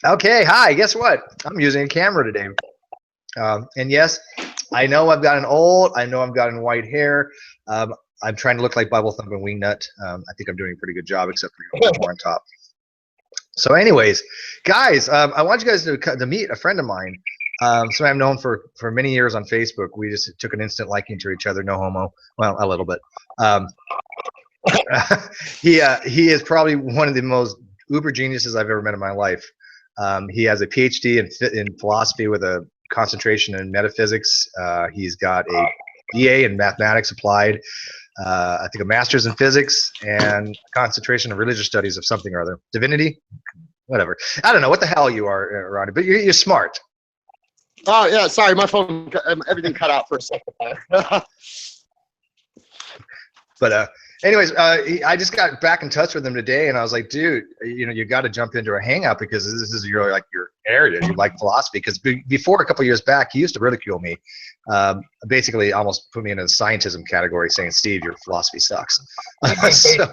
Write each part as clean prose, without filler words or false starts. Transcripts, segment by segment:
Okay, hi, guess what? I'm using a camera today. And yes, I know I've gotten old. I know I've gotten white hair. I'm trying to look like Bible thumping wingnut. I think I'm doing a pretty good job, except for a bit more on top. So anyways, guys, I want you guys to meet a friend of mine. Somebody I've known for many years on Facebook. We just took an instant liking to each other. No homo. Well, a little bit. He is probably one of the most uber geniuses I've ever met in my life. He has a PhD in philosophy with a concentration in metaphysics. He's got a BA in mathematics applied, I think a master's in physics, and a concentration in religious studies of something or other. Divinity? Whatever. I don't know what the hell you are, Rodney, but you're smart. Oh, yeah, sorry, my phone, everything cut out for a second there. But anyways, I just got back in touch with him today, and I was like, dude, you got to jump into a hangout because this is your area. You like philosophy. Because before a couple of years back, he used to ridicule me, basically almost put me in a scientism category, saying, Steve, your philosophy sucks. So,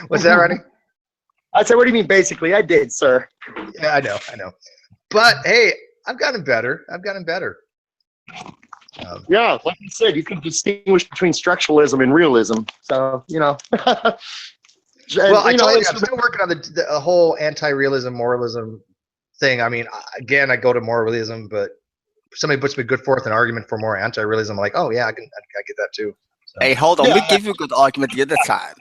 what's that, Rodney? I said, what do you mean, basically? I did, sir. Yeah, I know. But hey, I've gotten better. Yeah, like you said, you can distinguish between structuralism and realism. So, Well, I told you, I'm still working on the whole anti-realism, moralism thing. I mean, again, I go to moralism, but somebody puts me good forth an argument for more anti-realism. I'm like, oh yeah, I get that too. So. Hey, hold on, we give you a good argument the other time.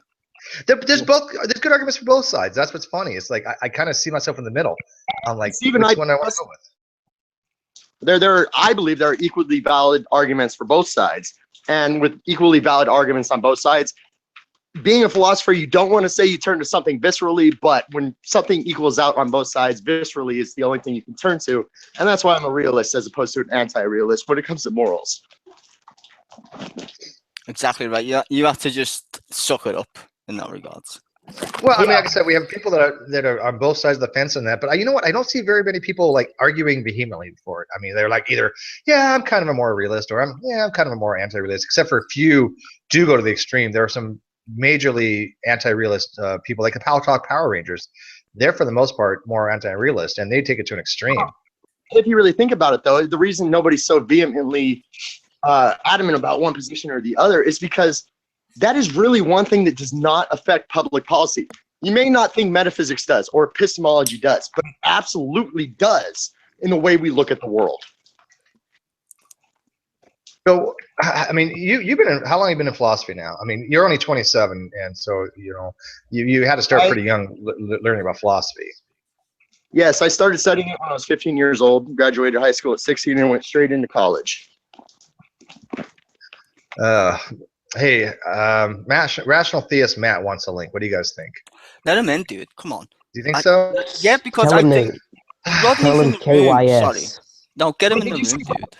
There's good arguments for both sides. That's what's funny. It's like I kind of see myself in the middle. I'm like, which one I want to go with. I believe there are equally valid arguments for both sides, and with equally valid arguments on both sides, being a philosopher, you don't want to say you turn to something viscerally, but when something equals out on both sides, viscerally is the only thing you can turn to, and that's why I'm a realist as opposed to an anti-realist when it comes to morals. Exactly right. You have to just suck it up in that regards. Well, I mean, like I said, we have people that are on both sides of the fence on that. But you know what? I don't see very many people like arguing vehemently for it. I mean, they're like either, yeah, I'm kind of a more realist, or I'm kind of a more anti-realist. Except for a few do go to the extreme. There are some majorly anti-realist people, like the Power Rangers. They're for the most part more anti-realist, and they take it to an extreme. If you really think about it, though, the reason nobody's so vehemently adamant about one position or the other is because that is really one thing that does not affect public policy. You may not think metaphysics does or epistemology does, but it absolutely does in the way we look at the world. So, I mean, you've been how long have you been in philosophy now? I mean, you're only 27, and so you had to start pretty young learning about philosophy. Yes, I started studying it when I was 15 years old, graduated high school at 16, and went straight into college. Hey, Rational Theist Matt wants a link. What do you guys think? Let him in, dude. Come on. Do you think so? Yeah, because Tell I him think Tell him KYS. Sorry. No, get him in the room, dude.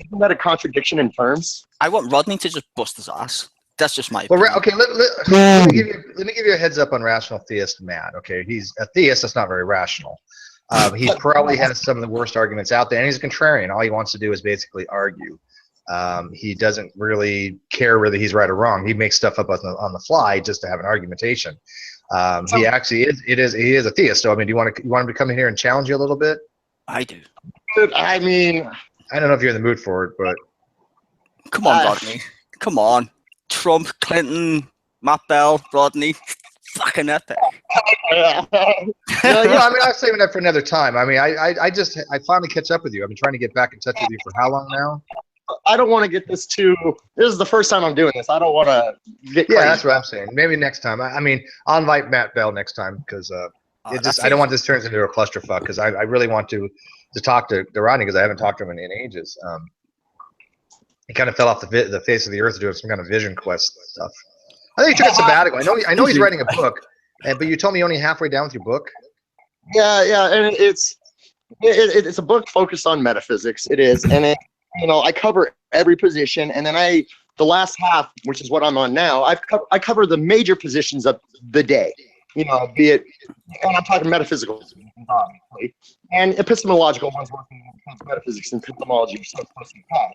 Isn't that a contradiction in terms? I want Rodney to just bust his ass. That's just my well, opinion. okay, let me give you a heads up on Rational Theist Matt. Okay, he's a theist that's not very rational. He probably has some of the worst arguments out there, and he's a contrarian. All he wants to do is basically argue. He doesn't really care whether he's right or wrong. He makes stuff up on the fly just to have an argumentation. He actually is a theist. So I mean, do you want him to come in here and challenge you a little bit? I do. I mean, I don't know if you're in the mood for it, but come on, Rodney. Come on. Trump, Clinton, Matt Bell, Rodney. Fucking epic. No, I mean, I'm saving that for another time. I mean, I finally catch up with you. I've been trying to get back in touch with you for how long now? I don't want to get this is the first time I'm doing this. I don't want to get crazy. Yeah, that's what I'm saying. Maybe next time. I mean, I'll invite Matt Bell next time because I don't want this turns into a clusterfuck because I really want to talk to Rodney because I haven't talked to him in ages. He kind of fell off the face of the earth doing some kind of vision quest stuff. I think he took a sabbatical. I know he's writing a book, but you told me you're only halfway down with your book. Yeah, and it's a book focused on metaphysics. It is, and I cover every position, and then the last half, which is what I'm on now, I cover the major positions of the day. Be it, and I'm talking metaphysical, obviously, and epistemological ones working with metaphysics and epistemology are so close to the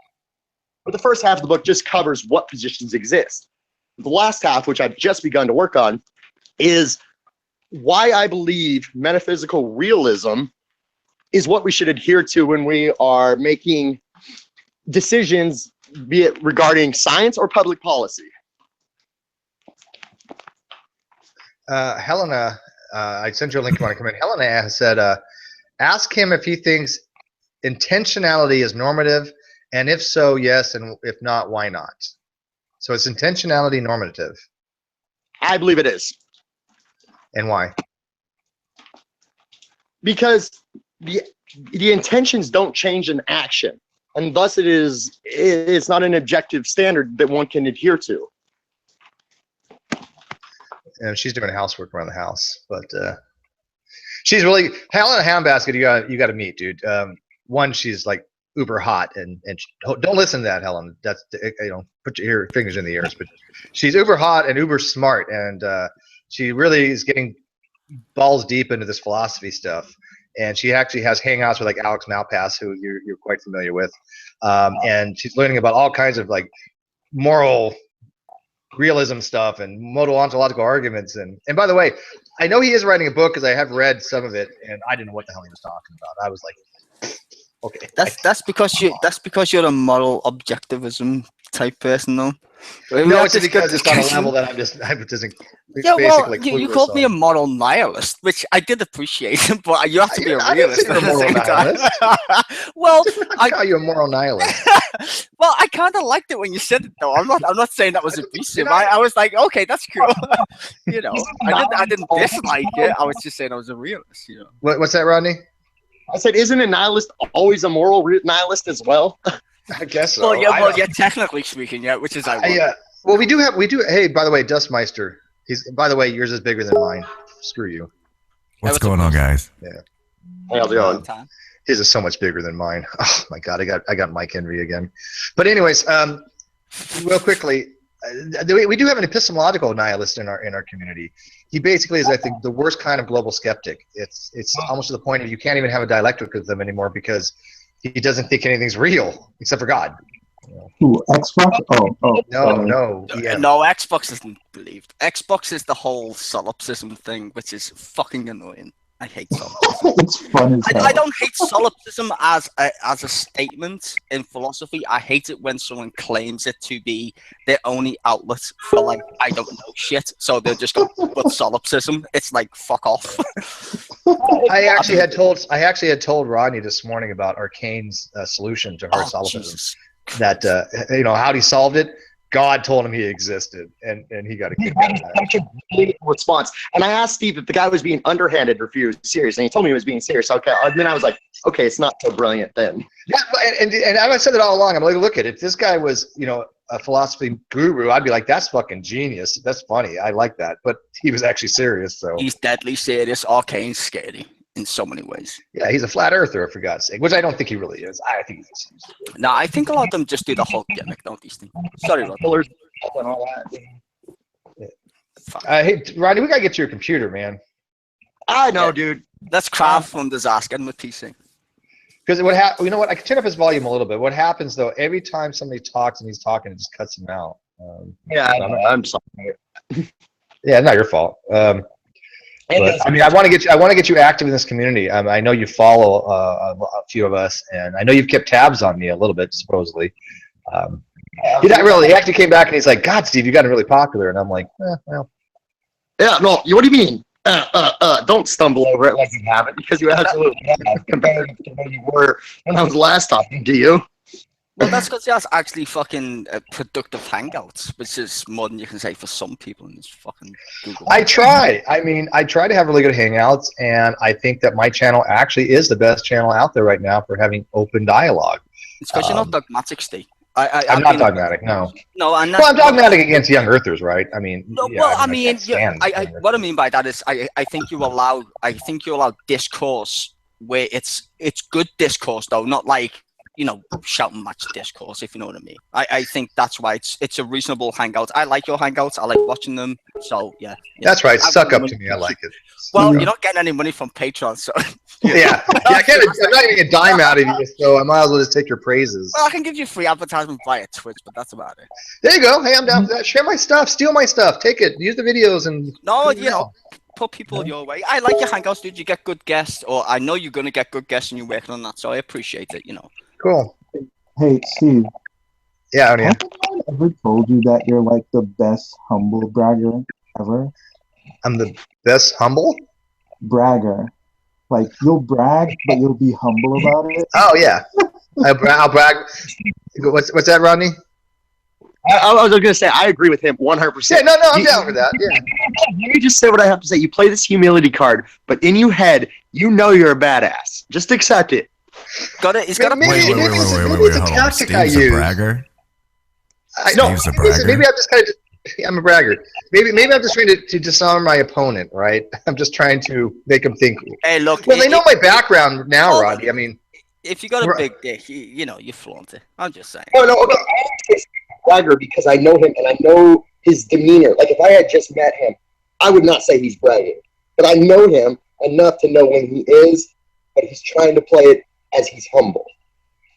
But the first half of the book just covers what positions exist. The last half, which I've just begun to work on, is why I believe metaphysical realism is what we should adhere to when we are making decisions, be it regarding science or public policy. Helena, I sent you a link. You want to come in? Helena said, ask him if he thinks intentionality is normative, and if so, yes, and if not, why not? So it's intentionality normative. I believe it is. And why? Because the intentions don't change in action, and thus it's not an objective standard that one can adhere to. And she's doing housework around the house, but she's really Helena Handbasket. You got to meet, dude. One, she's like uber hot, and don't listen to that, Helen. That's put your fingers in the ears. But she's uber hot and uber smart, and she really is getting balls deep into this philosophy stuff. And she actually has hangouts with like Alex Malpass, who you're quite familiar with, and she's learning about all kinds of like moral realism stuff and modal ontological arguments. And by the way, I know he is writing a book because I have read some of it, and I didn't know what the hell he was talking about. I was like, okay. That's because you're a moral objectivism type person, though. No, it's because it's on a level that I'm just yeah, well, you called me a moral nihilist, which I did appreciate, but you have to be a realist at the same time. Well, I call you a moral nihilist. Well, I kind of liked it when you said it, though. I'm not saying that was abusive. I was like, okay, that's cool. I didn't dislike it. I was just saying I was a realist. What's that, Rodney? I said, isn't a nihilist always a moral nihilist as well? I guess so. Well, yeah, technically speaking, yeah, which is well, we do. Hey, by the way, Dustmeister. By the way, yours is bigger than mine. Screw you. What's going on, guys? Yeah. How's it going? His is so much bigger than mine. Oh my god, I got Mike envy again. But anyways, real quickly, we do have an epistemological nihilist in our community. He basically is, I think, the worst kind of global skeptic. It's almost to the point of you can't even have a dialectic with them anymore because he doesn't think anything's real except for God. Ooh, Xbox? Oh. No. Yeah. No, Xbox isn't believed. Xbox is the whole solipsism thing, which is fucking annoying. I hate solipsism. It's fun as hell. I don't hate solipsism as a statement in philosophy. I hate it when someone claims it to be their only outlet for like I don't know shit. So they're just going but solipsism. It's like fuck off. I actually had told Rodney this morning about Arcane's solution to her solipsism. Jesus. That how he solved it. God told him he existed, and he got a kick out of that. Such a great response. And I asked Steve if the guy was being underhanded or if he was serious, and he told me he was being serious. Okay, and then I was like, okay, it's not so brilliant then. Yeah, and I said it all along. I'm like, look at it. If this guy was, a philosophy guru, I'd be like, that's fucking genius. That's funny. I like that. But he was actually serious. So he's deadly serious. Arcane's scary in so many ways. Yeah, he's a flat earther, for God's sake, which I don't think he really is. I think he's. No, I think a lot of them just do the whole gimmick, don't these things? Sorry, Rod. And all that. Hey, Rodney, we gotta get to your computer, man. I know, dude. That's Krav from Disaster with PC. Because what happened? You know what? I can turn up his volume a little bit. What happens though? Every time somebody talks and he's talking, it just cuts him out. I'm sorry. Yeah, not your fault. But, I mean, I want to get you active in this community. I know you follow a few of us, and I know you've kept tabs on me a little bit, supposedly. He actually came back and he's like, "God, Steve, you got really popular," and I'm like, well. Yeah, no. What do you mean? Don't stumble over it like you haven't, because you absolutely have compared to where you were when I was last talking to you. Well, that's because that's actually fucking productive hangouts, which is more than you can say for some people in this fucking Google. I try. I mean, I try to have really good hangouts, and I think that my channel actually is the best channel out there right now for having open dialogue. It's because you're not dogmatic, Steve. I'm not dogmatic, no. No, I'm not. Well, I'm dogmatic against young earthers, right? I mean, no, what I mean by that is, I think you allow discourse where it's good discourse though, not like shouting match discourse, if you know what I mean. I think that's why it's a reasonable hangout. I like your hangouts. I like watching them. So yeah. That's right. Suck up to me. I like it. Well, you're not getting any money from Patreon, so. Yeah. I'm not getting a dime out of you, so I might as well just take your praises. Well, I can give you free advertisement via Twitch, but that's about it. There you go. Hey, I'm down for that. Share my stuff. Steal my stuff. Take it. Use the videos and. No, put people your way. I like your hangouts, dude. You get good guests, or I know you're gonna get good guests, and you're working on that, so I appreciate it. You know. Cool. Hey, Steve. Yeah, O'Neill. Have I ever told you that you're like the best humble bragger ever? I'm the best humble? Bragger. Like, you'll brag, but you'll be humble about it. Oh, yeah. I'll brag. What's that, Rodney? I was going to say, I agree with him 100%. Yeah, no, I'm down for that. Yeah. Let me just say what I have to say. You play this humility card, but in your head, you know you're a badass. Just accept it. Got it. He's got a Maybe Wait, it's a hold on. tactic I Steve's a use. bragger? Steve's a bragger? Maybe I'm just kind of... I'm a bragger. Maybe I'm just trying to disarm my opponent, right? I'm just trying to make him think. Hey, look. Well, they know my background now, Rodney. I mean... If you got a big dick, you know, you flaunt it. I'm just saying. No, okay. I say bragger because I know him and I know his demeanor. Like, if I had just met him, I would not say he's bragging. But I know him enough to know when he is, but he's trying to play it as he's humble.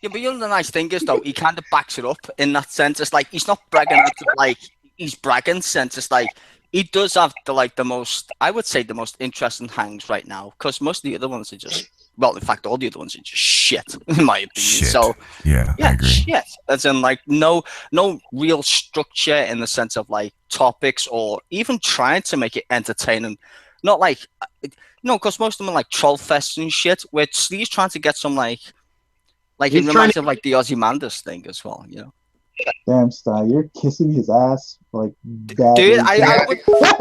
Yeah, but you know the nice thing is, though, he kind of backs it up in that sense. It's like, he's not bragging out of, like, he's bragging sense. It's like, he does have the most, I would say, the most interesting hangs right now, because most of the other ones are just, well, in fact, all the other ones are just shit, in my opinion. Shit. So, yeah, I agree. Shit. As in, like, no real structure in the sense of, like, topics or even trying to make it entertaining. Not like, no, because most of them are, like, troll fests and shit, where Steve's trying to get some, like it reminds me of, like, the Ozymandias thing as well, you know? Damn, Sty, you're kissing his ass like that. Dude, I would.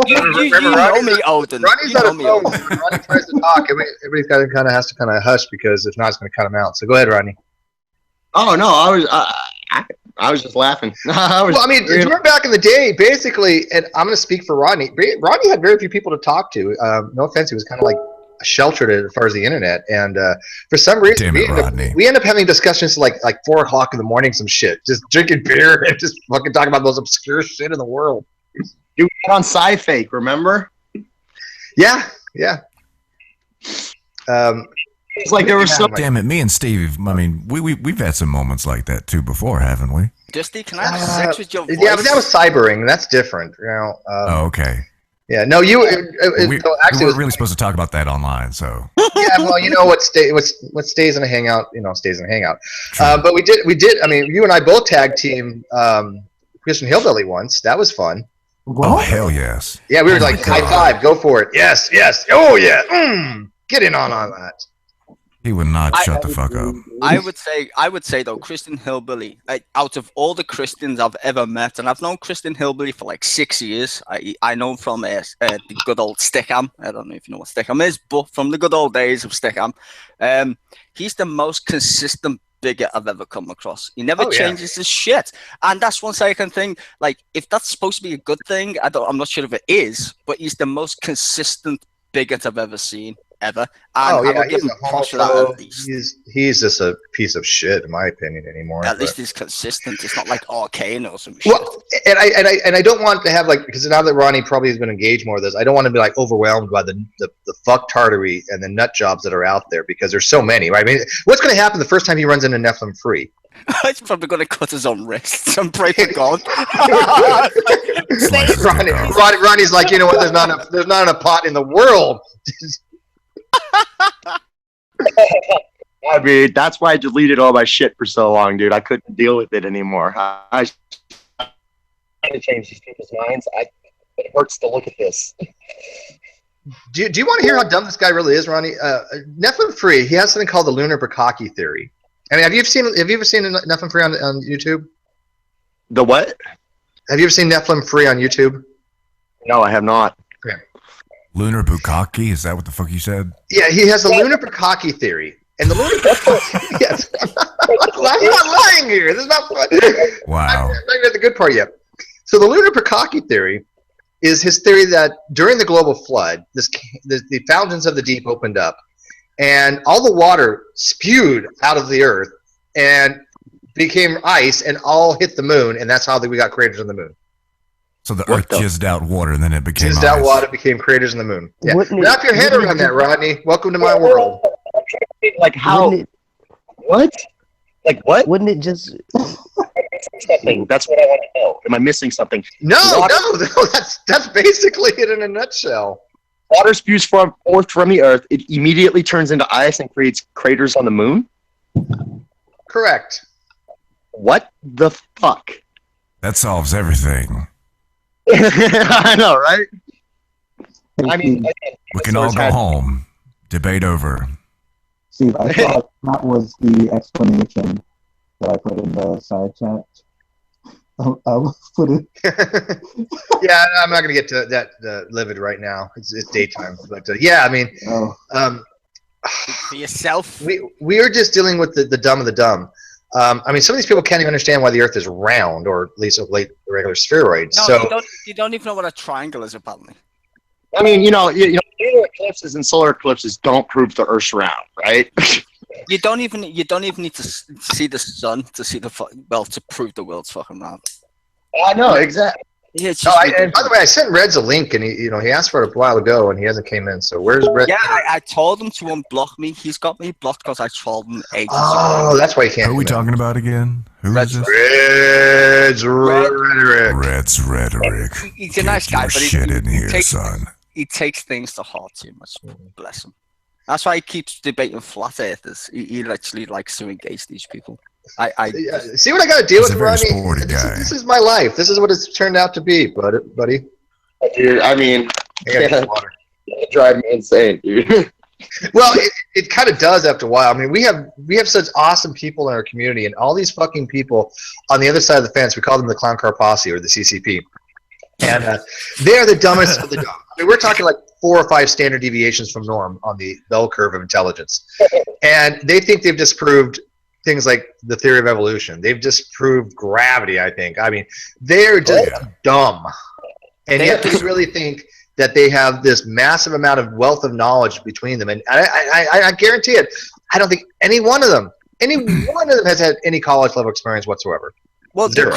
You know me, Odin. Ronnie's on a phone. When Ronnie tries to talk, everybody's got to kind of has to hush because if not, it's going to cut him out. So go ahead, Rodney. Oh no, I was just laughing. Well, I mean, remember back in the day, basically, and I'm going to speak for Rodney. Rodney had very few people to talk to. No offense, he was kind of like sheltered as far as the internet, and for some reason, we end up having discussions like 4 o'clock in the morning, some shit, just drinking beer and just fucking talking about the most obscure shit in the world. You were on Sci-Fake, remember? Yeah. It's like there was some. Damn it, me and Steve. I mean, we've had some moments like that too before, haven't we? Dusty, can I have sex with your voice? Yeah, but that was cybering. That's different, you know. Oh, okay. Yeah, no, you. We weren't really supposed to talk about that online, so. Yeah, well, you know what stays in a hangout, stays in a hangout. But we did. I mean, you and I both tag team Christian Hillbilly once. That was fun. What? Oh hell yes! Yeah, we were like high five, go for it. Yes. Oh yeah, get in on that. He would not shut the fuck up. I would say though, Christian Hillbilly, out of all the Christians I've ever met, and I've known Christian Hillbilly for like 6 years. I know him from the good old Stickham. I don't know if you know what Stickham is, but from the good old days of Stickham, he's the most consistent bigot I've ever come across. He never changes his shit, and that's one second thing. Like, if that's supposed to be a good thing, I'm not sure if it is, but he's the most consistent bigot I've ever seen. Ever. And I would give him props for that at least. He's just a piece of shit, in my opinion, anymore. At least he's consistent. It's not like arcane or some shit. Well, and I don't want to have because now that Ronnie probably has been engaged more with this, I don't want to be like overwhelmed by the fucktardery and the nut jobs that are out there because there's so many, right? I mean, what's going to happen the first time he runs into Nephilim Free? He's probably going to cut his own wrists and pray for God. Ronnie's like, you know what? There's not enough pot in the world. I mean, that's why I deleted all my shit for so long, dude. I couldn't deal with it anymore. I to change these people's minds. It hurts to look at this. Do you want to hear how dumb this guy really is, Ronnie? Nephilim Free, he has something called the lunar bukkake theory. I mean, have you ever seen Nephilim Free on YouTube? The what? Have you ever seen Nephilim Free on YouTube? No, I have not. Yeah. Lunar bukkake? Is that what the fuck you said? Yeah, he has the lunar bukkake theory. And the lunar bukkake... Yes. I'm not lying here. This is not fun. Wow. I'm not at the good part yet. So the lunar bukkake theory is his theory that during the global flood, the fountains of the deep opened up, and all the water spewed out of the earth and became ice and all hit the moon, and that's how we got craters on the moon. So the earth jizzed out water, and then it became jizzed out water, became craters in the moon. Yeah. Wrap your head around that, Rodney. Welcome to my world. Like how? What? Like what? Wouldn't it just? Something. That's what I want to know. Am I missing something? No. That's basically it in a nutshell. water spews forth from the earth, it immediately turns into ice and creates craters on the moon? Correct. What the fuck? That solves everything. I know, right? I mean, We can all go home. Debate over. Steve, I thought that was the explanation that I put in the side chat. I'll put it. Yeah, I'm not going to get to that livid right now. It's daytime, but yeah, I mean, For yourself. we are just dealing with the dumb of the dumb. I mean, some of these people can't even understand why the Earth is round, or at least of late regular spheroid. No, so you don't even know what a triangle is, apparently. I mean, lunar eclipses and solar eclipses don't prove the Earth's round, right? You don't even need to see the sun to see to prove the world's fucking round. I know, exactly. Yeah, it's and just by the way, I sent Reds a link, and he asked for it a while ago, and he hasn't came in. So where's Red? Yeah, I told him to unblock me. He's got me blocked because I trolled him ages Oh, ago. that's why he can't. Who are we talking about again? Who is this? Red's rhetoric. Red's rhetoric. He's a nice guy, Get but your shit in here, son. he takes things to heart too much. Bless him. That's why he keeps debating flat earthers. He literally likes to engage these people. See what I got to deal He's with, a very Rodney? sporty guy. This is my life. This is what it's turned out to be, buddy. Dude, I mean, I gotta get water. it drives me insane, dude. Well, it kind of does after a while. I mean, we have such awesome people in our community, and all these fucking people on the other side of the fence. We call them the Clown Car Posse, or the CCP, and they're the dumbest of the dumb. I mean, we're talking like 4 or 5 standard deviations from norm on the bell curve of intelligence, and they think they've disproved things like the theory of evolution. They've disproved gravity, I think. I mean, they're just dumb, and yet they really think that they have this massive amount of wealth of knowledge between them. And I guarantee it, I don't think any one of them has had any college level experience whatsoever. Well, Zero.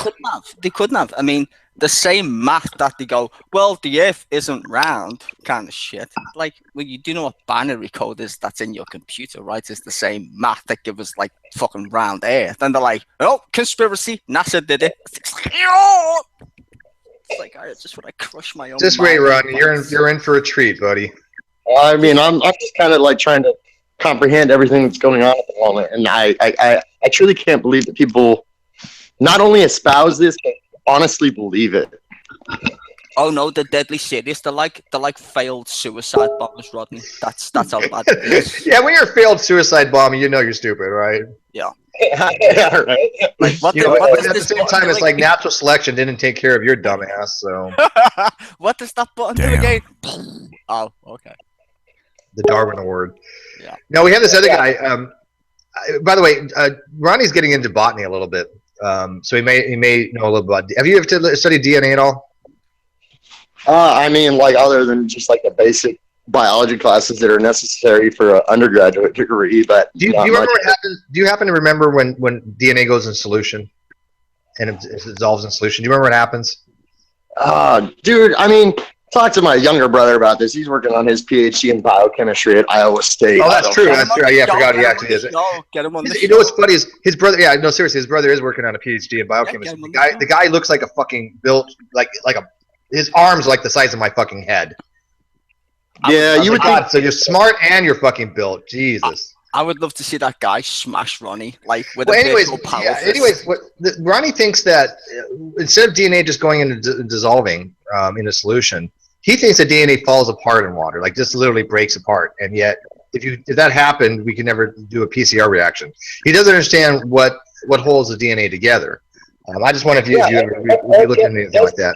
They couldn't have. I mean, the same math that they go, well, the Earth isn't round, kind of shit. Like, well, you do know what binary code is that's in your computer, right? It's the same math that gives us, like, fucking round Earth. And they're like, oh, conspiracy, NASA did it. It's like, I just want to crush my own. Just wait, Rodney. You're in for a treat, buddy. I mean, I'm just kind of like trying to comprehend everything that's going on at the moment, and I truly can't believe that people not only espouse this, but honestly believe it. Oh no, they're deadly serious. They're like failed suicide bombers, Rodney. That's how bad it is. Yeah, when you're a failed suicide bomber, you know you're stupid, right? Yeah. Yeah, right. Like, But at the same time, it's like natural selection didn't take care of your dumb ass. So what does that button do Damn. again? Oh, okay. the Darwin Award. Yeah. Now we have this other guy. By the way, Ronnie's getting into botany a little bit, so he may know a little about. Have you ever studied DNA at all? I mean, like, other than just like the basic biology classes that are necessary for an undergraduate degree, but Do you remember what happens? Do you happen to remember when DNA goes in solution and it dissolves in solution? Do you remember what happens? Dude, I mean, talk to my younger brother about this. He's working on his PhD in biochemistry at Iowa State. Oh, that's true. That's true. Yeah, I forgot he actually is. Get him on the You know what's funny is his brother. Yeah, no, seriously, his brother is working on a PhD in biochemistry. The guy looks like a fucking built like a. His arms like the size of my fucking head. Yeah, you would think. So you're smart and you're fucking built. Jesus. I would love to see that guy smash Ronnie, like with Well, a anyways, virtual power yeah, fist. anyways, Ronnie thinks that instead of DNA just going into dissolving in a solution, he thinks that DNA falls apart in water, like just literally breaks apart. And yet, if that happened, we can never do a PCR reaction. He doesn't understand what holds the DNA together. I just wonder if you look at anything like that.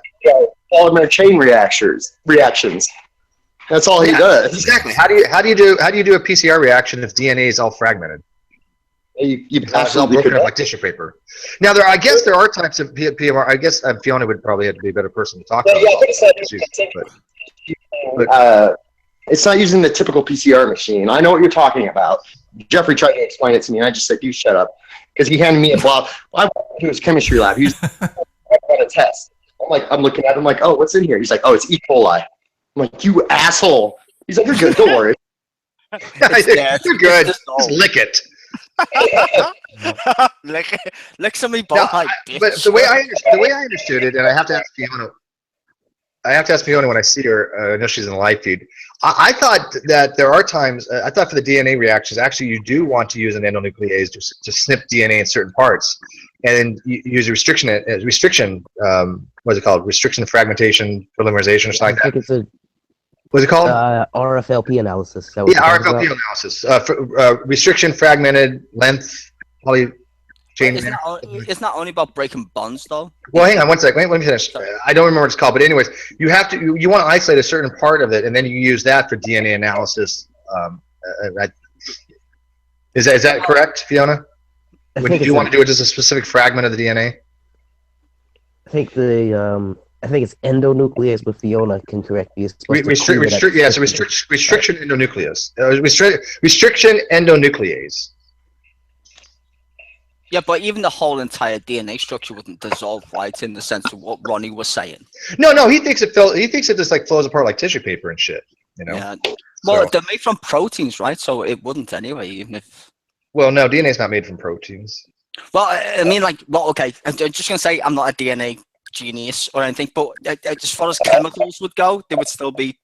Polymer chain reactions. That's all he does. Exactly. How do you do a PCR reaction if DNA is all fragmented? You It's all absolutely broken could. up like tissue paper. Now, I guess there are types of PMR. I guess Fiona would probably have to be a better person to talk about. It's not using the typical PCR machine. I know what you're talking about. Jeffrey tried to explain it to me, and I just said, "You shut up," because he handed me a blob. I went to his chemistry lab. He was on a test. I'm looking at him like, "Oh, what's in here?" He's like, "Oh, it's E. coli." I'm like, "You asshole!" He's like, "You're good. Don't worry." You're good. Just lick it. lick somebody No, behind. but the way I understood it, and I have to ask Fiona. I have to ask Fiona when I see her. I know she's in the live feed. I thought that there are times. I thought for the DNA reactions, actually, you do want to use an endonuclease to snip DNA in certain parts, and you use a restriction. What's it called? Restriction, fragmentation, polymerization, or something like that. I think it's a What's it called? RFLP analysis. Yeah, RFLP analysis. Restriction, fragmented, length, poly. Isn't that only about breaking bonds, though? Well, hang on one second. Let me finish. I don't remember what it's called, but anyways, you want to isolate a certain part of it, and then you use that for DNA analysis. Is that correct, Fiona? Would you want to do it just a specific fragment of the DNA? I think it's endonuclease, but Fiona can correct me. Restriction endonuclease. Restriction endonuclease. Yeah, but even the whole entire DNA structure wouldn't dissolve, right? In the sense of what Ronnie was saying. No, he thinks it just like flows apart like tissue paper and shit. You know. Yeah. Well, they're made from proteins, right? So it wouldn't anyway, even if. Well, no, DNA is not made from proteins. Well, I mean, okay. I'm just gonna say I'm not a DNA genius or anything, but as far as chemicals would go, there would still be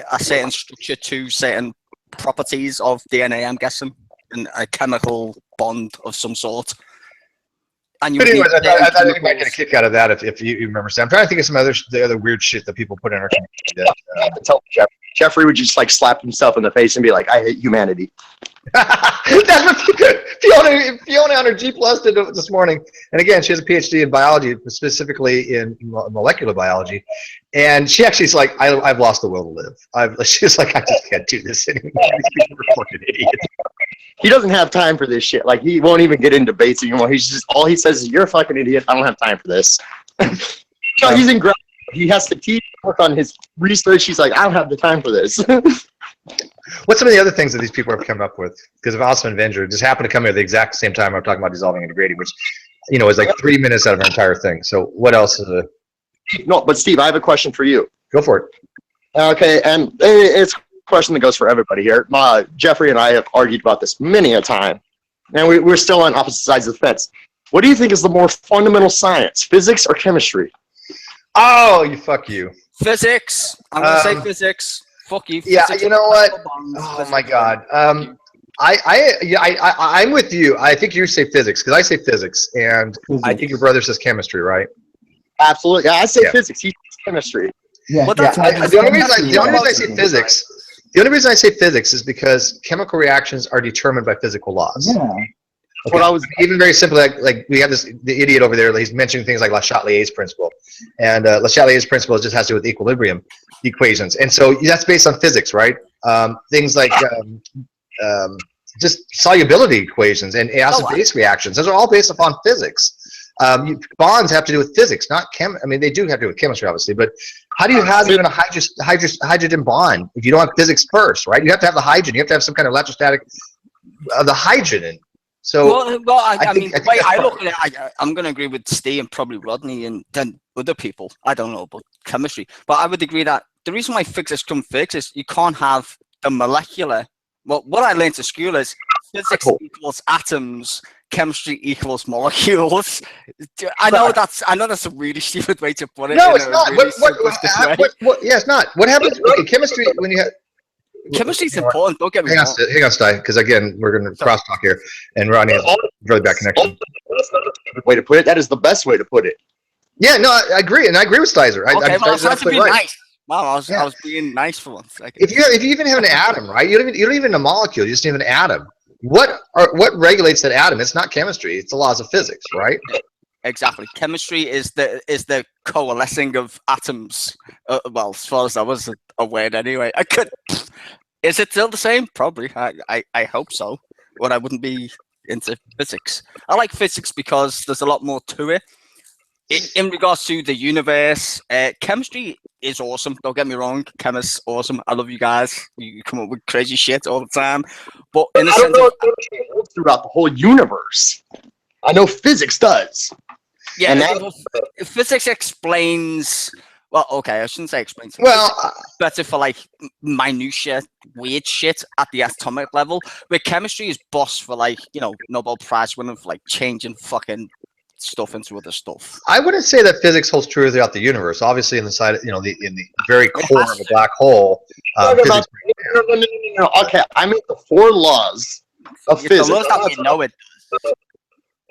a certain structure to certain properties of DNA. I'm guessing, and a chemical bond of some sort. And but anyways, I thought you might get a kick out of that if you remember. I'm trying to think of the other weird shit that people put in our community. Tell Jeffrey would just like slap himself in the face and be like, "I hate humanity." That's what Fiona on her G+ did this morning. And again, she has a PhD in biology, specifically in molecular biology. And she actually is like, I've lost the will to live. She's like, I just can't do this anymore. These people are fucking idiots. He doesn't have time for this shit. Like, he won't even get in debates anymore. He's just, all he says is, "You're a fucking idiot. I don't have time for this." So he's in grad. He has to teach, work on his research. He's like, "I don't have the time for this." What's some of the other things that these people have come up with? Because of Awesome Avenger, just happened to come here at the exact same time I'm talking about dissolving and degrading, which, is like 3 minutes out of our entire thing. So what else is it? No, but Steve, I have a question for you. Go for it. Okay, and it's a question that goes for everybody here. Jeffrey and I have argued about this many a time, and we're still on opposite sides of the fence. What do you think is the more fundamental science, physics or chemistry? Oh, fuck you. Physics. I'm gonna say physics. Fuck you. Yeah, you know what? Oh my God. I'm with you. I think you say physics because I say physics, and I think your brother says chemistry, right? Absolutely. Yeah, I say physics. He says chemistry. Yeah. The only reason I say physics is because chemical reactions are determined by physical laws. Yeah. Okay. Well, even very simply, like we have the idiot over there. He's mentioning things like Le Chatelier's principle, and Le Chatelier's principle just has to do with equilibrium equations, and so that's based on physics, right? Things like just solubility equations and acid-base reactions; those are all based upon physics. Bonds have to do with physics, not chem. I mean, they do have to do with chemistry, obviously, but how do you have even a hydrogen bond if you don't have physics first, right? You have to have the hydrogen. You have to have some kind of electrostatic of the hydrogen. So, I mean, the way I look at it, I'm going to agree with Steve and probably Rodney and then other people. I don't know about chemistry, but I would agree that the reason why physics come first is you can't have the molecular. Well, what I learned at school is physics equals atoms, chemistry equals molecules. I know that's a really stupid way to put it. No, it's not. Yeah, it's not. What happens in chemistry when you have? Chemistry is important. Don't get me wrong. Hang on, Stein, because again, we're going to crosstalk here, and Ronnie has really bad connection. Way to put it. That is the best way to put it. Yeah, no, I agree, and I agree with Stizer. Okay, well, I was trying to be nice. Wow, I was being nice for once. If you even have an atom, right? You don't even have a molecule. You just have an atom. What regulates that atom? It's not chemistry. It's the laws of physics, right? Exactly. Chemistry is the coalescing of atoms. Well, as far as I was aware, anyway. Is it still the same? Probably. I hope so. But I wouldn't be into physics. I like physics because there's a lot more to it. In regards to the universe, chemistry is awesome. Don't get me wrong. Chemists, awesome. I love you guys. You come up with crazy shit all the time. But in a sense of throughout the whole universe. I know physics does. Yeah, physics explains. Well, okay, I shouldn't say explains. Well, better for like minutia, weird shit at the atomic level. Where chemistry is boss for like Nobel Prize winning for like changing fucking stuff into other stuff. I wouldn't say that physics holds true throughout the universe. Obviously, in the very core of a black hole, physics. No. Okay, I mean the 4 laws of physics. I'm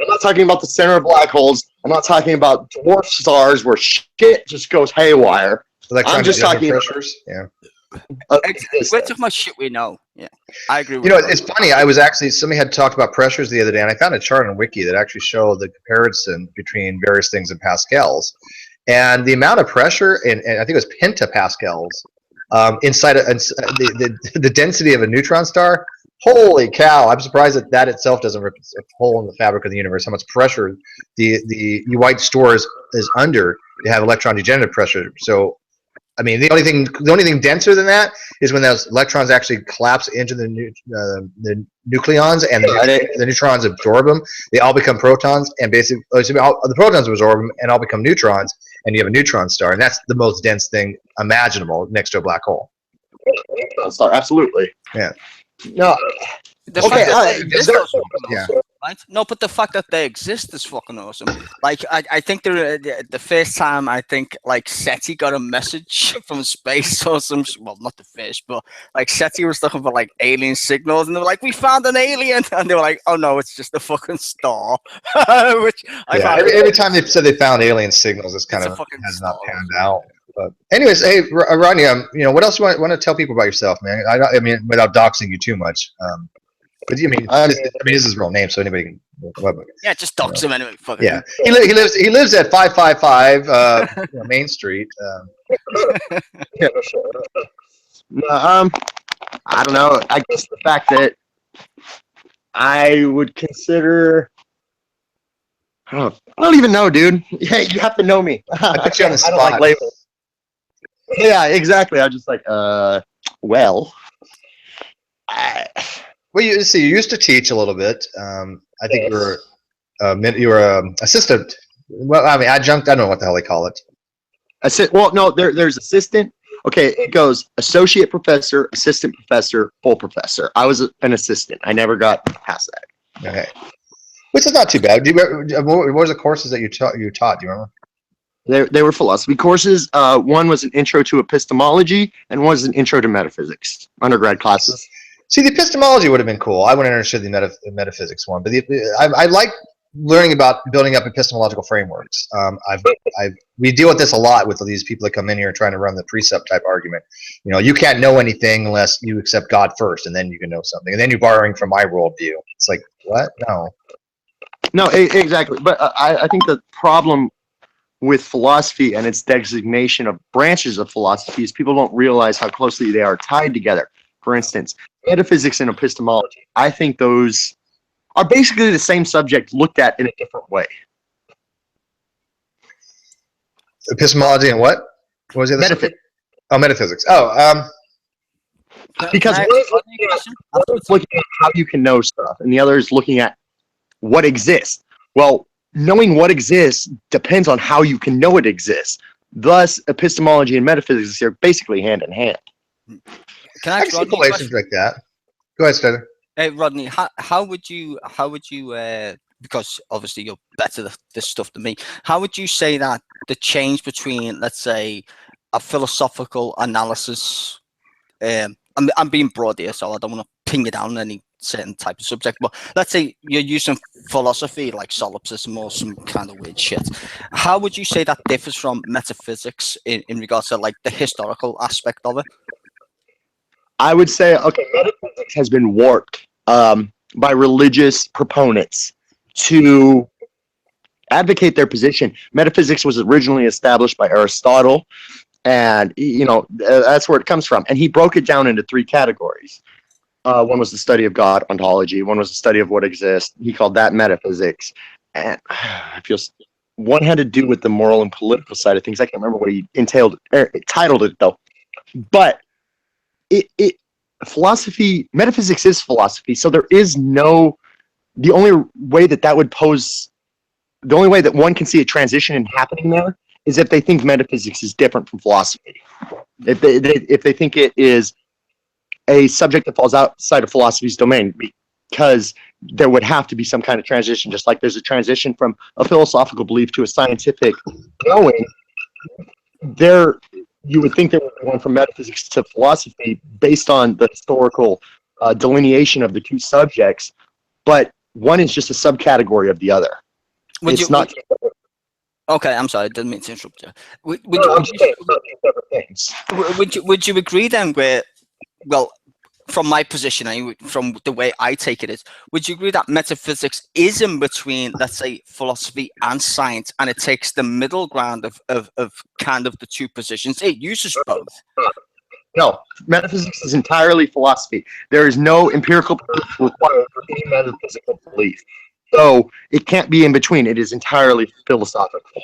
not talking about the center of black holes. I'm not talking about dwarf stars where shit just goes haywire. I'm just talking pressures. We're talking about shit we know. Yeah, I agree with it's funny. I was actually, somebody had talked about pressures the other day, and I found a chart on Wiki that actually showed the comparison between various things in pascals. And the amount of pressure, and I think it was pentapascals, inside the density of a neutron star. Holy cow! I'm surprised that itself doesn't rip a hole in the fabric of the universe. How much pressure the white stars is under to have electron degenerate pressure. So, I mean, the only thing denser than that is when those electrons actually collapse into the nucleons, and the neutrons absorb them. They all become protons, and basically the protons absorb them and all become neutrons, and you have a neutron star, and that's the most dense thing imaginable next to a black hole. Neutron star, absolutely. Yeah. No. Right? No, but the fact that they exist is fucking awesome. Like, I think the first time I think like SETI got a message from space or some, well, not the first, but like SETI was talking about like alien signals, and they were like, "We found an alien," and they were like, "Oh no, it's just a fucking star." Which every time they said they found alien signals, it's kind of has not panned out. But anyways, hey Rodney, what else you want to tell people about yourself, man? I mean, without doxing you too much. But I mean, this is his real name, so anybody can look him up. Yeah, just dox him anyway. Fuck yeah, he lives at 555 Main Street. Yeah, sure. I don't know. I guess the fact that I would consider. I don't even know, dude. Yeah, you have to know me. I put you on the spot. I don't like labels. Yeah, exactly. I was just like, well. Well, you used to teach a little bit. I think you were assistant. Well, I mean, adjunct. I don't know what the hell they call it. Well, no, there's assistant. Okay, it goes associate professor, assistant professor, full professor. I was an assistant. I never got past that. Okay, which is not too bad. What were the courses that you taught? Do you remember? They were philosophy courses. One was an intro to epistemology, and one was an intro to metaphysics. Undergrad classes. See, the epistemology would have been cool. I wouldn't understand the metaphysics one, but I like learning about building up epistemological frameworks. We deal with this a lot with these people that come in here trying to run the precept type argument. You can't know anything unless you accept God first, and then you can know something, and then you're borrowing from my worldview. It's like, what? No, exactly. But I think the problem with philosophy and its designation of branches of philosophy is people don't realize how closely they are tied together. For instance, metaphysics and epistemology, I think those are basically the same subject looked at in a different way. Epistemology and what? What was the other subject? Oh, metaphysics. Because one is looking at how you can know stuff, and the other is looking at what exists. Well, knowing what exists depends on how you can know it exists. Thus, epistemology and metaphysics are basically hand in hand. Can I see relations like that? Go ahead, Sterling. Hey, Rodney, how would you because obviously you're better at this stuff than me, how would you say that the change between, let's say, a philosophical analysis, I'm being broad here, so I don't want to pin you down on any certain type of subject, but let's say you're using philosophy like solipsism or some kind of weird shit. How would you say that differs from metaphysics in regards to like the historical aspect of it? I would say, okay, metaphysics has been warped by religious proponents to advocate their position. Metaphysics was originally established by Aristotle, and that's where it comes from. And he broke it down into 3 categories. One was the study of God, ontology. One was the study of what exists. He called that metaphysics. And I feel one had to do with the moral and political side of things. I can't remember what he titled it though. But metaphysics is philosophy. So there is the only way that one can see a transition happening there is if they think metaphysics is different from philosophy. If they think it is a subject that falls outside of philosophy's domain, because there would have to be some kind of transition, just like there's a transition from a philosophical belief to a scientific knowing. There, you would think there would be one from metaphysics to philosophy based on the historical delineation of the two subjects, but one is just a subcategory of the other. It's not. Okay, I'm sorry, I didn't mean to interrupt you. Would you agree then where, well, from my position, from the way I take it is, would you agree that metaphysics is in between, let's say, philosophy and science, and it takes the middle ground of kind of the two positions? It uses both. No, metaphysics is entirely philosophy. There is no empirical proof required for any metaphysical belief. So it can't be in between. It is entirely philosophical.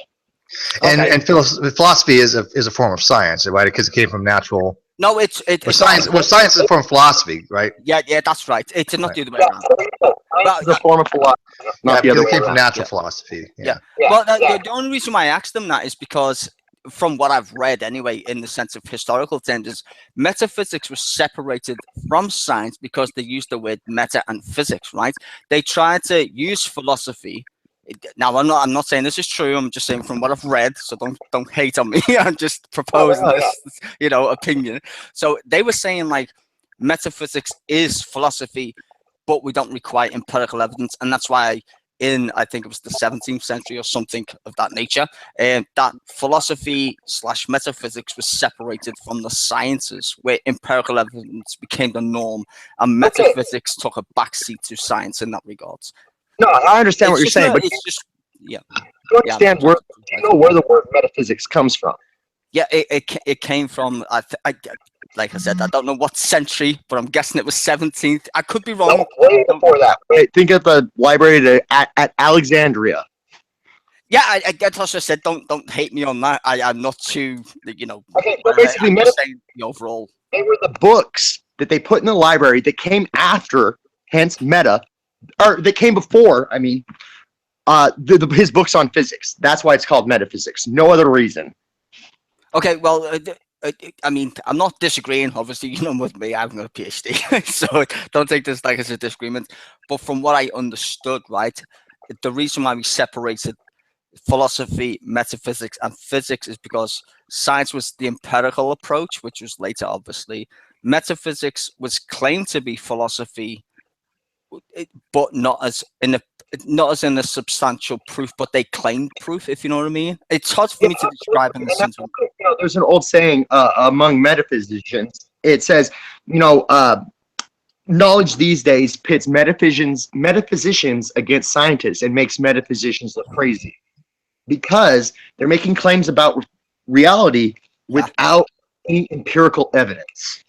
And philosophy is a form of science, right? Because it came from natural. No, it's science. Well, science is a form of philosophy, right? Yeah, that's right. It's not the other way around. It's a form of philosophy, not the other way it came around. from natural philosophy. Yeah. Well, the only reason why I asked them that is because, from what I've read anyway, in the sense of historical terms, is metaphysics was separated from science because they used the word meta and physics, right? They tried to use philosophy. Now, I'm not saying this is true. I'm just saying from what I've read. So don't hate on me. I'm just proposing this, opinion. So they were saying like metaphysics is philosophy, but we don't require empirical evidence, and that's why I think it was the 17th century or something of that nature, that philosophy / metaphysics was separated from the sciences, where empirical evidence became the norm, and metaphysics took a backseat to science in that regards. No, I understand what you're saying, but it's just, yeah. You understand where the word metaphysics comes from. Yeah, it came from, like I said, I don't know what century, but I'm guessing it was 17th. I could be wrong. No, way before that. Think of the library at Alexandria. Yeah, I also said don't hate me on that. I'm not too, Okay, but basically, the overall. They were the books that they put in the library that came after, hence meta, or that came before. I mean, his books on physics. That's why it's called metaphysics. No other reason. Okay, well, I mean, I'm not disagreeing. Obviously, with me, I haven't got a PhD, so don't take this like as a disagreement. But from what I understood, right, the reason why we separated philosophy, metaphysics, and physics is because science was the empirical approach, which was later, obviously. Metaphysics was claimed to be philosophy, but not as in a substantial proof, but they claimed proof, if you know what I mean. It's hard for me to describe in the sense of, there's an old saying among metaphysicians. It says, knowledge these days pits metaphysicians against scientists and makes metaphysicians look crazy, because they're making claims about reality without any empirical evidence.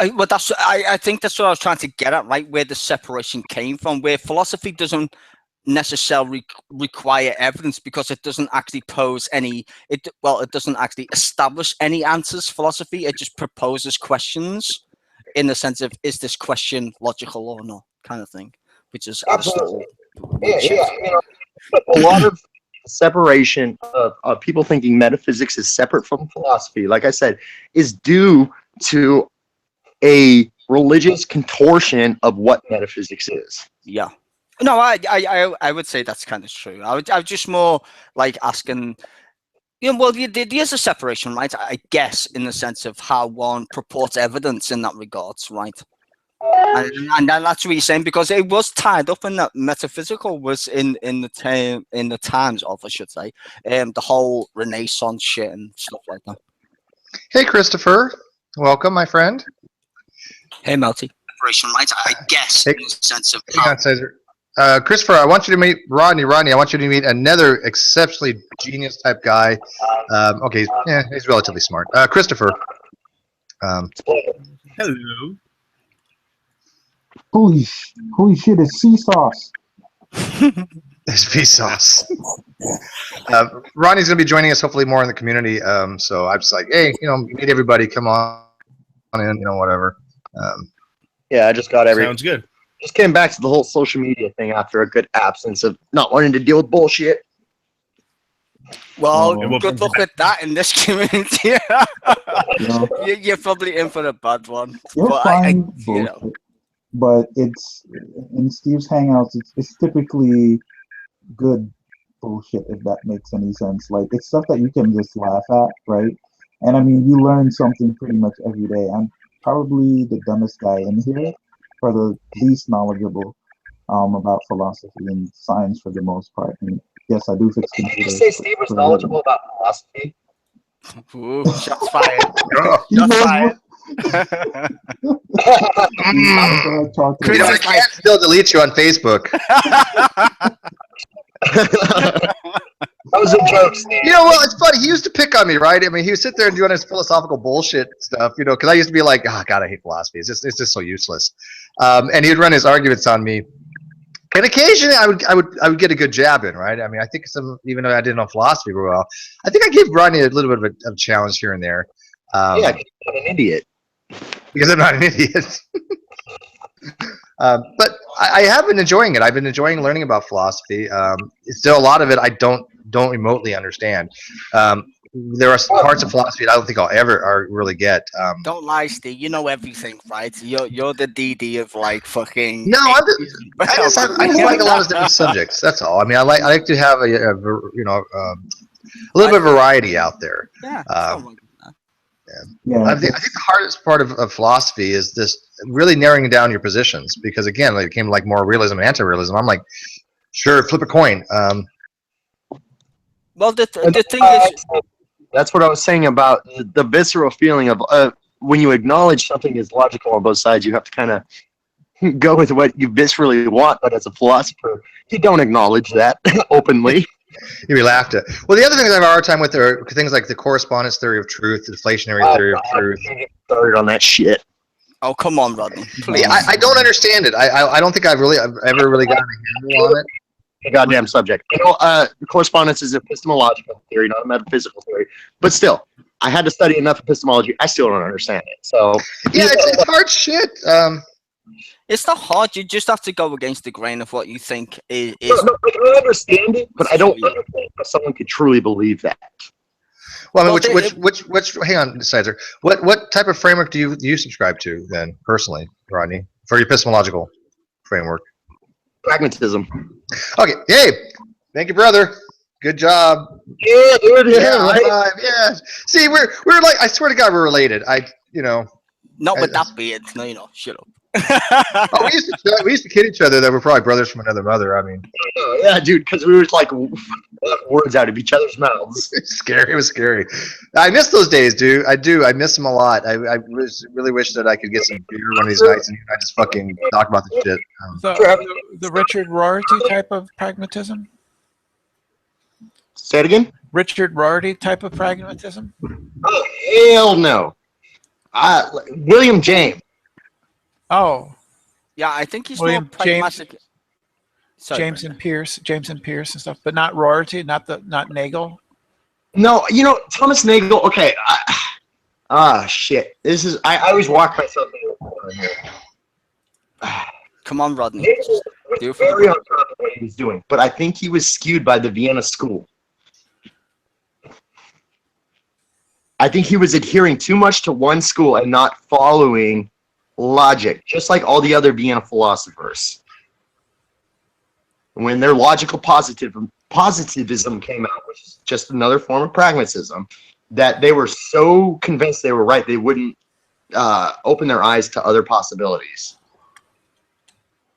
Well, I think that's what I was trying to get at, right? Where the separation came from, where philosophy doesn't necessarily require evidence because it doesn't actually pose any. It doesn't actually establish any answers. Philosophy, it just proposes questions, in the sense of, is this question logical or not, kind of thing, which is Aristotle. A lot of separation of people thinking metaphysics is separate from philosophy, like I said, is due to a religious contortion of what metaphysics is. Yeah. No, I would say that's kind of true. I was just more like asking, there's a separation, right? I guess, in the sense of how one purports evidence in that regards, right? And that's what you're saying, because it was tied up in that metaphysical was in the times of, I should say, the whole Renaissance shit and stuff like that. Hey, Christopher, welcome, my friend. Hey, Melty. Separation, right? I guess, in the sense of Christopher, I want you to meet Rodney. Rodney, I want you to meet another exceptionally genius type guy. Okay, he's relatively smart. Christopher. Hello. Holy shit, it's sea sauce. It's Vsauce. Rodney's going to be joining us hopefully more in the community. So I'm just like, hey, meet everybody. Come on in, whatever. Yeah, I just got everything. Sounds good. Just came back to the whole social media thing after a good absence of not wanting to deal with bullshit. Well, good luck with that in this community. You're probably in for a bad one. You're fine. but it's in Steve's Hangouts. It's typically good bullshit, if that makes any sense. Like, it's stuff that you can just laugh at, right? And I mean, you learn something pretty much every day. I'm probably the dumbest guy in here, or the least knowledgeable about philosophy and science for the most part. And yes, I do fix Did you computers. say Steve was knowledgeable about philosophy? Ooh, shots fired. He Shots knows fired. You know, I can't still delete you on Facebook. That was a joke, Steve. You know, well, it's funny. He used to pick on me, right? I mean, he would sit there and doing his philosophical bullshit stuff, you know, because I used to be like, oh, God, I hate philosophy. It's just so useless. And he'd run his arguments on me. And occasionally I would get a good jab in, right? I mean, I think even though I didn't know philosophy very well, I think I gave Rodney a little bit of a challenge here and there. Yeah, because I'm an idiot. Because I'm not an idiot. But I have been enjoying it. I've been enjoying learning about philosophy. Still, a lot of it I don't remotely understand. There are some parts of philosophy that I don't think I'll ever really get. Don't lie, Steve. You know everything, right? You're the DD of like fucking. No, I just like a lot of different subjects. That's all. I mean, I like to have a little bit of variety out there. Yeah. I think the hardest part of philosophy is this really narrowing down your positions, because again, like, it came like more realism and anti-realism. I'm like, sure, flip a coin. Well, the thing is, that's what I was saying about the visceral feeling of when you acknowledge something is logical on both sides, you have to kind of go with what you viscerally want. But as a philosopher, you don't acknowledge that openly. You laughed at. Well, the other things I have a hard time with are things like the correspondence theory of truth, the deflationary theory of truth. Started on that shit. oh come on, Rodney. Please. Yeah, I don't understand it. I don't think I've ever really gotten a handle on it. A goddamn subject. Correspondence is epistemological theory, not a metaphysical theory. But still, I had to study enough epistemology. I still don't understand it. So yeah, it's hard shit. It's not hard. You just have to go against the grain of what you think is. No, I understand it, but I don't understand how someone could truly believe that. Well, I mean, which? Hang on, Sizer. What type of framework do you subscribe to then, personally, Rodney, for your epistemological framework? Pragmatism. Okay. Hey, thank you, brother. Good job. Yeah, dude. Yeah, Right. yeah. See, we're like, I swear to God, we're related. Not with that beard. No, you're not. Shut up. Oh, we used to kid each other that we're probably brothers from another mother. I mean, Yeah, dude, because we were like words out of each other's mouths. it's scary. It was scary. I miss those days, dude. I do. I miss them a lot. I really wish that I could get some beer one of these nights and I just fucking talk about this shit. The Richard Rorty type of pragmatism? Say it again? Richard Rorty type of pragmatism? Oh, hell no. William James. Oh, Yeah, I think he's William more pragmatic. Sorry, James Brandon. and Pierce and stuff, but not Rorty, not Nagel. No, Thomas Nagel. Okay. Shit. This is. I always walk myself in the corner here. Come on, Rodney. Nagel Do it was for the very on top of what he was doing, but I think he was skewed by the Vienna school. I think he was adhering too much to one school and not following logic, just like all the other Vienna philosophers. When their logical positivism came out, which is just another form of pragmatism, that they were so convinced they were right, they wouldn't open their eyes to other possibilities.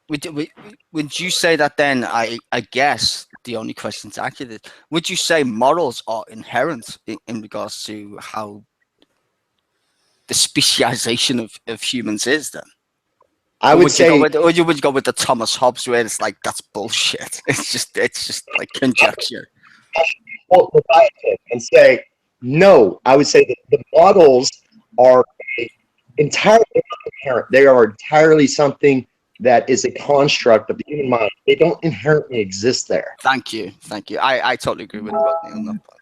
Would you say that then? I guess the only question to ask you is, would you say morals are inherent in regards to how the specialization of humans is then? I would say, or you would go with the Thomas Hobbes, where it's like, that's bullshit. It's just like conjecture. well, and say no. I would say that the models are entirely inherent. They are entirely something that is a construct of the human mind. They don't inherently exist there. Thank you. I totally agree with Rodney on that point.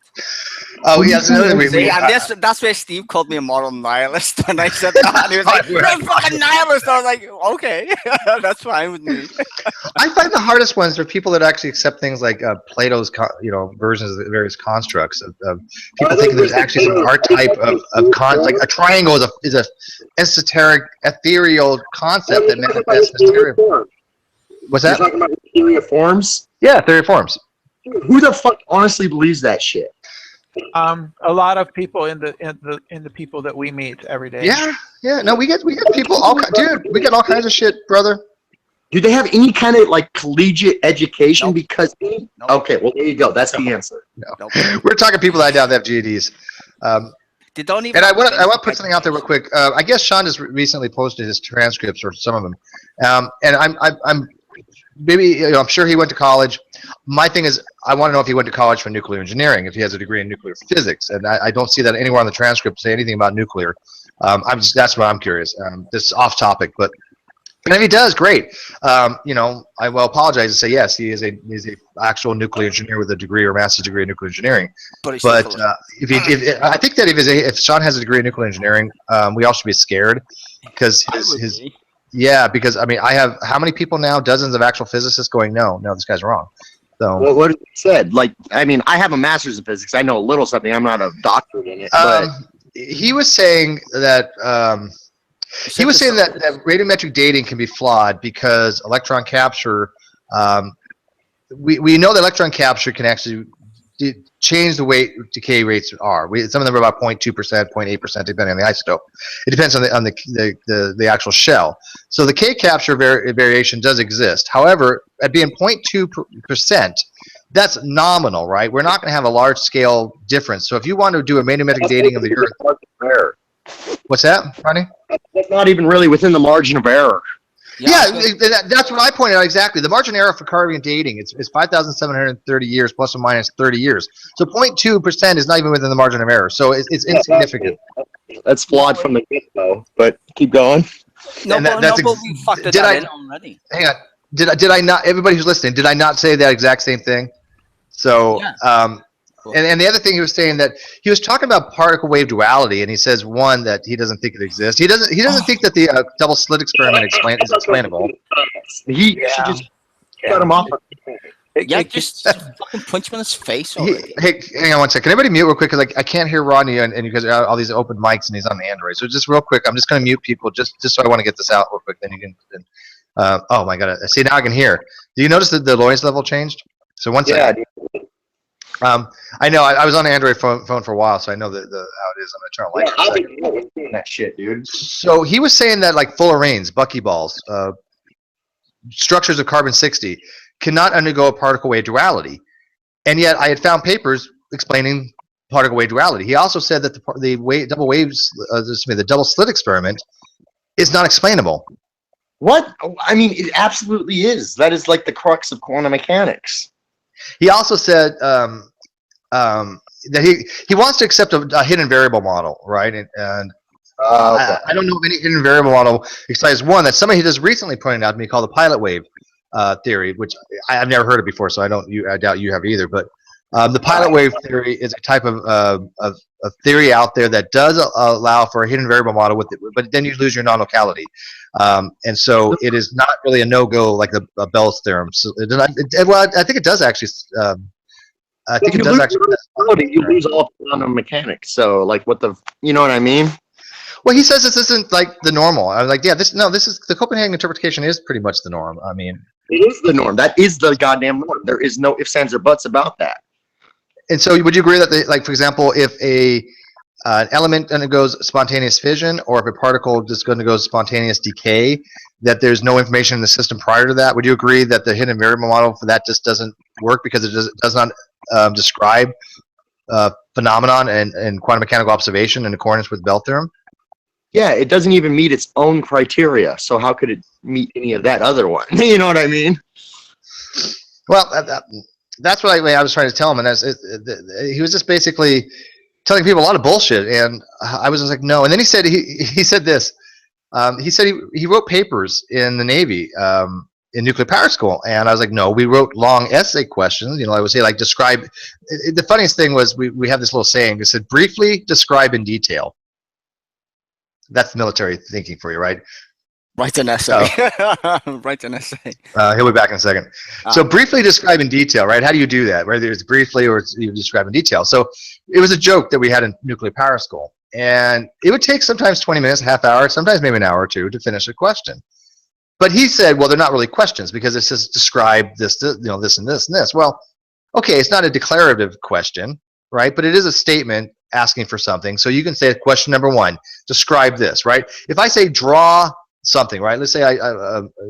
Oh yeah, that's another thing. See, and that's where Steve called me a moral nihilist, and I said that, and he was like, "You're a fucking nihilist." I was like, "Okay, that's fine with me." I find the hardest ones are people that actually accept things like Plato's, versions of the various constructs of people thinking there's actually some archetype of like a triangle is a esoteric, ethereal concept that manifests material. What's that? You're talking about theory of forms? Yeah, theory of forms. Who the fuck honestly believes that shit? A lot of people in the people that we meet every day. Yeah. No, we get people. Dude, we get all kinds of shit, brother. Do they have any kind of like collegiate education? Nope. Because okay, well there you go. That's the answer. No. Nope. We're talking people that I doubt they have GEDs. They don't even. And I want to put something out there real quick. I guess Sean just recently posted his transcripts or some of them, and I'm maybe I'm sure he went to college. My thing is, I want to know if he went to college for nuclear engineering, if he has a degree in nuclear physics, and I don't see that anywhere on the transcript say anything about nuclear. That's what I'm curious. This is off topic, but if he does, great. I will apologize and say yes, he's a actual nuclear engineer with a degree or master's degree in nuclear engineering. But I think that if Sean has a degree in nuclear engineering, we all should be scared because because I mean I have how many people now? Dozens of actual physicists going no, this guy's wrong. So well, what he said, like I mean, I have a master's in physics. I know a little something. I'm not a doctor in it. But he was saying that. He was saying that radiometric dating can be flawed because electron capture. We know that electron capture can actually change the way decay rates are. Some of them are about 0.2%, 0.8%, depending on the isotope. It depends on the actual shell. So the K capture variation does exist. However, at being 0.2%, that's nominal, right? We're not going to have a large scale difference. So if you want to do a radiometric dating of the Earth. What's that, Ronnie? That's not even really within the margin of error. Yeah, that's what I pointed out exactly. The margin of error for carbon dating is 5,730 years plus or minus 30 years. So 0.2% is not even within the margin of error. So it's insignificant. That's flawed from the get-go, but keep going. But we fucked that in already. Hang on. Did I not? Everybody who's listening, did I not say that exact same thing? So, and the other thing he was saying that he was talking about particle wave duality, and he says one that he doesn't think it exists. He doesn't think that the double slit experiment is explainable. He should just cut him off. Just fucking punch him in his face already. Hey, hang on one second. Can everybody mute real quick? Because I can't hear Rodney, and you guys are all these open mics, and he's on the Android. So just real quick, I'm just going to mute people just so I want to get this out real quick. Then you can. Oh my God! See, now I can hear. Do you notice that the noise level changed? So one second. Yeah. I know. I was on an Android phone for a while, so I know how it is. I'm gonna turn a light. Doing that shit, dude. So he was saying that like fullerenes, buckyballs, structures of carbon-60 cannot undergo a particle wave duality, and yet I had found papers explaining particle wave duality. He also said that the double slit experiment is not explainable. What? I mean, it absolutely is. That is like the crux of quantum mechanics. He also said that he wants to accept a hidden variable model, right? And I don't know of any hidden variable model besides one that somebody just recently pointed out to me called the pilot wave theory, which I've never heard of before, so I doubt you have either. But the pilot wave theory is a type of theory out there that does allow for a hidden variable model but then you lose your non-locality. And so it is not really a no-go like the Bell's theorem. So I think it does actually. I think it does actually. You lose all quantum mechanics. So like, you know what I mean? Well, he says this isn't like the normal. I'm like, this is the Copenhagen interpretation is pretty much the norm. I mean, it is the norm. That is the goddamn norm. There is no ifs, ands, or buts about that. And so, would you agree that, like, for example, if an element undergoes spontaneous fission, or if a particle just undergoes spontaneous decay, that there's no information in the system prior to that? Would you agree that the hidden variable model for that just doesn't work because it does not describe phenomenon and quantum mechanical observation in accordance with Bell theorem? Yeah, it doesn't even meet its own criteria. So how could it meet any of that other one? You know what I mean? Well, that's what I was trying to tell him, and he was just basically telling people a lot of bullshit, and I was just like, no. And then he said he said this. He said he wrote papers in the Navy nuclear power school. And I was like, no, we wrote long essay questions. You know, I would say like describe. The funniest thing was we have this little saying. It said, briefly describe in detail. That's the military thinking for you, right? Write an essay. Write an essay. He'll be back in a second. So briefly describe in detail, right? How do you do that? Whether it's briefly or you describe in detail. So it was a joke that we had in nuclear power school. And it would take sometimes 20 minutes, a half hour, sometimes maybe an hour or two to finish a question. But he said, well, they're not really questions because it says describe this, you know, this and this and this. Well, okay, it's not a declarative question, right? But it is a statement asking for something. So you can say question number one, describe this, right? If I say draw something, right? Let's say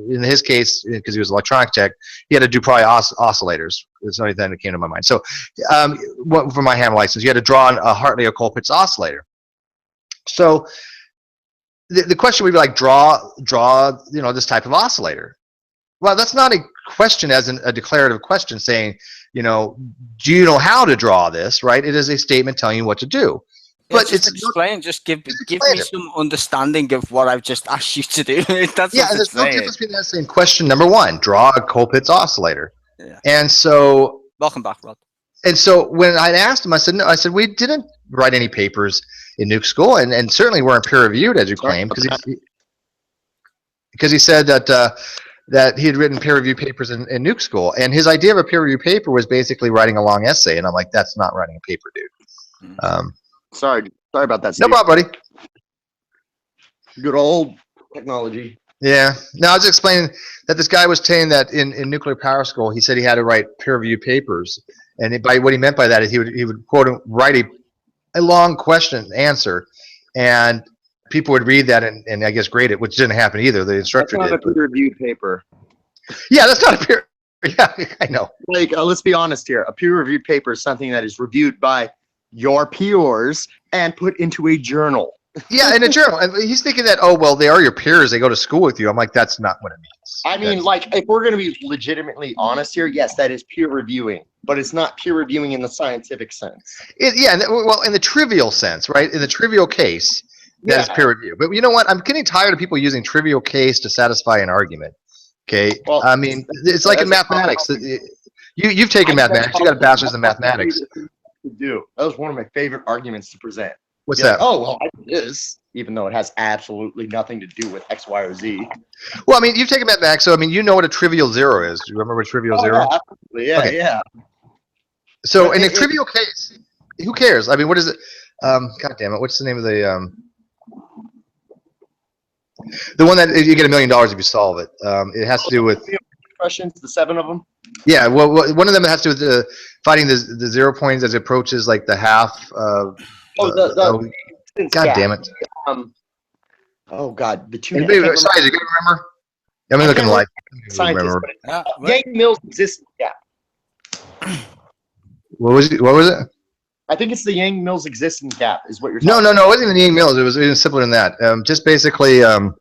in his case, because he was an electronic tech, he had to do probably oscillators. It's the only thing that came to my mind. So for my ham license, you had to draw a Hartley-Colpitts oscillator. So the question would be like, draw, you know, this type of oscillator. Well, that's not a question as a declarative question saying, you know, do you know how to draw this, right? It is a statement telling you what to do. Yeah, But just explain. Just give me some understanding of what I've just asked you to do. That's yeah, and there's no difference between that saying question number one, draw a Colpitts oscillator. Yeah. And so, welcome back, Rod. And so when I asked him, I said, no, I said, we didn't write any papers in nuke school, and certainly weren't peer reviewed, as you claim, because he said that he had written peer review papers in nuke school, and his idea of a peer review paper was basically writing a long essay, and I'm like, that's not writing a paper, dude. Sorry about that, No Steve. problem, buddy. Good old technology. Yeah. No, I was explaining that this guy was saying that in nuclear power school, he said he had to write peer review papers, and by what he meant by that is he would quote write a long question answer, and people would read that and I guess grade it, which didn't happen either. The instructor That's not did. a peer-reviewed paper. Yeah, that's not a peer. Yeah, I know. Like, let's be honest here. A peer-reviewed paper is something that is reviewed by your peers and put into a journal. Yeah, in a journal. And he's thinking that, oh, well, they are your peers. They go to school with you. I'm like, that's not what it means. I mean, like, if we're going to be legitimately honest here, yes, that is peer reviewing, but it's not peer reviewing in the scientific sense. Well, in the trivial sense, right? In the trivial case, that is peer review. But you know what? I'm getting tired of people using trivial case to satisfy an argument. Okay? Well, I mean, it's like in mathematics. You've taken mathematics. You got a bachelor's in mathematics. That was one of my favorite arguments to present. What's You're that? like, oh, well, I do this, even though it has absolutely nothing to do with X, Y, or Z. Well, I mean, you've taken mathematics, so I mean, you know what a trivial zero is. Do you remember what trivial zero? Yeah, absolutely. Yeah, Okay. yeah. So in a trivial case, who cares? I mean, what is it? God damn it! What's the name of the one that you get $1 million if you solve it? It has to do with Questions, the 7 of them. yeah. Well, one of them has to do with finding the 0 points as it approaches like the half. God damn it! Oh God, the two. Anybody, sorry, you can remember? I'm looking like Scientists. Yang-Mills existence gap. What was it? I think it's the Yang-Mills existence gap is what you're No, talking it wasn't the Yang Mills. It was even simpler than that. Just basically, oh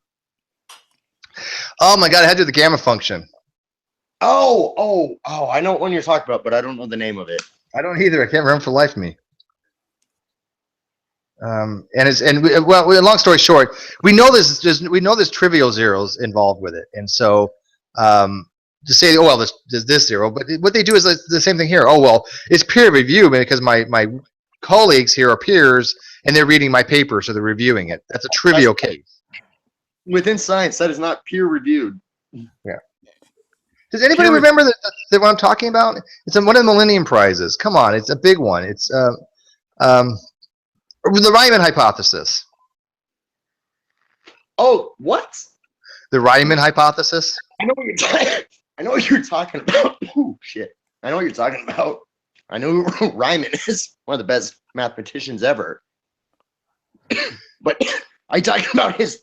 my God, it had to do with the gamma function. Oh, I know what one you're talking about, but I don't know the name of it. I don't either. I can't remember for the life of me. Long story short, we know there's trivial zeros involved with it, and so to say, oh well, there's this zero, but what they do is the same thing here. Oh well, it's peer review because my colleagues here are peers and they're reading my paper, so they're reviewing it. That's a trivial case. Within science, that is not peer reviewed. Yeah. Does anybody remember that what I'm talking about? It's one of the Millennium Prizes. Come on, it's a big one. It's the Riemann hypothesis. Oh, what? The Riemann hypothesis. I know what you're talking. I know what you're talking about. Oh shit! I know what you're talking about. I know who Riemann is. One of the best mathematicians ever. But are you talking about his?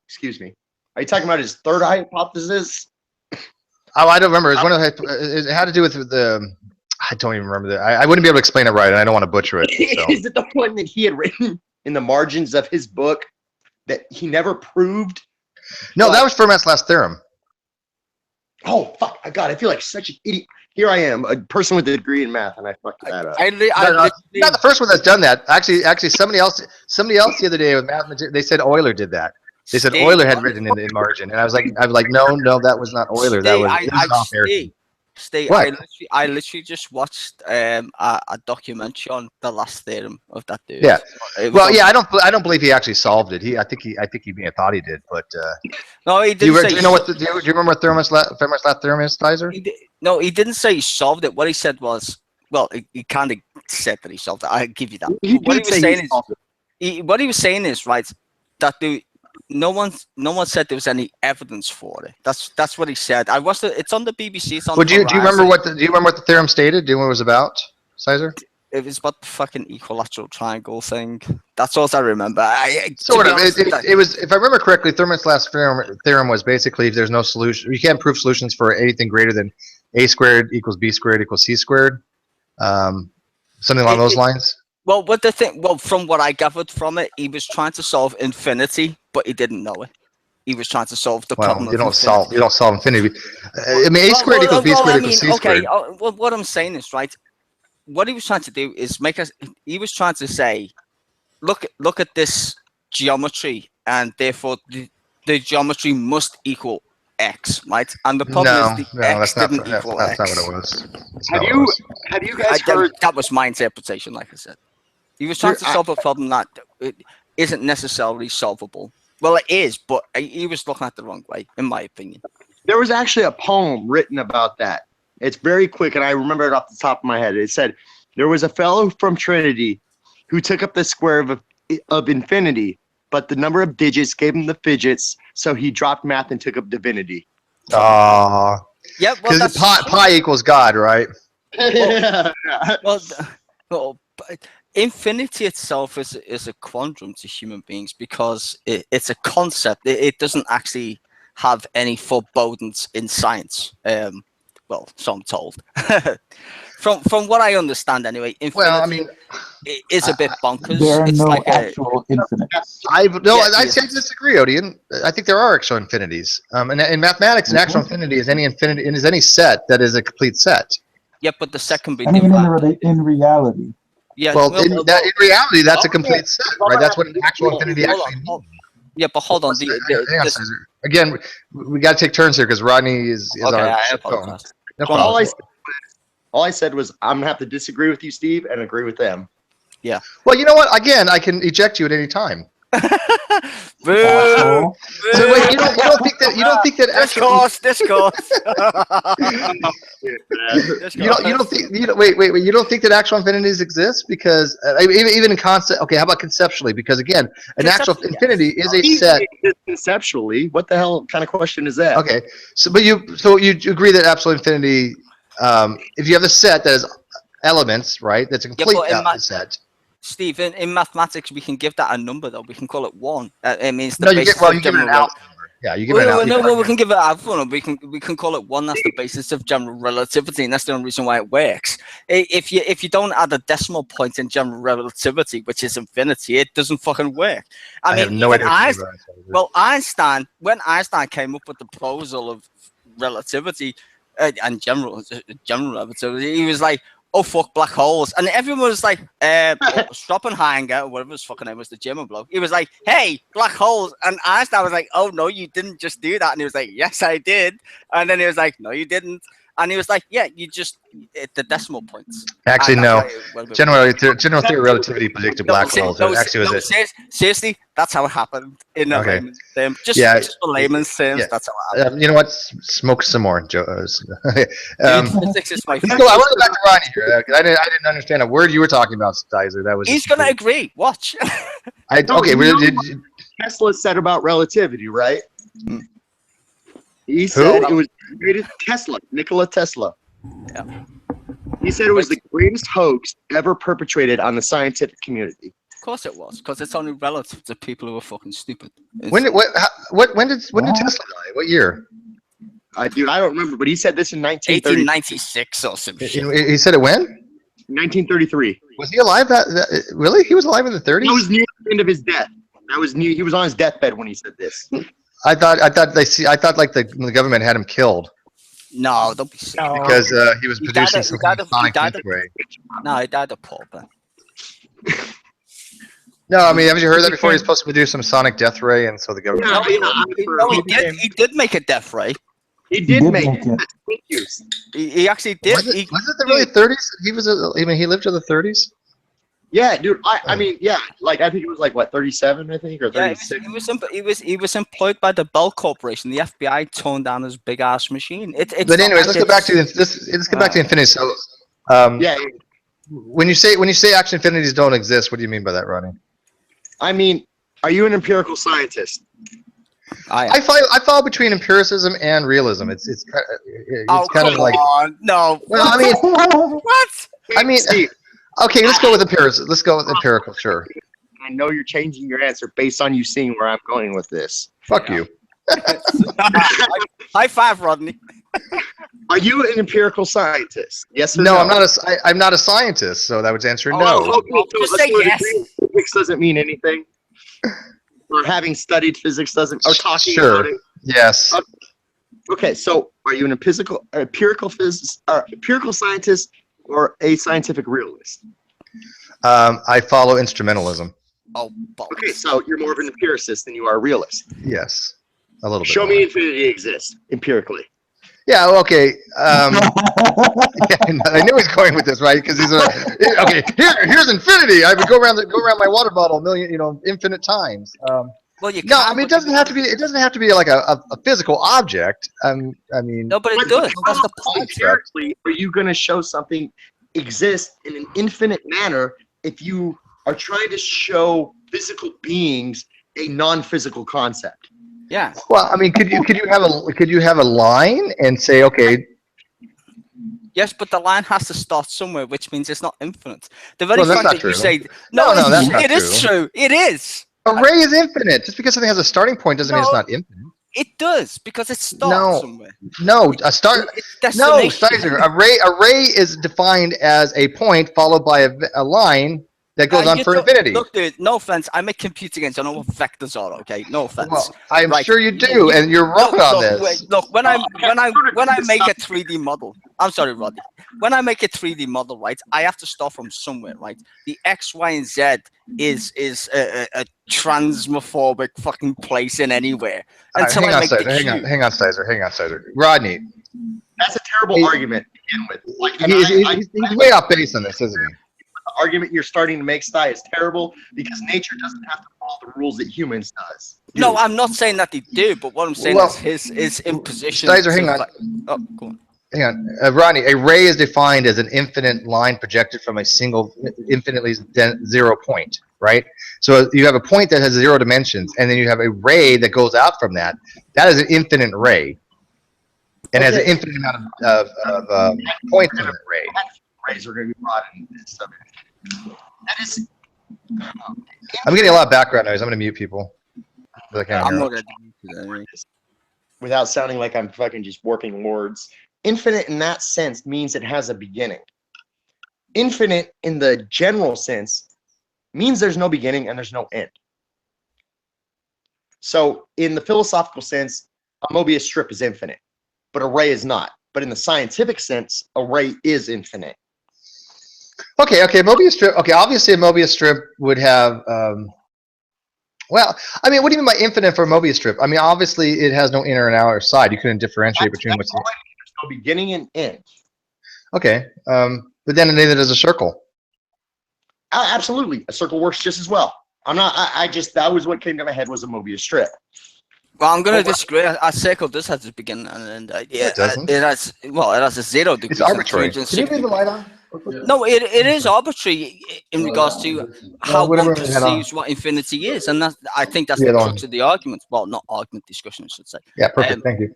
Excuse me. Are you talking about his third hypothesis? Oh, I don't remember. It's one of it had to do with the. I don't even remember that. I wouldn't be able to explain it right, and I don't want to butcher it. So. Is it the one that he had written in the margins of his book that he never proved? No, that was Fermat's last theorem. Oh fuck! God, I feel like such an idiot. Here I am, a person with a degree in math, and I fucked that up. Not the first one that's done that. Actually, somebody else the other day with mathematics, they said Euler did that. They said Steve, Euler had written in margin, and I was like, no, that was not Euler. That was Steve, What? I literally just watched a documentary on the last theorem of that dude. Yeah. It was Well, on- yeah, I don't believe he actually solved it. I think he may have thought he did, but no, he do you, didn't say. do you know what? Do you remember what Fermat's theorem is, Tizer? No, he didn't say he solved it. What he said was, well, he kind of said that he solved it. I'll give you that. What he was saying is right that no one said there was any evidence for it. That's what he said. I watched it. It's on the BBC. It's on. Well, do you remember what the theorem stated? Do you know what it was about, Sizer? It was about the fucking equilateral triangle thing. That's all I remember. Sort of. It was, if I remember correctly, Fermat's last theorem was basically if there's no solution, you can't prove solutions for anything greater than a squared equals b squared equals c squared. Something along those lines. Well, from what I gathered from it, he was trying to solve infinity, but he didn't know it. He was trying to solve the problem. You don't solve infinity. I mean, a squared equals b squared equals c squared. Okay. Well, what I'm saying is right. What he was trying to do is he was trying to say, look at this geometry, and therefore the geometry must equal x, right? And the problem is the x didn't equal x. That's not what it was. Have you guys heard? That was my interpretation, like I said. He was trying to solve a problem that isn't necessarily solvable. Well, it is, but he was looking at it the wrong way, in my opinion. There was actually a poem written about that. It's very quick, and I remember it off the top of my head. It said, there was a fellow from Trinity who took up the square of infinity, but the number of digits gave him the fidgets, so he dropped math and took up divinity. Yeah, because pi equals God, right? Well, infinity itself is a quandrum to human beings because it's a concept. It doesn't actually have any forebodings in science. Well, so I'm told. From what I understand, anyway. Infinity it is a bit bonkers. There are it's no like actual infinites. I disagree, Odie. I think there are actual infinities. In mathematics, an actual infinity is any set that is a complete set. Yeah, but the set can be. I mean, in reality. Yeah. Well, in reality, that's a complete set, right? That's what an actual infinity actually means. Yeah, but hold on. Again, we got to take turns here because Rodney is okay, our. I apologize. No all I said was I'm gonna have to disagree with you, Steve, and agree with them. Yeah. Well, you know what? Again, I can eject you at any time. Boo! So wait, you don't think that actually discourse. You don't think that actual infinities exist because even in concept. Okay, how about conceptually? Because again, an actual infinity is a set. Conceptually, what the hell kind of question is that? Okay, so you agree that absolute infinity, if you have a set that has elements, right? That's a complete set. Steve, in mathematics, we can give that a number, though. We can call it 1. It means you give it an alpha number. Yeah, you give it an alpha. No, we can give it an alpha number. We can call it 1. That's the basis of general relativity, and that's the only reason why it works. If you don't add a decimal point in general relativity, which is infinity, it doesn't fucking work. I mean, have no idea. Einstein, when Einstein came up with the proposal of relativity and general relativity, he was like, oh fuck, black holes, and everyone was like, Schopenhauer, or whatever his fucking name was, the German bloke. He was like, hey, black holes, and Einstein was like, oh no, you didn't just do that, and he was like, yes, I did, and then he was like, no, you didn't, and he was like, yeah, you just the decimal points. Actually, no. General theory of relativity predicted black holes. Seriously, that's how it happened. In layman's terms, just for layman's terms, that's how it happened. You know what? Smoke some more, Joe. Physics is my favorite. I want to go back to Rodney here. I didn't understand a word you were talking about, Stizer. That was. He's gonna agree. Watch. Tesla said about relativity, right? He said it was the greatest Nikola Tesla. Yeah. He said it was the greatest hoax ever perpetrated on the scientific community. Of course it was, because it's only relative to people who are fucking stupid. When did Tesla die? What year? Dude, I don't remember, but he said this in 1896 or some shit. He said it when? 1933. Was he alive? Really? He was alive in the 30s? That was near the end of his death. He was on his deathbed when he said this. I thought like the government had him killed. No, don't be silly. Because he was producing some sonic ray. No, he died of pauper. No, I mean, haven't you heard that before? He's supposed to produce some sonic death ray, and so the government. He did make a death ray. He did make it. He actually did. Was it the really 30s? He was. I mean, he lived to the 30s. Yeah, dude. I mean, yeah. Like, I think it was like what, 37, I think, or 36. Yeah, he was employed by the Bell Corporation. The FBI toned down his big ass machine. But anyways, let's go back to this. Let's get back to infinity. So, yeah. When you say action infinities don't exist, what do you mean by that, Rodney? I mean, are you an empirical scientist? I fall between empiricism and realism. It's kind of like no. Well, I mean, what? I mean, okay, let's go with empiricism. Let's go with empirical, sure. I know you're changing your answer based on you seeing where I'm going with this. Fuck you. High five, Rodney. Are you an empirical scientist? Yes or no? No, I'm not a scientist, so that would answer no. Okay, so just say yes. Physics doesn't mean anything. Or having studied physics doesn't, or talking about it. Yes. Okay, so are you an empirical scientist or a scientific realist? I follow instrumentalism. Oh, okay, so you're more of an empiricist than you are a realist. Yes, a little bit. Show me infinity exists empirically. Yeah. Okay. Yeah, I knew he was going with this, right? Because he's okay. Here's infinity. I would go around my water bottle infinite times. Well, you no, I mean it doesn't have to be. It doesn't have to be like a physical object. I mean. No, but it does. That's the point. Empirically, are you going to show something exists in an infinite manner if you are trying to show physical beings a non-physical concept? Yeah. Well, I mean, could you have a line and say, okay? Yes, but the line has to start somewhere, which means it's not infinite. The very fact that you say no, that's not it is true. It is. Array is infinite. Just because something has a starting point doesn't mean it's not infinite. It does because it starts somewhere. No, a start. No, Stizer. Array is defined as a point followed by a line that goes on for infinity. Look, dude, no offense. I make computer games. I know what vectors are, okay? No offense. Well, I'm sure you do, and you're wrong on this. Wait, look, when I make a 3D model, I'm sorry, Rodney. When I make a 3D model, right, I have to start from somewhere, right? The X, Y, and Z is a transmophobic fucking place in anywhere. Until hang on, Stizer. Rodney. That's a terrible argument to begin with. Like, he's way off base on this, isn't he? The argument you're starting to make, Sty, is terrible because nature doesn't have to follow the rules that humans does. No, I'm not saying that they do, but what I'm saying is his imposition. Stizer, hang on. Oh, go on. Hang on, Rodney. A ray is defined as an infinite line projected from a single, infinitely zero point, right? So you have a point that has 0 dimensions, and then you have a ray that goes out from that. That is an infinite ray, and has an infinite amount of points in the ray. Rays are going to be brought in this subject. That is. I'm getting a lot of background noise. I'm going to mute people. I'm not going to mute without sounding like I'm fucking just warping words. Infinite in that sense means it has a beginning. Infinite in the general sense means there's no beginning and there's no end. So in the philosophical sense, a Mobius strip is infinite, but a ray is not. But in the scientific sense, a ray is infinite. Okay, Mobius strip. Okay, obviously a Mobius strip would have. Well, I mean, what do you mean by infinite for a Mobius strip? I mean, obviously it has no inner and outer side. You couldn't differentiate between what's. There's no beginning and end. Okay, but then neither does a circle. Absolutely, a circle works just as well. I'm not. I just that was what came to my head was a Mobius strip. Well, I'm going to disagree. A circle does have a beginning and end. Yeah, it doesn't. It has a 0 degrees. It's arbitrary. Can you leave the light on? No, it is arbitrary in regards to how one perceives what infinity is, and I think that's the crux of the argument. Well, not argument, discussion, I should say. Yeah, perfect. Thank you.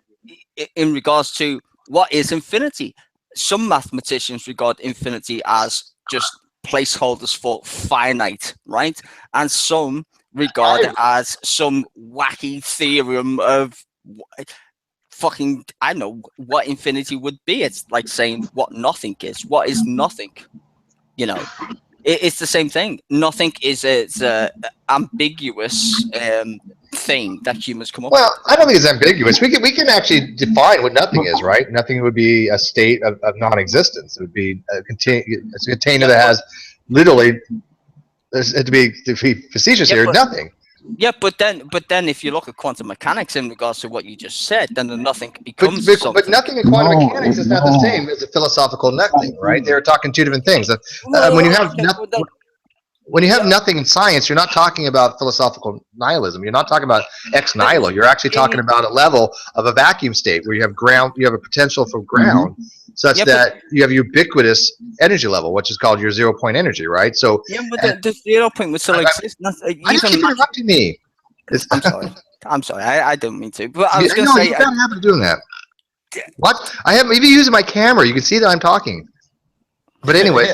In regards to what is infinity, some mathematicians regard infinity as just placeholders for finite, right? And some regard it as some wacky theorem of fucking, I don't know what infinity would be. It's like saying what nothing is. What is nothing? You know, it's the same thing. Nothing is a ambiguous thing that humans come up with. Well, I don't think it's ambiguous. We can actually define what nothing is, right? Nothing would be a state of non-existence. It would be a container that has literally To be facetious here, nothing. Yeah, but then if you look at quantum mechanics in regards to what you just said, then the nothing becomes But something. nothing in quantum mechanics is not the same as a philosophical nothing, right? They're talking two different things. When you have nothing in science, you're not talking about philosophical nihilism. You're not talking about ex nihilo. You're actually talking about a level of a vacuum state where you have ground, you have a potential for ground, such that you have ubiquitous energy level, which is called your 0 point energy, right? So but the 0 point would still exist. Why do you keep interrupting me? I'm sorry. I'm sorry. I don't mean to. But I was going to say. You don't have to doing that. What? I have even using my camera. You can see that I'm talking. But anyway,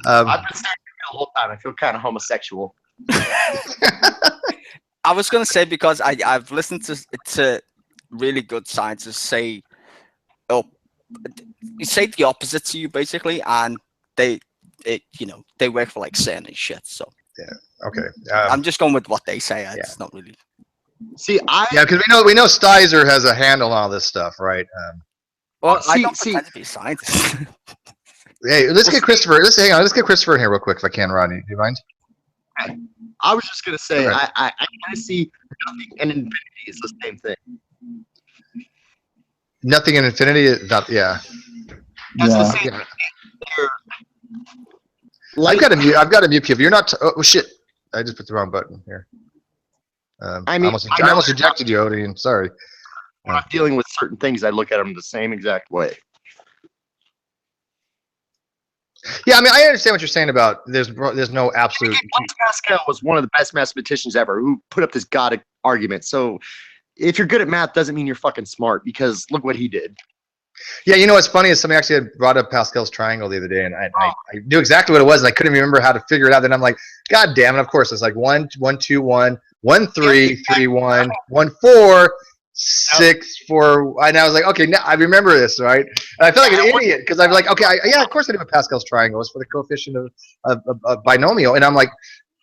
I've been saying the whole time. I feel kind of homosexual. I was going to say, because I've listened to really good scientists say the opposite to you, basically, and they work for like CERN and shit. So yeah, okay. I'm just going with what they say. It's not really. See, because we know Stizer has a handle on all this stuff, right? Well, I don't pretend to be a scientist. Hey, let's get Christopher. Hang on. Let's get Christopher in here real quick, if I can, Rodney. Do you mind? I was just gonna say, I kind of see nothing and infinity is the same thing. Nothing and infinity is not. Yeah. That's the same thing. I've got to mute you. You're not. Oh shit! I just put the wrong button here. I almost ejected you, Odin. Sorry. When I'm dealing with certain things, I look at them the same exact way. Yeah, I mean, I understand what you're saying about there's no absolute. Pascal was one of the best mathematicians ever who put up this God argument. So if you're good at math, doesn't mean you're fucking smart, because look what he did. Yeah, you know what's funny is somebody actually had brought up Pascal's triangle the other day, and I knew exactly what it was, and I couldn't remember how to figure it out. Then I'm like, God damn it! Of course, it's like 1, 1, 2, 1, 1, 3, 3, 1, 1, 4, 6, 4, and I was like, okay, now I remember this, right? And I feel like an idiot because I'm like, okay, yeah, of course I knew what Pascal's triangle was for the coefficient of binomial, and I'm like,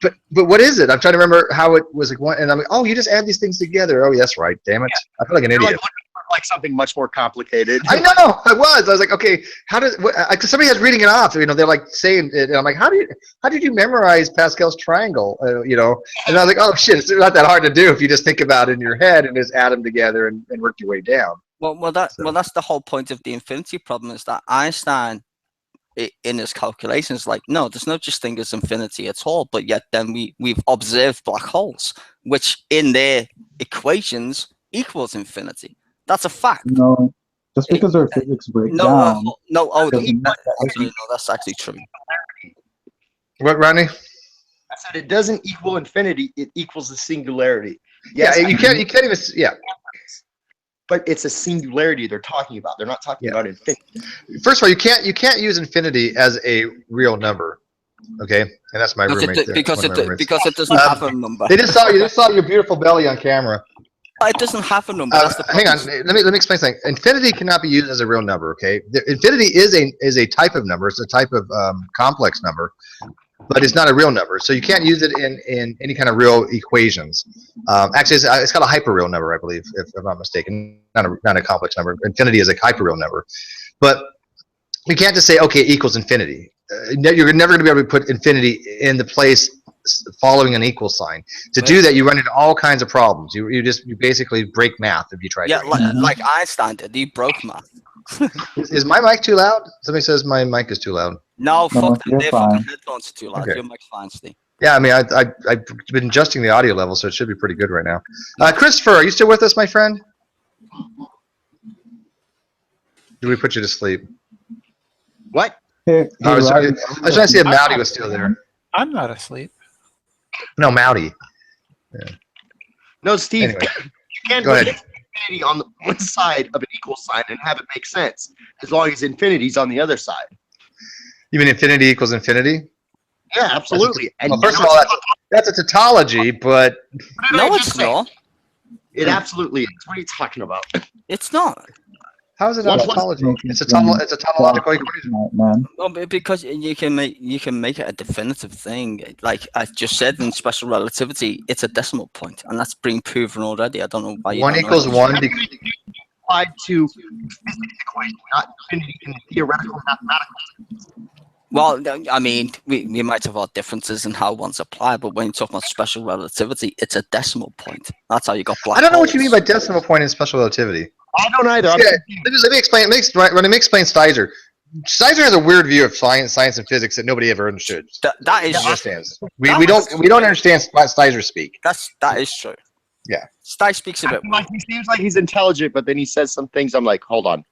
but what is it? I'm trying to remember how it was like one, and I'm like, oh, you just add these things together. Oh, yes, right. Damn it, I feel like an idiot. Like something much more complicated. I know. I was like, okay, how does? Because somebody was reading it off. You know, they're like saying it, and I'm like, how did you memorize Pascal's triangle? You know, and I was like, oh shit, it's not that hard to do if you just think about it in your head and just add them together and work your way down. Well, that's the whole point of the infinity problem, is that Einstein, in his calculations, like, no, there's no such thing as infinity at all. But yet, then we've observed black holes, which in their equations equals infinity. That's a fact. No, just because our physics break down. Actually, no, that's actually true. What, Rodney? I said it doesn't equal infinity; it equals the singularity. Yes, yeah, you can't even. Yeah. But it's a singularity they're talking about. They're not talking about infinity. First of all, you can't use infinity as a real number. Okay, and that's my roommate. Because it doesn't have a number. They just saw your beautiful belly on camera. It doesn't have a number. Hang on, let me explain something. Infinity cannot be used as a real number. Okay, infinity is a type of number. It's a type of complex number, but it's not a real number. So you can't use it in any kind of real equations. Actually, it's called a hyperreal number, I believe, if I'm not mistaken. Not a complex number. Infinity is a hyperreal number, but you can't just say, okay, it equals infinity. You're never going to be able to put infinity in the place following an equal sign. To do that, you run into all kinds of problems. You basically break math if you try. Yeah, like Einstein did. He broke math. Is my mic too loud? Somebody says my mic is too loud. No, fuck them. Their fucking headphones are too loud. Okay. Your mic's fine, Steve. Yeah, I mean, I've been adjusting the audio level, so it should be pretty good right now. Christopher, are you still with us, my friend? Did we put you to sleep? What? I was trying to see if Mowdy was still there. I'm not asleep. No, Mowdy. Yeah. No, Steve. Anyway, you can't go ahead. Infinity on the one side of an equal sign and have it make sense, as long as infinity's on the other side. You mean infinity equals infinity? Yeah, absolutely. Well, first of all, that's a tautology, but no, it's not. It absolutely is. What are you talking about? It's not. How is it not a tautology? It's a tautological equation. Well, because you can make it a definitive thing. Like I just said in special relativity, it's a decimal point, and that's being proven already. I don't know why. 1 equals 1. Applied to physics equation, not infinity in theoretical mathematical. Well, I mean, we might have our differences in how one's applied, but when you talk about special relativity, it's a decimal point. That's how you got black I don't know holes. what you mean by decimal point in special relativity. I don't either. Let me explain. Let me explain Stizer. Stizer has a weird view of science and physics that nobody ever understood. That is understands. We don't understand Stizer speak. That is true. Yeah. Stizer speaks a bit. Like he seems like he's intelligent, but then he says some things. I'm like, hold on.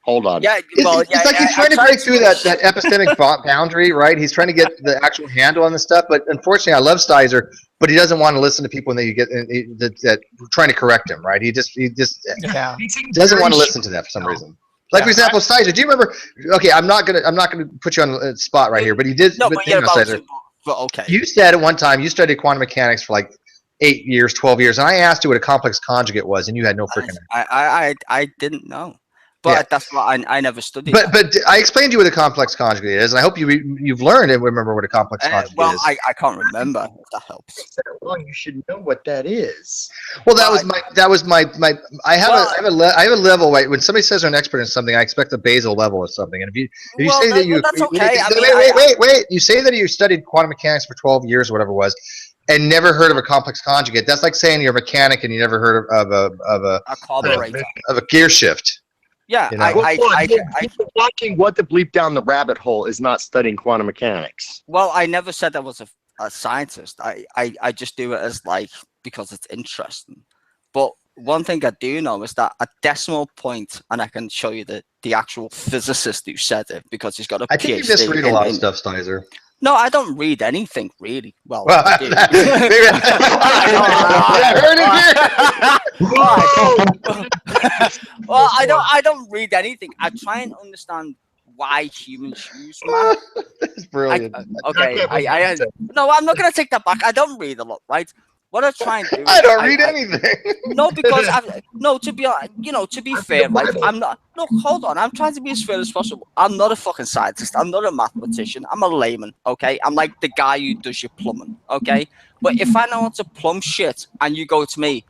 Yeah, well, it's like he's trying to break through that epistemic boundary, right? He's trying to get the actual handle on this stuff. But unfortunately, I love Stizer, but he doesn't want to listen to people that that trying to correct him, right? He just doesn't want to listen to that for some reason. Like, for example, Stizer, do you remember? Okay, I'm not gonna put you on the spot right here, but he did. No, but yeah, okay. You said at one time you studied quantum mechanics for like 8 years, 12 years, and I asked you what a complex conjugate was, and you had no freaking idea. I didn't know, but that's what I never studied. But I explained to you what a complex conjugate is, and I hope you've learned and remember what a complex conjugate is. Well, I can't remember, if that helps. Well, you should know what that is. Well, that was my. I have a level. Right? When somebody says they're an expert in something, I expect a basal level or something. And if you say that you that's okay. Wait, you say that you studied quantum mechanics for 12 years or whatever it was, and never heard of a complex conjugate. That's like saying you're a mechanic and you never heard of a carburetor, of a gear shift. Yeah, you know? Watching What the Bleep Down the Rabbit Hole is not studying quantum mechanics. Well, I never said I was a scientist. I just do it as like because it's interesting. But one thing I do know is that a decimal point, and I can show you the actual physicist who said it because he's got a PhD. I think you just read a lot of stuff, Stizer. No, I don't read anything really. Well, I heard it here. Well, I don't read anything. I try and understand why humans use math. That's brilliant. No, I'm not gonna take that back. I don't read a lot, right? What I try and do. I don't read anything. No, because to be fair, right? I'm not. No, hold on. I'm trying to be as fair as possible. I'm not a fucking scientist. I'm not a mathematician. I'm a layman. Okay, I'm like the guy who does your plumbing. Okay, but if I know how to plumb shit, and you go to me,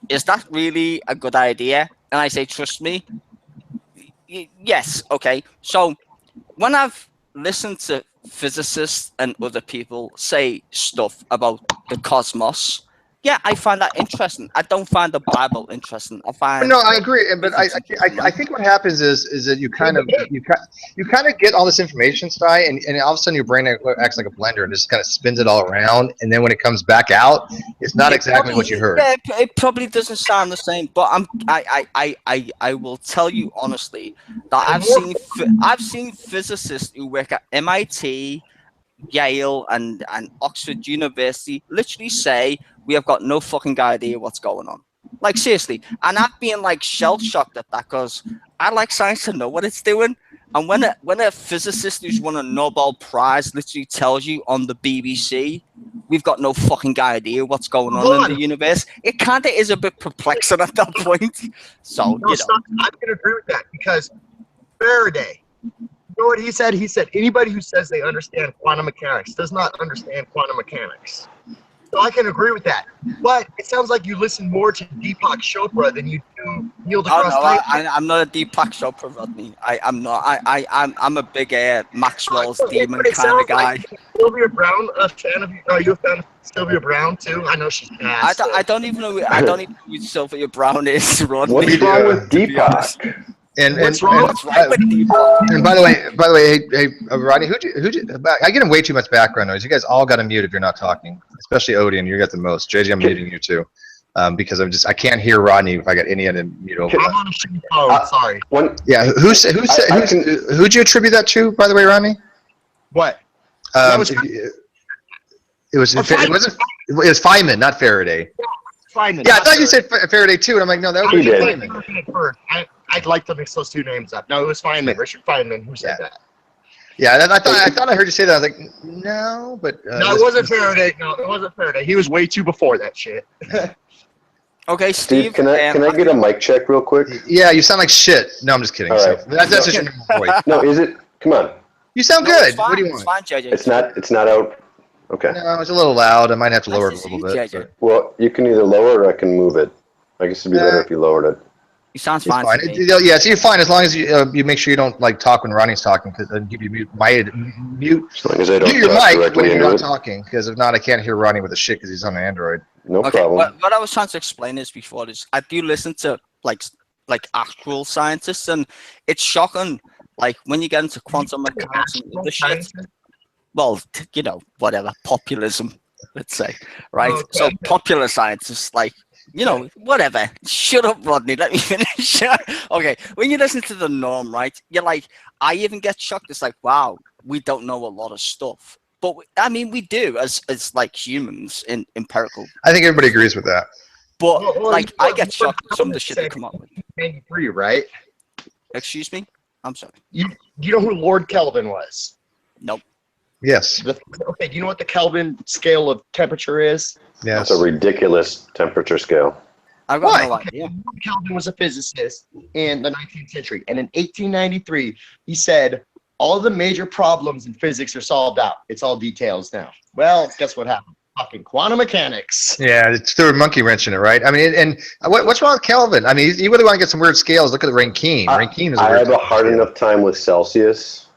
is that really a good idea? And I say, trust me. Yes. Okay. So when I've listened to physicists and other people say stuff about the cosmos, yeah, I find that interesting. I don't find the Bible interesting. No, I agree, but I think what happens is that you kind of get all this information, and all of a sudden your brain acts like a blender and just kind of spins it all around, and then when it comes back out, it's not exactly what you heard. Yeah, it probably doesn't sound the same, but I will tell you honestly that I've seen physicists who work at MIT, Yale, and Oxford University literally say we have got no fucking idea what's going on. Like, seriously. And I've been like shell-shocked at that because I like science to know what it's doing. And when a physicist who's won a Nobel Prize literally tells you on the BBC we've got no fucking idea what's going on in the universe, it kind of is a bit perplexing at that point. So, I'm going to agree with that because Faraday, you know what he said? He said anybody who says they understand quantum mechanics does not understand quantum mechanics. So I can agree with that. But it sounds like you listen more to Deepak Chopra than you do Neil deGrasse Tyson. I'm not a Deepak Chopra, Rodney. I'm not. I'm a big Maxwell's demon kind of guy. Like Sylvia Brown, a fan of you? Are you a fan of Sylvia Brown too? I know she's fast. I don't even know who Sylvia Brown is, Rodney. What's wrong with Deepak? And what's wrong with Deepak? And by the way, hey, Rodney, who'd you? I get way too much background noise. You guys all got to mute if you're not talking, especially Odin. You got the most. JJ, I'm muting you too, because I can't hear Rodney if I got any other mute over. I'm on a shitty phone. Sorry. Yeah, who'd you attribute that to? By the way, Rodney. What? It was Feynman, not Faraday. Feynman. Yeah, I thought you said Faraday too, and I'm like, no, that was Feynman. I'd like to mix those two names up. No, it was Feynman, Richard Feynman, who said that. Yeah, I thought I heard you say that. I was like, no, but no, it wasn't Faraday. No, it wasn't Faraday. He was way too before that shit. Okay, Steve. Can I get a mic check real quick? Yeah, you sound like shit. No, I'm just kidding. All right. That's just your normal voice. No, is it? Come on. You sound good. What do you want? It's fine, JJ. It's not out. Okay. No, it's a little loud. I might have to lower it a little bit. Well, you can either lower it or I can move it. I guess it'd be better if you lowered it. He sounds He's fine. fine. To me. Yeah, so you're fine as long as you make sure you don't like talk when Ronnie's talking, because then give you mute As long as I don't your talk mic directly when you're into not it. talking, because if not, I can't hear Ronnie with the shit because he's on an Android. No Okay, problem. what I was trying to explain is before this, I do listen to like actual scientists, and it's shocking. Like when you get into quantum mechanics and other shit. Well, you know, whatever populism, let's say, right? Okay. So popular scientists, like, you know, whatever. Shut up, Rodney. Let me finish. Okay, when you listen to the norm, right? You're like, I even get shocked. It's like, wow, we don't know a lot of stuff. But I mean, we do as like humans in empirical. I think everybody agrees with that. But like, I get shocked at some of the shit they come up with. 1993, right? Excuse me? I'm sorry. You know who Lord Kelvin was? Nope. Yes. Okay, do you know what the Kelvin scale of temperature is? Yes. That's a ridiculous temperature scale. I've got Why? no idea. Kelvin was a physicist in the 19th century, and in 1893, he said, all the major problems in physics are solved out. It's all details now. Well, guess what happened? Fucking quantum mechanics. Yeah, it's threw a monkey wrench in it, right? I mean, and what's wrong with Kelvin? I mean, you really want to get some weird scales? Look at the Rankine. Rankine is a I weird have a hard scale. enough time with Celsius.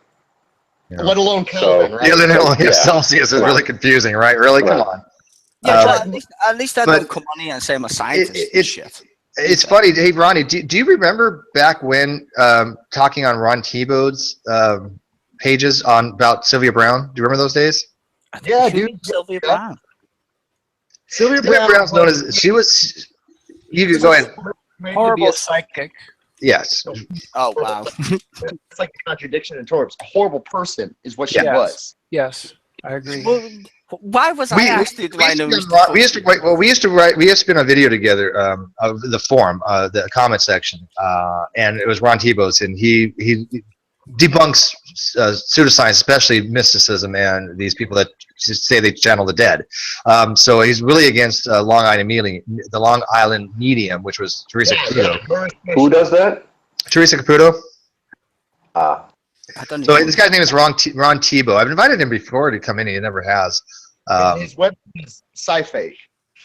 Yeah. Let alone Kelvin, right? Yeah, then Yeah. Celsius is really confusing, right? Really, come on. Yeah, but at least I but don't come on here and say I'm a scientist and shit. It's funny, hey Ronnie. Do you remember back when talking on Ron Thibaud's pages on about Sylvia Brown? Do you remember those days? Yeah, dude. Sylvia Brown. Sylvia Brown's known as she was. You could go ahead. Horrible psychic. Yes. Oh wow. It's like a contradiction in terms. A horrible person is what she Yes. was. Yes, I agree. Well, why was I asked you? Do I know? We used to spin a video together of the forum, the comment section, and it was Ron Thibaud's, and he debunks pseudoscience, especially mysticism and these people that say they channel the dead. So he's really against the Long Island Medium, which was Teresa Caputo. Who does that? Teresa Caputo. So this guy's name is Ron Thibaud. I've invited him before to come in. He never has. His web is sci-fake.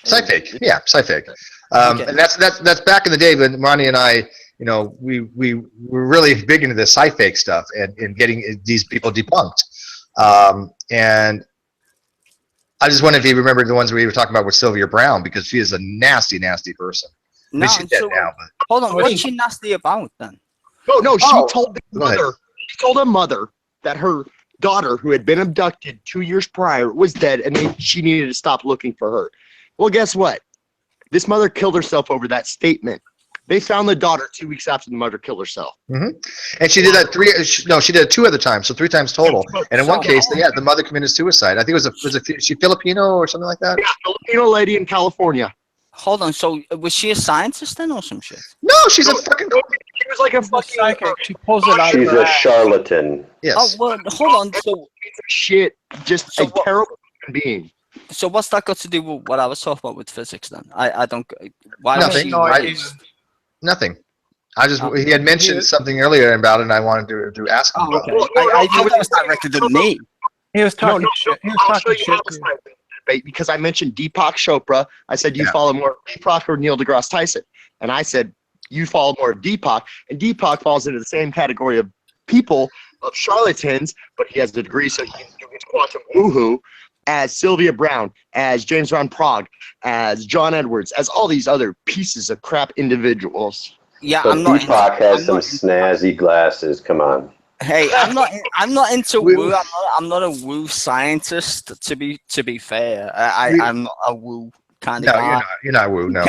Sci-fake, yeah, sci-fake. And that's back in the day when Ronnie and I, you know, we were really big into this sci-fake stuff and getting these people debunked. And I just wonder if you remember the ones we were talking about with Sylvia Brown, because she is a nasty, nasty person. No, she's dead now, but hold on, what's she nasty about then? No, she told the mother. She told her mother that her daughter, who had been abducted 2 years prior, was dead, and she needed to stop looking for her. Well, guess what? This mother killed herself over that statement. They found the daughter 2 weeks after the mother killed herself. And she did that she did it 2 other times, so 3 times total. And in one case, the mother committed suicide. I think it was she Filipino or something like that? Yeah, Filipino lady in California. Hold on, so was she a scientist then or some shit? No, she's a fucking. She was like a fucking psychic. She pulls it out. She's of her a ass. charlatan. Yes. Oh, well, hold on. So, shit, just So a terrible human being. so what's that got to do with what I was talking about with physics then? I don't. Why Nothing. was she? Nothing. I just he had mentioned something earlier about it, and I wanted to ask him. Oh, okay. I thought that was directed at me. He was talking shit. He was talking shit. Debate because I mentioned Deepak Chopra. I said you follow more of Deepak or Neil deGrasse Tyson, and I said you follow more of Deepak, and Deepak falls into the same category of people of charlatans, but he has the degree, so he can do his quantum woohoo, as Sylvia Brown, as James Van Prague, as John Edwards, as all these other pieces of crap individuals. Yeah, But I'm not. Deepak has some snazzy glasses. Come on. Hey, I'm not into woo. I'm not a woo scientist. To be fair, I'm not a woo kind of guy. You're not woo. No.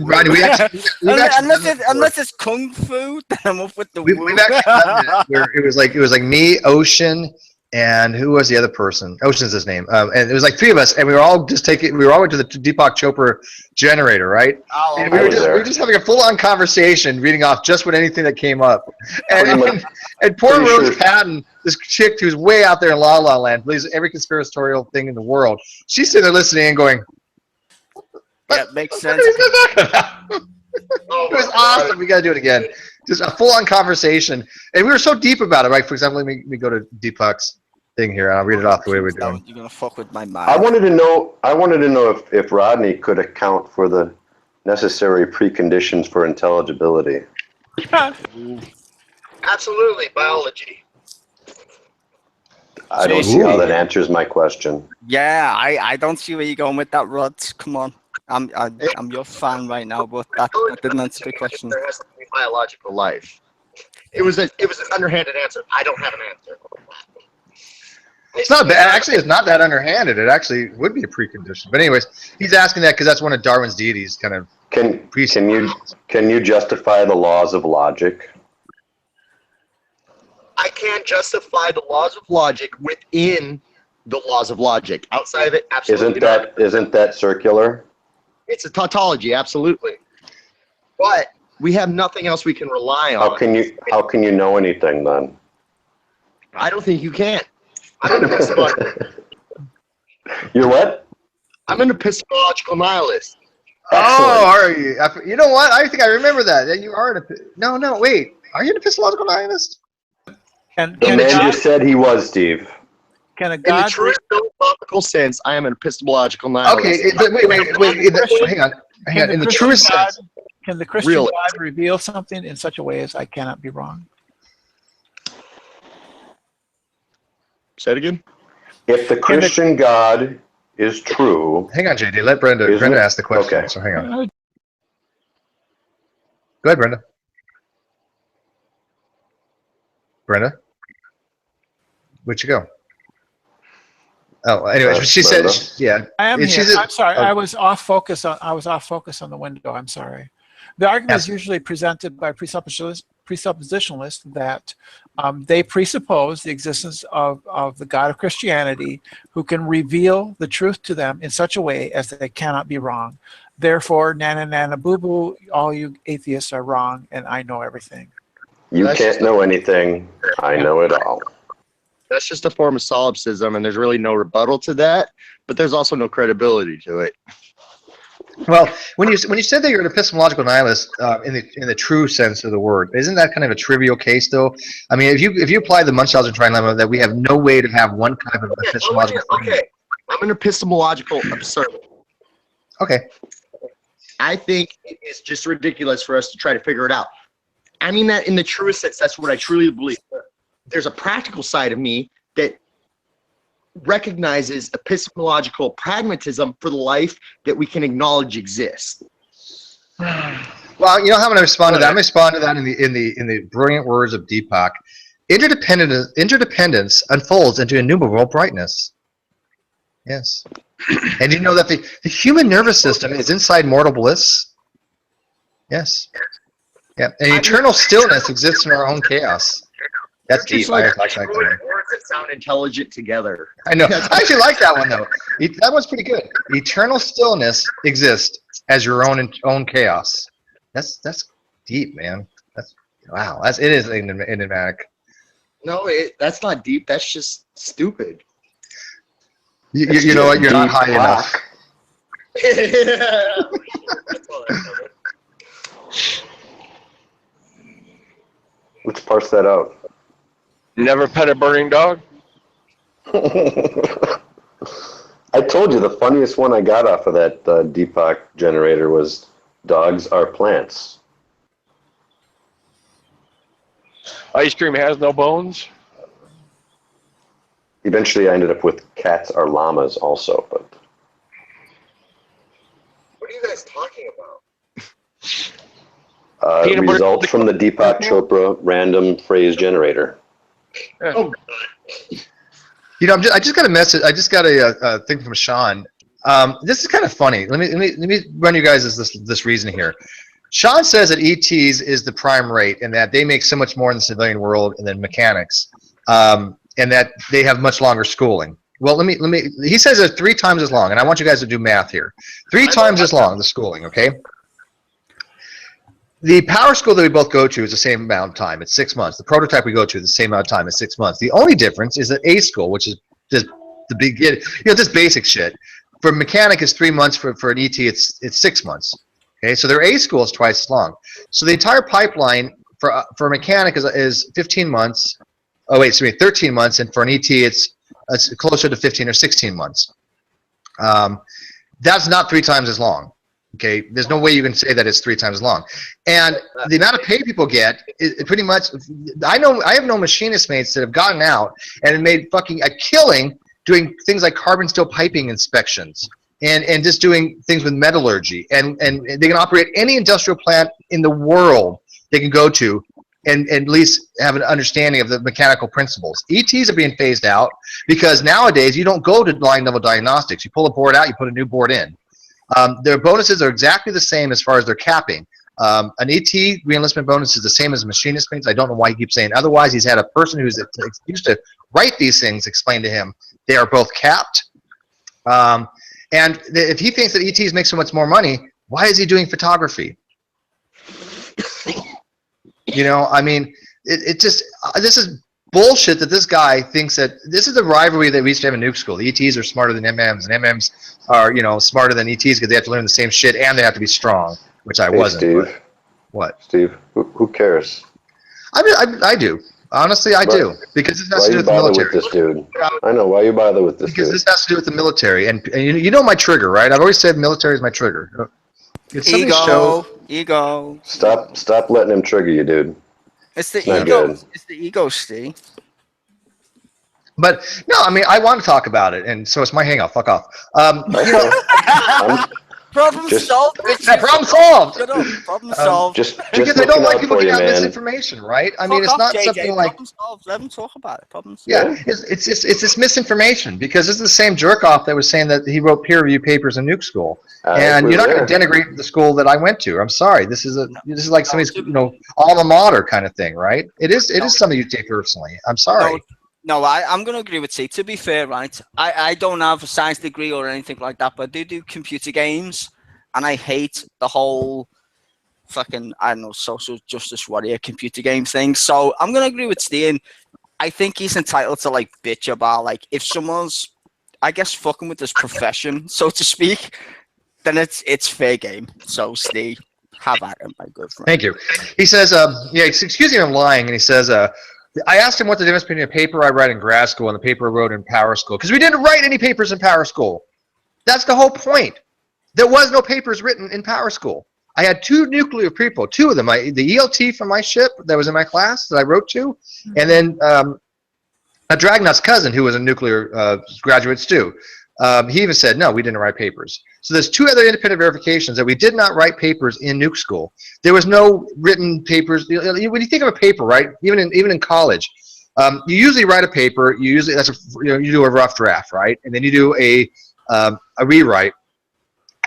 Ronnie, we actually unless it's kung fu, then I'm up with the woo. we've actually done that where it was like me, Ocean, and who was the other person? Ocean's his name. And it was like 3 of us, and we were all went to the Deepak Chopra generator, right? Oh, and we were just having a full-on conversation, reading off just what anything that came up. And poor Rose Patton, this chick who's way out there in La La Land, believes every conspiratorial thing in the world. She's sitting there listening and going, yeah, it makes sense. It was awesome. We got to do it again. Just a full-on conversation, and we were so deep about it. Right? For example, let me go to Deepak's thing here, and I'll read it off the way we're doing. You're gonna fuck with my mind. I wanted to know if Rodney could account for the necessary preconditions for intelligibility? Absolutely, biology. I don't see how that answers my question. Yeah, I don't see where you're going with that, Rod. Come on. I'm your fan right now, but that didn't answer the question. There has to be biological life. It was an underhanded answer. I don't have an answer. It's not bad. Actually, it's not that underhanded. It actually would be a precondition. But anyways, he's asking that because that's one of Darwin's deities, kind of. Can you justify the laws of logic? I can't justify the laws of logic within the laws of logic. Outside of it, absolutely Isn't that circular? It's a tautology, absolutely. But we have nothing else we can rely on. How can you know anything then? I don't think you can. I'm an epistemological. You're what? I'm an epistemological nihilist. Oh, are you? You know what? I think I remember that. You are no, wait. Are you an epistemological nihilist? The man just said he was, Steve. Can a In the God? true philosophical sense, I am an epistemological nihilist. Okay, wait. Hang on. In the truest sense. Can the Christian God reveal something in such a way as I cannot be wrong? Say it again. If the Christian God is true. Hang on, JD. Let Brenda ask the question. Okay. So hang on. Go ahead, Brenda. Brenda? Where'd you go? Oh, anyway, she said, yeah. I am here. I'm sorry. I was off focus on the window. I'm sorry. The argument is usually presented by presuppositionalists that they presuppose the existence of the God of Christianity who can reveal the truth to them in such a way as that they cannot be wrong. Therefore, nana nana boo boo, all you atheists are wrong and I know everything. You can't know anything. I know it all. That's just a form of solipsism, and there's really no rebuttal to that, but there's also no credibility to it. Well, when you said that you're an epistemological nihilist in the true sense of the word, isn't that kind of a trivial case, though? I mean, if you apply the Munchausen trilemma that we have no way to have one type of epistemological. Okay, I'm an epistemological absurdist. Okay. I think it is just ridiculous for us to try to figure it out. I mean that in the truest sense. That's what I truly believe. There's a practical side of me that recognizes epistemological pragmatism for the life that we can acknowledge exists. Well, you know how I'm going to respond to that? I'm going to respond to that in the brilliant words of Deepak. Interdependence unfolds into innumerable brightness. Yes. And you know that the human nervous system is inside mortal bliss? Yes. Yeah. And eternal stillness exists in our own chaos. That's deep. I like that. Words that sound intelligent together. I know. I actually like that one, though. That one's pretty good. Eternal stillness exists as your own chaos. That's deep, man. Wow. It is enigmatic. No, that's not deep. That's just stupid. You know what? You're not high enough. Let's parse that out. Never pet a burning dog? I told you the funniest one I got off of that Deepak generator was dogs are plants. Ice cream has no bones? Eventually I ended up with cats are llamas also, but. What are you guys talking about? Results from the Deepak Chopra random phrase generator. Oh, You know, I just got a message. I just got a thing from Sean. This is kind of funny. Let me run you guys this reason here. Sean says that ETs is the prime rate, and that they make so much more in the civilian world than mechanics, and that they have much longer schooling. Well, let me. He says it's 3 times as long, and I want you guys to do math here. 3 times as long the schooling. Okay. The power school that we both go to is the same amount of time. It's 6 months. The prototype we go to is the same amount of time. It's 6 months. The only difference is that A school, which is just the beginning, just basic shit. For mechanic, it's 3 months. For an ET, it's 6 months. Okay, so their A school is twice as long. So the entire pipeline for mechanic is 15 months. Oh wait, 13 months, and for an ET, it's closer to 15 or 16 months. That's not 3 times as long. Okay, there's no way you can say that it's 3 times as long. And the amount of pay people get is pretty much. I have no machinist mates that have gotten out and made fucking a killing doing things like carbon steel piping inspections and just doing things with metallurgy. And they can operate any industrial plant in the world they can go to and at least have an understanding of the mechanical principles. ETs are being phased out because nowadays you don't go to line level diagnostics. You pull a board out, you put a new board in. Their bonuses are exactly the same as far as their capping. An ET reenlistment bonus is the same as a machinist mates. I don't know why he keeps saying otherwise. He's had a person who's used to write these things explain to him they are both capped. And if he thinks that ETs make so much more money, why is he doing photography? You know, I mean, it just this is bullshit that this guy thinks that this is the rivalry that we used to have in nuke school. The ETs are smarter than MMs, and MMs are, you know, smarter than ETs because they have to learn the same shit and they have to be strong, which I wasn't. Steve. What? Steve, who cares? I do. Honestly, I do. Because this has to do with the military. With this dude? I know. Why you bother with this because dude? This has to do with the military. And you know my trigger, right? I've always said military is my trigger. Ego. Stop letting him trigger you, dude. It's the ego. It's the ego, Steve. But no, I mean, I want to talk about it, and so it's my hangout. Fuck off. You know, problem solved. Yeah, problem solved. Problem solved. Just because I don't like people getting out misinformation, right? I mean, it's not JJ, something like. Problem solved. Let him talk about it. Problem solved. Yeah, it's this misinformation because this is the same jerk off that was saying that he wrote peer review papers in nuke school, and you're not going to denigrate the school that I went to. I'm sorry, this is like somebody's alma mater kind of thing, right? It is something you take personally. I'm sorry. No, I'm going to agree with T. To be fair, right, I don't have a science degree or anything like that, but I do computer games, and I hate the whole fucking, I don't know, social justice warrior computer games thing. So I'm going to agree with Steen. I think he's entitled to, like, bitch about, like, if someone's, I guess, fucking with this profession, so to speak, then it's fair game. So, Steve, have at him, my good friend. Thank you. He says, excuse me, I'm lying, and he says, I asked him what the difference between a paper I read in grad school and the paper I wrote in power school, because we didn't write any papers in power school. That's the whole point. There was no papers written in power school. I had 2 nuclear people, 2 of them. The ELT from my ship that was in my class that I wrote to, and then a Dragnut's cousin who was a nuclear graduate too. He even said, no, we didn't write papers. So there's 2 other independent verifications that we did not write papers in nuke school. There was no written papers. When you think of a paper, right, even in college, you usually write a paper. You do a rough draft, right, and then you do a rewrite,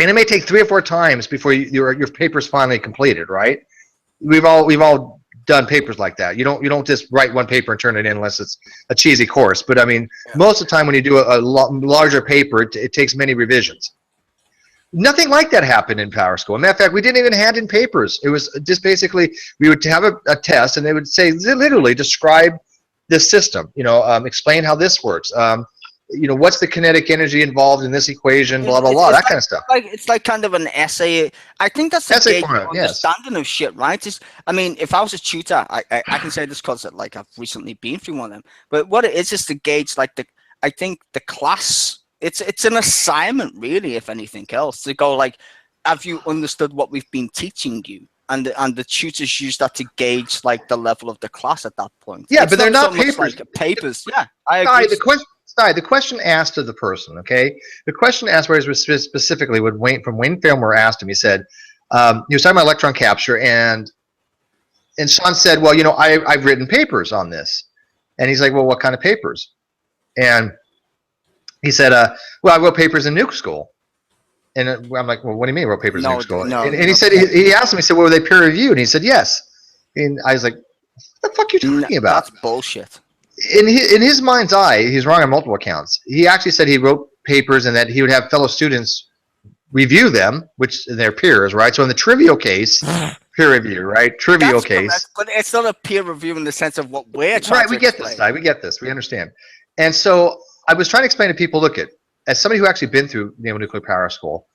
and it may take 3 or 4 times before your paper's finally completed, right? We've all done papers like that. You don't just write one paper and turn it in unless it's a cheesy course. But I mean, most of the time when you do a larger paper, it takes many revisions. Nothing like that happened in power school. As a matter of fact, we didn't even hand in papers. It was just basically we would have a test, and they would say literally describe the system. Explain how this works. What's the kinetic energy involved in this equation? Blah blah blah. That kind of stuff. It's like kind of an essay. I think that's the gauge understanding of shit, right? I mean, if I was a tutor, I can say this because like I've recently been through one of them. But what it is to gauge like I think the class. It's an assignment, really, if anything else, to go like, have you understood what we've been teaching you? And the tutors use that to gauge like the level of the class at that point. Yeah, but they're not papers. Like papers. Yeah, I agree. The question asked of the person, okay? The question asked where he was specifically from Wayne Fairmore asked him. He said he was talking about electron capture, and Sean said, well, I've written papers on this, and he's like, well, what kind of papers? And he said, well, I wrote papers in nuke school. And I'm like, well, what do you mean wrote papers in nuke school? And he said, he asked me, he said, well, were they peer reviewed? And he said, yes. And I was like, what the fuck are you talking about? That's bullshit. In his mind's eye, he's wrong on multiple accounts. He actually said he wrote papers and that he would have fellow students review them, which they're peers, right? So in the trivial case, peer review, right? Trivial case. Correct, but it's not a peer review in the sense of what we're trying to explain. We get this. We understand. And so I was trying to explain to people, look, as somebody who actually been through nuclear power school,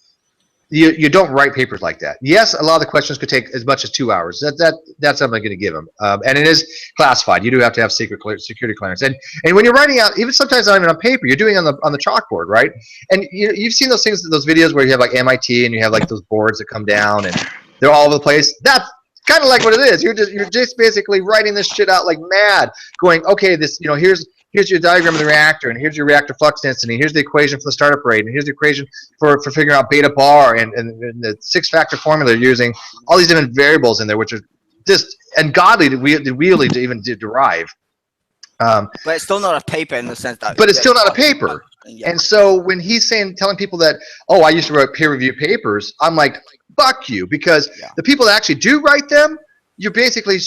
You don't write papers like that. Yes, a lot of the questions could take as much as 2 hours. That's what I'm going to give them. And it is classified. You do have to have security clearance. And when you're writing out, even sometimes not even on paper, you're doing it on the chalkboard, right? And you've seen those things, those videos where you have like MIT and you have like those boards that come down and they're all over the place. That's kind of like what it is. You're just basically writing this shit out like mad, going, okay, this, you know, here's your diagram of the reactor, and here's your reactor flux density, here's the equation for the startup rate, and here's the equation for figuring out beta bar, and the 6-factor formula you're using, all these different variables in there, which are just ungodly to really to even derive. But it's still not a paper in the sense that. But it's still not a paper. Yeah. And so when he's telling people that, oh, I used to write peer-reviewed papers, I'm like, fuck you, because the people that actually do write them, you basically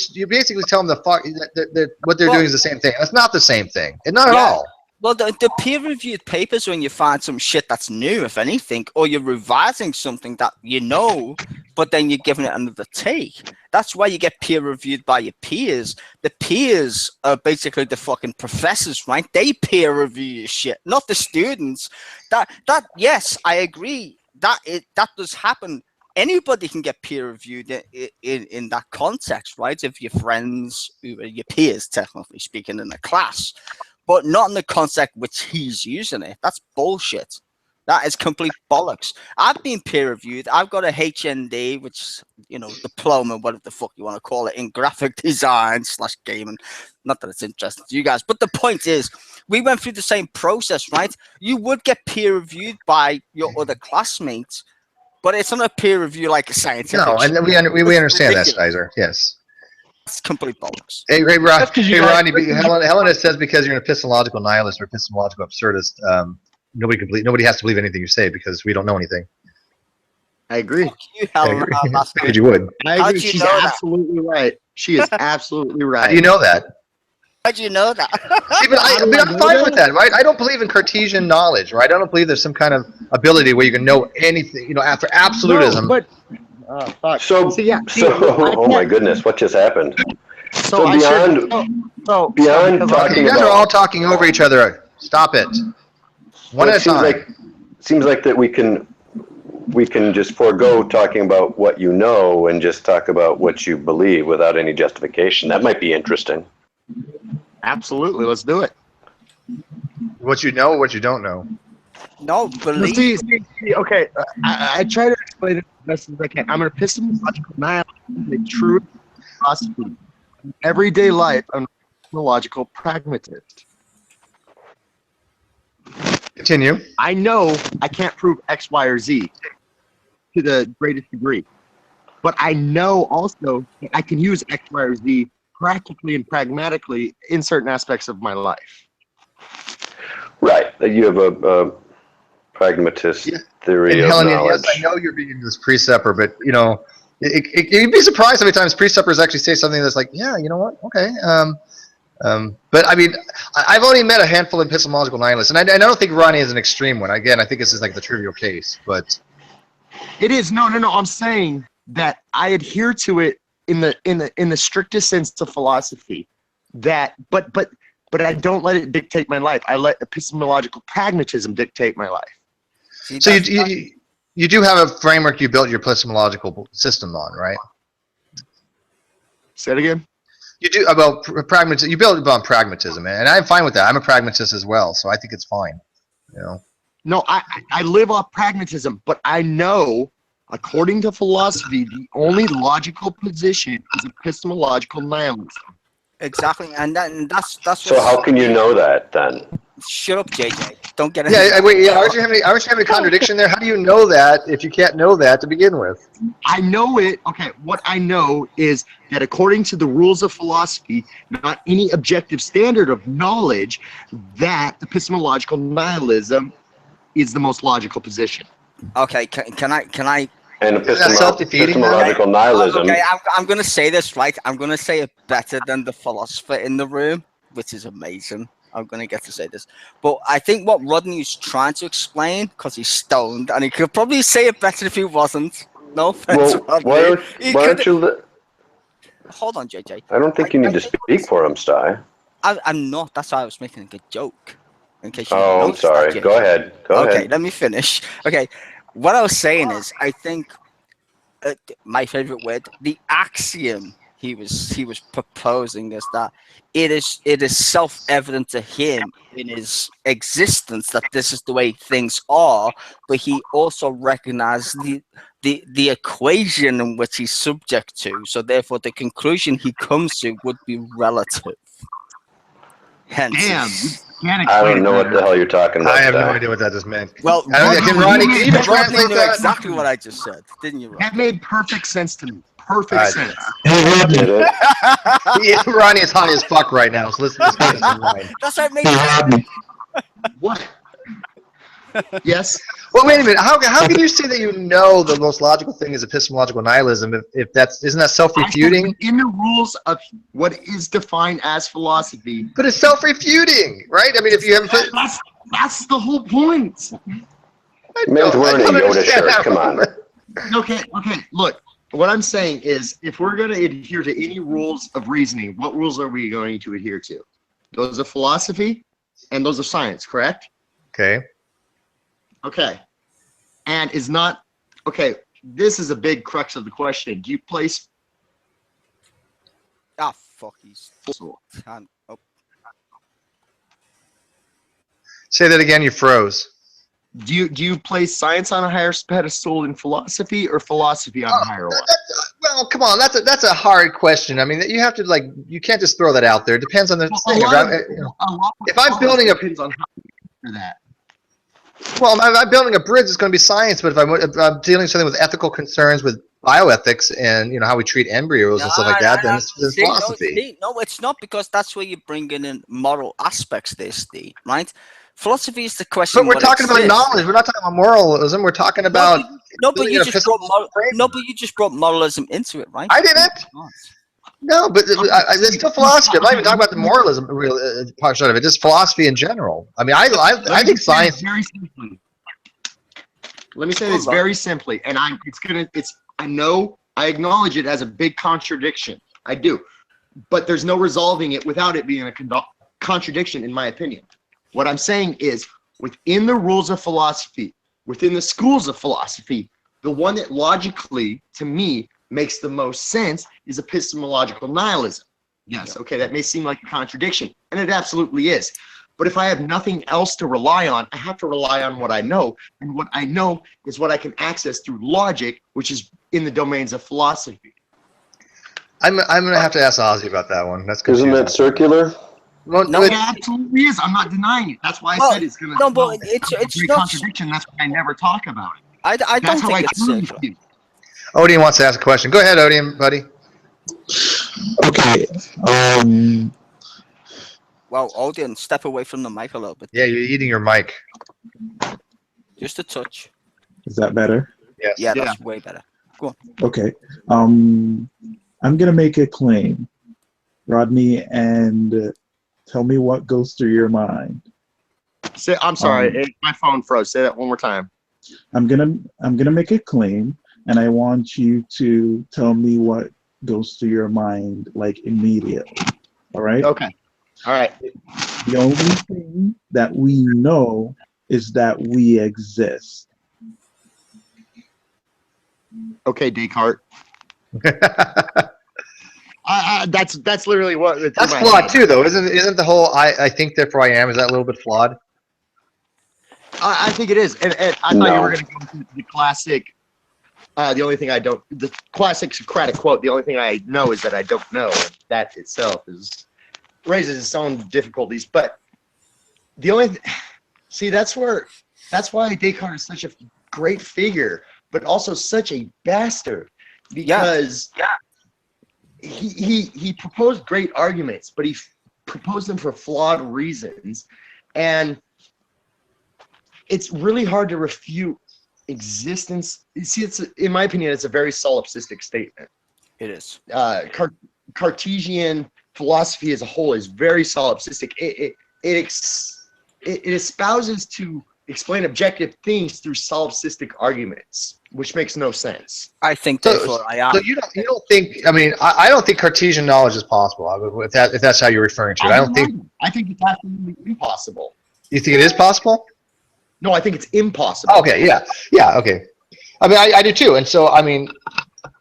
tell them that what they're doing is the same thing. That's not the same thing, and not at all. Well, the peer-reviewed papers when you find some shit that's new, if anything, or you're revising something that you know, but then you're giving it another take. That's why you get peer-reviewed by your peers. The peers are basically the fucking professors, right? They peer-review your shit, not the students. Yes, I agree. That does happen. Anybody can get peer-reviewed in that context, right? If your friends, your peers, technically speaking, in a class, but not in the context which he's using it. That's bullshit. That is complete bollocks. I've been peer-reviewed. I've got a HND, which, you know, diploma, whatever the fuck you want to call it, in graphic design / gaming. Not that it's interesting to you guys, but the point is, we went through the same process, right? You would get peer-reviewed by your other classmates, but it's not a peer review like a scientific. No, and we understand that, Stizer. Yes. It's complete bollocks. Hey, Rodney, Helena says because you're an epistemological nihilist or epistemological absurdist, nobody has to believe anything you say because we don't know anything. I agree. You would. I agree. She's absolutely right. She is absolutely right. How do you know that? How do you know that? See, but I'm fine with that, right? I don't believe in Cartesian knowledge, right? I don't believe there's some kind of ability where you can know anything, you know, after absolutism. No, but oh my goodness, what just happened? Beyond talking you guys are all talking over each other. Stop it. One at a time. Seems like that we can just forego talking about what you know and just talk about what you believe without any justification. That might be interesting. Absolutely, let's do it. What you know, what you don't know. No, believe. See, okay, I try to explain it as best as I can. I'm an epistemological nihilist, a true philosophy. In everyday life, I'm an epistemological pragmatist. Continue. I know I can't prove X, Y, or Z to the greatest degree, but I know also that I can use X, Y, or Z practically and pragmatically in certain aspects of my life. Right. You have a pragmatist theory of Helen, knowledge. Yes, I know you're being this preceptor, but, you know, you'd be surprised how many times preceptors actually say something that's like, yeah, you know what, okay. But, I mean, I've only met a handful of epistemological nihilists, and I don't think Ronnie is an extreme one. Again, I think this is like the trivial case, but... It is. No. I'm saying that I adhere to it in the strictest sense of philosophy, that but I don't let it dictate my life. I let epistemological pragmatism dictate my life. So you do have a framework you built your epistemological system on, right? Say it again. You do about pragmatism. You build it on pragmatism, and I'm fine with that. I'm a pragmatist as well, so I think it's fine. You know. No, I live off pragmatism, but I know, according to philosophy, the only logical position is epistemological nihilism. Exactly, and that's. So how can you know that then? Shut up, JJ. Don't get it. Yeah, wait. Yeah, aren't you having a contradiction there? How do you know that if you can't know that to begin with? I know it. Okay, what I know is that according to the rules of philosophy, not any objective standard of knowledge, that epistemological nihilism is the most logical position. Okay, can I? And epistemological nihilism. Okay, I'm going to say this, right? I'm going to say it better than the philosopher in the room, which is amazing. I'm going to get to say this. But I think what Rodney is trying to explain, because he's stoned, and he could probably say it better if he wasn't. No offense, Rodney. Why don't you... Hold on, JJ. I don't think you need to speak for him, Sty. I'm not. That's why I was making a good joke. In case you I'm sorry. Go ahead. Go ahead. Okay, let me finish. Okay. what I was saying is, I think my favorite word, the axiom he was proposing is that it is self-evident to him in his existence that this is the way things are, but he also recognized the equation in which he's subject to, so therefore the conclusion he comes to would be relative. Hence, I don't know what the hell you're talking about. I have no idea what that just meant. Well, Rodney, can you even translate knew that? exactly what I just said, didn't you, Rodney? That made perfect sense to me. Perfect sense. Did it? Yeah, Ronnie is high as fuck right now, so listen to this. That's what it made What? Yes. Well, wait a minute. How can you say that you know the most logical thing is epistemological nihilism if isn't that self-refuting? In the rules of what is defined as philosophy. But it's self-refuting, right? I mean, if you haven't put... That's the whole point. Man's wearing a Yoda shirt. Come on. Okay. Look, what I'm saying is, if we're going to adhere to any rules of reasoning, what rules are we going to adhere to? Those of philosophy and those of science, correct? Okay. Okay. And is not... Okay, this is a big crux of the question. Do you place... Ah, fuck, he's... Oh. Say that again, you froze. Do you place science on a higher pedestal than philosophy, or philosophy on a higher one? Well, come on, that's a hard question. I mean, you have to you can't just throw that out there. It depends on the thing. If I'm building depends on how you answer that. Well, if I'm building a bridge, it's going to be science. But if I'm dealing with something with ethical concerns with bioethics and how we treat embryos and stuff like that, then it's philosophy. No, it's not, because that's where you bring in moral aspects there, Steve, right? Philosophy is the question. But we're talking about knowledge. We're not talking about moralism. We're talking about but you just brought moralism into it, right? I didn't. No, but it's still philosophy. I'm not even talking about the moralism part of it. Just philosophy in general. I mean, I think science. Very simply. Let me say this very simply, and I know I acknowledge it as a big contradiction. I do, but there's no resolving it without it being a contradiction, in my opinion. What I'm saying is, within the rules of philosophy, within the schools of philosophy, the one that logically, to me, makes the most sense is epistemological nihilism. Yes, okay, that may seem like a contradiction, and it absolutely is. But if I have nothing else to rely on, I have to rely on what I know, and what I know is what I can access through logic, which is in the domains of philosophy. I'm going to have to ask Ozzy about that one. That's confusing. Isn't that circular? Well, no, it absolutely is. I'm not denying it. That's why I said it's going to but it's a contradiction. That's why I never talk about it. I don't think it's circular. Odin wants to ask a question. Go ahead, Odin, buddy. Okay. Well, Odin, step away from the mic a little bit. Yeah, you're eating your mic. Just a touch. Is that better? Yes. Yeah, that's way better. Go on. Okay. I'm gonna make a claim, Rodney, and tell me what goes through your mind. I'm sorry, my phone froze. Say that one more time. I'm gonna make a claim, and I want you to tell me what goes through your mind, like, immediately. All right? Okay. All right. The only thing that we know is that we exist. Okay, Descartes. That's literally what. That's flawed too, though, isn't the whole I think therefore I am? Is that a little bit flawed? I think it is, and I thought you were going to go to the classic. The only thing the classic Socratic quote. The only thing I know is that I don't know. That itself raises its own difficulties. But the only that's why Descartes is such a great figure, but also such a bastard, because he proposed great arguments, but he proposed them for flawed reasons, and it's really hard to refute existence. You see, in my opinion, it's a very solipsistic statement. It is. Cartesian philosophy as a whole is very solipsistic. It espouses to explain objective things through solipsistic arguments, which makes no sense. I think therefore I am. So you don't think? I mean, I don't think Cartesian knowledge is possible. If that's how you're referring to it, I don't think. I think it's absolutely impossible. You think it is possible? No, I think it's impossible. Okay, yeah, okay. I mean, I do too. And so, I mean,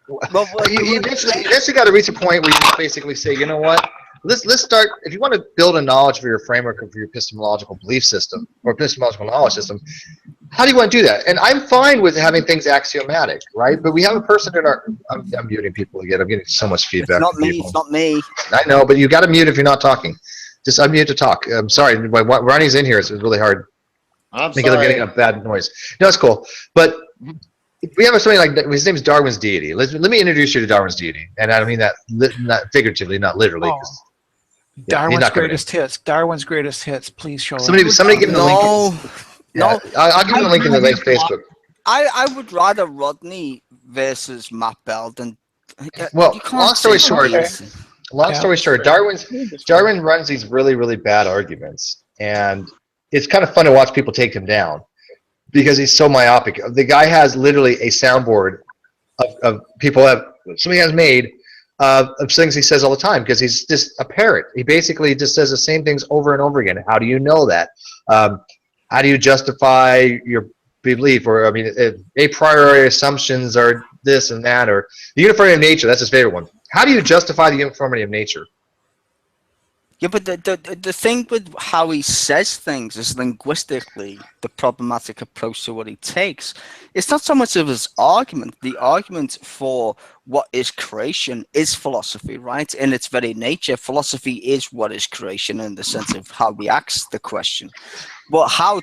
you eventually got to reach a point where you just basically say, you know what? Let's start. If you want to build a knowledge for your framework of your epistemological belief system or epistemological knowledge system, how do you want to do that? And I'm fine with having things axiomatic, right? But we have a person in our. I'm muting people again. I'm getting so much feedback. It's not me. It's not me. I know, but you got to mute if you're not talking. Just unmute to talk. I'm sorry. Ronnie's in here. It's really hard. Because I'm getting a bad noise. No, it's cool. But we have something like his name is Darwin's deity. Let me introduce you to Darwin's deity, and I don't mean that not figuratively, not literally. Darwin's greatest hits. Darwin's greatest hits. Please show. Somebody give him the link. No, I'll give him the link in the Facebook. I would rather Rodney versus Matt Bell than. Well, long story short, Darwin runs these really bad arguments, and it's kind of fun to watch people take him down because he's so myopic. The guy has literally a soundboard of people that somebody has made of things he says all the time because he's just a parrot. He basically just says the same things over and over again. How do you know that? How do you justify your belief? Or, I mean, a priori assumptions are this and that, or the uniformity of nature. That's his favorite one. How do you justify the uniformity of nature? Yeah, but the thing with how he says things is linguistically the problematic approach to what he takes. It's not so much of his argument. The argument for what is creation is philosophy, right? In its very nature, philosophy is what is creation in the sense of how we ask the question. But how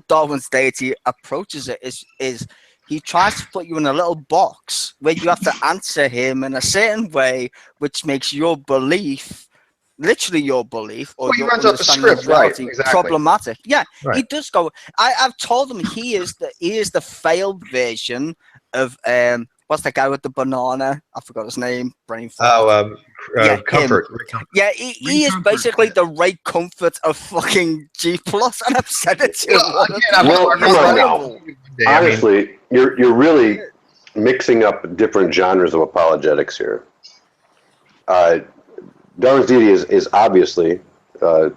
Darwin's deity approaches it is he tries to put you in a little box where you have to answer him in a certain way, which makes your belief, literally your belief, or your understanding of reality, problematic. Yeah, right. He does go. I've told him he is the failed version of what's that guy with the banana? I forgot his name. Brain fart. Comfort. Yeah, he is basically the Ray Comfort of fucking G+, and I've said it to him. Well, come on now. Honestly, you're really mixing up different genres of apologetics here. Darwin's deity is obviously a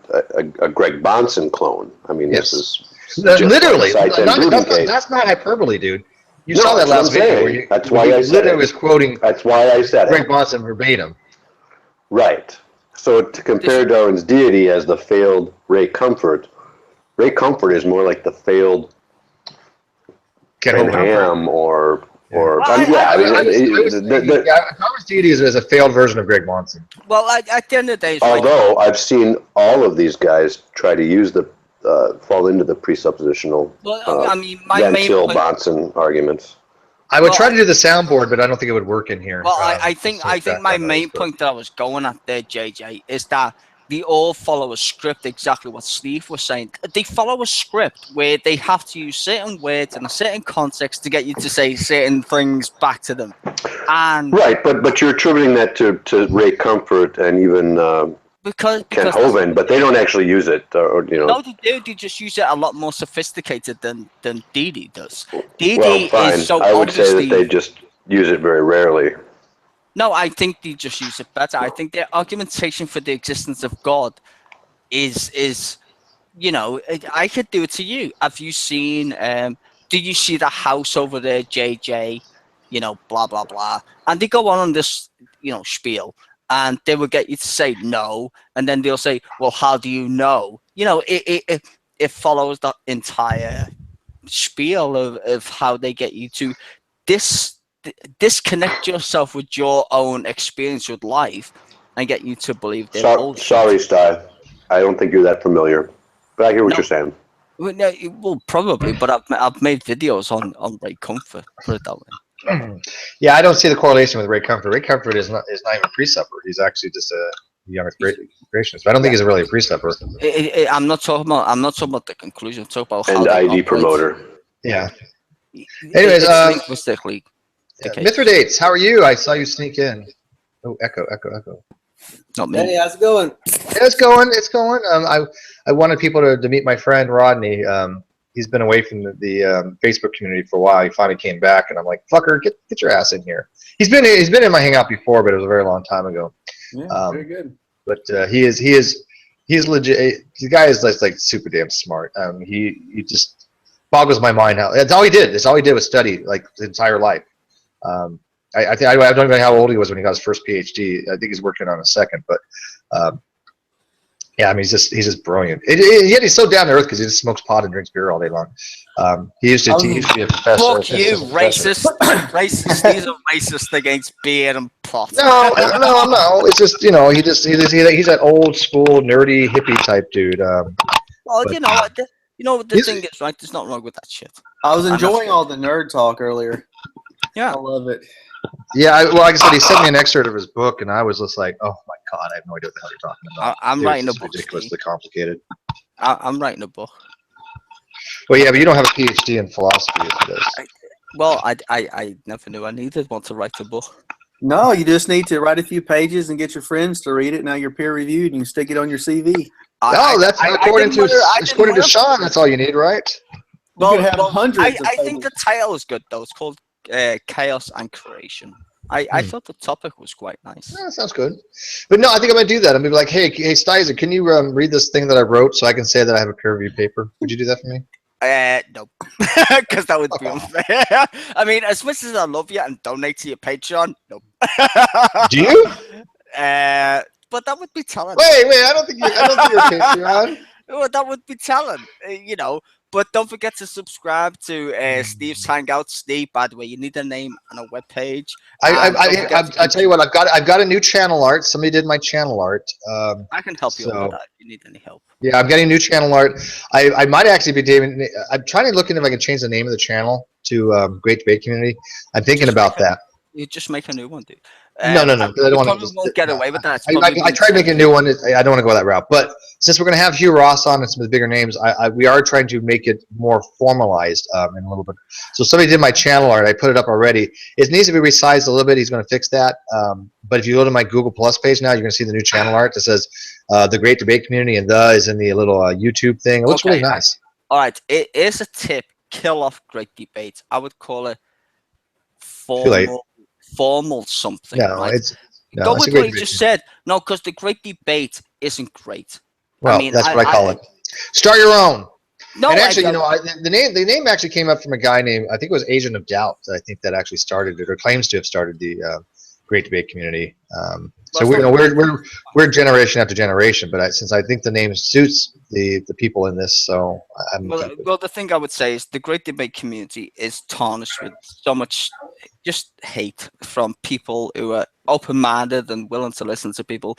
Greg Bahnsen clone. I mean, yes. This is literally. That's not hyperbole, dude. You saw that last video. Where that's why I said it. Was quoting. That's why I said Greg Bahnsen verbatim. Right. So to compare Darwin's deity as the failed Ray Comfort is more like the failed Ham or Darwin's deity is a failed version of Greg Bahnsen. Well, at the end of the day, although I've seen all of these guys try to use fall into the presuppositional Bahnsen arguments. I would try to do the soundboard, but I don't think it would work in here. Well, I think my main point that I was going at there, JJ, is that they all follow a script, exactly what Steve was saying. They follow a script where they have to use certain words in a certain context to get you to say certain things back to them. And right, but you're attributing that to Ray Comfort and even because Ken Hovind, but they don't actually use it, or you know. No, they do. They just use it a lot more sophisticated than Didi does. Didi is so I would say that they just use it very rarely. No, I think they just use it better. I think their argumentation for the existence of God is you know, I could do it to you. Have you seen? Did you see the house over there, JJ? You know, blah blah blah, and they go on this, you know, spiel. And they will get you to say no, and then they'll say, "Well, how do you know?" You know, it follows that entire spiel of how they get you to disconnect yourself with your own experience with life and get you to believe their bullshit. Sorry, Sty. I don't think you're that familiar, but I hear what you're saying. Well, probably, but I've made videos on Ray Comfort. Put it that way. Yeah, I don't see the correlation with Ray Comfort. Ray Comfort is not even a preceptor. He's actually just a young creationist. But I don't think he's really a preceptor. I'm not talking about the conclusion. I'm talking about how ID promoter. Yeah. Anyways, linguistically. Mithridates, how are you? I saw you sneak in. Oh, echo. Not me. Hey, how's it going? Yeah, it's going. I wanted people to meet my friend Rodney. He's been away from the Facebook community for a while. He finally came back, and I'm like, "Fucker, get your ass in here." He's been in my hangout before, but it was a very long time ago. Yeah, very good. But he's legit. The guy is like super damn smart. He just boggles my mind how that's all he did. That's all he did was study like his entire life. I don't even know how old he was when he got his first PhD. I think he's working on a second, but yeah, I mean, he's just brilliant. Yet he's so down to earth because he just smokes pot and drinks beer all day long. He used to be a professor. Fuck you, racist. Racist. He's a racist against beer and pot. No. It's just he's that old school nerdy hippie type dude. Well, but, you know what the thing is, right? There's nothing wrong with that shit. I was enjoying all the nerd talk earlier. Yeah, I love it. Yeah, like I said, he sent me an excerpt of his book, and I was just like, "Oh my god, I have no idea what the hell you're talking about." I'm writing a book. Ridiculously complicated. I'm writing a book. Well, yeah, but you don't have a PhD in philosophy. I never knew I needed one to write a book. No, you just need to write a few pages and get your friends to read it. Now you're peer reviewed, and you can stick it on your CV. That's according to Sean. That's all you need, right? You could have hundreds. I think the title is good though. It's called Chaos and Creation. I thought the topic was quite nice. Yeah, that sounds good. But no, I think I'm going to do that. I'm going to be like, hey, Stizer, can you read this thing that I wrote so I can say that I have a peer review paper? Would you do that for me? No. Because that would be unfair. I mean, as much as I love you and donate to your Patreon, nope. Do you? But that would be talent. Wait, I don't think you're Patreon. Well, that would be talent, But don't forget to subscribe to Steve's Hangout. Steve, by the way, you need a name and a webpage. I tell you what, I've got a new channel art. Somebody did my channel art. I can help you with that if you need any help. Yeah, I'm getting new channel art. I might actually be doing. I'm trying to look into if I can change the name of the channel to Great Debate Community. I'm thinking about that. You just make a new one, dude. No. I don't want to. Won't get away with that. I tried making a new one. I don't want to go that route. But since we're going to have Hugh Ross on and some of the bigger names, we are trying to make it more formalized in a little bit. So somebody did my channel art. I put it up already. It needs to be resized a little bit. He's going to fix that. But if you go to my Google Plus page now, you're going to see the new channel art that says the Great Debate Community, and the is in the little YouTube thing. It looks really nice. All right. It is a tip. Kill off Great Debates. I would call it formal something. No, right? Go with what you just said. No, because the Great Debate isn't great. Well, that's what I call it. Start your own. No, and actually, the name actually came up from a guy named, I think it was Agent of Doubt. I think that actually started it, or claims to have started the Great Debate Community. So we're generation after generation, but since I think the name suits the people in this, so well, the thing I would say is the Great Debate Community is tarnished with so much just hate from people who are open-minded and willing to listen to people.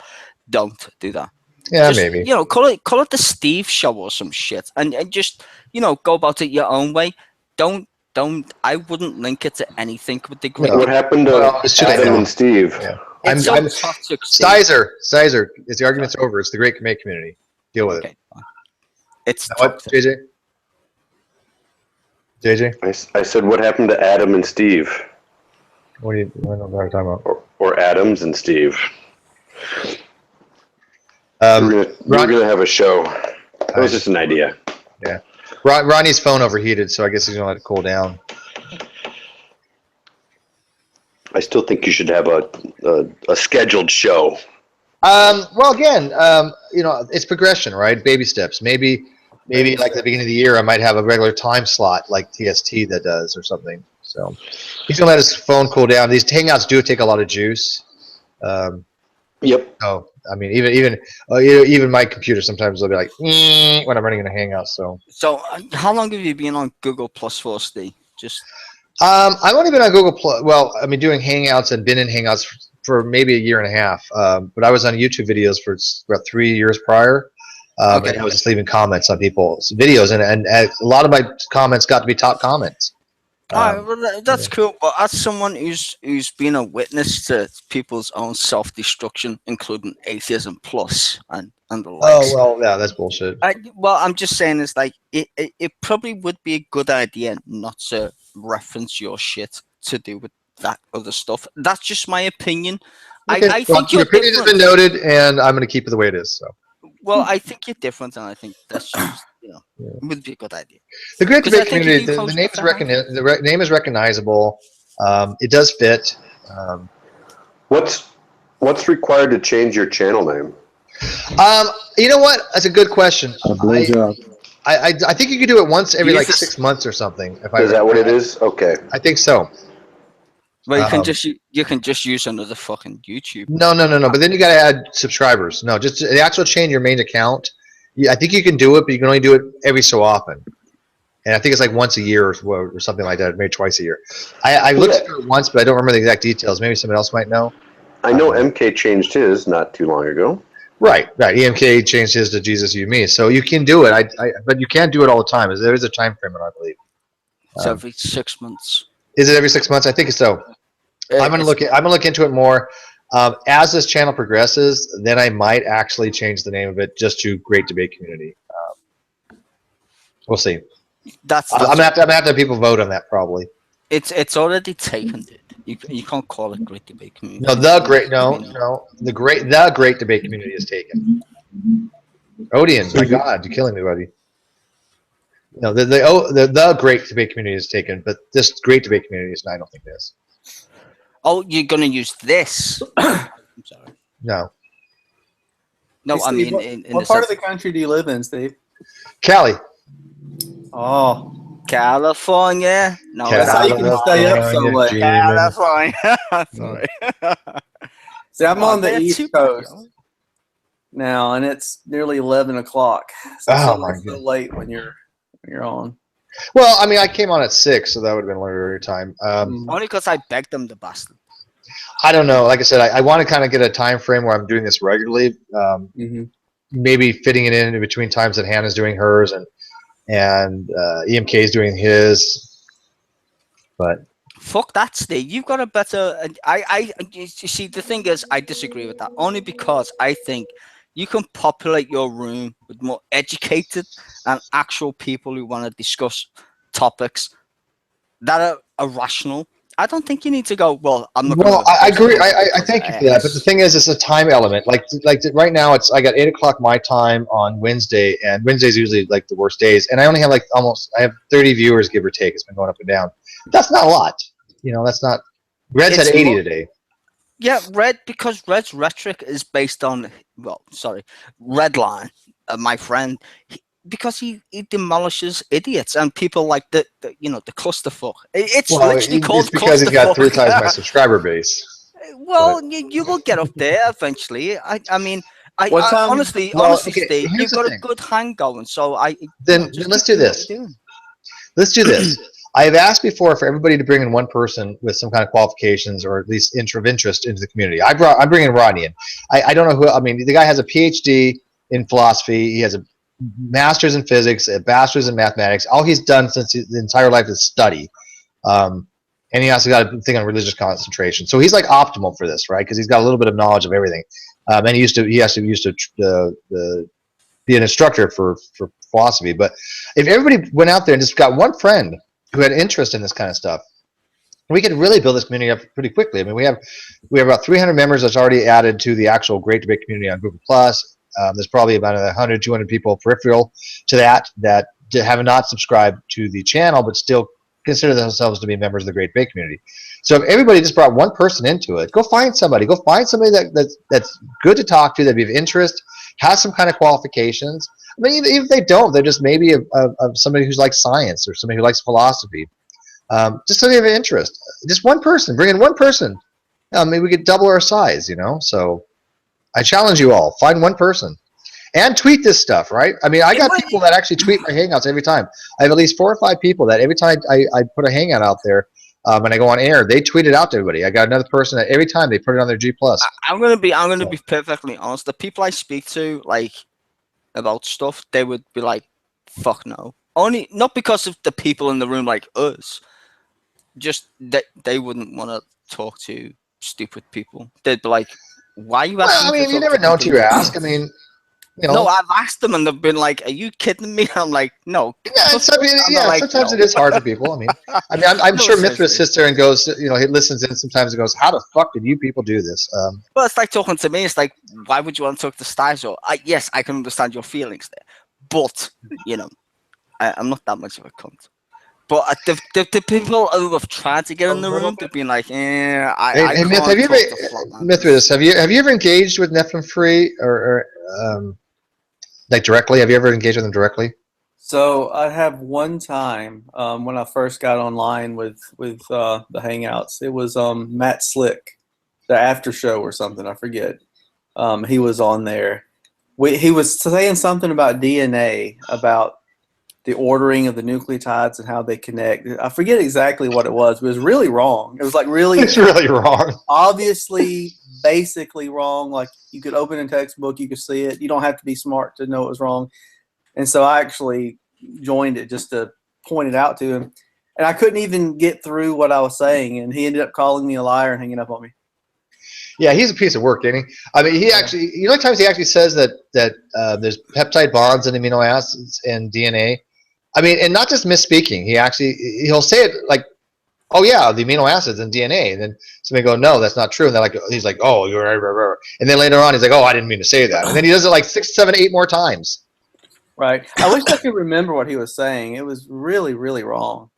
Don't do that. Yeah, maybe. Call it the Steve Show or some shit, and just go about it your own way. Don't. I wouldn't link it to anything with the Great. What happened to Adam and Steve? Yeah. I'm Stizer. Is the argument's over? It's the Great Debate Community. Deal with it. Fine. It's what, JJ? I said, what happened to Adam and Steve? What are you talking about? Or Adams and Steve. We're gonna have a show. That was just an idea. Yeah. Rodney's phone overheated, so I guess he's gonna let it cool down. I still think you should have a scheduled show. Well, again, it's progression, right? Baby steps. Maybe like at the beginning of the year, I might have a regular time slot like TST that does or something. So he's gonna let his phone cool down. These hangouts do take a lot of juice. Yep. Oh, I mean, even my computer sometimes will be like when I'm running in a hangout. So how long have you been on Google Plus for, Steve? Just I've only been on Google Plus. Well, I mean, doing hangouts and been in hangouts for maybe a year and a half. But I was on YouTube videos for about 3 years prior. And I was just leaving comments on people's videos, and a lot of my comments got to be top comments. Well, that's cool. But as someone who's been a witness to people's own self-destruction, including atheism plus and the likes. Oh well, yeah, that's bullshit. I'm just saying, it's like it probably would be a good idea not to reference your shit to do with that other stuff. That's just my opinion. Okay. I think your opinion has been noted, and I'm going to keep it the way it is. So. Well, I think you're different, and I think that's just it would be a good idea. The Great Debate Community, the name is recognizable. It does fit. What's required to change your channel name? You know what? That's a good question. I think you could do it once every like 6 months or something. Is that what it is? Okay. I think so. Well, you can just use another fucking YouTube. No. But then you got to add subscribers. No, just the actual change your main account. I think you can do it, but you can only do it every so often. And I think it's like once a year or something like that, maybe twice a year. I looked through it once, but I don't remember the exact details. Maybe someone else might know. I know MK changed his not too long ago. Right. EMK changed his to Jesus, You, Me. So you can do it. But you can't do it all the time. There is a time frame, I believe. It's every 6 months. Is it every 6 months? I think so. I'm gonna look into it more. As this channel progresses, then I might actually change the name of it just to Great Debate Community. We'll see. I'm gonna have to have people vote on that probably. It's already taken, dude. You can't call it Great Debate Community. No, the Great Debate Community is taken. Odeon, my God, you're killing me, buddy. No, the Great Debate Community is taken, but this Great Debate Community is not. I don't think it is. Oh, you're gonna use this? I'm sorry. No. No, hey, I Steve, mean, in what part of the country do you live in, Steve? Cali. Oh, California. No, that's how you can stay up so late. California. Sorry. See, I'm on the East Coast now, and it's nearly 11 o'clock. So it's so late when you're on. Well, I mean, I came on at 6, so that would have been a little earlier time. Only because I begged them, the bastard. I don't know. Like I said, I want to kind of get a time frame where I'm doing this regularly. Maybe fitting it in between times that Hannah's doing hers and EMK is doing his. But fuck that, Steve. You've got a better. You see, the thing is, I disagree with that only because I think you can populate your room with more educated and actual people who want to discuss topics that are rational. I don't think you need to go, well, I'm not. Well, I agree. I thank you for that. But the thing is, it's a time element. Like right now, I got 8 o'clock my time on Wednesday, and Wednesday's usually like the worst days. And I only have I have 30 viewers, give or take. It's been going up and down. That's not a lot. That's not. Red's had 80 today. Yeah, because Red's rhetoric is based on, Redline, my friend, because he demolishes idiots and people like the clusterfuck. It's literally called because he's got 3 times my subscriber base. Well, you will get up there eventually. Honestly, Steve, you've got a good hang going. So then let's do this. Let's do this. I have asked before for everybody to bring in one person with some kind of qualifications or at least of interest into the community. I'm bringing Rodney in. I don't know who. I mean, the guy has a PhD in philosophy. He has a master's in physics, a bachelor's in mathematics. All he's done since his entire life is study. And he also got a thing on religious concentration. So he's like optimal for this, right? Because he's got a little bit of knowledge of everything. And he used to be an instructor for philosophy. But if everybody went out there and just got one friend who had interest in this kind of stuff, we could really build this community up pretty quickly. I mean, we have about 300 members that's already added to the actual Great Debate community on Google+. There's probably about 100, 200 people peripheral to that have not subscribed to the channel, but still consider themselves to be members of the Great Debate community. So if everybody just brought one person into it, go find somebody that's good to talk to, that be of interest, has some kind of qualifications. I mean, even if they don't, they're just maybe somebody who's like science or somebody who likes philosophy. Just somebody of interest. Just one person. Bring in one person. Maybe we could double our size, So I challenge you all. Find one person. And tweet this stuff, right? I mean, I got people that actually tweet my Hangouts every time. I have at least 4 or 5 people that every time I put a Hangout out there and I go on air, they tweet it out to everybody. I got another person that every time they put it on their G+. I'm gonna be perfectly honest. The people I speak to, about stuff, they would be like, fuck no. Only not because of the people in the room like us, just that they wouldn't want to talk to stupid people. They'd be like, why are you asking? Well, I mean, you never know until you ask. I mean, no, I've asked them and they've been like, are you kidding me? I'm like, no. Yeah, sometimes it is hard for people. I mean, I'm sure Mithra sits there and goes, he listens in sometimes and goes, how the fuck did you people do this? Well, it's like talking to me. It's like, why would you want to talk to Styles? Yes, I can understand your feelings there. But, I'm not that much of a cunt. But the people who have tried to get in the room, they've been like, I Myth, have you ever engaged with Nephilim Free or directly? Have you ever engaged with them directly? So I have one time when I first got online with the Hangouts. It was Matt Slick, the after show or something. I forget. He was on there. He was saying something about DNA, about the ordering of the nucleotides and how they connect. I forget exactly what it was, but it was really wrong. It was like really, it's really wrong. Obviously, basically wrong. Like you could open a textbook, you could see it. You don't have to be smart to know it was wrong. And so I actually joined it just to point it out to him. And I couldn't even get through what I was saying, and he ended up calling me a liar and hanging up on me. Yeah, he's a piece of work, isn't he? I mean, he actually, you know, times he actually says that there's peptide bonds in amino acids and DNA. I mean, and not just misspeaking. He'll say it like, "Oh yeah, the amino acids and DNA," and then somebody go, "No, that's not true." And they're like, he's like, "Oh, you're right." And then later on, he's like, "Oh, I didn't mean to say that." And then he does it like 6, 7, 8 more times. Right. I wish I could remember what he was saying. It was really, really wrong.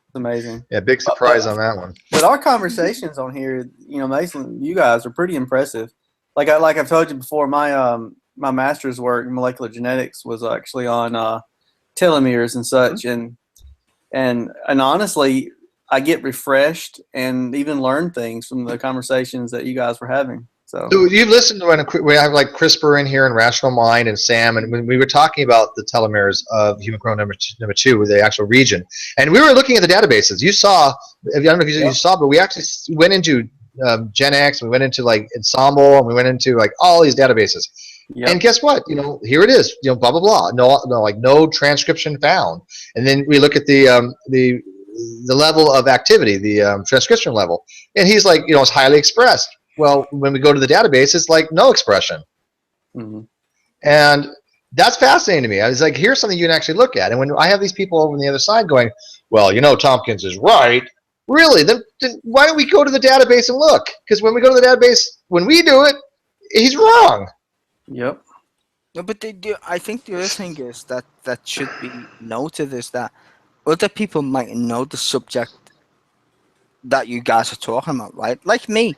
It's amazing. Yeah, big surprise on that one. But our conversations on here, you know, Mason, you guys are pretty impressive. Like I've told you before, my my master's work in molecular genetics was actually on telomeres and such, and honestly, I get refreshed and even learn things from the conversations that you guys were having. So you've listened to when we have like CRISPR in here and Rational Mind and Sam, and when we were talking about the telomeres of human chromosome number 2 with the actual region, and we were looking at the databases. You saw, I don't know if you saw, but we actually went into Gen X, we went into like Ensemble, and we went into like all these databases. Yep. And guess what? You know, here it is. You know, blah blah blah. No transcription found. And then we look at the level of activity, the transcription level, and he's like, you know, it's highly expressed. Well, when we go to the database, it's like no expression. Mm-hmm. And that's fascinating to me. I was like, here's something you can actually look at. And when I have these people over on the other side going, well, you know, Tompkins is right. Really? Then why don't we go to the database and look? Because when we go to the database, when we do it, he's wrong. Yep. No, but I think the other thing is that should be noted is that other people might know the subject that you guys are talking about, right? Like me.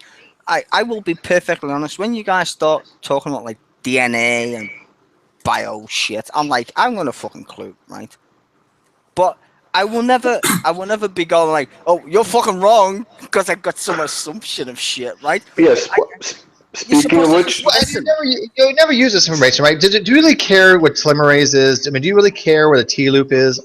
I will be perfectly honest. When you guys start talking about like DNA and bio shit, I'm like, I'm gonna fucking clue, right? But I will never be going like, oh, you're fucking wrong because I've got some assumption of shit, right? Yes. Speaking of which, you never use this information, right? Do you really care what telomerase is? I mean, do you really care where the T loop is?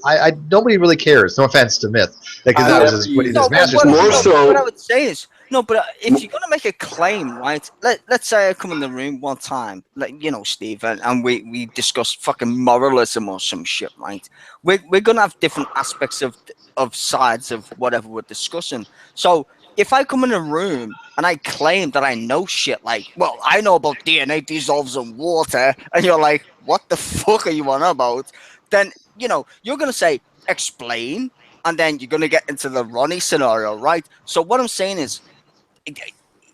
Nobody really cares. No offense to Myth, because that was his master's. What I would say is, no, but if you're gonna make a claim, right? Let's say I come in the room one time, like you know, Steve, and we discuss fucking moralism or some shit, right? We're gonna have different aspects of sides of whatever we're discussing. So if I come in a room and I claim that I know shit, like, well, I know about DNA dissolves in water, and you're like, what the fuck are you on about? Then you know you're gonna say explain, and then you're gonna get into the Ronnie scenario, right? So what I'm saying is,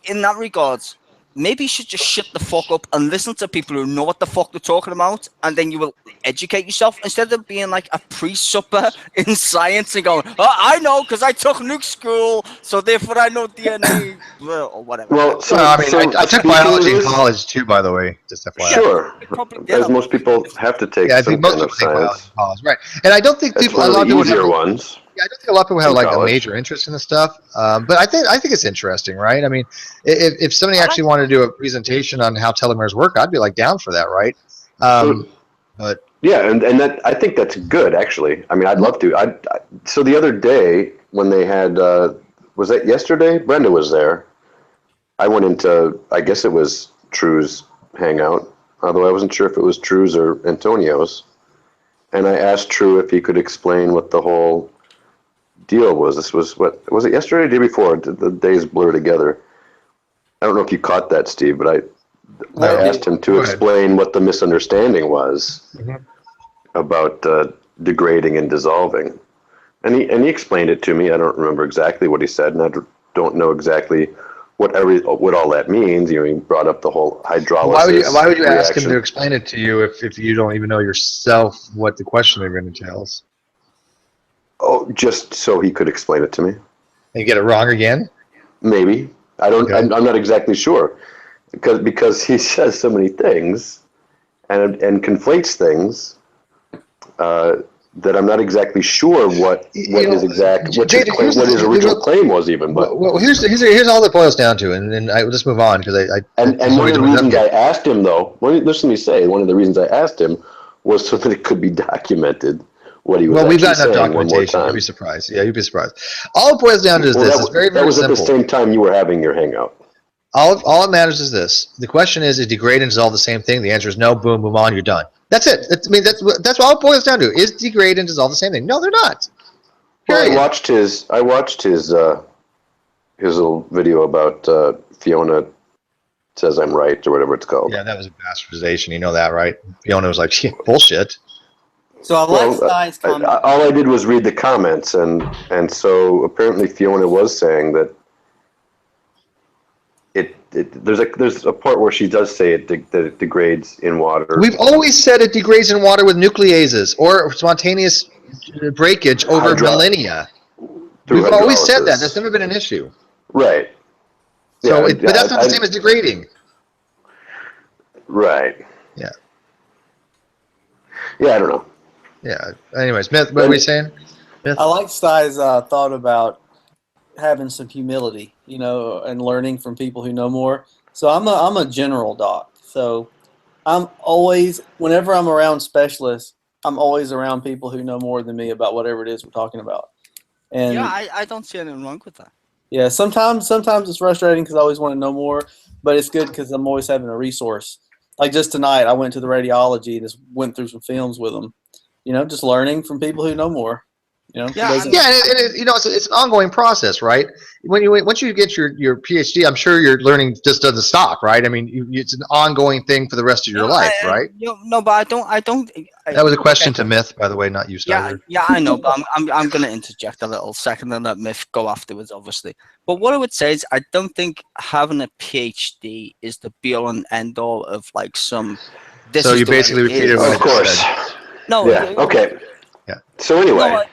in that regards, maybe you should just shut the fuck up and listen to people who know what the fuck they're talking about, and then you will educate yourself instead of being like a pre-supper in science and going, oh, I know because I took nuke school, so therefore I know DNA or whatever. Well, I took biology in college too, by the way. Just FYI. Sure, as most people have to take some kind of science. College, right? And I don't think a lot of people easier ones. Yeah, I don't think a lot of people have like a major interest in this stuff, but I think it's interesting, right? I mean, if somebody actually wanted to do a presentation on how telomeres work, I'd be like down for that, right? But yeah, and that I think that's good actually. I mean, I'd love to. So the other day when they had was that yesterday? Brenda was there. I went into, I guess it was True's hangout, although I wasn't sure if it was True's or Antonio's, and I asked True if he could explain what the whole deal was. This was was it yesterday or the day before? The days blur together. I don't know if you caught that, Steve, but I asked him to explain what the misunderstanding was about degrading and dissolving, and he explained it to me. I don't remember exactly what he said, and I don't know exactly what all that means. You know, he brought up the whole hydrolysis. Why would you ask him to explain it to you if you don't even know yourself what the question they're going to tell us? Oh, just so he could explain it to me. And you get it wrong again? Maybe. I don't. Okay. I'm not exactly sure, because he says so many things, and conflates things. that I'm not exactly sure what his original claim was even. But here's all that boils down to, and then we'll just move on because one of the reasons I asked him though, listen to me say, one of the reasons I asked him was so that it could be documented what he was. Well, we've got enough documentation. You'd be surprised. Yeah, you'd be surprised. All it boils down to is this. It's very, very simple. That was at the same time you were having your hangout. All it matters is this. The question is degrade and dissolve the same thing? The answer is no. Boom, move on. You're done. That's it. That's all it boils down to. Is degrade and dissolve the same thing? No, they're not. Well, I watched his little video about Fiona says I'm right or whatever it's called. Yeah, that was a bastardization. You know that, right? Fiona was like, bullshit. So I like Stein's comment. All I did was read the comments, and so apparently Fiona was saying that there's a part where she does say that it degrades in water. We've always said it degrades in water with nucleases or spontaneous breakage over millennia. We've always said that. That's never been an issue. Right. So, but that's not the same as degrading. Right. Yeah. Yeah, I don't know. Yeah. Anyways, Myth, what were we saying? Myth? I like Stein's thought about having some humility, and learning from people who know more. So I'm a general doc. So I'm always, whenever I'm around specialists, I'm always around people who know more than me about whatever it is we're talking about. And yeah, I don't see anything wrong with that. Yeah, sometimes it's frustrating because I always want to know more, but it's good because I'm always having a resource. Like just tonight, I went to the radiology and just went through some films with them. Just learning from people who know more. Yeah, it's an ongoing process, right? Once you get your PhD, I'm sure your learning just doesn't stop, right? I mean, it's an ongoing thing for the rest of your life, right? No, but I don't. That was a question to Myth, by the way, not you, Steiner. Yeah, I know, but I'm going to interject a little second and let Myth go afterwards, obviously. But what I would say is, I don't think having a PhD is the be-all and end-all of like some. So you basically repeated what of course. No. Yeah. Okay. Yeah. So anyway. No,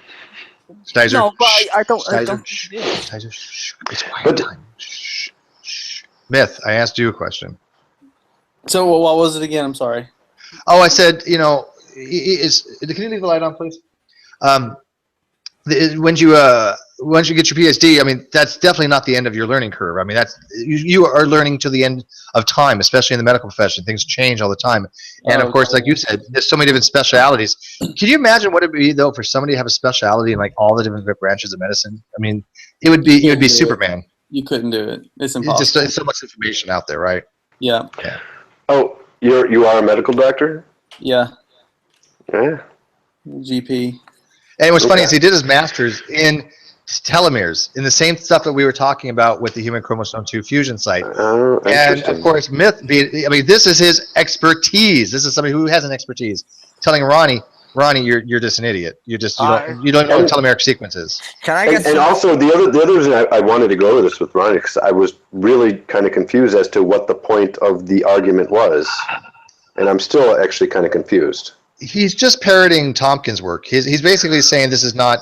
Stizer, no, but I don't. Stizer, it's quiet time. Myth, I asked you a question. So what was it again? I'm sorry. Oh, I said, can you leave the light on, please? Once you get your PhD, I mean, that's definitely not the end of your learning curve. I mean, that's you are learning to the end of time, especially in the medical profession. Things change all the time, and of course, like you said, there's so many different specialities. Can you imagine what it would be though for somebody to have a specialty in like all the different branches of medicine? I mean, it would be Superman. You couldn't do it. It's impossible. It's so much information out there, right? Yeah. Yeah. Oh, you are a medical doctor? Yeah. Yeah. GP. And what's funny is he did his master's in telomeres, in the same stuff that we were talking about with the human chromosome 2 fusion site. And of course, this is his expertise. This is somebody who has an expertise. Telling Ronnie, you're just an idiot. You don't know what telomeric sequence is. Can I get and also the other reason I wanted to go over this with Ronnie, because I was really kind of confused as to what the point of the argument was, and I'm still actually kind of confused. He's just parroting Tompkins' work. He's basically saying this is not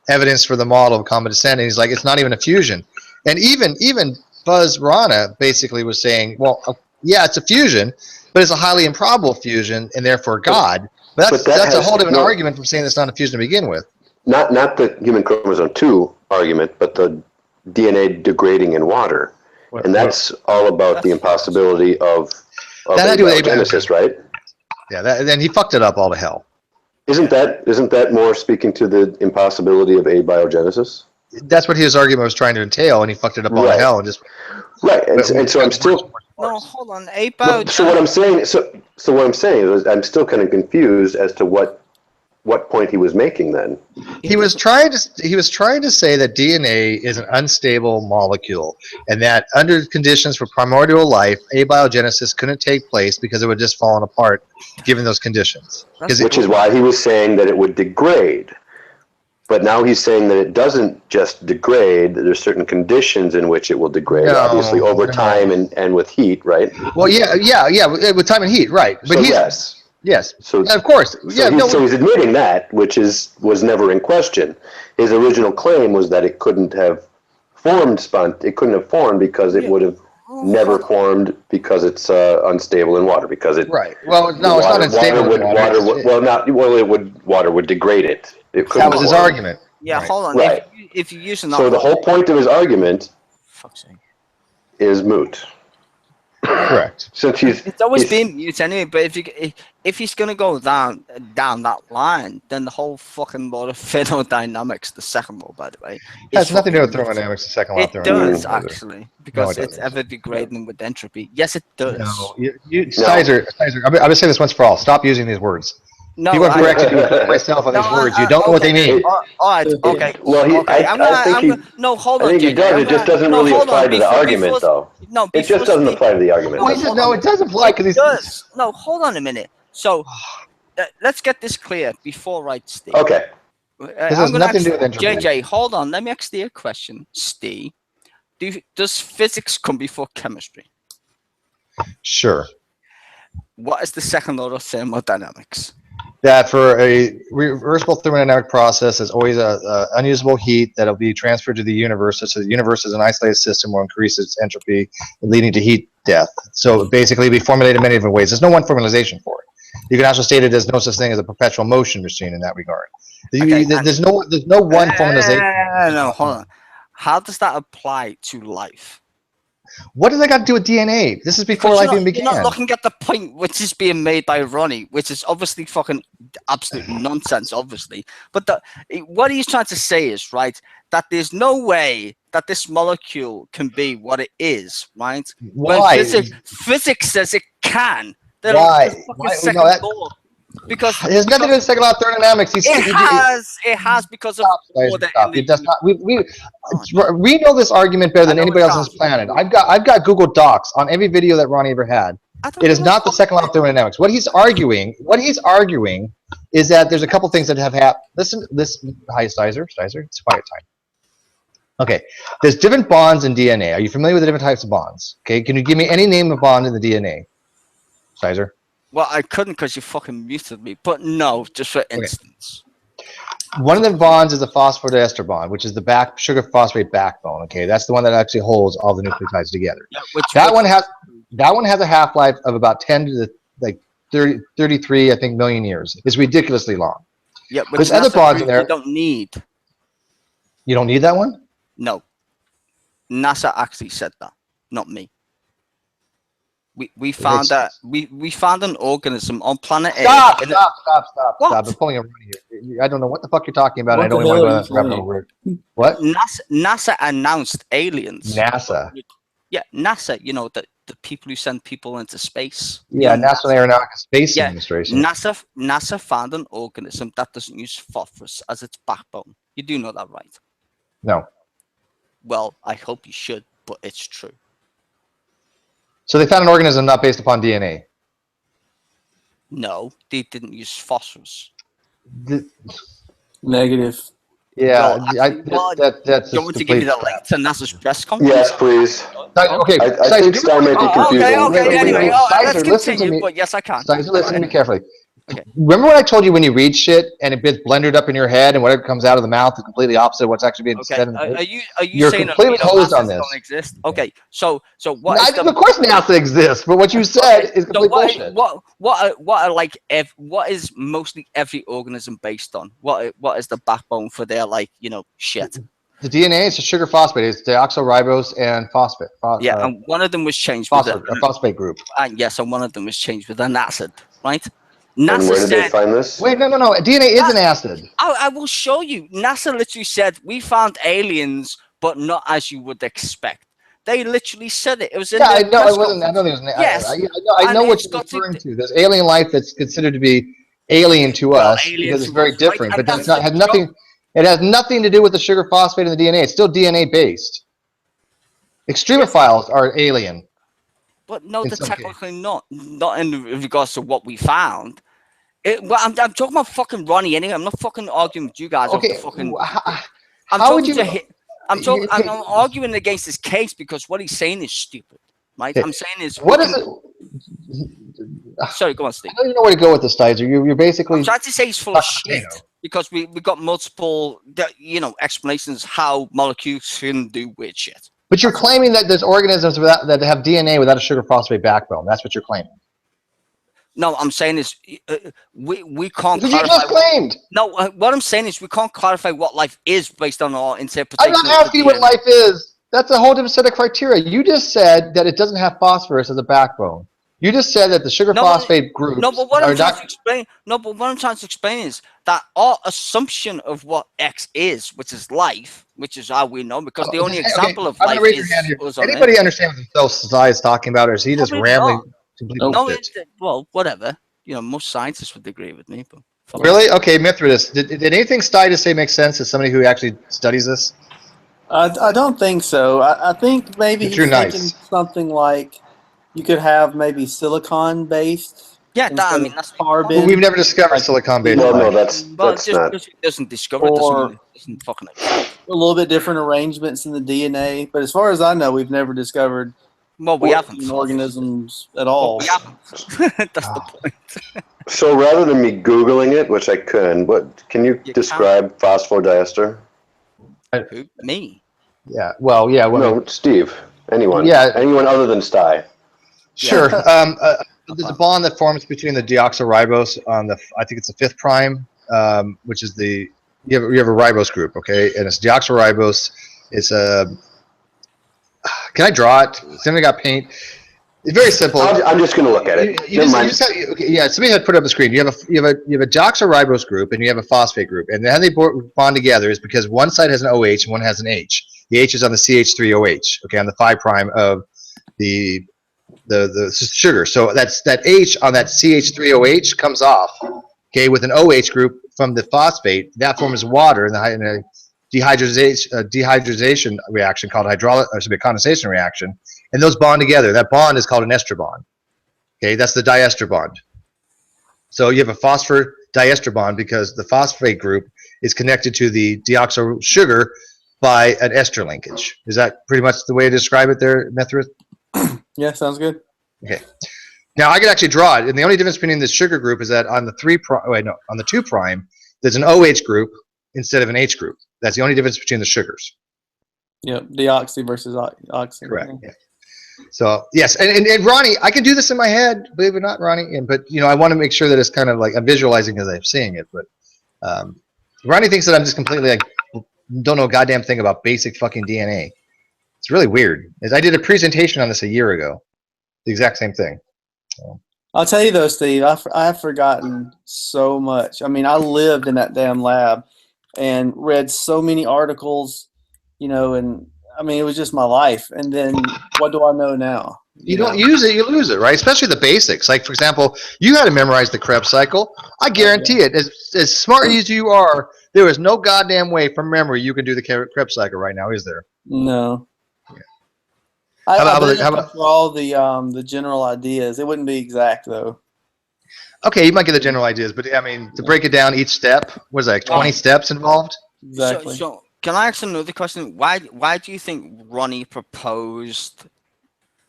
evidence for the model of common descent, and he's like, it's not even a fusion. And even Buzz Rana basically was saying, well, yeah, it's a fusion, but it's a highly improbable fusion, and therefore God. But that's a whole different argument from saying it's not a fusion to begin with. Not the human chromosome 2 argument, but the DNA degrading in water. And that's all about the impossibility of abiogenesis, right? Yeah, then he fucked it up all to hell. Isn't that more speaking to the impossibility of abiogenesis? That's what his argument was trying to entail, and he fucked it up all to hell. And just and so I'm still. No, hold on. So what I'm saying is I'm still kind of confused as to what point he was making then. He was trying to say that DNA is an unstable molecule, and that under conditions for primordial life, abiogenesis couldn't take place because it would just fallen apart given those conditions. Which is why he was saying that it would degrade. But now he's saying that it doesn't just degrade, that there's certain conditions in which it will degrade, obviously over time and with heat, right? Well, yeah, with time and heat, right. But so yes. So of course. So he's admitting that, which was never in question. His original claim was that it couldn't have formed because it would have never formed because it's unstable in water, because it Right. Well, no, it's not unstable in water. Water would degrade it. That was his argument. Yeah, Right. hold on. Right. If you're using that, So the whole point of his argument is moot. Correct. Since it's always been mute anyway. But if he's gonna go down that line, then the whole fucking law of thermodynamics, the second law, by the way, it has nothing to do with thermodynamics. The second law. It does actually, because it's ever degrading with entropy. Yes, it does. No, Stizer, I'm gonna say this once for all. Stop using these words. No, people have corrected you myself on these words. You don't know what they mean. All right. Okay. Well, no, hold on. I think he does. It just doesn't really apply to the argument, though. No, it just doesn't apply to the argument. No, it doesn't apply because he does. No, hold on a minute. So let's get this clear before, right, Steve? Okay. This has nothing to do with entropy. JJ, hold on. Let me ask you a question, Steve. Does physics come before chemistry? Sure. What is the second law of thermodynamics? That for a reversible thermodynamic process, there's always a unusable heat that will be transferred to the universe. So the universe is an isolated system will increase its entropy, leading to heat death. So basically, we formulate in many different ways. There's no one formalization for it. You can also state it as no such thing as a perpetual motion machine in that regard. Okay, there's no one formalization. No, hold on. How does that apply to life? What does that got to do with DNA? This is before life even began. You're not looking at the point which is being made by Ronnie, which is obviously fucking absolute nonsense, obviously. But what he's trying to say is, right, that there's no way that this molecule can be what it is, right? Why? When physics says it can. Why? Because it has nothing to do with second law of thermodynamics. It has because of order. It does not. We know this argument better than anybody else on this planet. I've got Google Docs on every video that Ronnie ever had. It is not the second law of thermodynamics. What he's arguing is that there's a couple things that have happened. Listen, hi Stizer, it's quiet time. Okay, there's different bonds in DNA. Are you familiar with the different types of bonds? Okay, can you give me any name of bond in the DNA, Stizer? Well, I couldn't because you fucking muted me. But no, just for instance. One of the bonds is the phosphodiester bond, which is the sugar phosphate backbone. Okay, that's the one that actually holds all the nucleotides together. Yeah, that one has a half-life of about 10 to the 33, I think, million years. It's ridiculously long. Yeah, but there's other bonds in there. You don't need. You don't need that one? No. NASA actually said that, not me. We found that we found an organism on planet A. Stop! I'm pulling a run here. I don't know what the fuck you're talking about. I don't even want to grab the word. What? NASA announced aliens. NASA. Yeah, NASA. You know the people who send people into space. Yeah, National Aeronautical Space Administration. NASA found an organism that doesn't use phosphorus as its backbone. You do know that, right? No. Well, I hope you should, but it's true. So they found an organism not based upon DNA. No, they didn't use phosphorus. Negative. Yeah, that's you want to give me the link to NASA's press conference? Yes, please. Okay, I think Star may be confusing. Okay, anyway, let's continue, but yes, I can. Listen to me carefully. Okay. Remember what I told you when you read shit and it gets blended up in your head and whatever comes out of the mouth is completely opposite of what's actually being said. Are you You're saying completely hosed on this? Don't exist? Okay, so what? Of course NASA exists, but what you said is complete bullshit. What is mostly every organism based on? What is the backbone for their shit? The DNA is a sugar phosphate. It's deoxyribose and phosphate. And one of them was changed with a phosphate group. And one of them was changed with an acid, right? NASA where did they find this? Wait, no. DNA is an acid. I will show you. NASA literally said, we found aliens, but not as you would expect. They literally said it. It was in I know it wasn't. I know there was an yes. I know what you're referring to. There's alien life that's considered to be alien to us because it's very different. But that's not, has nothing. It has nothing to do with the sugar phosphate in the DNA. It's still DNA based. Extremophiles are alien. But no, they're technically not in regards to what we found. I'm talking about fucking Ronnie anyway. I'm not fucking arguing with you guys. Okay. I'm arguing against his case because what he's saying is stupid. Right? I'm saying is what is it? Sorry, go on, Steve. I don't even know where to go with this, Stizer. You're basically. I'm trying to say he's full of shit because we got multiple explanations how molecules can do weird shit. But you're claiming that there's organisms that have DNA without a sugar phosphate backbone. That's what you're claiming. No, I'm saying is we can't. You just claimed. No, what I'm saying is we can't clarify what life is based on our interpretation. I'm not asking you what life is. That's a whole different set of criteria. You just said that it doesn't have phosphorus as a backbone. You just said that the sugar phosphate groups but what I'm trying to explain. No, but what I'm trying to explain is that our assumption of what X is, which is life, which is how we know, because the only example of life is. Anybody understand what Sai is talking about, or is he just rambling? No, well, whatever. You know, most scientists would agree with me. But really? Okay, Mithridis. Did anything Sai to say make sense as somebody who actually studies this? I don't think so. I think maybe he's thinking something like you could have maybe silicon-based. Yeah, I mean, that's carbon. Well, we've never discovered silicon-based. No, that's just not. Because it doesn't discover it doesn't mean it doesn't fucking exist. A little bit different arrangements in the DNA, but as far as I know, we've never discovered we haven't organisms at all. We haven't. That's the point. So rather than me Googling it, which I could, can you describe phosphodiester? Who? Me? Yeah. Well, yeah. No, Steve. Anyone. Yeah. Anyone other than Sty. Sure. There's a bond that forms between the deoxyribose on the, I think it's the 5th prime, which is you have a ribose group, okay, and it's deoxyribose. It's a. Can I draw it? Somebody got paint. It's very simple. I'm just going to look at it. Somebody had put it up the screen. You have a deoxyribose group and you have a phosphate group, and how they bond together is because one side has an OH and one has an H. The H is on the CH3OH, okay, on the 5 prime of the sugar. So that H on that CH3OH comes off, okay, with an OH group from the phosphate. That forms water in the dehydration reaction called condensation reaction, and those bond together. That bond is called an ester bond. Okay, that's the diester bond. So you have a phosphor diester bond because the phosphate group is connected to the deoxy sugar by an ester linkage. Is that pretty much the way to describe it there, Mithrid? Yeah, sounds good. Okay. Now I can actually draw it, and the only difference between the sugar group is that on the 2 prime, there's an OH group instead of an H group. That's the only difference between the sugars. Yep, deoxy versus oxy. Correct. Yeah. So yes, and Ronnie, I can do this in my head, believe it or not, Ronnie. But I want to make sure that it's kind of like I'm visualizing as I'm seeing it. But Ronnie thinks that I'm just completely don't know a goddamn thing about basic fucking DNA. It's really weird. I did a presentation on this a year ago, the exact same thing. So. I'll tell you though, Steve, I've forgotten so much. I mean, I lived in that damn lab and read so many articles, and I mean, it was just my life. And then what do I know now? You don't use it, you lose it, right? Especially the basics. Like, for example, you had to memorize the Krebs cycle. I guarantee it. As smart as you are, there is no goddamn way from memory you can do the Krebs cycle right now, is there? No. Yeah. How about all the general ideas? It wouldn't be exact, though. Okay, you might get the general ideas, but I mean, to break it down, each step, what is that, like 20 steps involved? Exactly. So can I ask another question? Why do you think Ronnie proposed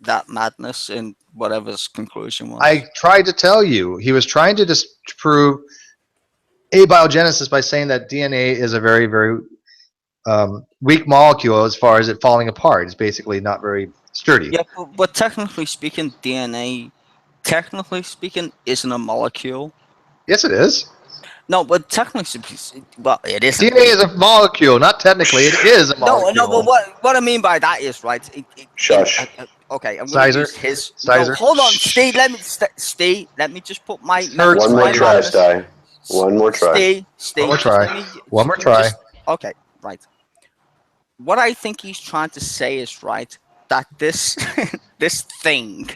that madness in whatever his conclusion was? I tried to tell you. He was trying to disprove abiogenesis by saying that DNA is a very, very weak molecule as far as it falling apart. It's basically not very sturdy. Yeah, but technically speaking, DNA, isn't a molecule. Yes, it is. No, but technically, well, it is. DNA is a molecule, not technically. It is a molecule. No, but what I mean by that is, right? Shush. Okay, I'm going to use his. Sizer. No, hold on, Steve. Let me just put my. One more try, Sty. One more try. Steve. One more try. One more try. Okay, right. What I think he's trying to say is, right, that this this thing,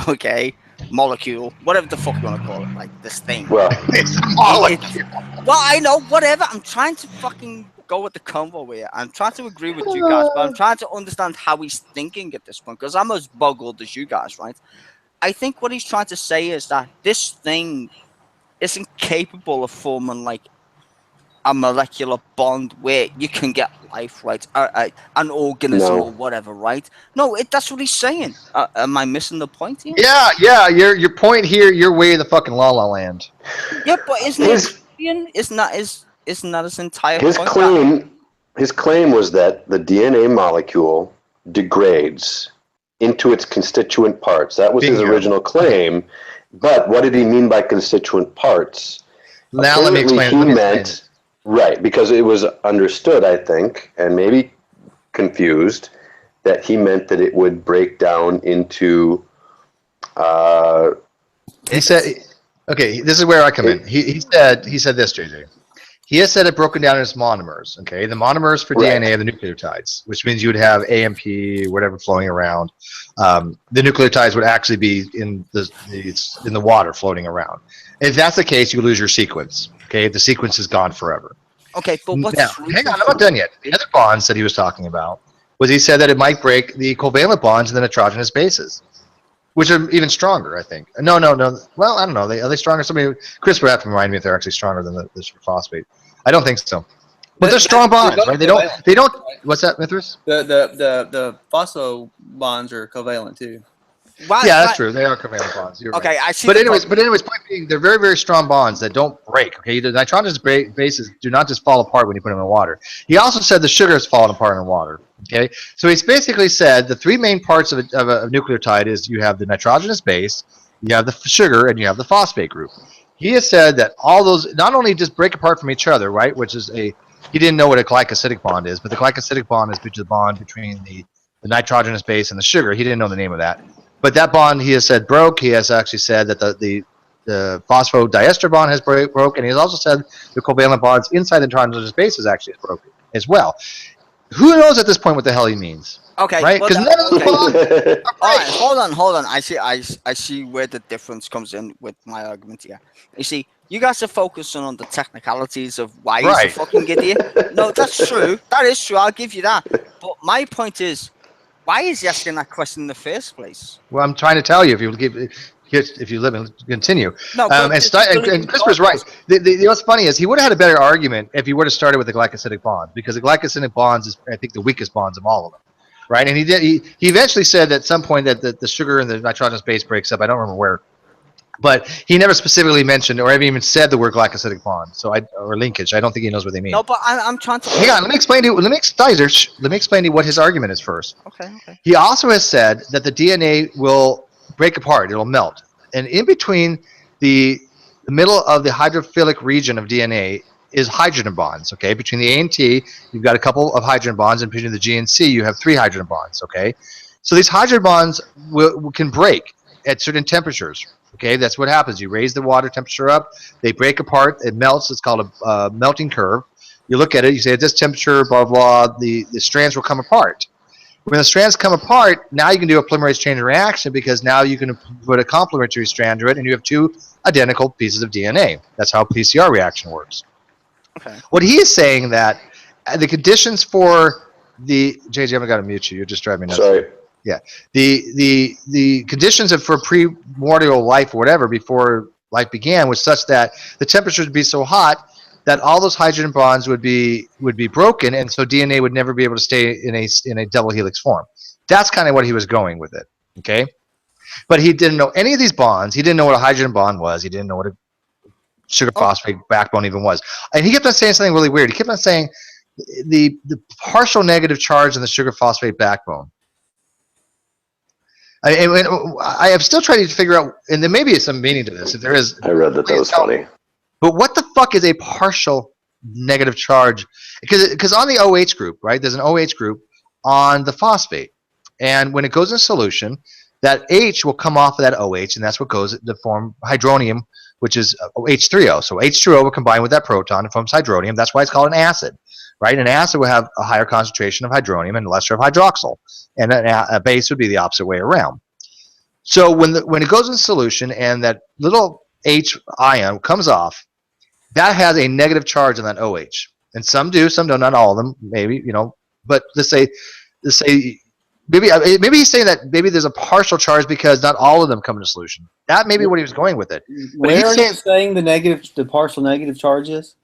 okay, molecule, whatever the fuck you want to call it, like this thing. Well, it's a molecule. Well, I know, whatever. I'm trying to fucking go with the convo here. I'm trying to agree with you guys, but I'm trying to understand how he's thinking at this point, because I'm as boggled as you guys, right? I think what he's trying to say is that this thing isn't capable of forming like a molecular bond where you can get life, right? An organism or whatever, right? No, that's what he's saying. Am I missing the point here? Yeah. Your point here. You're way the fucking la la land. Yeah, but isn't that his entire his point? His claim was that the DNA molecule degrades into its constituent parts. That was his Bingo. original claim. But what did he mean by constituent parts? Now let me explain. He meant, right, because it was understood, I think, and maybe confused, that he meant that it would break down into. He said, okay, this is where I come in. He said this, JJ. He has said it broken down into monomers. Okay, the monomers for DNA are the nucleotides, which means you would have AMP, whatever, flowing around. The nucleotides would actually be in the water floating around. If that's the case, you lose your sequence. Okay, the sequence is gone forever. Okay, but what's now, hang on, I'm not done yet. The other bonds that he was talking about was he said that it might break the covalent bonds in the nitrogenous bases, which are even stronger, I think. No. Well, I don't know. Are they stronger? Chris would have to remind me if they're actually stronger than the superphosphate. I don't think so. But they're strong bonds, right? They don't. What's that, Mithras? The phospho bonds are covalent too. Yeah, that's true. They are covalent bonds. You're okay, right. I see. But anyways, point being, they're very, very strong bonds that don't break. Okay, the nitrogenous bases do not just fall apart when you put them in water. He also said the sugar has fallen apart in water. Okay, so he's basically said the three main parts of a nucleotide is you have the nitrogenous base, you have the sugar, and you have the phosphate group. He has said that all those not only just break apart from each other, right? Which is he didn't know what a glycosidic bond is, but the glycosidic bond is the bond between the nitrogenous base and the sugar. He didn't know the name of that. But that bond, he has said, broke. He has actually said that the phosphodiester bond has broke, and he has also said the covalent bonds inside the nitrogenous base is actually broken as well. Who knows at this point what the hell he means? Okay, right? Because none of the bonds. All right, hold on. I see where the difference comes in with my argument here. You see, you guys are focusing on the technicalities of why he's a fucking idiot. No, that's true. That is true. I'll give you that. But my point is, why is he asking that question in the first place? Well, I'm trying to tell you, if you live and continue. No, and Christopher's right. What's funny is he would have had a better argument if he would have started with the glycosidic bonds, because the glycosidic bonds is, I think, the weakest bonds of all of them, right? And he eventually said at some point that the sugar and the nitrogenous base breaks up. I don't remember where, but he never specifically mentioned or even said the word glycosidic bond. Or linkage. I don't think he knows what they mean. No, but I'm trying to. Hang on. Let me explain to you. Let me explain to you what his argument is first. Okay. He also has said that the DNA will break apart. It'll melt. And in between the middle of the hydrophilic region of DNA is hydrogen bonds, okay? Between the A and T, you've got a couple of hydrogen bonds, and between the G and C, you have 3 hydrogen bonds, okay? So these hydrogen bonds can break at certain temperatures, okay? That's what happens. You raise the water temperature up, they break apart, it melts. It's called a melting curve. You look at it, you say at this temperature, blah, blah, the strands will come apart. When the strands come apart, now you can do a polymerase chain reaction, because now you can put a complementary strand to it, and you have 2 identical pieces of DNA. That's how PCR reaction works. Okay. What he is saying that the conditions for the JJ, I'm gonna mute you. You're just driving me nuts. Sorry. Yeah. The conditions for primordial life or whatever before life began was such that the temperatures would be so hot that all those hydrogen bonds would be broken, and so DNA would never be able to stay in a double helix form. That's kind of what he was going with it. Okay. But he didn't know any of these bonds. He didn't know what a hydrogen bond was. He didn't know what a sugar phosphate backbone even was. And he kept on saying something really weird. He kept on saying the partial negative charge in the sugar phosphate backbone. I have still tried to figure out, and there may be some meaning to this. If there is, I read that was funny. But what the fuck is a partial negative charge? Because on the OH group, right? There's an OH group on the phosphate, and when it goes in solution, that H will come off of that OH, and that's what goes to form hydronium, which is H3O. So H2O will combine with that proton and forms hydronium. That's why it's called an acid, right? An acid will have a higher concentration of hydronium and lesser of hydroxyl, and a base would be the opposite way around. So when it goes in solution and that little H ion comes off, that has a negative charge on that OH. And some do, some don't, not all of them, maybe, but let's say maybe he's saying that maybe there's a partial charge because not all of them come into solution. That may be what he was going with it. But where are you saying the partial negative charge is?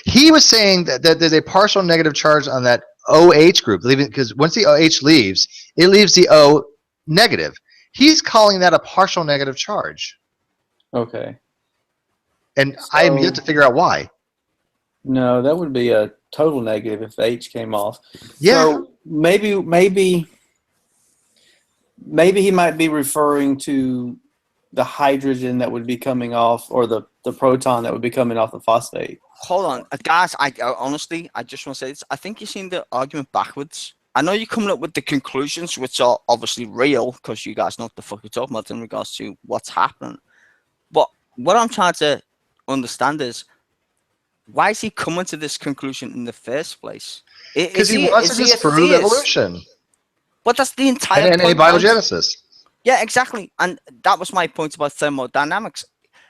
He was saying that there's a partial negative charge on that OH group, because once the OH leaves, it leaves the O negative. He's calling that a partial negative charge. Okay. And I am yet to figure out why. No, that would be a total negative if the H came off. Yeah. So maybe maybe he might be referring to the hydrogen that would be coming off, or the proton that would be coming off the phosphate. Hold on, guys. Honestly, I just want to say this. I think you're seeing the argument backwards. I know you're coming up with the conclusions, which are obviously real, because you guys know what the fuck you're talking about in regards to what's happening. But what I'm trying to understand is, why is he coming to this conclusion in the first place? Because he wants to disprove evolution. But that's the entire and abiogenesis. Yeah, exactly. And that was my point about thermodynamics.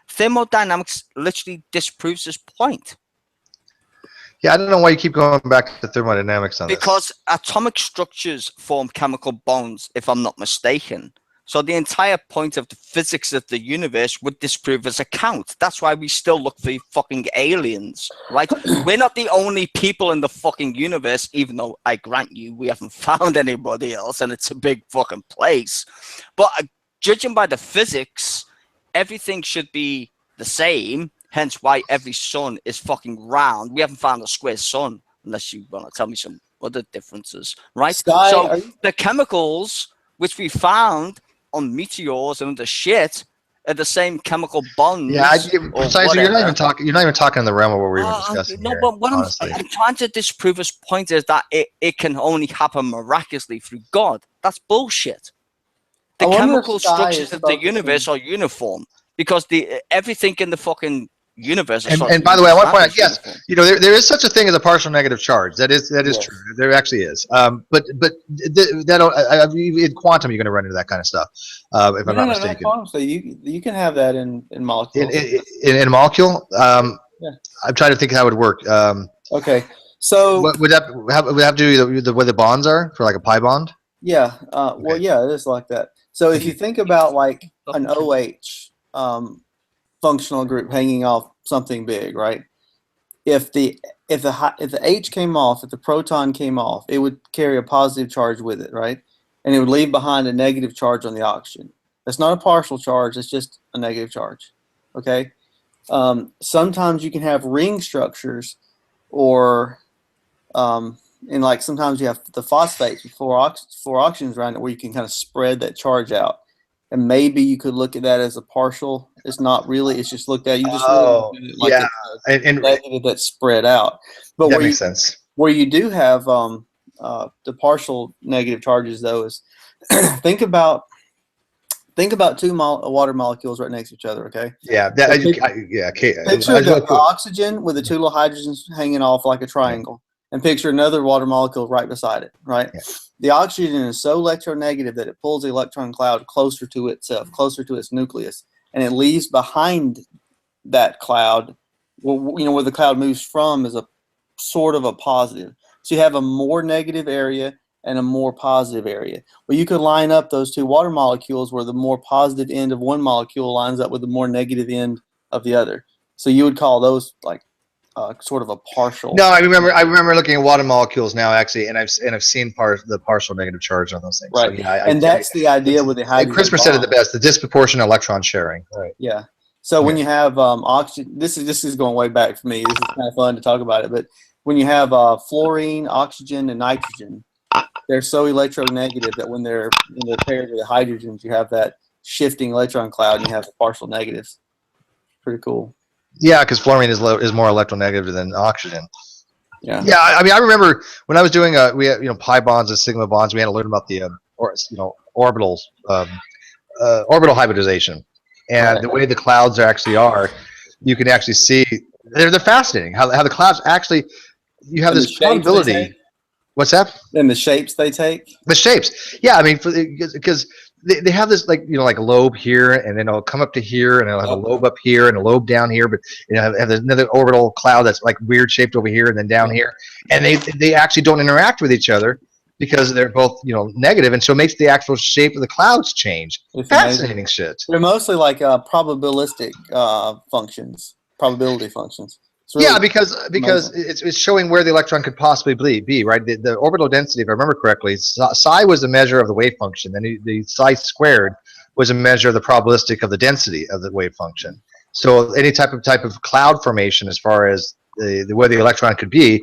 Thermodynamics literally disproves this point. Yeah, I don't know why you keep going back to thermodynamics on this. Because atomic structures form chemical bonds, if I'm not mistaken. So the entire point of the physics of the universe would disprove his account. That's why we still look for fucking aliens, right? We're not the only people in the fucking universe, even though I grant you, we haven't found anybody else, and it's a big fucking place. But judging by the physics, everything should be the same. Hence why every sun is fucking round. We haven't found a square sun, unless you want to tell me some other differences, right? So the chemicals which we found on meteors and the shit are the same chemical bonds. Yeah, precisely. You're not even talking. You're not even talking in the realm of what we were discussing. No, here, but what I'm trying to disprove his point is that it can only happen miraculously through God. That's bullshit. The chemical structures of the universe are uniform because everything in the fucking universe. And by the way, I want to point out, yes, there is such a thing as a partial negative charge. That is true. There actually is. But in quantum, you're going to run into that kind of stuff. If I'm not mistaken. Quantum, so you can have that in molecules. In a molecule, I'm trying to think how it would work. Okay, so would that have to do with the bonds are for like a pi bond? Yeah. Well, yeah, it is like that. So if you think about like an OH. Functional group hanging off something big, right? If the H came off, if the proton came off, it would carry a positive charge with it, right? And it would leave behind a negative charge on the oxygen. That's not a partial charge, it's just a negative charge. Okay? Sometimes you can have ring structures, or and like sometimes you have the phosphates with four oxygens around it, where you can kind of spread that charge out. And maybe you could look at that as a partial. It's not really. It's just looked at. You just look at it like and negative that's spread out. But that makes sense. Where you do have the partial negative charges, though, is think about two water molecules right next to each other. Okay. Yeah. Picture the oxygen with the two little hydrogens hanging off like a triangle, and picture another water molecule right beside it. Right. Yeah. The oxygen is so electronegative that it pulls the electron cloud closer to itself, closer to its nucleus, and it leaves behind that cloud, where the cloud moves from, is a sort of a positive. So you have a more negative area and a more positive area. Well, you could line up those two water molecules where the more positive end of one molecule lines up with the more negative end of the other. So you would call those like sort of a partial. No, I remember looking at water molecules now, actually, and I've seen the partial negative charge on those things. Right, so, yeah, that's the idea with the hydrogen. Christopher said it the best: the disproportionate electron sharing. Right. Yeah. So when you have oxygen, this is going way back for me. This is kind of fun to talk about it. But when you have fluorine, oxygen, and nitrogen, they're so electronegative that when they're paired with the hydrogens, you have that shifting electron cloud, and you have the partial negatives. Pretty cool. Yeah, because fluorine is more electronegative than oxygen. Yeah. Yeah, I mean, I remember when I was doing we had pi bonds and sigma bonds. We had to learn about the orbitals, orbital hybridization, and the way the clouds actually are. You can actually see they're fascinating. How the clouds actually, you have this probability. What's that? And the shapes they take. The shapes, yeah. I mean, because they have this like a lobe here, and then it'll come up to here, and it'll have a lobe up here and a lobe down here, but have another orbital cloud that's like weird shaped over here and then down here, and they actually don't interact with each other because they're both negative, and so it makes the actual shape of the clouds change. It's fascinating amazing. Shit. They're mostly like probabilistic functions, probability functions. Really because it's showing where the electron could possibly be, right? The orbital density, if I remember correctly, psi was a measure of the wave function, and the psi squared was a measure of the probabilistic of the density of the wave function. So any type of cloud formation, as far as where the electron could be,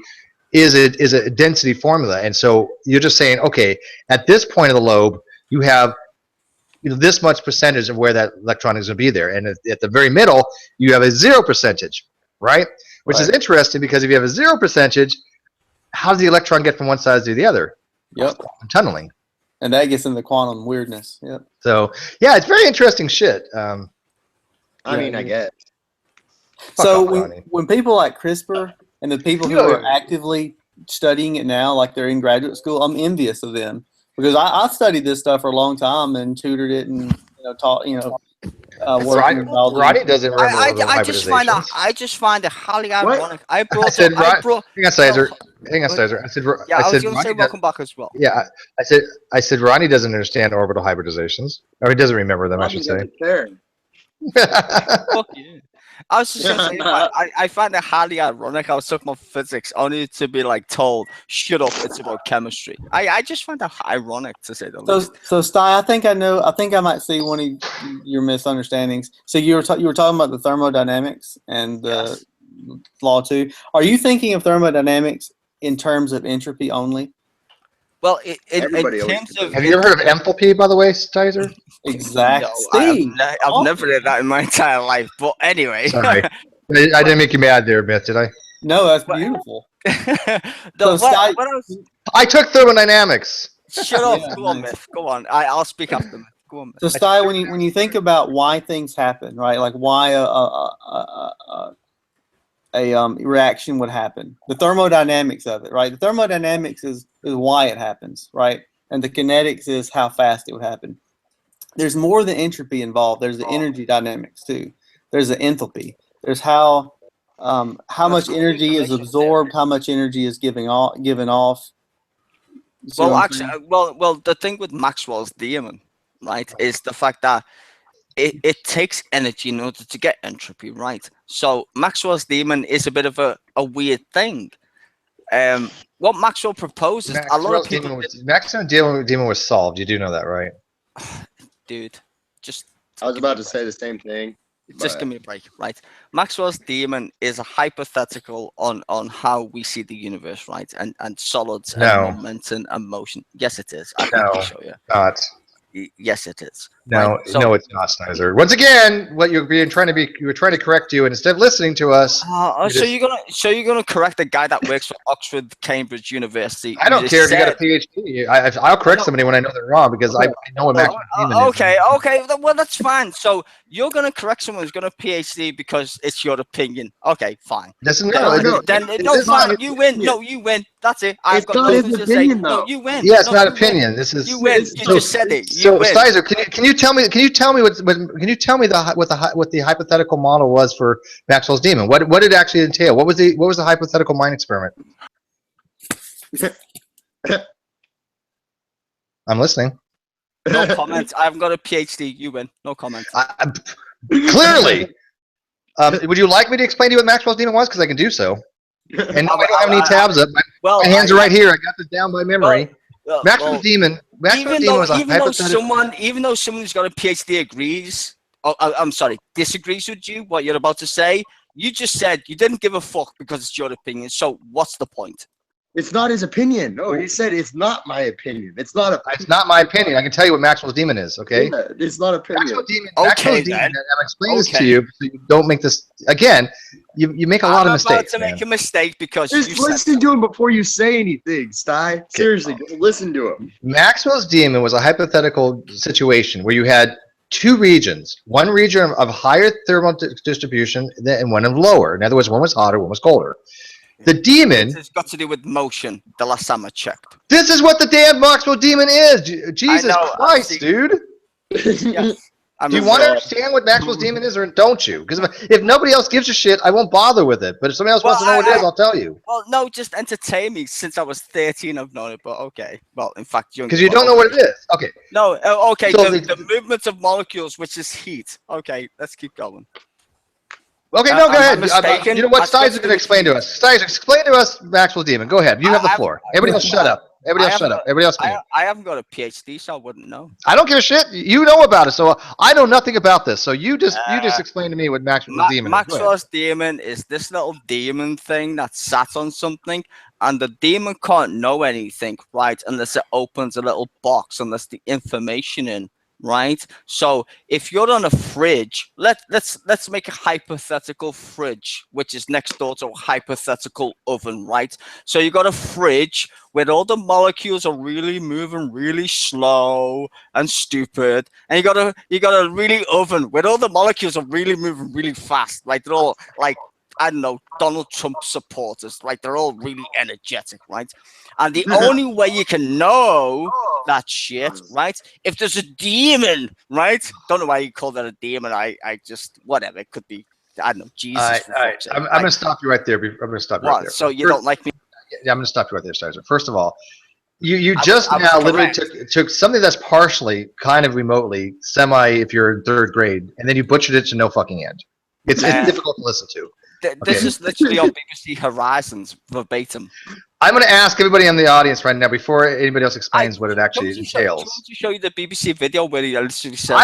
is a density formula. And so you're just saying, okay, at this point of the lobe, you have this much percentage of where that electron is going to be there. And at the very middle, you have a 0%, right? Which is interesting because if you have a 0%, how does the electron get from one side to the other? Yep. Tunneling. And that gets into quantum weirdness. Yep. So, yeah, it's very interesting shit. I mean, I guess. So when people like CRISPR and the people who are actively studying it now, like they're in graduate school, I'm envious of them because I've studied this stuff for a long time and tutored it and taught Rodney doesn't remember I just find it highly ironic. Hang on, Caesar. I said welcome back as well. Yeah, I said Rodney doesn't understand orbital hybridizations, or he doesn't remember them. I should say. Fuck you. I was just gonna say, I find it highly ironic. I was talking about physics only to be like told, "Shut up! It's about chemistry." I just find that ironic to say the least. So Sty, I think I might see one of your misunderstandings. So you were talking about the thermodynamics and the law 2. Are you thinking of thermodynamics in terms of entropy only? Well, in terms of... Have you ever heard of enthalpy, by the way, Stizer? Exactly. No, I've never heard that in my entire life. But anyway. Sorry. I didn't make you mad there, Beth, did I? No, that's beautiful. I took thermodynamics. Shut up. Go on, Myth. Go on. I'll speak after Myth. Go on, Myth. So, Sty, when you think about why things happen, right? Like why a reaction would happen. The thermodynamics of it, right? The thermodynamics is why it happens, right? And the kinetics is how fast it would happen. There's more than entropy involved. There's the energy dynamics too. There's the enthalpy. There's how much energy is absorbed, how much energy is given off. Well, actually, well, the thing with Maxwell's demon, right, is the fact that it takes energy in order to get entropy, right? So Maxwell's demon is a bit of a weird thing. What Maxwell proposes, a lot of people... Maxwell's demon was solved. You do know that, right? Dude, just... I was about to say the same thing. Just give me a break, right? Maxwell's demon is a hypothetical on how we see the universe, right? And solids and moments and motion. Yes, it is. I can show you. Not. Yes, it is. No, right? No, it's not, Snizer. Once again, what you were trying to correct you, and instead of listening to us. So you're gonna correct the guy that works for Oxford, Cambridge University. I don't care if you got a PhD. I'll correct somebody when I know they're wrong because I know what Maxwell's demon is. Okay. Well, that's fine. So you're gonna correct someone who's got a PhD because it's your opinion. Okay, fine. Fine. You win. No, you win. That's it. I've got nothing to say. No, you win. Yeah, it's not opinion. This is you win. You just said it. So, Stizer, can you tell me what the hypothetical model was for Maxwell's demon? What did it actually entail? What was the hypothetical mind experiment? I'm listening. No comments. I haven't got a PhD. You win. No comments. Clearly. Would you like me to explain to you what Maxwell's demon was? Because I can do so. And I don't have any tabs up. My hands are right here. I got this down by memory. Maxwell's demon. Even though someone who's got a PhD agrees, disagrees with you, what you're about to say, you just said you didn't give a fuck because it's your opinion. So what's the point? It's not his opinion. No, he said it's not my opinion. It's not my opinion. I can tell you what Maxwell's demon is. Okay. Yeah, it's not opinion. Maxwell's demon. I'm explaining this to you so you don't make this again. You make a lot of mistakes. I'm about to make a mistake because just listen to him before you say anything, Sty. Seriously, listen to him. Maxwell's demon was a hypothetical situation where you had two regions. One region of higher thermal distribution and one of lower. In other words, one was hotter, one was colder. The demon... It's got to do with motion, the last time I checked. This is what the damn Maxwell demon is! Jesus Christ, dude! Yes. Do you want to understand what Maxwell's demon is, or don't you? Because if nobody else gives a shit, I won't bother with it. But if somebody else wants to know what it is, I'll tell you. Well, no, just entertain me. Since I was 13, I've known it, but okay. Well, in fact, because you don't know what it is. Okay. No, okay. So the movement of molecules, which is heat. Okay, let's keep going. Okay, no, go ahead. You know what? Stizer can explain to us. Stizer, explain to us Maxwell's demon. Go ahead. You have the floor. Everybody else, shut up. Everybody else, shut up. Everybody else, I haven't got a PhD, so I wouldn't know. I don't give a shit. You know about it, so I know nothing about this. So you just explain to me what Maxwell's demon is. Maxwell's demon is this little demon thing that sat on something, and the demon can't know anything, right, unless it opens a little box, unless the information in, right? So if you're on a fridge, let's make a hypothetical fridge, which is next door to a hypothetical oven, right? So you got a fridge where all the molecules are really moving really slow and stupid, and you got a really oven where all the molecules are really moving really fast, like they're all like, I don't know, Donald Trump supporters, like they're all really energetic, right? And the only way you can know that shit, right? If there's a demon, right? Don't know why you call that a demon. I just, whatever, it could be, I don't know, Jesus. I'm going to stop you right there. I'm going to stop you right there. So you don't like me? Yeah, I'm going to stop you right there, Stizer. First of all, you just now literally took something that's partially, kind of remotely, semi, if you're in third grade, and then you butchered it to no fucking end. It's difficult to listen to. This is literally on BBC Horizons, verbatim. I'm going to ask everybody in the audience right now, before anybody else explains what it actually entails. Do you want to show you the BBC video where he literally says... No,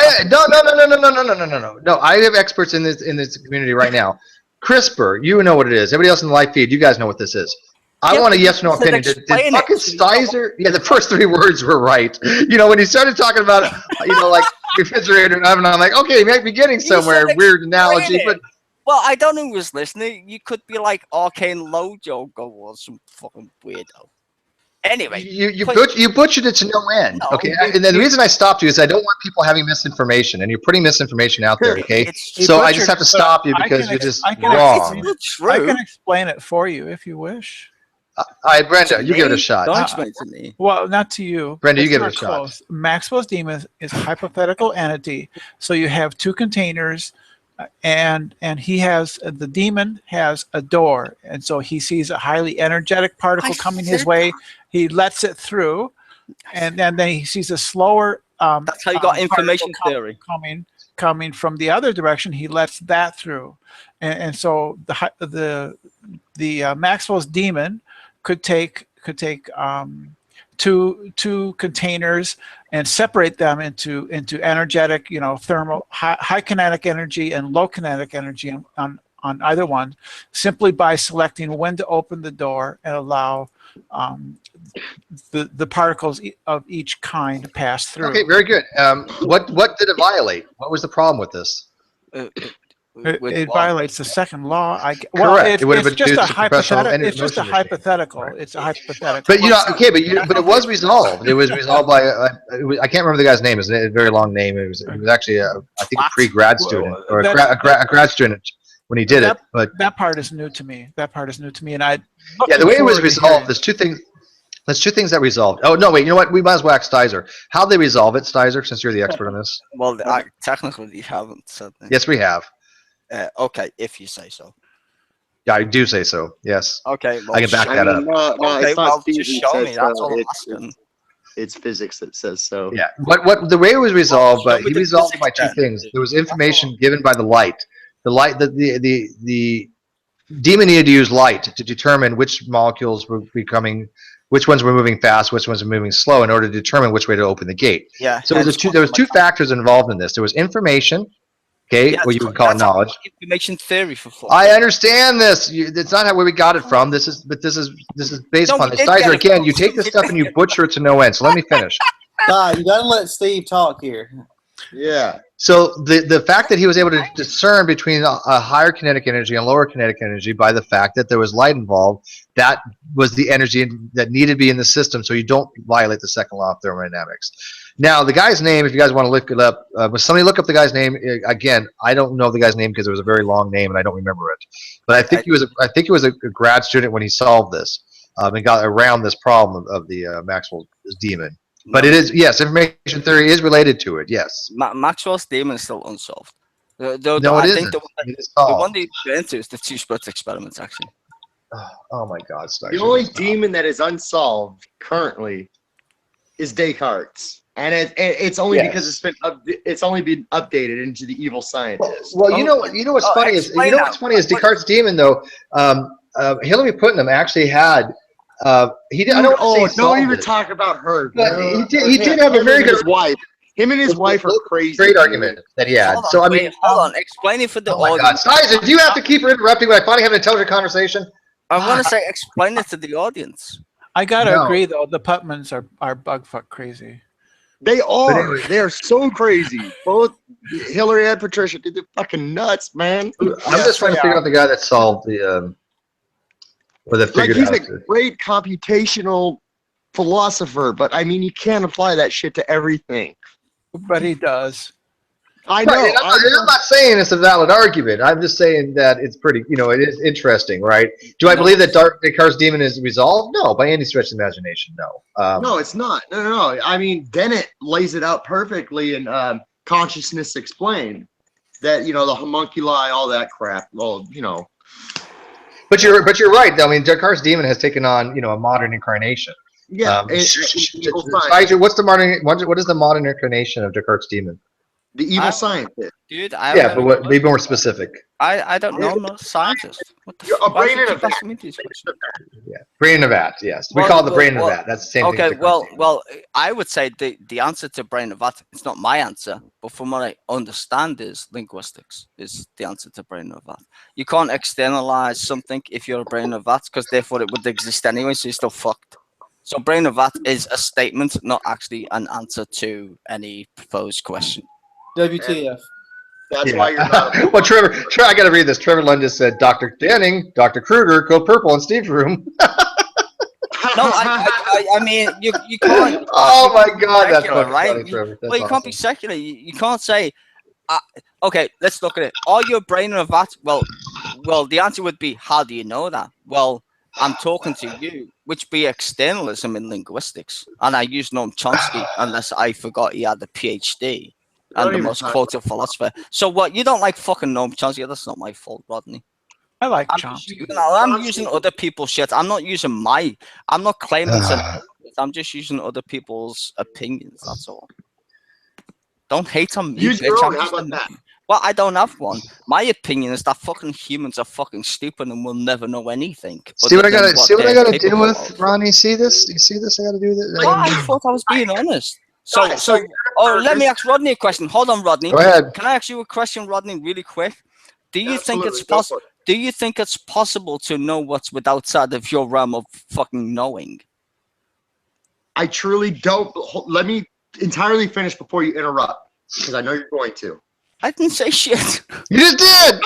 I have experts in this community right now. CRISPR, you know what it is. Everybody else in the live feed, you guys know what this is. I want a yes or no opinion. Did fucking Stizer? Yeah, the first three words were right. You know, when he started talking about, like refrigerator and oven, I'm like, okay, he might be getting somewhere. Weird analogy, but... Well, I don't know who was listening. You could be like Arcane Lojo or some fucking weirdo. Anyway, you butchered it to no end. Okay, and then the reason I stopped you is I don't want people having misinformation, and you're putting misinformation out there. Okay, so I just have to stop you because you're just wrong. I can explain it for you if you wish. All right, Brenda, you give it a shot. Don't explain it to me. Well, not to you. Brenda, you give it a shot. Maxwell's demon is a hypothetical entity. So you have two containers. And the demon has a door, and so he sees a highly energetic particle coming his way. He lets it through, and then he sees a slower. That's how you got information theory coming from the other direction. He lets that through, and so the Maxwell's demon could take two containers and separate them into energetic, thermal, high kinetic energy and low kinetic energy on either one, simply by selecting when to open the door and allow the particles of each kind to pass through. Okay, very good. What did it violate? What was the problem with this? It violates the second law. Correct. It's just a hypothetical. It's just a hypothetical. It's a hypothetical. But but it was resolved. It was resolved by I can't remember the guy's name. It's a very long name. It was actually I think a pre-grad student or a grad student when he did it. But that part is new to me. And the way it was resolved. There's two things. There's two things that resolved. Oh no, wait. You know what? We might as well ask Stizer. How'd they resolve it, Stizer? Since you're the expert on this. Well, technically, you haven't said that. Yes, we have. Okay, if you say so. Yeah, I do say so. Yes. Okay. Well, I can back that up. No, okay, it's not just show me. That's all I'm asking. It's physics that says so. Yeah. What the way it was resolved, but he resolved it by two things. There was information given by the light. The light. The demon needed to use light to determine which molecules were becoming, which ones were moving fast, which ones were moving slow, in order to determine which way to open the gate. Yeah. So there was two factors involved in this. There was information. Okay, what you would call knowledge. Information theory for fun. I understand this. It's not where we got it from. This is based upon this. Stizer, again, you take this stuff and you butcher it to no end. So let me finish. You gotta let Steve talk here. Yeah. So the fact that he was able to discern between a higher kinetic energy and lower kinetic energy by the fact that there was light involved, that was the energy that needed to be in the system, so you don't violate the second law of thermodynamics. Now, the guy's name, if you guys want to look it up, when somebody look up the guy's name, again, I don't know the guy's name because it was a very long name and I don't remember it. But I think he was a grad student when he solved this and got around this problem of the Maxwell's demon. But it is, yes, information theory is related to it, yes. Maxwell's demon is still unsolved. No, it isn't. The one they went into is the two-split experiments, actually. Oh my God, Stizer. The only demon that is unsolved currently is Descartes. And it's only because it's only been updated into the evil scientist. Well, you know what's funny is Descartes' demon though. Hillary Putnam actually had. He did. I don't even talk about her. But he did have a very good wife. Him and his wife are crazy. Great argument that he had. Hold on. Explain it for the audience. Stizer, do you have to keep interrupting when I finally have an intelligent conversation? I want to say, explain it to the audience. I gotta agree though. The Putmans are bugfuck crazy. They are. anyway. They are so crazy. Both Hillary and Patricia, they're fucking nuts, man. I'm just trying to figure out the guy that solved the or that Like, figured he's out a great computational philosopher, but I mean, you can't apply that shit to everything. But he does. I know. Right, I'm not saying it's a valid argument. I'm just saying that it's pretty, it is interesting, right? Do I believe that Descartes' demon is resolved? No, by any stretch of the imagination, no. No, it's not. No. I mean, Dennett lays it out perfectly in Consciousness Explained. That, the homunculi, all that crap. Well, But you're right. I mean, Descartes' demon has taken on, a modern incarnation. Yeah. What is the modern incarnation of Descartes' demon? The evil scientist. Dude, but be more specific. I don't know. I'm not a scientist. What the a brain in a vat. Yeah, brain in a vat. Yes, we call it the brain in a vat. That's the same thing. Okay, well, I would say the answer to brain in a vat. It's not my answer, but from what I understand, is linguistics is the answer to brain in a vat. You can't externalize something if you're a brain in a vat, because therefore it would exist anyway, so you're still fucked. So brain in a vat is a statement, not actually an answer to any proposed question. WTF. That's why you're not. Well, Trevor, I got to read this. Trevor Lund just said, Dr. Denning, Dr. Kruger, go purple in Steve's room. No, I mean, you can't. Oh my God, that's secular, funny, right? Trevor. That's Well, you can't be secular. You can't say, okay, let's look at it. Are you a brain in a vat? Well, the answer would be, how do you know that? Well, I'm talking to you, which be externalism in linguistics. And I use Noam Chomsky, unless I forgot he had a PhD. And the most quoted philosopher. So what? You don't like fucking Noam Chomsky? That's not my fault, Rodney. I like Chomsky. I'm using other people's shit. I'm not using my. I'm not claiming to. I'm just using other people's opinions. That's all. Don't hate on me, Use bitch. your own. How about that? Well, I don't have one. My opinion is that fucking humans are fucking stupid and will never know anything. See what I gotta do with Ronnie? See this? You see this? I gotta do this. Oh, I thought I was being honest. So, let me ask Rodney a question. Hold on, Rodney. Go ahead. Can I ask you a question, Rodney, really quick? Do you think it's possible? Do you think it's possible to know what's outside of your realm of fucking knowing? I truly don't. Let me entirely finish before you interrupt, because I know you're going to. I didn't say shit. You just did.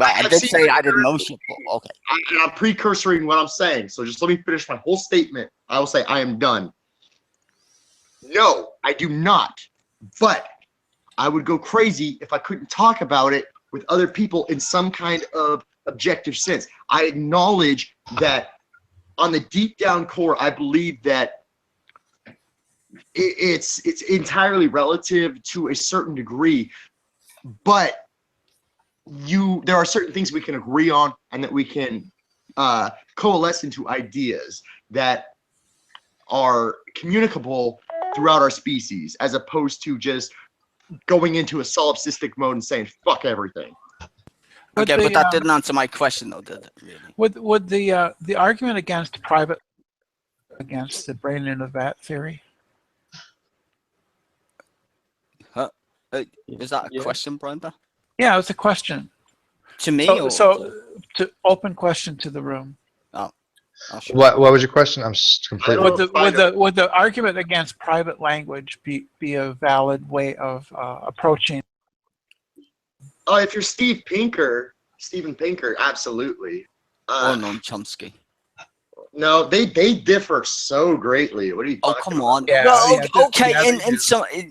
I did say I didn't know shit. Okay. I'm precursoring what I'm saying, so just let me finish my whole statement. I will say I am done. No, I do not. But I would go crazy if I couldn't talk about it with other people in some kind of objective sense. I acknowledge that on the deep down core, I believe that it's entirely relative to a certain degree, but there are certain things we can agree on and that we can coalesce into ideas that are communicable throughout our species, as opposed to just going into a solipsistic mode and saying fuck everything. But that didn't answer my question, though, did it? Really? Would the argument against the brain in a vat theory? Huh? Is that a question, Brenda? Yeah, it was a question. To me? To open question to the room. Oh. What was your question? I'm completely. Would the argument against private language be a valid way of approaching? Oh, if you're Steven Pinker, absolutely. Or Noam Chomsky. No, they differ so greatly. What are you talking come on. Yeah, well, okay, yeah,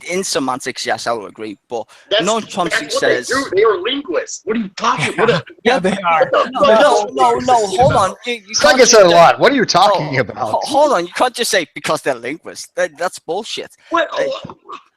in semantics, yes, I will agree. But Noam Chomsky says they are linguists. What are you talking about? Yeah, they are. No, hold on. You can't get said a lot. What are you talking about? Hold on. You can't just say because they're linguists. That's bullshit. What?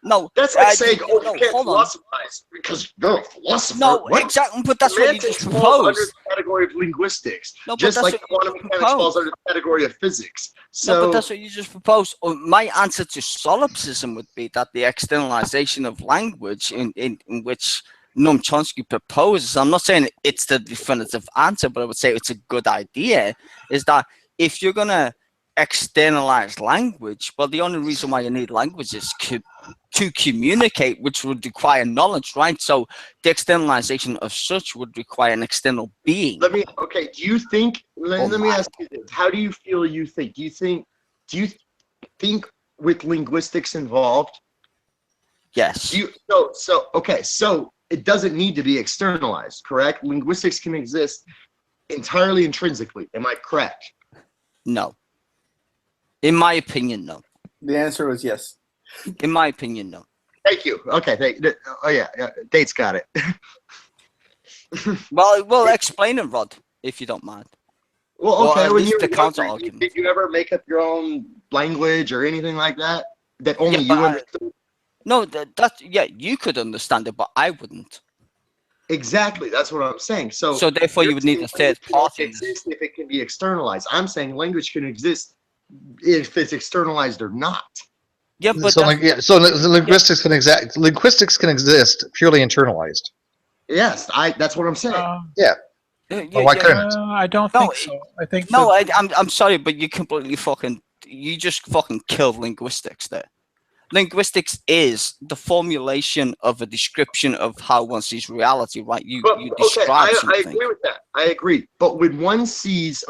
No, that's like saying, you can't philosophize because you're a philosopher. No, exactly, but that's what you just proposed. Falls under the category of linguistics, just like quantum mechanics falls under the category of physics. So, no, but that's what you just proposed. My answer to solipsism would be that the externalization of language in which Noam Chomsky proposes, I'm not saying it's the definitive answer, but I would say it's a good idea, is that if you're going to externalize language, well, the only reason why you need language is to communicate, which would require knowledge, right? So the externalization of such would require an external being. do you think, let me ask you this, how do you feel you think? Do you think with linguistics involved? Yes. So it doesn't need to be externalized, correct? Linguistics can exist entirely intrinsically. Am I correct? No. In my opinion, no. The answer was yes. In my opinion, no. Thank you. Okay. Oh yeah. Date's got it. Well, explain it, Rod, if you don't mind. Well, okay. Or at When least you the counter argument. did you ever make up your own language or anything like that that only you understood? No, you could understand it, but I wouldn't. Exactly. That's what I'm saying. So therefore, you would need a third party. Exist if it can be externalized. I'm saying language can exist if it's externalized or not. Yeah, but linguistics can exist. Linguistics can exist purely internalized. Yes, that's what I'm saying. Yeah. Well, why couldn't it? I don't think so. I think no. I'm sorry, but you just fucking killed linguistics there. Linguistics is the formulation of a description of how one sees reality, right? You describe something. I agree with that. I agree. But when one sees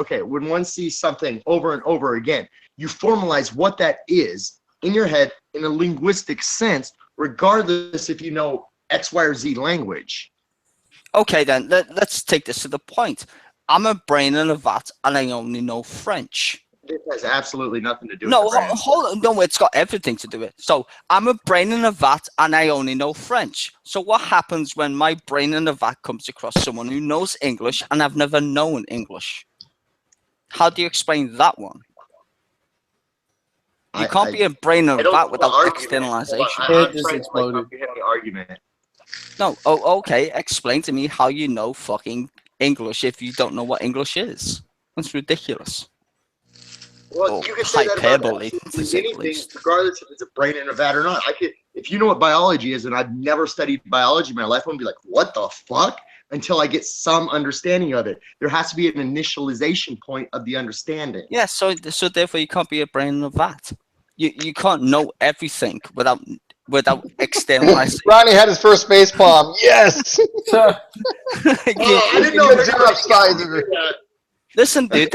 something over and over again, you formalize what that is in your head in a linguistic sense, regardless if you know X, Y, or Z language. Okay, then let's take this to the point. I'm a brain in a vat, and I only know French. This has absolutely nothing to do with hold on. No, it's got everything to do with it. So I'm a brain in a vat and I only know French. So what happens when my brain in a vat comes across someone who knows English and I've never known English? How do you explain that one? You can't be a brain in a vat without externalization. It just exploded. Argument. No, okay. Explain to me how you know fucking English if you don't know what English is. That's ridiculous. Well, you can say hyperbole, that about anything, regardless if it's a brain in a vat or not. If you know what biology is, and I've never studied biology in my life, I'm gonna be like, what the fuck? Until I get some understanding of it. There has to be an initialization point of the understanding. Yeah, so therefore you can't be a brain in a vat. You can't know everything without externalizing. Ronnie had his first face palm. Yes. I didn't know. Listen, dude.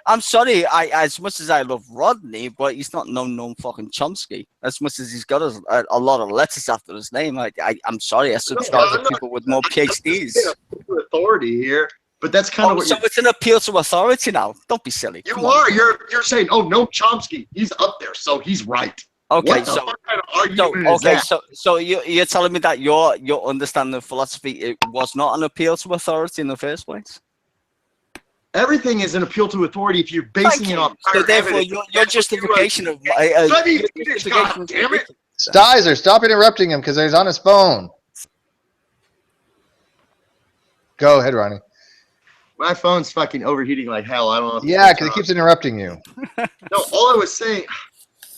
I'm sorry. As much as I love Rodney, but he's not known fucking Chomsky. As much as he's got a lot of letters after his name, I'm sorry. I subscribe to people with more PhDs. Authority here, but that's kind of what. So it's an appeal to authority now. Don't be silly. You are. You're saying, oh no, Chomsky, he's up there, so he's right. Okay, so you're telling me that your understanding of philosophy it was not an appeal to authority in the first place? Everything is an appeal to authority if you're basing it on. So therefore, your justification of God damn it! Stizer, stop interrupting him because he's on his phone. Go ahead, Ronnie. My phone's fucking overheating like hell. I don't know. Yeah, because it keeps interrupting you. No, all I was saying,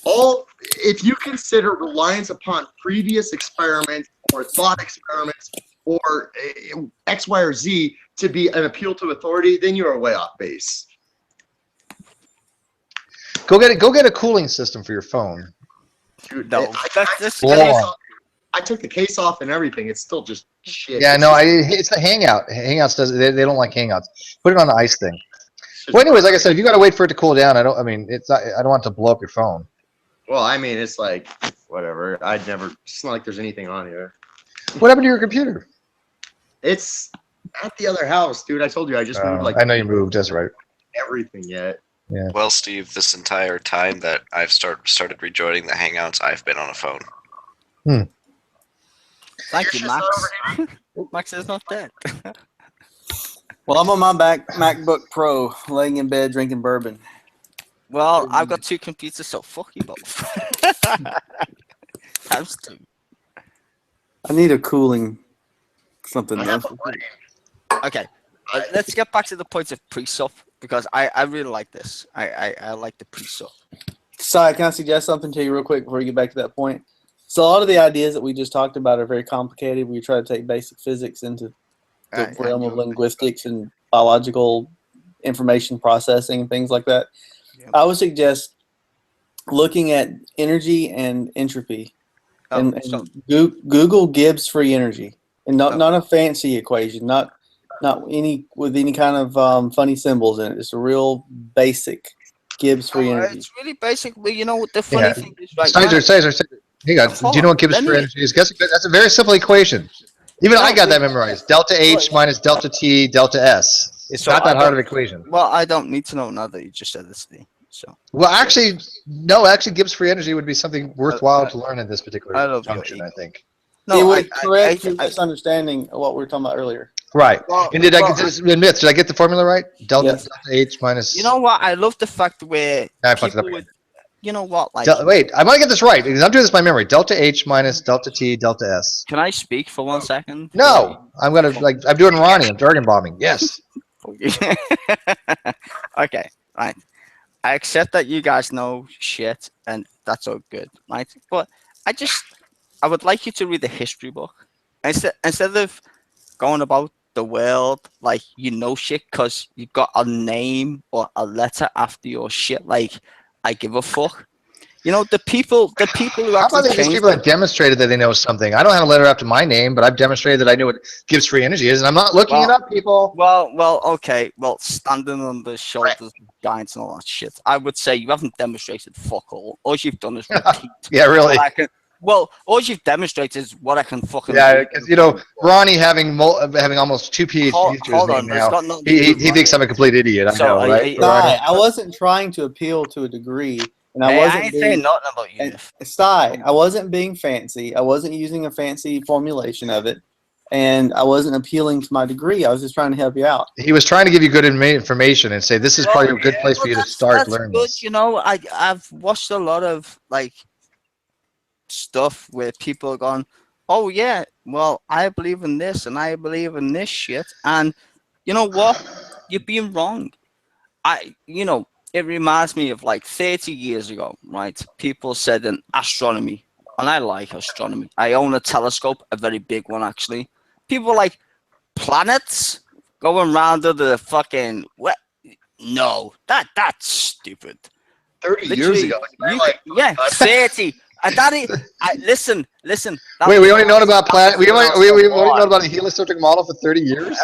if you consider reliance upon previous experiments or thought experiments or X, Y, or Z to be an appeal to authority, then you are way off base. Go get a cooling system for your phone. Dude, no, I took the case off and everything. It's still just shit. Yeah, it's the Hangout. Hangouts they don't like Hangouts. Put it on the ice thing. Well, anyways, like I said, if you got to wait for it to cool down, I don't want it to blow up your phone. Well, I mean, it's like whatever. It's not like there's anything on here. What happened to your computer? It's at the other house, dude. I told you I just moved. I know you moved. That's right. Everything yet. Yeah. Well, Steve, this entire time that I've started rejoining the Hangouts, I've been on a phone. Thank you, Max. Max is not dead. Well, I'm on my MacBook Pro, laying in bed drinking bourbon. Well, I've got two computers, so fuck you both. Times two. I need a cooling something. Okay, let's get back to the point of pre-sup because I really like this. I like the pre-sup. Sorry, can I suggest something to you real quick before you get back to that point? So a lot of the ideas that we just talked about are very complicated. We try to take basic physics into the realm of linguistics and biological information processing and things like that. Yep. I would suggest looking at energy and entropy. And Google Gibbs free energy, and not a fancy equation, not any with any kind of funny symbols in it. It's a real basic Gibbs free energy? It's really basically, you know, the funny thing is, right? Caesar, hang on. Do you know what Gibbs free energy is? Guess that's a very simple equation. Even I got that memorized. Delta H minus delta T delta S. It's not that hard of an equation. Well, I don't need to know now that you just said this to me. So. Well, actually, no. Actually, Gibbs free energy would be something worthwhile to learn in this particular function, I think. No, it would correct your misunderstanding of what we were talking about earlier. Right. Well, and did I get the formula right? Delta H minus. You know what? I love the fact where people would, you know what? Like, wait, I want to get this right because I'm doing this by memory. Delta H minus delta T delta S. Can I speak for 1 second? No, I'm doing Ronnie. I'm jargon bombing. Yes. Okay. Right. I accept that you guys know shit, and that's all good, right? But I would like you to read the history book instead of going about the world like you know shit because you got a name or a letter after your shit. Like, I give a fuck. You know, the people who how about these people that demonstrated that they know something? I don't have a letter after my name, but I've demonstrated that I knew what Gibbs free energy is, and I'm not looking it up, people. Well, okay. Well, standing on the shoulders of giants and all that shit, I would say you haven't demonstrated fuck all. All you've done is repeat. Yeah, really. All you've demonstrated is what I can fucking. Yeah, because you know, Ronnie having almost 2 PhDs to his name now, he thinks I'm a complete idiot. I know, right? I wasn't trying to appeal to a degree. And I ain't saying nothing about you. I wasn't being fancy. I wasn't using a fancy formulation of it. And I wasn't appealing to my degree. I was just trying to help you out. He was trying to give you good information and say, this is probably a good place for you to start learning this. You know, I've watched a lot of, like, stuff where people are going, oh, yeah, well, I believe in this and I believe in this shit. And you know what? You're being wrong. It reminds me of like 30 years ago, right? People said in astronomy, and I like astronomy. I own a telescope, a very big one, actually. People were like, planets going around to the fucking, what? No, that's stupid. 30 years ago. 30. Listen. Wait, we only known about planet. We only known about a heliocentric model for 30 years.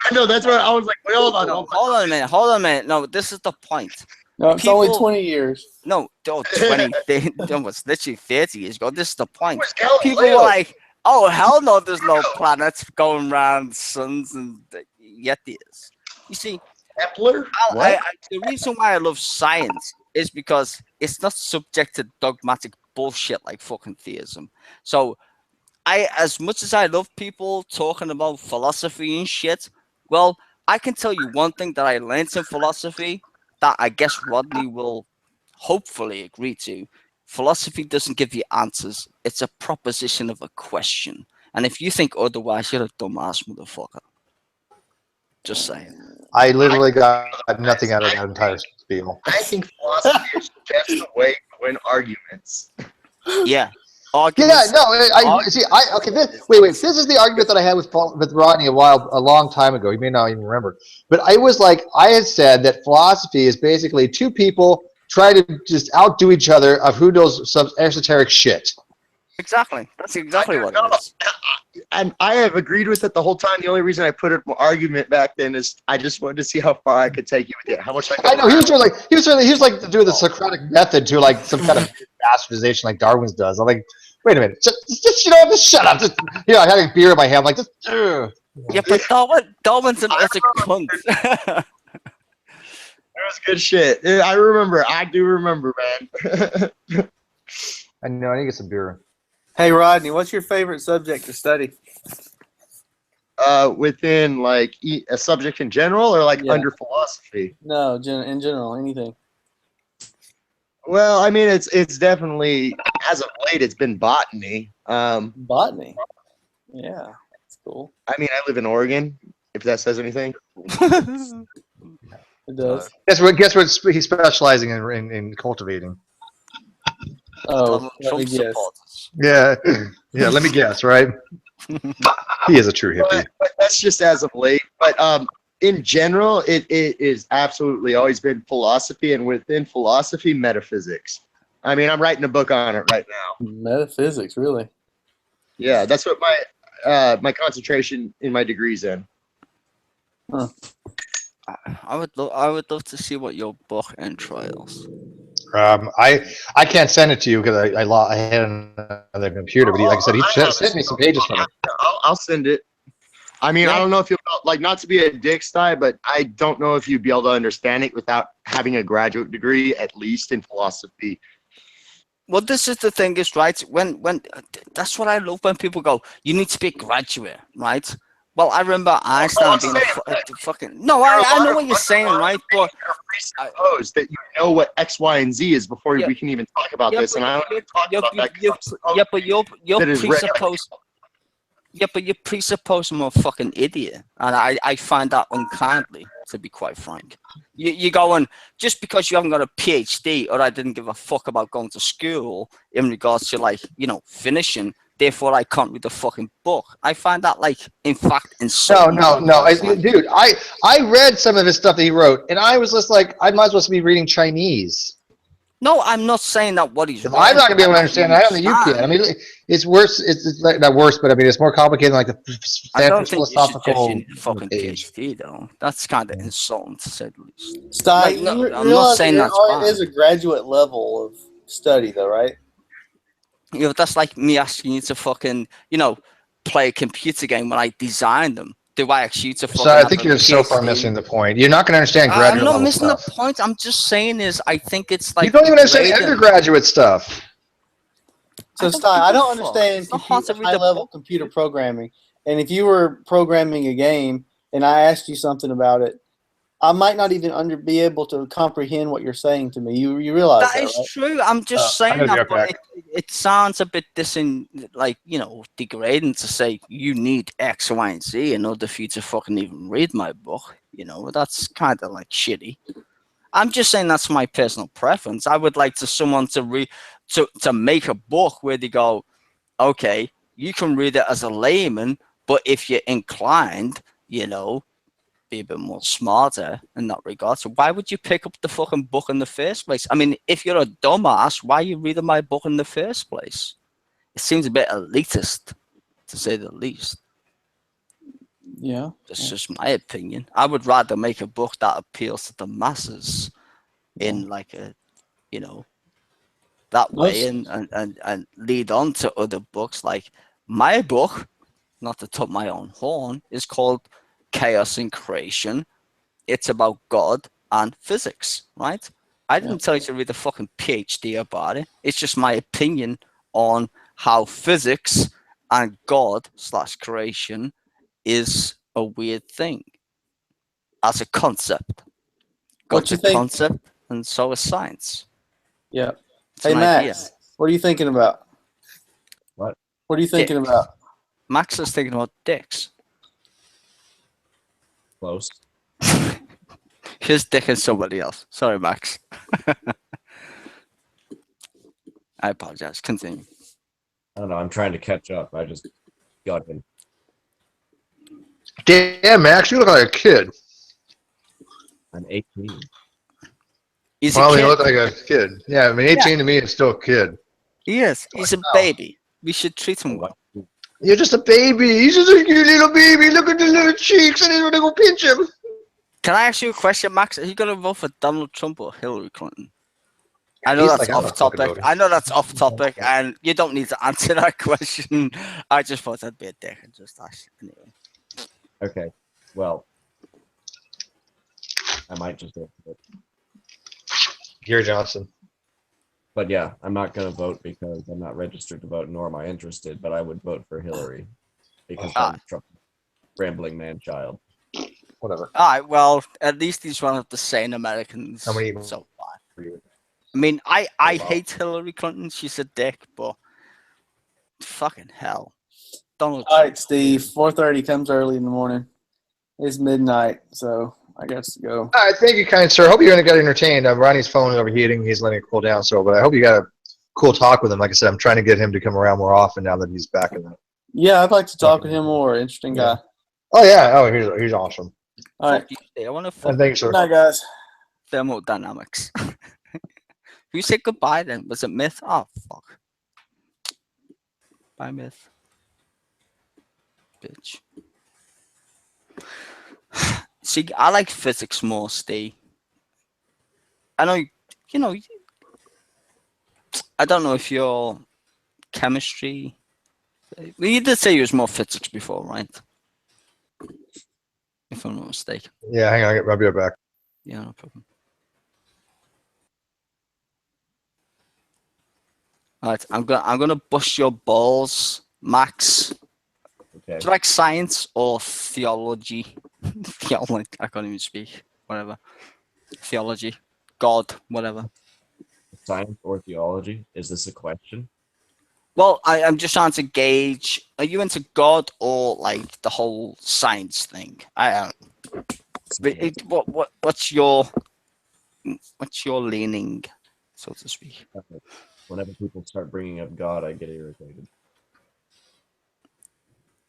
I know, that's what I was like. Wait, hold on a minute. No, this is the point. No, it's only 20 years. No, 20. It was literally 30 years ago. This is the point. People were like, oh, hell no, there's no planets going around suns, and yet there is. You see, Kepler? The reason why I love science is because it's not subject to dogmatic bullshit like fucking theism. So, as much as I love people talking about philosophy and shit, well, I can tell you one thing that I learned in philosophy that I guess Rodney will hopefully agree to. Philosophy doesn't give you answers. It's a proposition of a question. And if you think otherwise, you're a dumbass motherfucker. Just saying. I literally got nothing out of that entire spiel. I think philosophy is just a way to win arguments. Yeah. Wait. This is the argument that I had with Rodney a long time ago. You may not even remember, but I had said that philosophy is basically two people trying to just outdo each other of who knows some esoteric shit. Exactly. That's exactly what it is. And I have agreed with it the whole time. The only reason I put an argument back then is I just wanted to see how far I could take you with it. How much I know. He was doing the Socratic method to like some kind of bastardization like Darwin's does. I'm like, wait a minute, just shut up. I had a beer in my hand, like just. Yeah, but Darwin's a cunt. That was good shit. I remember. I do remember, man. I know. I need to get some beer. Hey, Rodney, what's your favorite subject to study? Within like a subject in general, or like under philosophy? No, in general, anything. Well, I mean, it's definitely, as of late, it's been botany. Botany? Yeah, that's cool. I mean, I live in Oregon, if that says anything. It does. Guess what he's specializing in cultivating. Oh, let me guess. Yeah, let me guess, right? He is a true hippie. But that's just as of late. But in general, it is absolutely always been philosophy, and within philosophy, metaphysics. I mean, I'm writing a book on it right now. Metaphysics, really? Yeah, that's what my concentration in my degree's in. Huh. I would love to see what your book entails. I can't send it to you because I had another computer, but like I said, he sent me some pages from it. I'll send it. I mean, Yeah. I don't know if you'll like, not to be a dick style, but I don't know if you'd be able to understand it without having a graduate degree, at least in philosophy. Well, this is the thing, is right. When that's what I love when people go, "You need to be a graduate," right? Well, I remember Einstein being a fucking. No, I know what you're saying, right? But I suppose that you know what X, Y, and Z is before we can even talk about this, and I don't want to talk about that. Yeah, but you're that is presupposed. Yeah, but you presuppose I'm a fucking idiot, and I find that unkindly, to be quite frank. You're going, just because you haven't got a PhD, or I didn't give a fuck about going to school in regards to, like, you know, finishing, therefore I can't read the fucking book. I find that, like, in fact, insulting. No, dude, I read some of his stuff that he wrote, and I was just like, I might as well be reading Chinese. No, I'm not saying that what he's writing. I'm not gonna be able to understand it. I don't think you can. I mean, it's worse. It's like, not worse, but I mean, it's more complicated than like the Stanford philosophical fucking PhD though. That's kind of insulting, to say the least. Stein, Like, I'm not saying that's it bad. is a graduate level of study, though, right? You know, that's like me asking you to fucking, you know, play a computer game when I designed them. Do I ask you to fucking? So I think you're so far missing the point. You're not going to understand graduate level I'm not missing stuff. the point. I'm just saying is I think it's like You don't even understand undergraduate stuff. So Stein, I don't understand high-level computer programming. And if you were programming a game and I asked you something about it, I might not even be able to comprehend what you're saying to me. You realize that, that is right? true. I'm just saying that, but it sounds a bit like, you know, degrading to say you need X, Y, and Z in order for you to fucking even read my book. You know, that's kind of like shitty. I'm just saying that's my personal preference. I would like someone to make a book where they go, okay, you can read it as a layman, but if you're inclined, you know, be a bit more smarter in that regard. So why would you pick up the fucking book in the first place? I mean, if you're a dumbass, why are you reading my book in the first place? It seems a bit elitist, to say the least. Yeah. That's just my opinion. I would rather make a book that appeals to the masses in like a, you know, that way and lead on to other books. Like my book, not to toot my own horn, is called Chaos in Creation. It's about God and physics, right? I didn't tell you to read a fucking PhD about it. It's just my opinion on how physics and God/creation is a weird thing as a concept. God's a concept, and so is science. Yeah. It's Hey, an Max, idea. what are you thinking about? What? What are you thinking about? Max is thinking about dicks. Close. His dick and somebody else. Sorry, Max. I apologize. Continue. I don't know. I'm trying to catch up. I just got in. Damn, Max, you look like a kid. I'm 18. He's well, a kid. you look like a kid. Yeah, I mean, 18 to me is still a kid. He is. He's a baby. We should treat him well. You're just a baby. He's just a cute little baby. Look at the little cheeks, and he's gonna go pinch him. Can I ask you a question, Max? Are you going to vote for Donald Trump or Hillary Clinton? I know that's off topic. I know that's off topic, and you don't need to answer that question. I just thought that'd be a dick and just ask anyway. Okay. Well, I might just vote for it. Gary Johnson. But yeah, I'm not going to vote because I'm not registered to vote, nor am I interested. But I would vote for Hillary because I'm Trump, rambling man child. Whatever. All right. Well, at least he's one of the sane Americans so far. I mean, I hate Hillary Clinton. She's a dick, but fucking hell. Donald All Trump. right, Steve. 4:30 comes early in the morning. It's midnight, so I got to go. All right, thank you, kind sir. I hope you're going to get entertained. Ronnie's phone is overheating. He's letting it cool down. But I hope you got a cool talk with him. Like I said, I'm trying to get him to come around more often now that he's back in the. Yeah, I'd like to talk with him more. Interesting guy. Oh yeah. Oh, he's awesome. All right. I want to thank you, sir. Good night, guys. Thermodynamics. You said goodbye then. Was it Myth? Oh, fuck. Bye, Myth. Bitch. See, I like physics more, Steve. I know, you know, I don't know if you're chemistry. Well, you did say you was more physics before, right? If I'm not mistaken. Yeah, hang on, I'll be right back. Yeah, no problem. All right, I'm gonna bust your balls, Max. Okay. Do you like science or theology? Theology. I can't even speak. Whatever. Theology, God, whatever. Science or theology? Is this a question? Well, I'm just trying to gauge. Are you into God or like the whole science thing? I what's your leaning, so to speak? Whenever people start bringing up God, I get irritated.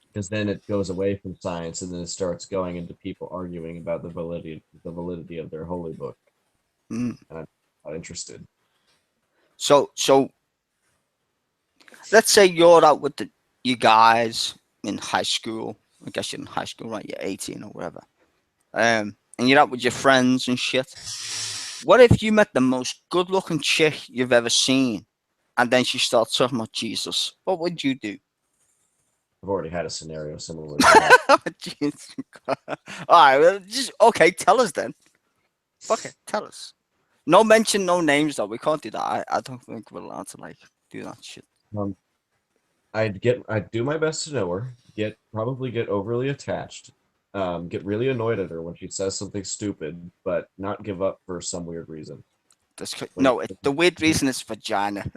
Because then it goes away from science and then it starts going into people arguing about the validity of their holy book. Mm. And I'm not interested. So let's say you're out with you guys in high school. I guess you're in high school, right? You're 18 or whatever. And you're out with your friends and shit. What if you met the most good-looking chick you've ever seen, and then she starts talking about Jesus? What would you do? I've already had a scenario similar to that. All right, well, just okay. Tell us then. Fuck it, tell us. No mention, no names though. We can't do that. I don't think we're allowed to like do that shit. I'd do my best to know her. Probably get overly attached. Get really annoyed at her when she says something stupid, but not give up for some weird reason. The weird reason is vagina.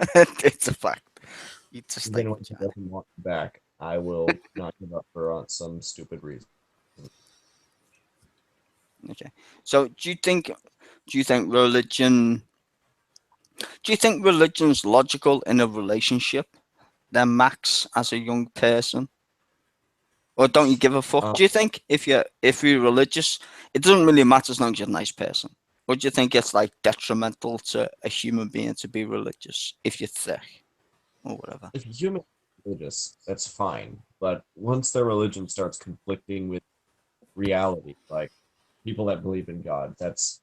It's a fact. You just then when she doesn't want me back, I will not give up for on some stupid reason. Okay. So do you think religion? Do you think religion's logical in a relationship? Then Max, as a young person, or don't you give a fuck? Do you think if you're religious, it doesn't really matter as long as you're a nice person? Or do you think it's like detrimental to a human being to be religious if you're thick or whatever? If a human is religious, that's fine. But once their religion starts conflicting with reality, like people that believe in God, that's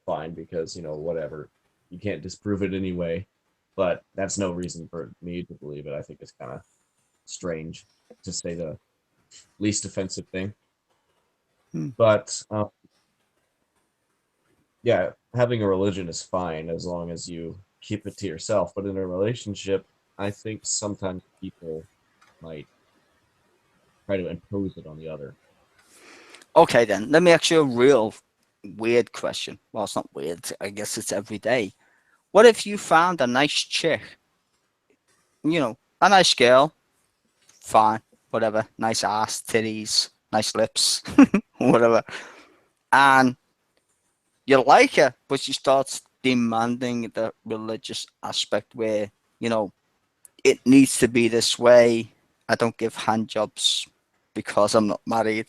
fine because whatever, you can't disprove it anyway. But that's no reason for me to believe it. I think it's kind of strange to say the least offensive thing. But yeah, having a religion is fine as long as you keep it to yourself. But in a relationship, I think sometimes people might try to impose it on the other. Okay, then let me ask you a real weird question. Well, it's not weird. I guess it's every day. What if you found a nice chick? A nice girl, fine, whatever, nice ass, titties, nice lips, whatever, and you like her, but she starts demanding the religious aspect where it needs to be this way. I don't give hand jobs because I'm not married.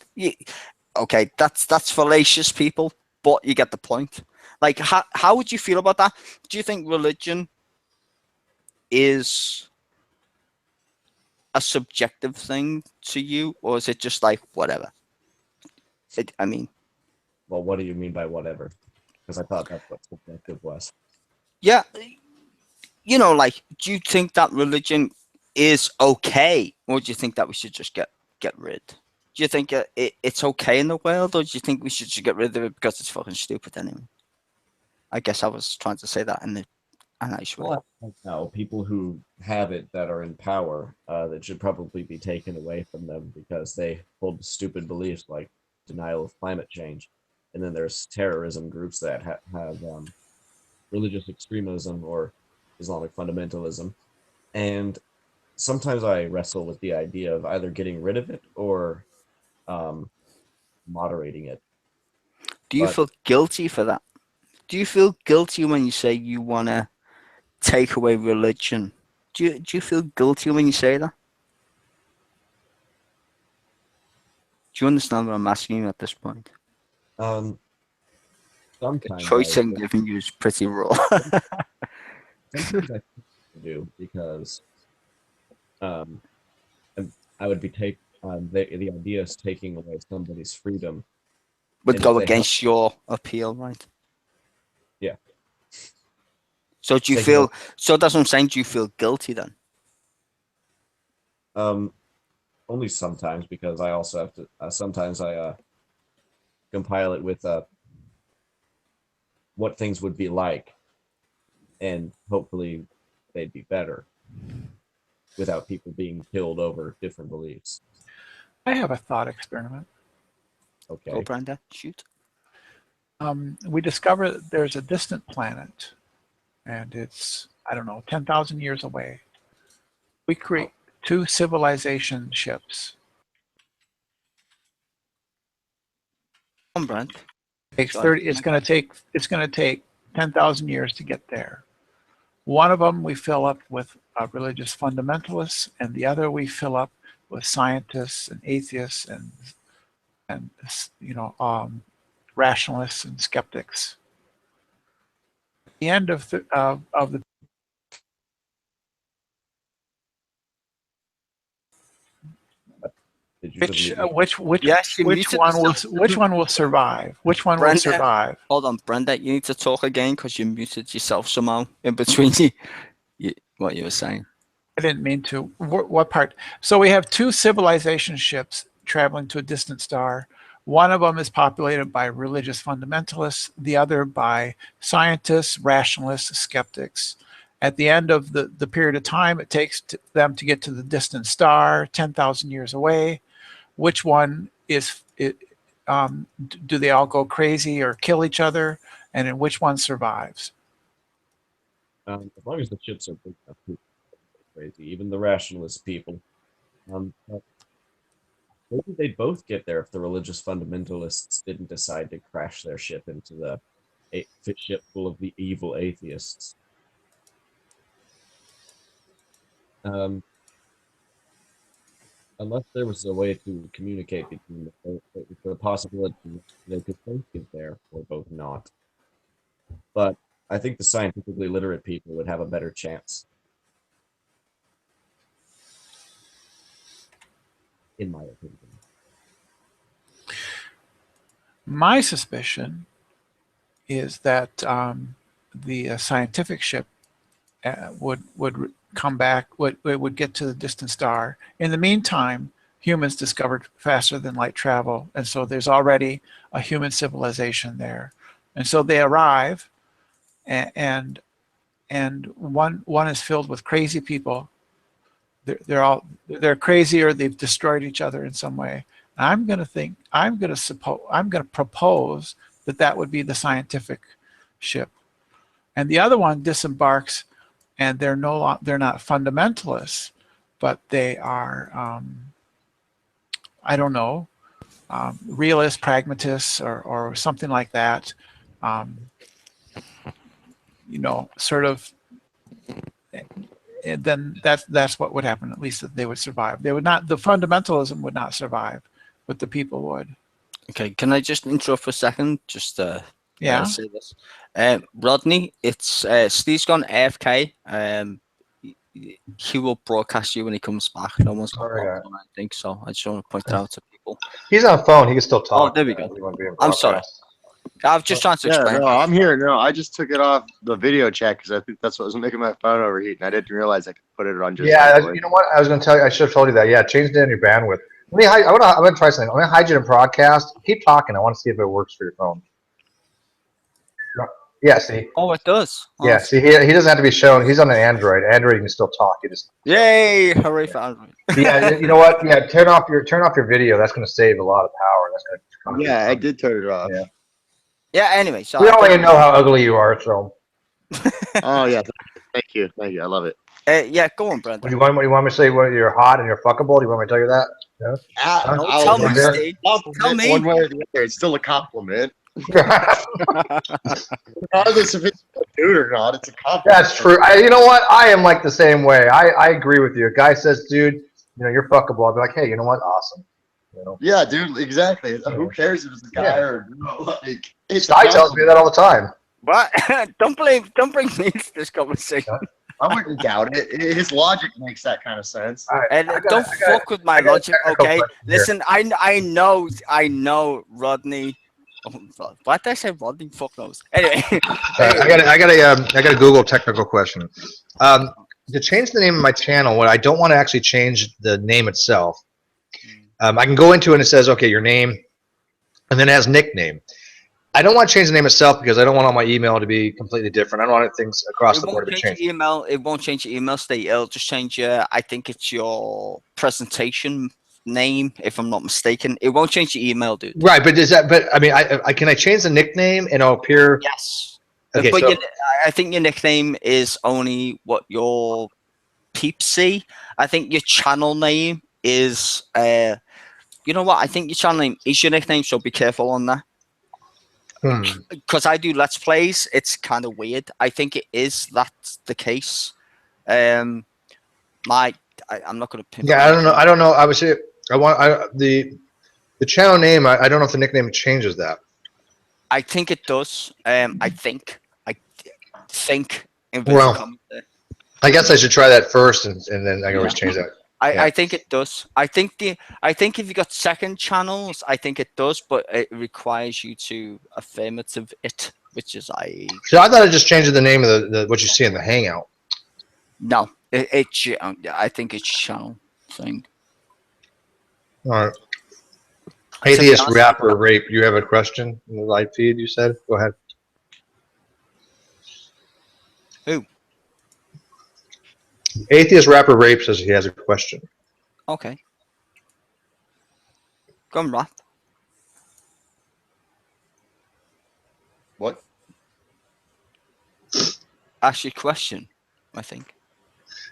Okay, that's fallacious, people, but you get the point. Like, how would you feel about that? Do you think religion is a subjective thing to you, or is it just like whatever? Well, what do you mean by whatever? Because I thought that's what subjective was. Yeah, like, do you think that religion is okay, or do you think that we should just get rid? Do you think it's okay in the world, or do you think we should just get rid of it because it's fucking stupid anyway? I guess I was trying to say that in a nice way. Well, no, people who have it that are in power, that should probably be taken away from them because they hold stupid beliefs like denial of climate change. And then there's terrorism groups that have religious extremism or Islamic fundamentalism. And sometimes I wrestle with the idea of either getting rid of it or moderating it. Do you feel guilty for that? Do you feel guilty when you say you want to take away religion? Do you feel guilty when you say that? Do you understand what I'm asking you at this point? Sometimes the choice I'm giving you is pretty raw. Sometimes I do because I would be the idea is taking away somebody's freedom would go against your appeal, right? Yeah. So do you feel? So that's what I'm saying. Do you feel guilty then? Only sometimes, because I also have to. Sometimes I compile it with what things would be like, and hopefully they'd be better without people being killed over different beliefs. I have a thought experiment. Okay. Go, Brenda. Shoot. We discover that there's a distant planet, and it's, I don't know, 10,000 years away. We create 2 civilization ships. Come on, Brent. It's going to take 10,000 years to get there. One of them we fill up with religious fundamentalists, and the other we fill up with scientists and atheists and rationalists and skeptics. At the end of the which one will survive? Which one will survive? Hold on, Brenda. You need to talk again because you muted yourself somehow in between what you were saying. I didn't mean to. What part? So we have 2 civilization ships traveling to a distant star. One of them is populated by religious fundamentalists, the other by scientists, rationalists, skeptics. At the end of the period of time it takes them to get to the distant star, 10,000 years away, which one is, do they all go crazy or kill each other, and in which one survives? As long as the ships are big enough, people go crazy, even the rationalist people. Maybe they'd both get there if the religious fundamentalists didn't decide to crash their ship into the ship full of the evil atheists. Unless there was a way to communicate between the possibility they could both get there or both not. But I think the scientifically literate people would have a better chance. In my opinion. My suspicion is that the scientific ship would come back, would get to the distant star. In the meantime, humans discovered faster than light travel, and so there's already a human civilization there. And so they arrive, and one is filled with crazy people. They're crazy, or they've destroyed each other in some way. I'm going to propose that would be the scientific ship, and the other one disembarks, and they're not fundamentalists, but they are I don't know, realist pragmatists or something like that. Sort of. And then that's what would happen. At least that they would survive. They would not. The fundamentalism would not survive, but the people would. Okay, can I just interrupt for a second? Just yeah. Say this. Rodney, it's Steve's gone AFK. He will broadcast you when he comes back. No one's got I think so. I just want to point that out to people. He's on phone. He can still talk. Oh, there we go. I'm sorry. I was just trying to explain. No, I'm here. No, I just took it off the video chat because I think that's what was making my phone overheat, and I didn't realize I could put it on just. Yeah, you know what? I was going to tell you. I should have told you that. Yeah, change down your bandwidth. I'm going to try something. I'm going to hide you in broadcast. Keep talking. I want to see if it works for your phone. Yeah, see. Oh, it does. Yeah, see, he doesn't have to be shown. He's on an Android. Android, you can still talk. You just. Yay! Hooray for Android. Yeah, you know what? Yeah, turn off your video. That's going to save a lot of power. That's going to. Yeah, I did turn it off. Yeah. Yeah. Anyway, so we already know how ugly you are, so. Oh yeah, thank you. I love it. Yeah, go on, Brenda. What do you want me to say? What, you're hot and you're fuckable? Do you want me to tell you that? Yeah. Tell me, Steve. Tell me. One way or the other, it's still a compliment. Regardless if it's a dude or not, it's a compliment. That's true. You know what? I am like the same way. I agree with you. A guy says, "Dude, you're fuckable." I'll be like, "Hey, you know what? Awesome." You know? Yeah, dude. Exactly. Who cares if it's a guy or a girl? Like, Guy tells me that all the time. What? Don't bring me into this conversation. I wouldn't doubt it. His logic makes that kind of sense. Right, and don't fuck with my logic, okay? Listen, I know, Rodney. Why did I say Rodney? Fuck knows. Anyway, I got a Google technical question. To change the name of my channel, what I don't want to actually change the name itself. I can go into it and it says, okay, your name, and then it has nickname. I don't want to change the name itself because I don't want all my email to be completely different. I don't want things across the board to change. Email. It won't change your email state. It'll just change your. I think it's your presentation name, if I'm not mistaken. It won't change your email, dude. Right, but does that? But I mean, can I change the nickname and it'll appear? Yes. Okay, but so I think your nickname is only what your peeps see. I think your channel name is. You know what? I think your channel name is your nickname, so be careful on that. Because I do Let's Plays, it's kind of weird. I think it is that's the case. I'm not going to. Yeah, I don't know. I don't know. Obviously, the channel name. I don't know if the nickname changes that. I think it does. I think. Well, I guess I should try that first, and then I can always change that. I think it does. I think if you got second channels, I think it does, but it requires you to affirmative it, which is So I thought I just changed the name of the what you see in the Hangout. No, I think it's channel thing. All right. Atheist rapper rape. You have a question in the live feed? You said. Go ahead. Who? Atheist rapper rape says he has a question. Okay. Go on, rap. What? Ask your question, I think.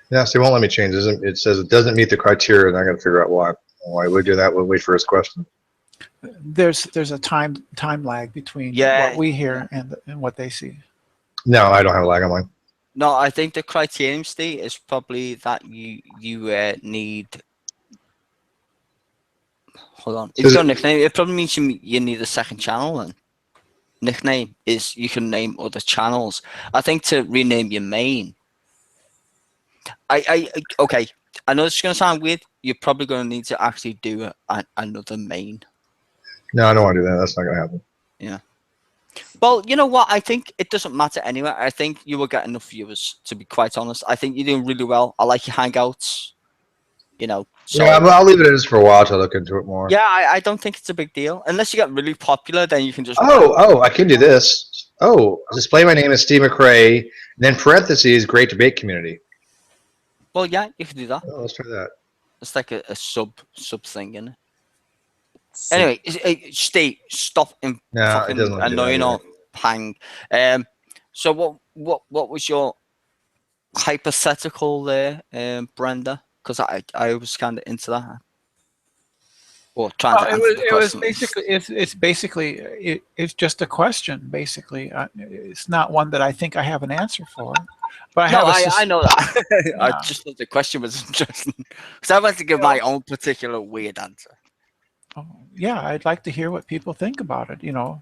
Yeah, so he won't let me change. It says it doesn't meet the criteria, and I got to figure out why. Why we do that? We'll wait for his question. There's a time lag between what we hear and what they see. No, I don't have a lag on mine. No, I think the criterion state is probably that you need. Hold on. If you've got a nickname, it probably means you need a second channel. Then nickname is you can name other channels. I think to rename your main. Okay. I know it's gonna sound weird. You're probably gonna need to actually do another main. No, I don't want to do that. That's not gonna happen. Yeah. Well, you know what? I think it doesn't matter anyway. I think you will get enough viewers, to be quite honest. I think you're doing really well. I like your hangouts. You know. So, yeah, I'll leave it as for a while to look into it more. Yeah, I don't think it's a big deal. Unless you get really popular, then you can just. Oh, I can do this. Oh, display my name as Steve McRae, then parentheses, great debate community. Well, yeah, you can do that. Oh, let's try that. It's like a sub thing, isn't it? Anyway, Steve, stop fucking annoying or hang. So what was your hypothetical there, Brenda? Because I was kind of into that. Or trying to answer the question. It's just a question. Basically, it's not one that I think I have an answer for. But I know that. Yeah. I just thought the question was interesting because I want to give my own particular weird answer. Oh, yeah, I'd like to hear what people think about it. You know,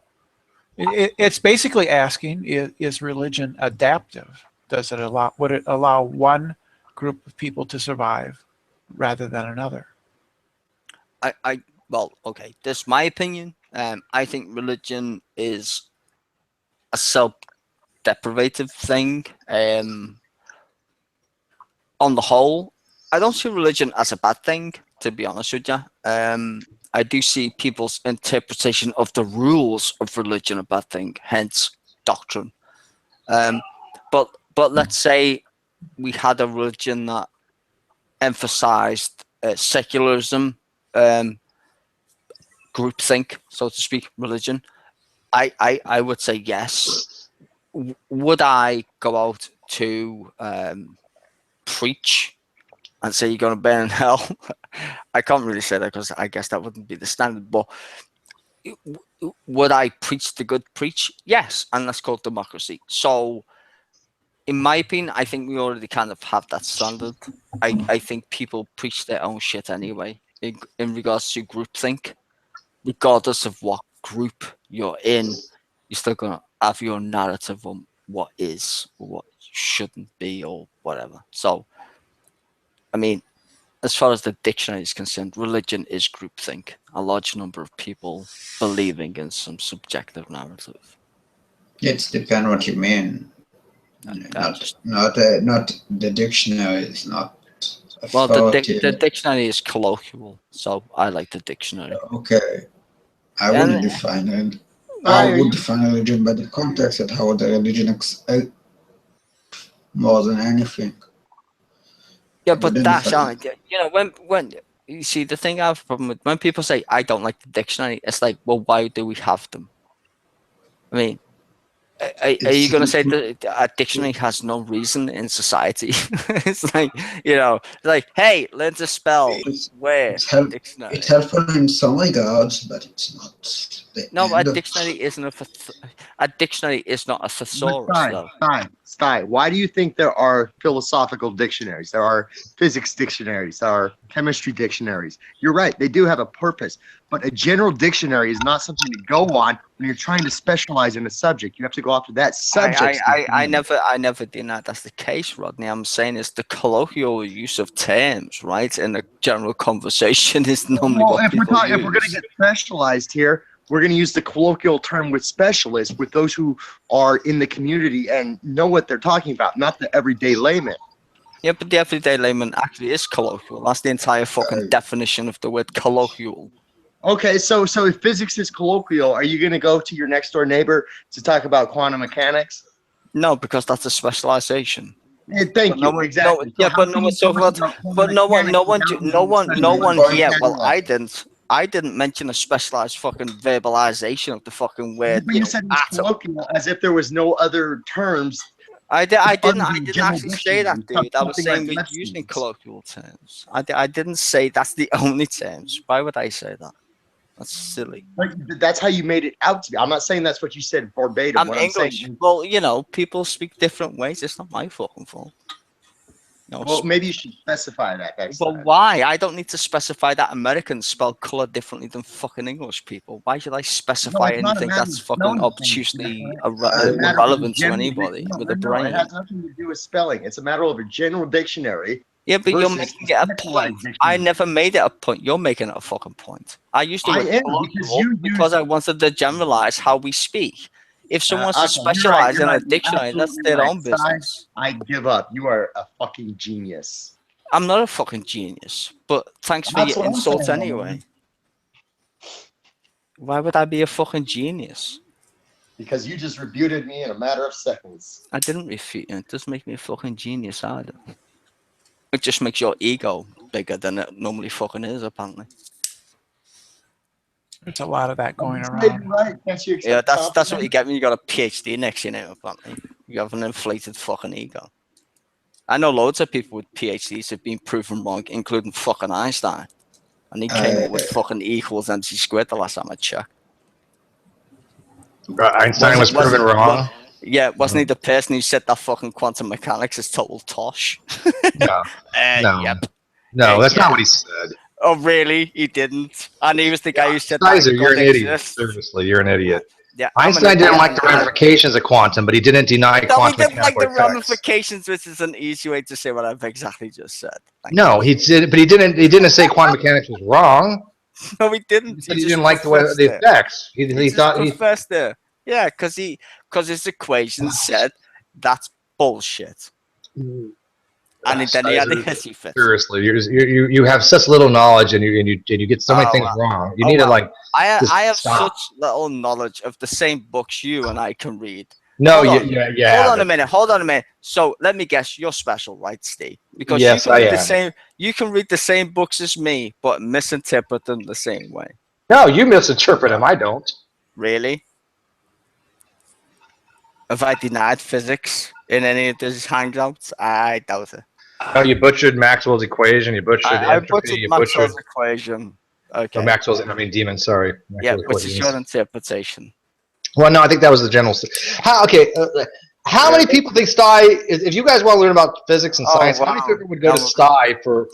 it's basically asking: is religion adaptive? Would it allow one group of people to survive rather than another? Well, okay. This is my opinion. I think religion is a self-deprivative thing. On the whole, I don't see religion as a bad thing, to be honest with you. I do see people's interpretation of the rules of religion a bad thing, hence doctrine. But let's say we had a religion that emphasized secularism, groupthink, so to speak, religion. I would say yes. Would I go out to preach and say you're going to burn in hell? I can't really say that because I guess that wouldn't be the standard. But would I preach the good preach? Yes, and that's called democracy. So, in my opinion, I think we already kind of have that standard. I think people preach their own shit anyway in regards to groupthink. Regardless of what group you're in, you're still going to have your narrative on what is or what shouldn't be or whatever. So, I mean, as far as the dictionary is concerned, religion is groupthink. A large number of people believing in some subjective narrative. It depends what you mean. Not the dictionary is not. Well, the dictionary is colloquial, so I like the dictionary. Okay, I wouldn't define it. I would define religion by the context and how the religion more than anything. Yeah, but that's when you see the thing I have a problem with when people say I don't like the dictionary. It's like, well, why do we have them? I mean, are you going to say that a dictionary has no reason in society? It's like, like, hey, learn to spell. Dictionary. It's helpful in some regards, but it's not. No, a dictionary isn't a dictionary is not a thesaurus. Stein, why do you think there are philosophical dictionaries? There are physics dictionaries. There are chemistry dictionaries. You're right; they do have a purpose. But a general dictionary is not something to go on when you're trying to specialize in a subject. You have to go after that subject. I never deny that's the case, Rodney. I'm saying it's the colloquial use of terms, right? In a general conversation is normally what people use. If we're going to get specialized here, we're going to use the colloquial term with specialists, with those who are in the community and know what they're talking about, not the everyday layman. Yeah, but the everyday layman actually is colloquial. That's the entire fucking definition of the word colloquial. Okay, so if physics is colloquial, are you going to go to your next door neighbor to talk about quantum mechanics? No, because that's a specialization. Thank you. Exactly. But no one here. Well, I didn't mention a specialized fucking verbalization of the fucking word. But you said it's colloquial, as if there was no other terms. I didn't actually say that, dude. I was saying we're using colloquial terms. I didn't say that's the only terms. Why would I say that? That's silly. That's how you made it out to be. I'm not saying that's what you said verbatim. I'm English. Well, people speak different ways. It's not my fucking fault. No, well, maybe you should specify that next time. Why? I don't need to specify that Americans spell color differently than fucking English people. Why should I specify anything that's fucking obtusely irrelevant to anybody with a brain? It has nothing to do with spelling. It's a matter of a general dictionary. Yeah, but you're making it a point. I never made it a point. You're making it a fucking point. I used to because I wanted to generalize how we speak. If someone wants to specialize in a dictionary, that's their own business. I give up. You are a fucking genius. I'm not a fucking genius, but thanks for your insults anyway. Why would I be a fucking genius? Because you just refuted me in a matter of seconds. I didn't refute you. It doesn't make me a fucking genius either. It just makes your ego bigger than it normally fucking is, apparently. There's a lot of that going around. Right. Yeah, that's what you get when you got a PhD next to your name, apparently. You have an inflated fucking ego. I know loads of people with PhDs have been proven wrong, including fucking Einstein. And he came up with fucking E equals MC squared the last time I checked. Einstein was proven wrong? Yeah, wasn't he the person who said that fucking quantum mechanics is total tosh? No. Yep. No, that's not what he said. Oh, really? He didn't? And he was the guy who said Kaiser, you're an idiot. Seriously, you're an idiot. Yeah, Einstein didn't like the ramifications of quantum, but he didn't deny quantum he didn't like the effects. ramifications, which is an easy way to say what I've exactly just said. No, he did, but he didn't say quantum mechanics was wrong. No, he didn't. He didn't like the effects. He thought he professed there. Yeah, because his equation said that's bullshit. And then he had a hissy fit. Seriously, you have such little knowledge, and you get so many things wrong. You need to like. I have such little knowledge of the same books you and I can read. No, Hold on a minute. So let me guess, you're special, right, Steve? Because yes, you can read the same books as me, but misinterpret them the same way. No, you misinterpret them. I don't. Really? Have I denied physics in any of these hangouts? I doubt it. Oh, you butchered Maxwell's equation. You butchered entropy. You butchered Maxwell's equation. Okay. Demon. Sorry. Yeah, which is your interpretation. Well, no, I think that was the general. How many people think if you guys want to learn about physics and science, how many people would go to STI for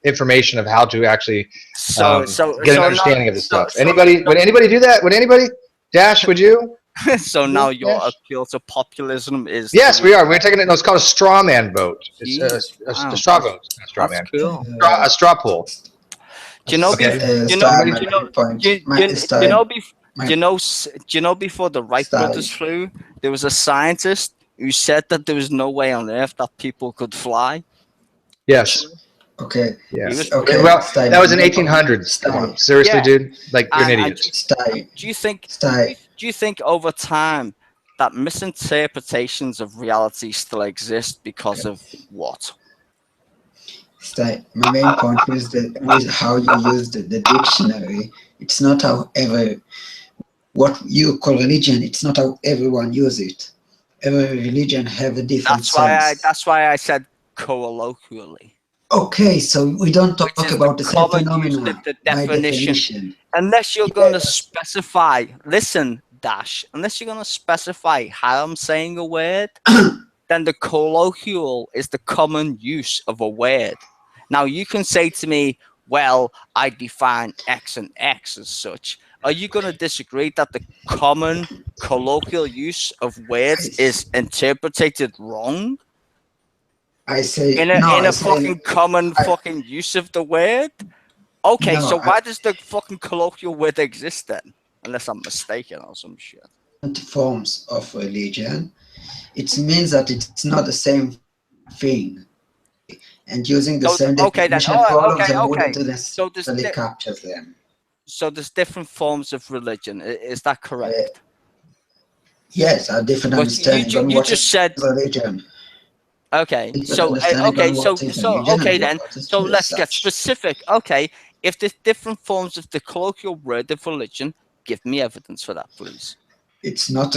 information of how to actually get an understanding of this stuff? Would anybody do that? Would anybody? Dash, would you? So now your appeal to populism is... Yes, we are. We're taking it. No, it's called a straw man vote. It's a straw vote. Not a straw man. Cool. A straw poll. Do you know? Okay. Before the Wright brothers flew, there was a scientist who said that there was no way on Earth that people could fly. Yes. Okay. Yes. Okay. Well, that was in 1800s. Come on. Seriously, dude? Like, you're an idiot. Do you think over time that misinterpretations of reality still exist because of what? My main point was how you use the dictionary. It's not however what you call religion. It's not how everyone uses it. Every religion have a different sense. That's why I said colloquially. Okay, so we don't talk about the same phenomenon. The definition. Unless you're going to specify. Listen, Dash. Unless you're going to specify how I'm saying a word, then the colloquial is the common use of a word. Now, you can say to me, well, I define X and X as such. Are you going to disagree that the common colloquial use of words is interpreted wrong? I say in a fucking common fucking use of the word? Okay, so why does the fucking colloquial word exist then? Unless I'm mistaken or some shit. Forms of religion, it means that it's not the same thing. And using the same definition wouldn't necessarily capture them. So there's different forms of religion. Is that correct? Yes, a different understanding. You just said religion. Okay, so let's get specific. Okay, if there's different forms of the colloquial word of religion, give me evidence for that, please. It's not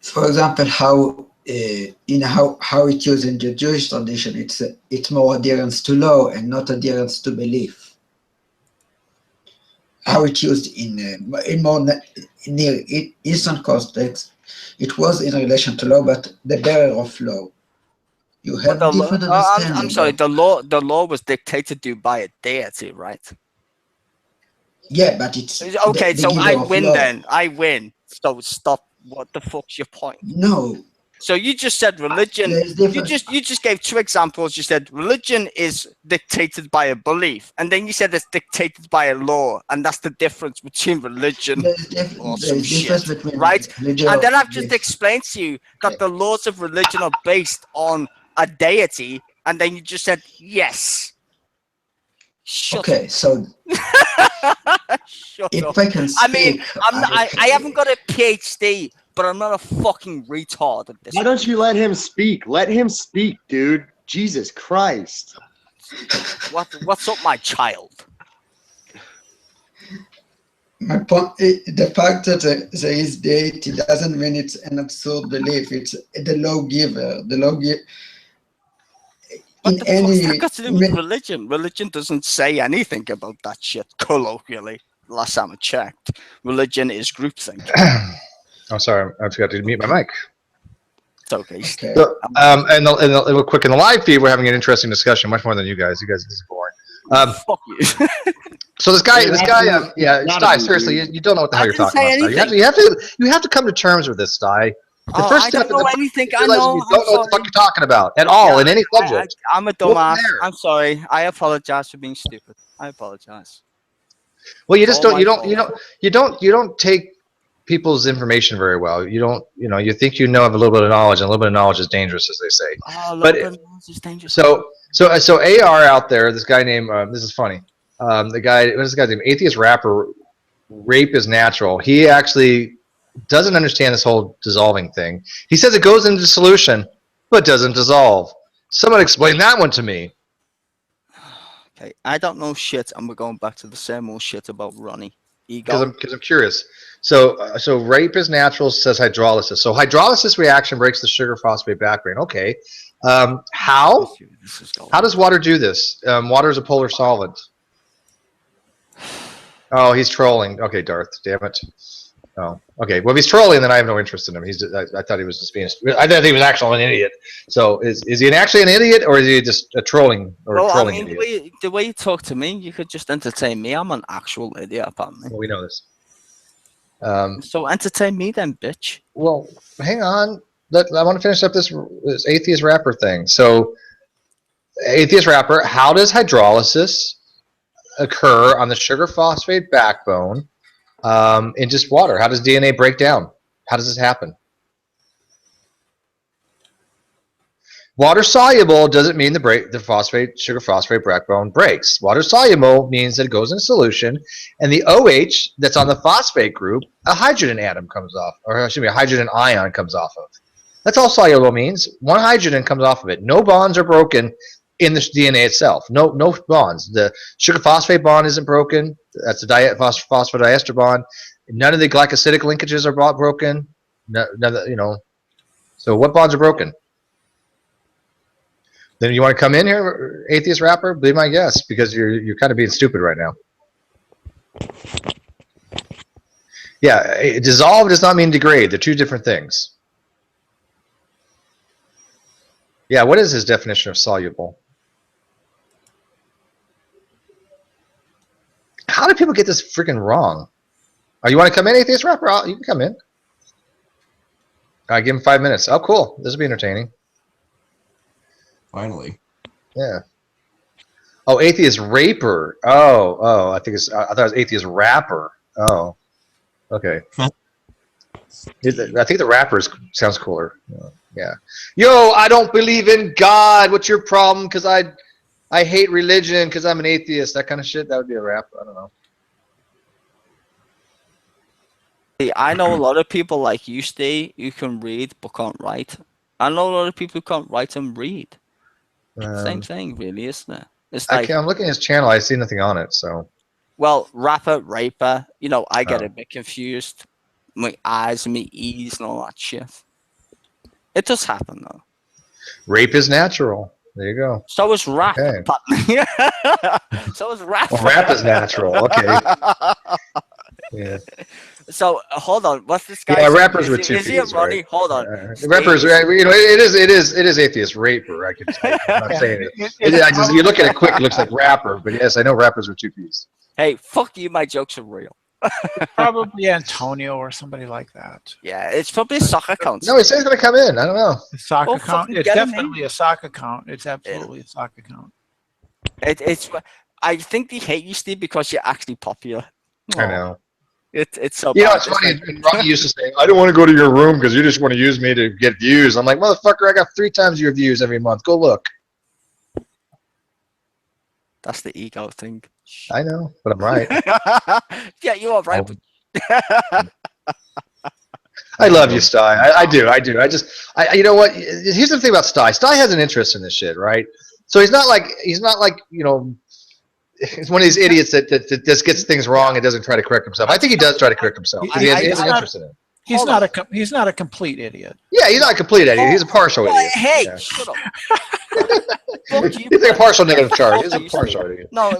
for example, how it's used in the Jewish tradition. It's more adherence to law and not adherence to belief. How it's used in more near Eastern context, it was in relation to law, but the bearer of law. You have different understanding. I'm sorry. The law was dictated to by a deity, right? Yeah, but it's okay. So I win then. I win. So stop. What the fuck's your point? No. So you just said religion. You just gave two examples. You said religion is dictated by a belief, and then you said it's dictated by a law, and that's the difference between religion or some shit, right? And then I've just explained to you that the laws of religion are based on a deity, and then you just said yes. Shut up. So shut if up. I can speak, I mean, I haven't got a PhD. But I'm not a fucking retard at this. Why don't you let him speak? Let him speak, dude. Jesus Christ. What's up, my child? My point, the fact that there is deity doesn't mean it's an absurd belief. It's the lawgiver. The lawgiver. What the fuck's that got to do with religion? Religion doesn't say anything about that shit, colloquially. Last time I checked. Religion is groupthink. Oh, sorry, I forgot to mute my mic. It's okay. So, and real quick in the live feed, we're having an interesting discussion, much more than you guys. You guys, this is boring. Fuck you. So this guy, Sty, seriously, you don't know what the hell you're talking about. Sty. You have to come to terms with this, Sty. The first step I don't know anything. I know. You don't know what the fuck you're talking about at all in any subject. I'm a dumbass. I'm sorry. I apologize for being stupid. I apologize. Well, you just don't. You don't take people's information very well. You think you know of a little bit of knowledge, and a little bit of knowledge is dangerous, as they say. A little bit of knowledge is dangerous. So AR out there, this guy named this is funny. What's this guy's name? Atheist rapper, Rape is Natural. He actually doesn't understand this whole dissolving thing. He says it goes into solution, but doesn't dissolve. Someone explain that one to me. Okay, I don't know shit, and we're going back to the same old shit about Ronnie. Because I'm curious. So rape is natural, says hydrolysis. So hydrolysis reaction breaks the sugar phosphate backbone. Okay. How does water do this? Water is a polar solvent. Oh, he's trolling. Okay, Darth. Damn it. Oh, okay. Well, if he's trolling, then I have no interest in him. I thought he was just being. I thought he was actually an idiot. So is he actually an idiot, or is he just a trolling idiot? The way you talk to me, you could just entertain me. I'm an actual idiot, apparently. Well, we know this. So entertain me then, bitch. Well, hang on. I want to finish up this atheist rapper thing. So, atheist rapper, how does hydrolysis occur on the sugar phosphate backbone in just water? How does DNA break down? How does this happen? Water soluble doesn't mean the sugar phosphate backbone breaks. Water soluble means that it goes in solution, and the OH that's on the phosphate group, a hydrogen atom comes off, or excuse me, a hydrogen ion comes off of. That's all soluble means. One hydrogen comes off of it. No bonds are broken in the DNA itself. No bonds. The sugar phosphate bond isn't broken. That's the phosphodiester bond. None of the glycosidic linkages are broken. None of the, so what bonds are broken? Then you want to come in here, atheist rapper? Be my guest, because you're kind of being stupid right now. Yeah, dissolve does not mean degrade. They're two different things. Yeah, what is his definition of soluble? How do people get this freaking wrong? Oh, you want to come in, atheist rapper? You can come in. All right, give him 5 minutes. Oh, cool. This will be entertaining. Finally. Yeah. Oh, atheist raper. Oh, I thought it was atheist rapper. Oh, okay. I think the rapper sounds cooler. Yeah. Yo, I don't believe in God. What's your problem? Because I hate religion because I'm an atheist. That kind of shit. That would be a rap. I don't know. See, I know a lot of people like you, Steve, who can read but can't write. I know a lot of people who can't write and read. Same thing, really, isn't it? It's like, I'm looking at his channel. I see nothing on it, so. Well, rapper, raper, I get a bit confused. My eyes and my E's and all that shit. It does happen, though. Rape is natural. There you go. So is rap. Okay. So is rap. Well, rap is natural. Okay. Yeah. So hold on, what's this guy? Yeah, rappers with 2 P's. Is he a Rodney? Right? Hold on. Rappers, it is atheist raper. I'm not saying it. You look at it quick, it looks like rapper, but yes, I know rappers with 2 P's. Hey, fuck you, my jokes are real. Probably Antonio or somebody like that. Yeah, it's probably a sock account. No, he said he's gonna come in. I don't know. A sock account. It's definitely a sock account. It's absolutely a sock account. It's. I think they hate you, Steve, because you're actually popular. I know. It's so. It's funny. Rodney used to say, "I don't want to go to your room because you just want to use me to get views." I'm like, motherfucker, I got 3 times your views every month. Go look. That's the ego thing. I know, but I'm right. Yeah, you are right. I love you, Sty. I do. You know what? Here's the thing about Sty. Sty has an interest in this shit, right? So he's not like he's one of these idiots that just gets things wrong and doesn't try to correct himself. I think he does try to correct himself. He has an interest in it. He's not a complete idiot. Yeah, he's not a complete idiot. He's a partial idiot. Hey, yeah. Shut up. He's a partial negative charge. He's a partial idiot. No,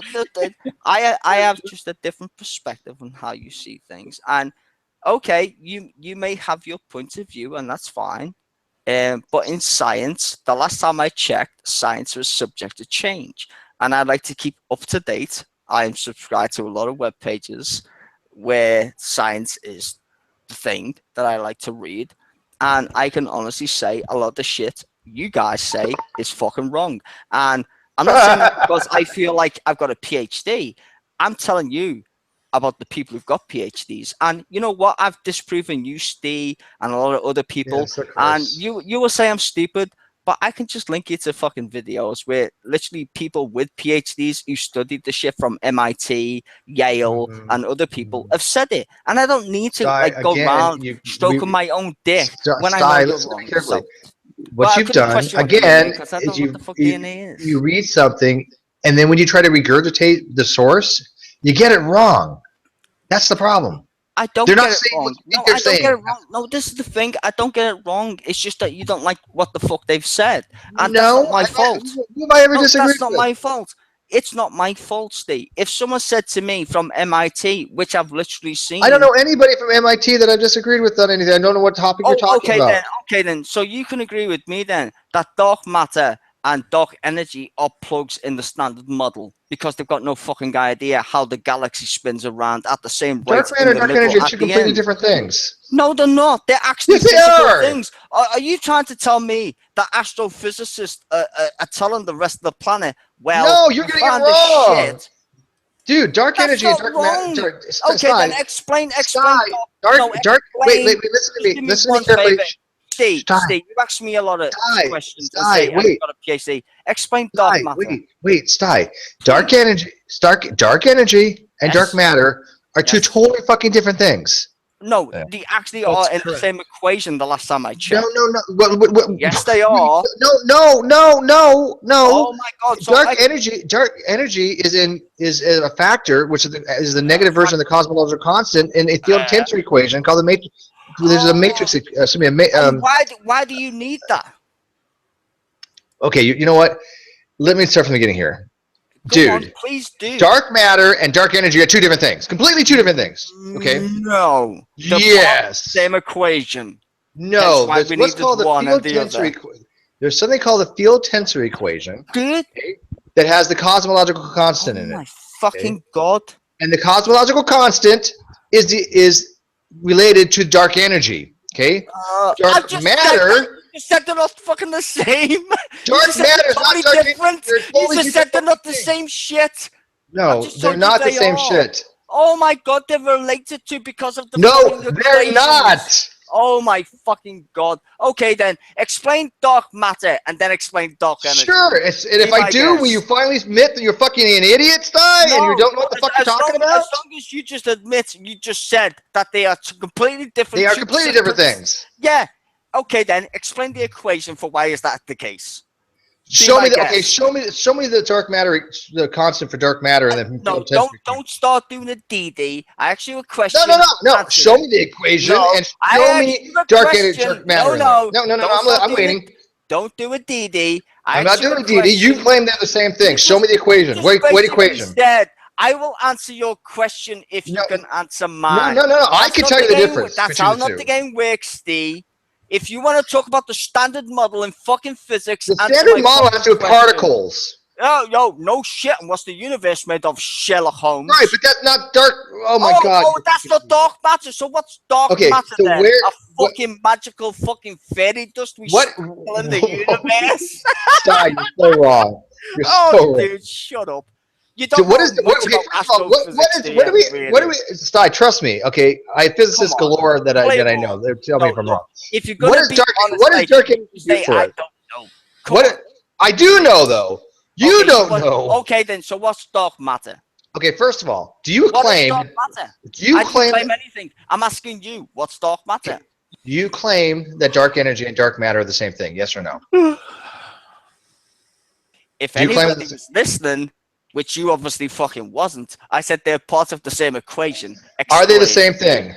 I have just a different perspective on how you see things. And okay, you may have your point of view, and that's fine. But in science, the last time I checked, science was subject to change. And I'd like to keep up to date. I'm subscribed to a lot of web pages where science is the thing that I like to read. And I can honestly say a lot of the shit you guys say is fucking wrong. And I'm not saying that because I feel like I've got a PhD. I'm telling you about the people who've got PhDs. And you know what? I've disproven you, Steve, and a lot of other people. Yes, and you will say I'm stupid, but I can just link you to fucking videos where literally people with PhDs who studied the shit from MIT, Yale, and other people have said it. And I don't need to go around stroking my own dick when I know you're wrong. So, what you've done, again, is you read something, and then when you try to regurgitate the source, you get it wrong. That's the problem. I don't get it wrong. No, I don't get it wrong. No, this is the thing. I don't get it wrong. It's just that you don't like what the fuck they've said. And that's not my fault. Who have I ever disagreed that's not my fault. It's not my fault, Steve. If someone said to me from MIT, which I've literally seen... I don't know anybody from MIT that I've disagreed with on anything. I don't know what topic you're talking about. Okay, then. So you can agree with me then that dark matter and dark energy are plugs in the standard model because they've got no fucking idea how the galaxy spins around at the same rate. Dark matter and dark energy are two completely different things. No, they're not. They're actually yes, they physical are. things. Are you trying to tell me that astrophysicists are telling the rest of the planet, well, no, you're getting it wrong. Dude, dark energy and dark matter. Okay, then explain. Dark. Wait, listen to me. Listen to me carefully. Steve, you asked me a lot of questions. Wait. I've got a PhD. Explain dark matter. Wait, Dark energy and dark matter are two totally fucking different things. No, they actually are in the same equation the last time I checked. No. Yes, they are. No. Oh my God! So dark energy is a factor, which is the negative version of the cosmological constant in a field tensor equation called the matrix. There's a matrix. Why do you need that? Okay, you know what? Let me start from the beginning here. Go on, please do. Dark matter and dark energy are two different things. Completely two different things. Okay? No. Yes. Same equation. No. There's what's called the field tensor equation. There's something called the field tensor equation. Good. Okay, that has the cosmological constant in it. Oh my fucking God. And the cosmological constant is related to dark energy. Okay? Dark matter. You said they're not fucking the same. Dark matter is not dark different. You just said they're not the same shit. No, they're not the same shit. Oh my God, they're related to because of the. No, they're not. Oh my fucking God. Okay, then explain dark matter and then explain dark energy. Sure. And if I do, will you finally admit that you're fucking an idiot, Sty, and you don't know what the fuck you're talking about? As long as you just admit, you just said that they are completely different. They are completely different things. Yeah. Okay, then explain the equation for why is that the case. Show me the dark matter, the constant for dark matter, and then don't start doing a DD. I actually have a question. No. Show me the equation and show me dark energy, dark matter. No. I'm waiting. Don't do a DD. I'm not doing a DD. You claim they're the same thing. Show me the equation. Wait, equation. Instead, I will answer your question if you can answer mine. No. I can tell you the difference. That's how not the game works, Steve. If you want to talk about the standard model in fucking physics, the standard model has to do with particles. Oh, no shit. And what's the universe made of? Sherlock Holmes. Right, but that's not dark. Oh my God. Oh, that's not dark matter. So what's dark matter then? A fucking magical fucking fairy dust we sprinkle in the universe? You're so wrong. You're so wrong. Dude, shut up. You don't what do we Sty, trust me, okay? I have physicists galore that I know. They're telling me if I'm wrong. If you're going to be honest, what is dark energy do for it? I don't know. I do know though. You don't know. Okay, then. So what's dark matter? Okay, first of all, do you claim? What is dark matter? I don't claim anything. I'm asking you. What's dark matter? Do you claim that dark energy and dark matter are the same thing? Yes or no? If anybody was listening, which you obviously fucking wasn't, I said they're part of the same equation. Are they the same thing?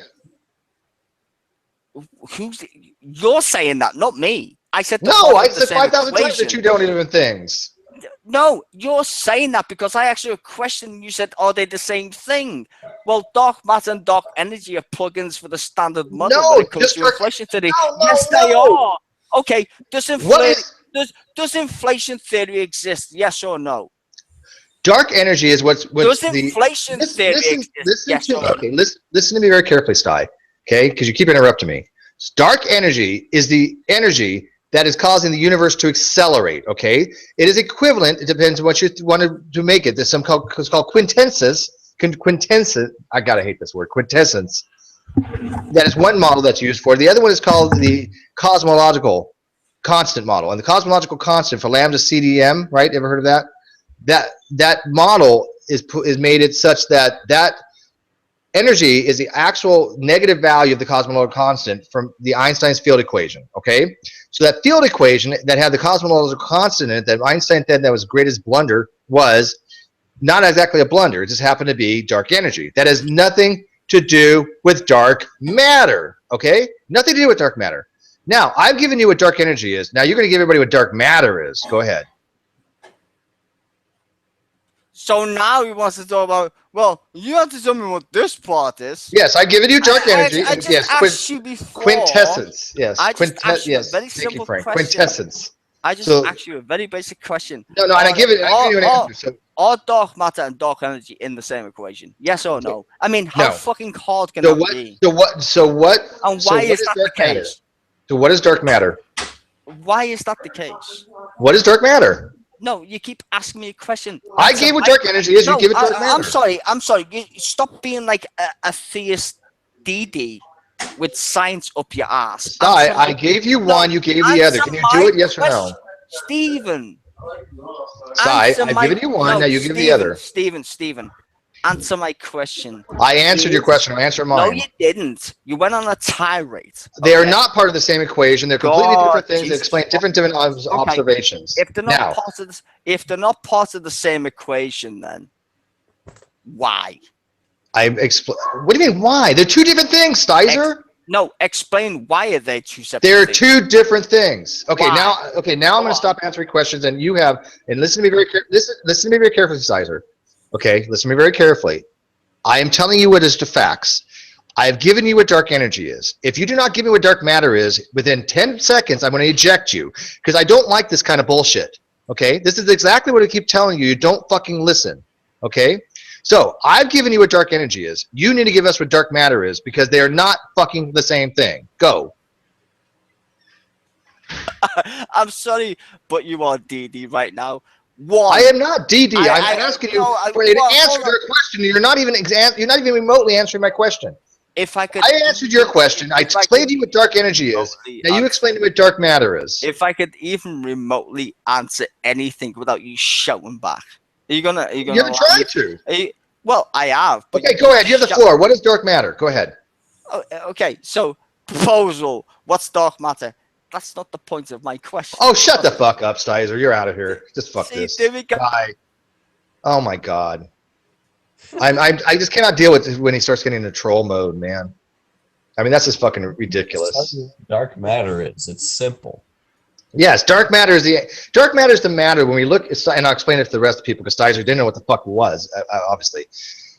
You're saying that, not me. I said no. I said 5,000 times that you don't even things. No, you're saying that because I asked you a question. You said, "Are they the same thing?" Well, dark matter and dark energy are plugins for the standard model. No, when it comes to inflation theory. Yes, they are. Okay, does inflation theory exist? Yes or no? Dark energy is what's does inflation theory exist? Listen to me very carefully, Sty. Okay, because you keep interrupting me. Dark energy is the energy that is causing the universe to accelerate. Okay, it is equivalent. It depends on what you want to make it. There's some it's called quintessence. I gotta hate this word. Quintessence. That is one model that's used for. The other one is called the cosmological constant model, and the cosmological constant for lambda CDM. Right? Ever heard of that? That model is made it such that energy is the actual negative value of the cosmological constant from the Einstein's field equation. Okay, so that field equation that had the cosmological constant in it, that Einstein said that was the greatest blunder, was not exactly a blunder. It just happened to be dark energy. That has nothing to do with dark matter. Okay, nothing to do with dark matter. Now I've given you what dark energy is. Now you're going to give everybody what dark matter is. Go ahead. So now he wants to talk about, well, you have to tell me what this part is. Yes, I've given you dark energy. Yes, quintessence. Yes, I just asked you a very simple question. Quintessence. I just asked you a very basic question. No, and I give you an answer. So, are dark matter and dark energy in the same equation? Yes or no? I mean, how fucking hard can that be? So what? And why is that the case? So what is dark matter? Why is that the case? What is dark matter? No, you keep asking me a question. I gave what dark energy is. You give it dark matter. I'm sorry. You stop being like a theist DD with science up your ass. I gave you one. You gave the other. Can you do it? Yes or no? Stephen. I've given you one. Now you give the other. Stephen. Answer my question. I answered your question. I'm answering mine. No, you didn't. You went on a tirade. They are not part of the same equation. They're completely different things. They explain different observations. If they're not part of the same equation, then why? What do you mean why? They're two different things, Stizer. No, explain why are they two separate They're things? two different things. Okay, Why? now I'm going to stop answering questions, and you have, and listen to me very listen to me very carefully, Stizer. Okay, listen to me very carefully. I am telling you what is the facts. I have given you what dark energy is. If you do not give me what dark matter is, within 10 seconds, I'm going to eject you, because I don't like this kind of bullshit. Okay, this is exactly what I keep telling you. You don't fucking listen. Okay. So I've given you what dark energy is. You need to give us what dark matter is, because they are not fucking the same thing. Go. I'm sorry, but you are DD right now. One. I am not DD. I'm asking you for an answer to your question. You're not even remotely answering my question. If I could, I answered your question. I explained to you what dark energy is. Now you explain to me what dark matter is. If I could even remotely answer anything without you shouting back. Are you gonna You haven't tried to. Well, I have. Okay, go ahead. You have the floor. What is dark matter? Go ahead. Okay, so proposal. What's dark matter? That's not the point of my question. Oh, shut the fuck up, Stizer. You're out of here. Just fuck this. Bye. Oh my god. I just cannot deal with when he starts getting into troll mode, man. I mean, that's just fucking ridiculous. Dark matter is. It's simple. Yes, dark matter is the matter when we look, and I'll explain it to the rest of the people because Stizer didn't know what the fuck it was, obviously.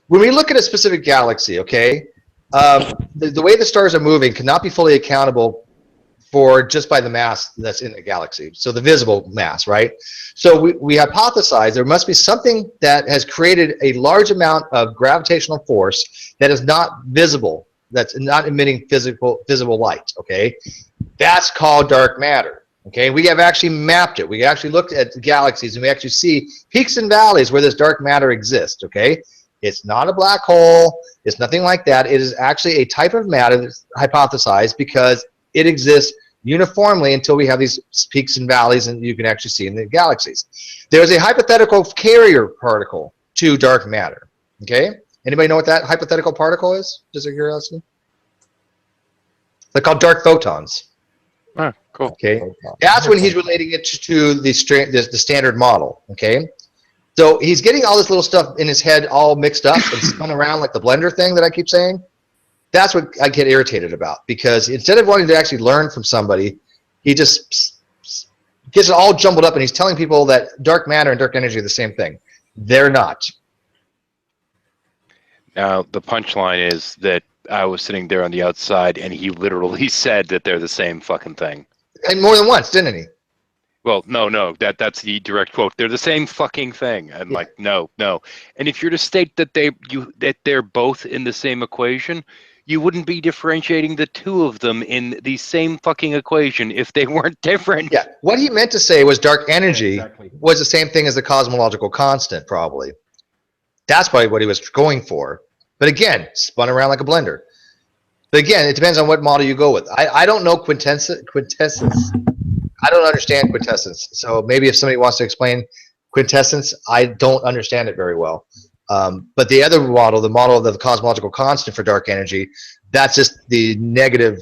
When we look at a specific galaxy, okay, the way the stars are moving cannot be fully accountable for just by the mass that's in the galaxy. So the visible mass, right? So we hypothesize there must be something that has created a large amount of gravitational force that is not visible, that's not emitting visible light, okay? That's called dark matter. Okay, we have actually mapped it. We actually looked at the galaxies, and we actually see peaks and valleys where this dark matter exists. Okay, it's not a black hole. It's nothing like that. It is actually a type of matter that's hypothesized because it exists uniformly until we have these peaks and valleys, and you can actually see in the galaxies. There's a hypothetical carrier particle to dark matter. Okay, anybody know what that hypothetical particle is? Just a curiosity. They're called dark photons. Oh, cool. Okay, that's when he's relating it to the standard model. Okay, so he's getting all this little stuff in his head all mixed up and spun around like the blender thing that I keep saying. That's what I get irritated about, because instead of wanting to actually learn from somebody, he just gets it all jumbled up and he's telling people that dark matter and dark energy are the same thing. They're not. Now the punchline is that I was sitting there on the outside, and he literally said that they're the same fucking thing. And more than once, didn't he? Well, no, that's the direct quote. They're the same fucking thing. And like, no. And if you're to state that they're both in the same equation, you wouldn't be differentiating the two of them in the same fucking equation if they weren't different. Yeah, what he meant to say was dark energy was the same thing as the cosmological constant, probably. That's probably what he was going for. But again, spun around like a blender. But again, it depends on what model you go with. I don't know quintessence. I don't understand quintessence. So maybe if somebody wants to explain quintessence, I don't understand it very well. But the other model, the model of the cosmological constant for dark energy, that's just the negative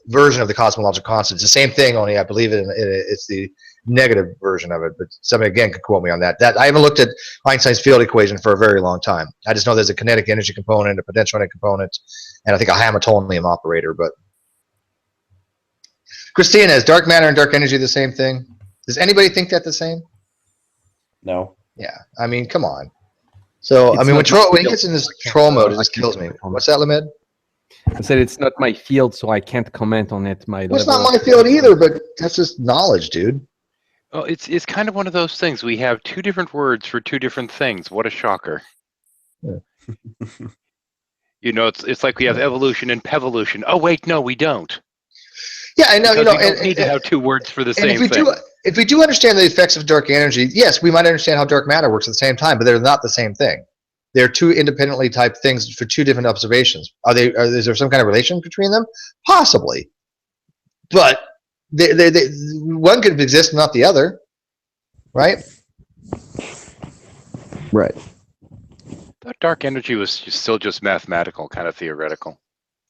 version of the cosmological constant. It's the same thing, only I believe it's the negative version of it. But somebody again could quote me on that. I haven't looked at Einstein's field equation for a very long time. I just know there's a kinetic energy component, a potential energy component, and I think a Hamiltonian operator. But Christina, is dark matter and dark energy the same thing? Does anybody think that the same? No. Yeah, I mean, come on. So I mean, when he gets in this troll mode, it just kills me. What's that, Lamed? I said it's not my field, so I can't comment on it. Well, it's not my field either, but that's just knowledge, dude. Oh, it's kind of one of those things. We have two different words for two different things. What a shocker. Yeah. You know, it's like we have evolution and pevolution. Oh wait, no, we don't. Yeah, I know. Because You know, we don't need to have two words for the same thing. If we do understand the effects of dark energy, yes, we might understand how dark matter works at the same time, but they're not the same thing. They're two independently typed things for two different observations. Is there some kind of relation between them? Possibly, but one could exist, not the other, right? Right. That dark energy was still just mathematical, kind of theoretical.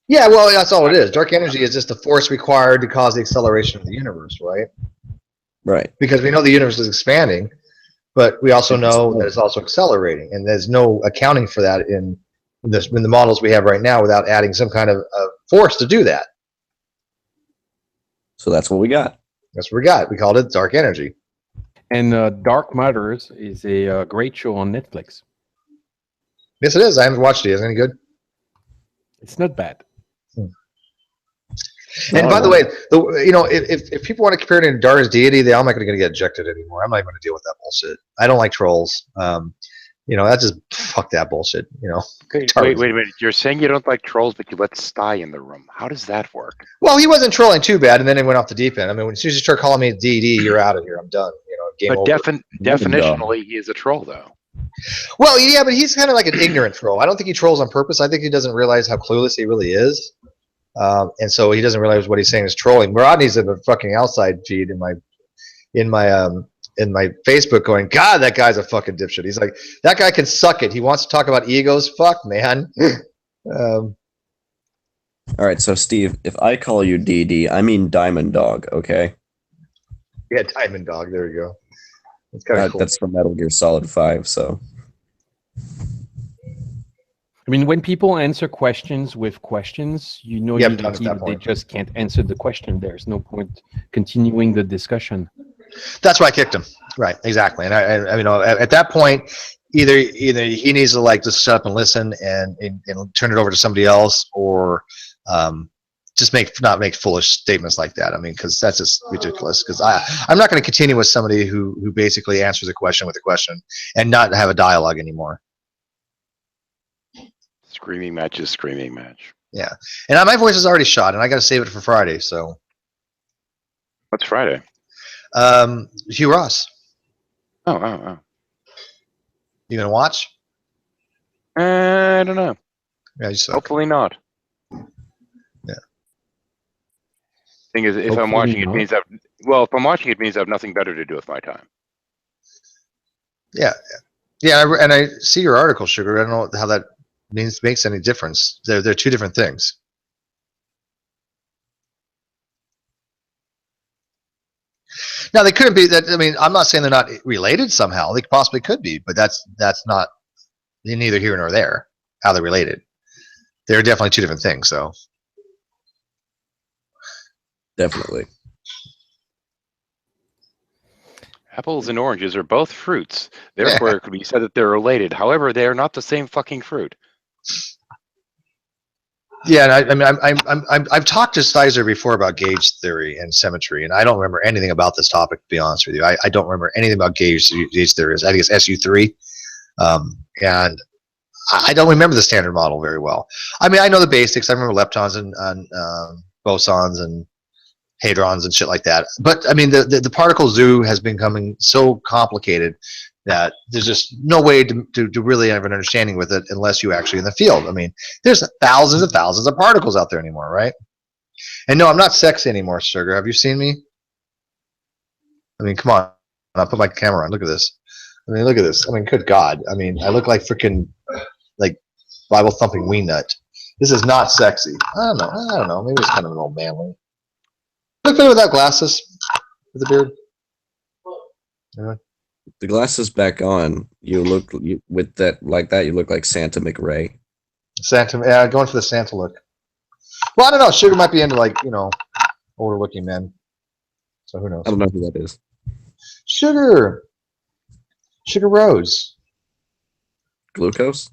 Yeah, well, that's all it is. Dark energy is just the force required to cause the acceleration of the universe, right? Right. Because we know the universe is expanding, but we also know that it's also accelerating, and there's no accounting for that in the models we have right now without adding some kind of force to do that. So that's what we got. That's what we got. We called it dark energy. And Dark Matters is a great show on Netflix. Yes, it is. I haven't watched it. Is it any good? It's not bad. And by the way, if people want to compare it to Dar's deity, I'm not going to get ejected anymore. I'm not going to deal with that bullshit. I don't like trolls. That's just fuck that bullshit. Okay, wait a minute. You're saying you don't like trolls, but you let Sty in the room. How does that work? Well, he wasn't trolling too bad, and then he went off the deep end. I mean, as soon as you start calling me DD, you're out of here. I'm done. Game But over. definitionally, he is a troll, though. Well, yeah, but he's kind of like an ignorant troll. I don't think he trolls on purpose. I think he doesn't realize how clueless he really is. And so he doesn't realize what he's saying is trolling. Rodney's in the fucking outside feed in my Facebook going, God, that guy's a fucking dipshit. He's like, that guy can suck it. He wants to talk about egos. Fuck, man. All right, so Steve, if I call you DD, I mean Diamond Dog, okay? Yeah, Diamond Dog. There you go. That's kind of cool. That's from Metal Gear Solid 5, so. I mean, when people answer questions with questions, they just can't answer the question. There's no point continuing the discussion. That's why I kicked him. Right, exactly. And I mean, at that point, either he needs to just shut up and listen and turn it over to somebody else, or just not make foolish statements like that. I mean, because that's just ridiculous. Because I'm not going to continue with somebody who basically answers a question with a question and not have a dialogue anymore. Screaming match is screaming match. Yeah, and my voice is already shot, and I got to save it for Friday. So, what's Friday? Hugh Ross. Oh. You gonna watch? I don't know. Yeah, you suck. Hopefully not. Yeah. Thing is, if I'm watching it, means if I'm watching it, means I have nothing better to do with my time. Yeah. And I see your article, Sugar. I don't know how that makes any difference. They're two different things. Now they couldn't be that. I mean, I'm not saying they're not related somehow. They possibly could be, but that's not neither here nor there. How they're related. They're definitely two different things. So definitely. Apples and oranges are both fruits. Therefore, it could be said that they're related. However, they are not the same fucking fruit. Yeah, and I've talked to Sizer before about gauge theory and symmetry, and I don't remember anything about this topic. To be honest with you, I don't remember anything about gauge theory. I think it's SU3, and I don't remember the standard model very well. I mean, I know the basics. I remember leptons and bosons and hadrons and shit like that. But I mean, the particle zoo has been becoming so complicated that there's just no way to really have an understanding with it unless you actually in the field. I mean, there's thousands and thousands of particles out there anymore, right? And no, I'm not sexy anymore, Sugar. Have you seen me? I mean, come on. I'll put my camera on. Look at this. I mean, look at this. I mean, good God. I mean, I look like freaking like Bible thumping ween nut. This is not sexy. I don't know. Maybe it's kind of an old manly. Look better without glasses. With the beard. Anyway. The glasses back on. You look with that like that. You look like Santa McRae. Yeah, going for the Santa look. Well, I don't know. Sugar might be into older looking men. So who knows? I don't know who that is. Sugar Rose. Glucose?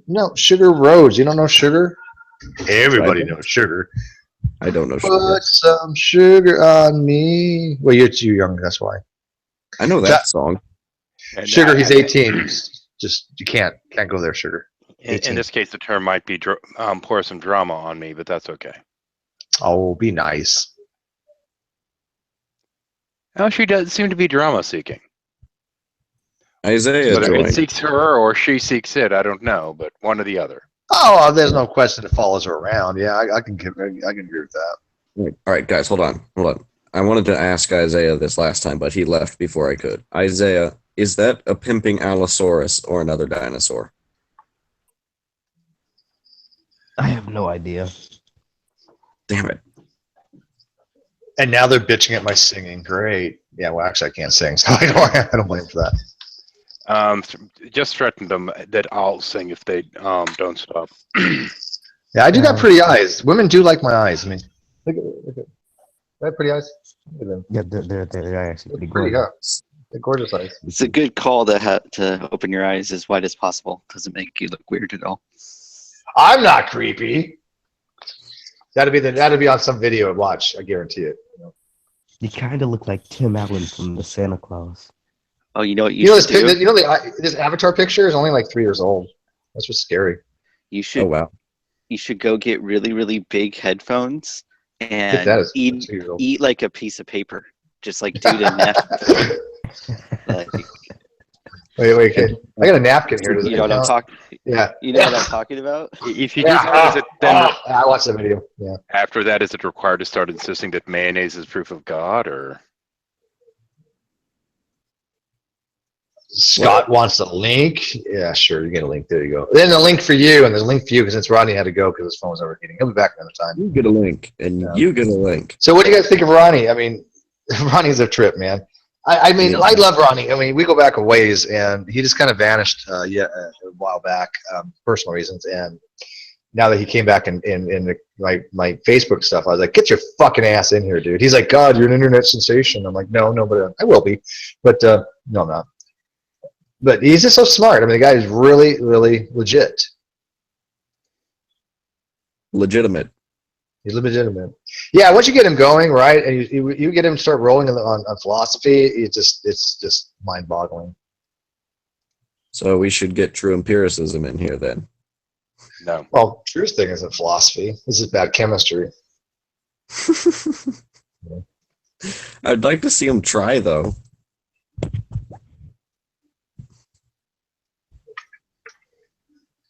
No, Sugar Rose. You don't know Sugar? Everybody knows sugar. I don't know sugar. sugar. Put some sugar on me. Well, you're too young, that's why. I know that song. Sugar, he's 18. Just you can't go there, sugar. In this case, the term might be pour some drama on me, but that's okay. Oh, be nice. Oh, she does seem to be drama seeking. Isaiah Whether joined. it seeks her or she seeks it, I don't know, but one or the other. Oh, there's no question it follows her around. Yeah, I can agree with that. All right, guys, hold on. I wanted to ask Isaiah this last time, but he left before I could. Isaiah, is that a pimping Allosaurus or another dinosaur? I have no idea. Damn it. And now they're bitching at my singing. Great. Yeah, well, actually, I can't sing, so I don't blame for that. Just threatened them that I'll sing if they don't stop. Yeah, I do got pretty eyes. Women do like my eyes. I mean, look at I have pretty eyes. Look at them. Yeah, they're actually pretty Pretty, good. yeah. They're gorgeous eyes. It's a good call to open your eyes as wide as possible. Doesn't make you look weird at all. I'm not creepy. That'd be on some video I'd watch. I guarantee it. You kind of look like Tim Allen from the Santa Claus. Oh, you know what this avatar picture is only like 3 years old. That's what's scary. You should. Oh wow. You should go get really, really big headphones and eat like a piece of paper. Just like do the nap. Wait, okay. I got a napkin here. You know what I'm talking? Yeah. You know what I'm talking about? If you do that, is it then I watched the video. Yeah. after that, is it required to start insisting that mayonnaise is proof of God, or? Scott wants a link. Yeah, sure. You get a link. There you go. Then a link for you, and there's a link for you because since Rodney had to go because his phone was overheating. He'll be back another time. You get a link, and you get a link. So what do you guys think of Ronnie? I mean, Ronnie's a trip, man. I mean, I love Ronnie. I mean, we go back a ways, and he just kind of vanished a while back, personal reasons. And now that he came back in my Facebook stuff, I was like, get your fucking ass in here, dude. He's like, God, you're an internet sensation. I'm like, no, but I will be. But no, I'm not. But he's just so smart. I mean, the guy is really, really legit. Legitimate. He's legitimate. Yeah, once you get him going, right, and you get him to start rolling on philosophy, it's just mind-boggling. So we should get true empiricism in here then. No. Well, truth thing isn't philosophy. This is bad chemistry. I'd like to see him try, though.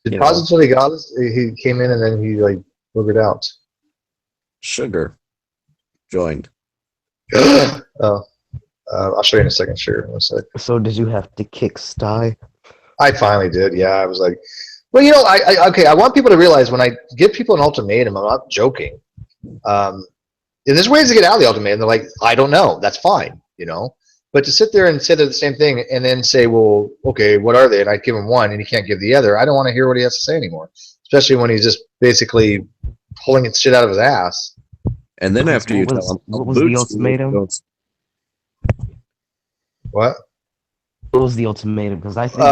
Did Positively got us? He came in and then he like boogered out. Sugar joined. I'll show you in a second. Sure. One sec. So did you have to kick Sty? I finally did. Yeah, I was like, well, you know, I want people to realize when I give people an ultimatum, I'm not joking. And there's ways to get out of the ultimatum. They're like, I don't know. That's fine, you know. But to sit there and say they're the same thing and then say, well, okay, what are they? And I give him one and he can't give the other. I don't want to hear what he has to say anymore, especially when he's just basically pulling shit out of his ass. And then after you tell him, what was the ultimatum? What? What was the ultimatum? Because I think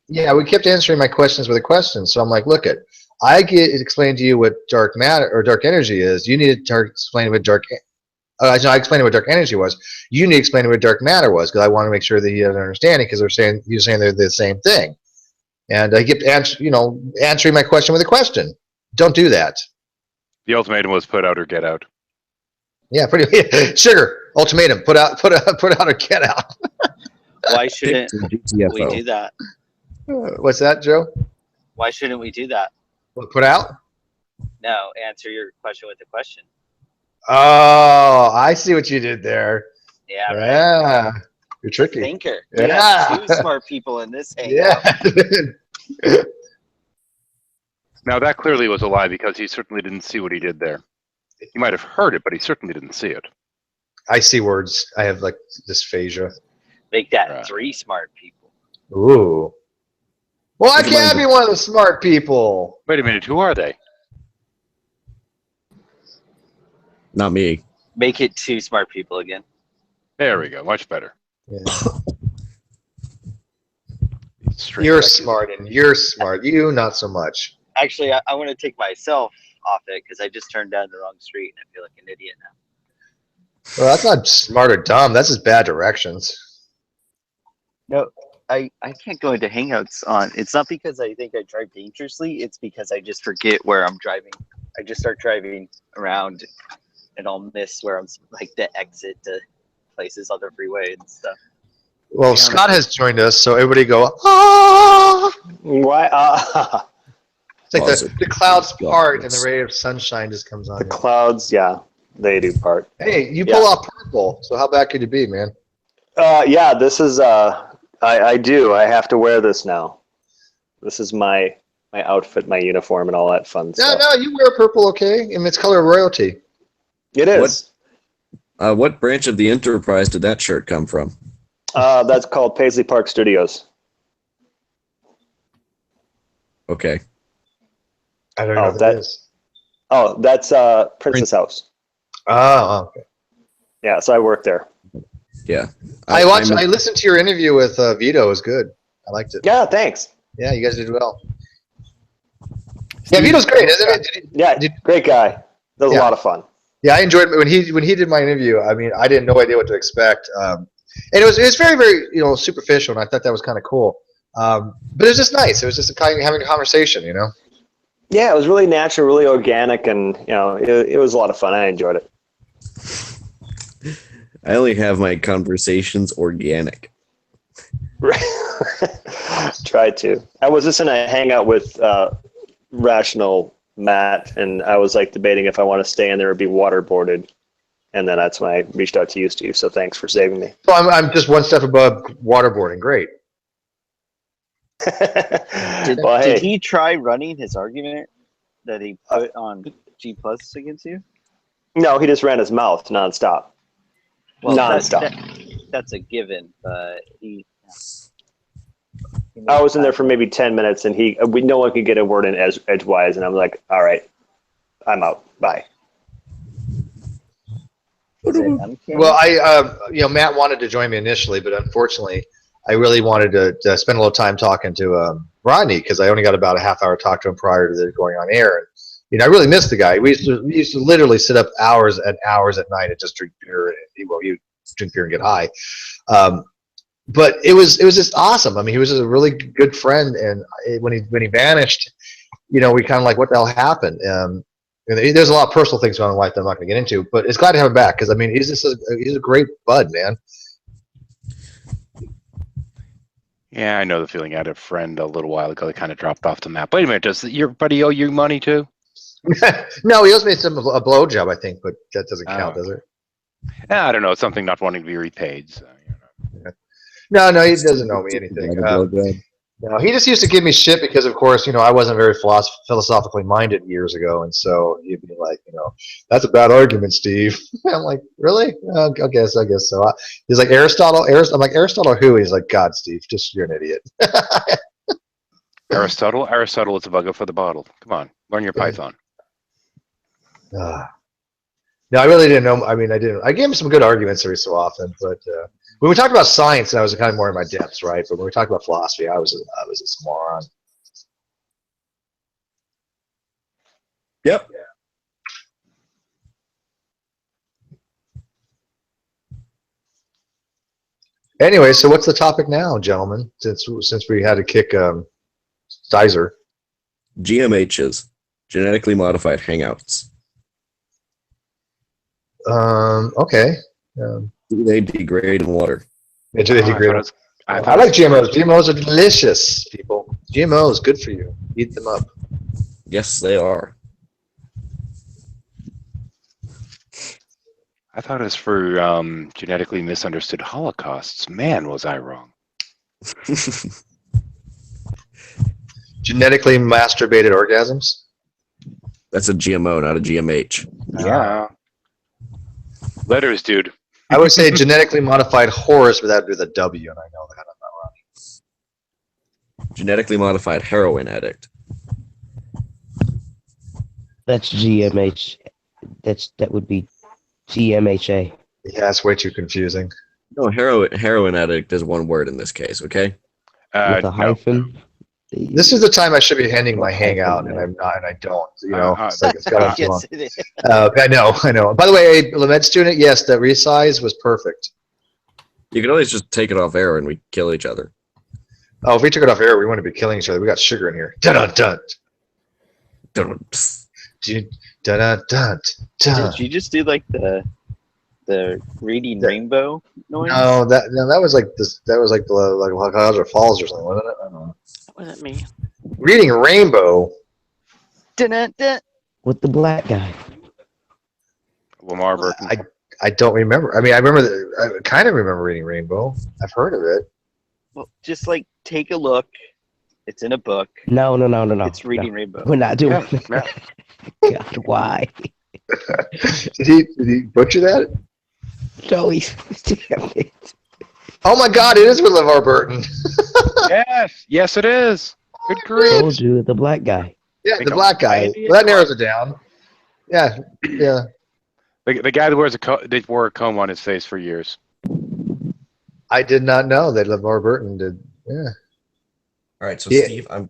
we kept answering my questions with a question. So I'm like, look it, I get it explained to you what dark matter or dark energy is. You need to explain what dark. I explained what dark energy was. You need to explain what dark matter was because I want to make sure that he has an understanding because you're saying they're the same thing. And I kept answering my question with a question. Don't do that. The ultimatum was put out or get out. Yeah, pretty sugar ultimatum. Put out or get out. Why shouldn't we do that? What's that, Joe? Why shouldn't we do that? What, put out? No, answer your question with a question. Oh, I see what you did there. Yeah. Right. Yeah. You're tricky. Thinker. Yeah. Two smart people in this hangout. Yeah. Now that clearly was a lie because he certainly didn't see what he did there. He might have heard it, but he certainly didn't see it. I see words. I have like dysphagia. Make that 3 smart people. Ooh. Well, I can't be one of the smart people. Wait a minute. Who are they? Not me. Make it 2 smart people again. There we go. Much better. Yeah. You're smart and you're smart. You, not so much. Actually, I want to take myself off it because I just turned down the wrong street and I feel like an idiot now. Well, that's not smart or dumb. That's just bad directions. No, I can't go into Hangouts on. It's not because I think I drive dangerously. It's because I just forget where I'm driving. I just start driving around, and I'll miss where I'm like the exit to places on the freeway and stuff. Well, Scott has joined us, so everybody go, ah! Why? It's like the clouds part and the ray of sunshine just comes on. The clouds, yeah, they do part. Hey, you pull off purple, so how bad could you be, man? Yeah, this is, I do. I have to wear this now. This is my outfit, my uniform, and all that fun stuff. No, you wear purple, okay? And it's color of royalty. It is. What branch of the enterprise did that shirt come from? That's called Paisley Park Studios. Okay. I don't know what that is. Oh, that's Princess House. Oh, okay. Yeah, so I work there. Yeah. I listened to your interview with Vito. It was good. I liked it. Yeah, thanks. Yeah, you guys did well. Yeah, Vito's great, isn't it? Yeah, great guy. That was a lot of fun. Yeah, I enjoyed it. When he did my interview. I mean, I didn't no idea what to expect, and it was very, very superficial, and I thought that was kind of cool. But it was just nice. It was just having a conversation, Yeah, it was really natural, really organic, and it was a lot of fun. I enjoyed it. I only have my conversations organic. Try to. I was just in a hangout with Rational Matt, and I was like debating if I want to stay in there or be waterboarded. And then that's when I reached out to you, Steve. So thanks for saving me. So I'm just one step above waterboarding. Great. Did he try running his argument that he put on G+ against you? No, he just ran his mouth nonstop. Well, nonstop. That's a given, but he I was in there for maybe 10 minutes, and no one could get a word in edgewise, and I'm like, all right, I'm out. Bye. Well, Matt wanted to join me initially, but unfortunately, I really wanted to spend a little time talking to Rodney because I only got about a half hour talk to him prior to going on air. And, I really missed the guy. We used to literally sit up hours and hours at night and just drink beer. You drink beer and get high. But it was just awesome. I mean, he was just a really good friend, and when he vanished, we kind of like, what the hell happened? And there's a lot of personal things going on in life that I'm not going to get into, but it's glad to have him back because I mean, he's a great bud, man. Yeah, I know the feeling. I had a friend a little while ago that kind of dropped off the map. Wait a minute, does your buddy owe you money too? No, he owes me a blowjob, I think, but that doesn't count, does it? I don't know. It's something not wanting to be repaid. So, No, he doesn't owe me anything. No, he just used to give me shit because, of course, I wasn't very philosophically minded years ago, and so he'd be like, that's a bad argument, Steve. I'm like, really? I guess so. He's like, Aristotle. I'm like, Aristotle who? He's like, God, Steve, you're an idiot. Aristotle is a bugger for the bottle. Come on, learn your Python. No, I really didn't know. I mean, I didn't. I gave him some good arguments every so often, but when we talked about science, I was kind of more in my depths, right? But when we talked about philosophy, I was a moron. Yep. Anyway, so what's the topic now, gentlemen? Since we had to kick Stizer. GMHs, genetically modified hangouts. Okay. They degrade in water. They degrade. I like GMOs. GMOs are delicious, people. GMOs, good for you. Eat them up. Yes, they are. I thought it was for genetically misunderstood holocausts. Man, was I wrong. Genetically masturbated orgasms? That's a GMO, not a GMH. Yeah. Letters, dude. I would say genetically modified horse, but that would be the W, and I know that I'm not wrong. Genetically modified heroin addict. That's GMH. That would be GMHA. Yeah, it's way too confusing. No, heroin addict is one word in this case, okay? With a hyphen? This is the time I should be ending my hangout, and I'm not, and I don't. You know, it's like it's got too long. I know. By the way, Lamed student, yes, that resize was perfect. You can always just take it off air and we kill each other. Oh, if we took it off air, we wouldn't be killing each other. We got sugar in here. Dun dun dun. Dun dun dun. Did you just do like the reading rainbow noise? No, that was like this. That was like the Niagara Falls or something, wasn't it? I don't know. What does that mean? Reading rainbow. With the black guy. Lamar Burton. I don't remember. I mean, I kind of remember reading rainbow. I've heard of it. Well, just like take a look. It's in a book. No. It's reading rainbow. We're not doing that. God, why? Did he butcher that? No, he's damn it. Oh my God! It is with LeVar Burton. yes, it is. Good grief! Told you, the black guy. Yeah, the black guy. Well, that narrows it down. Yeah. The guy that wore a comb on his face for years. I did not know that LeVar Burton did. Yeah. All right, so Steve, I'm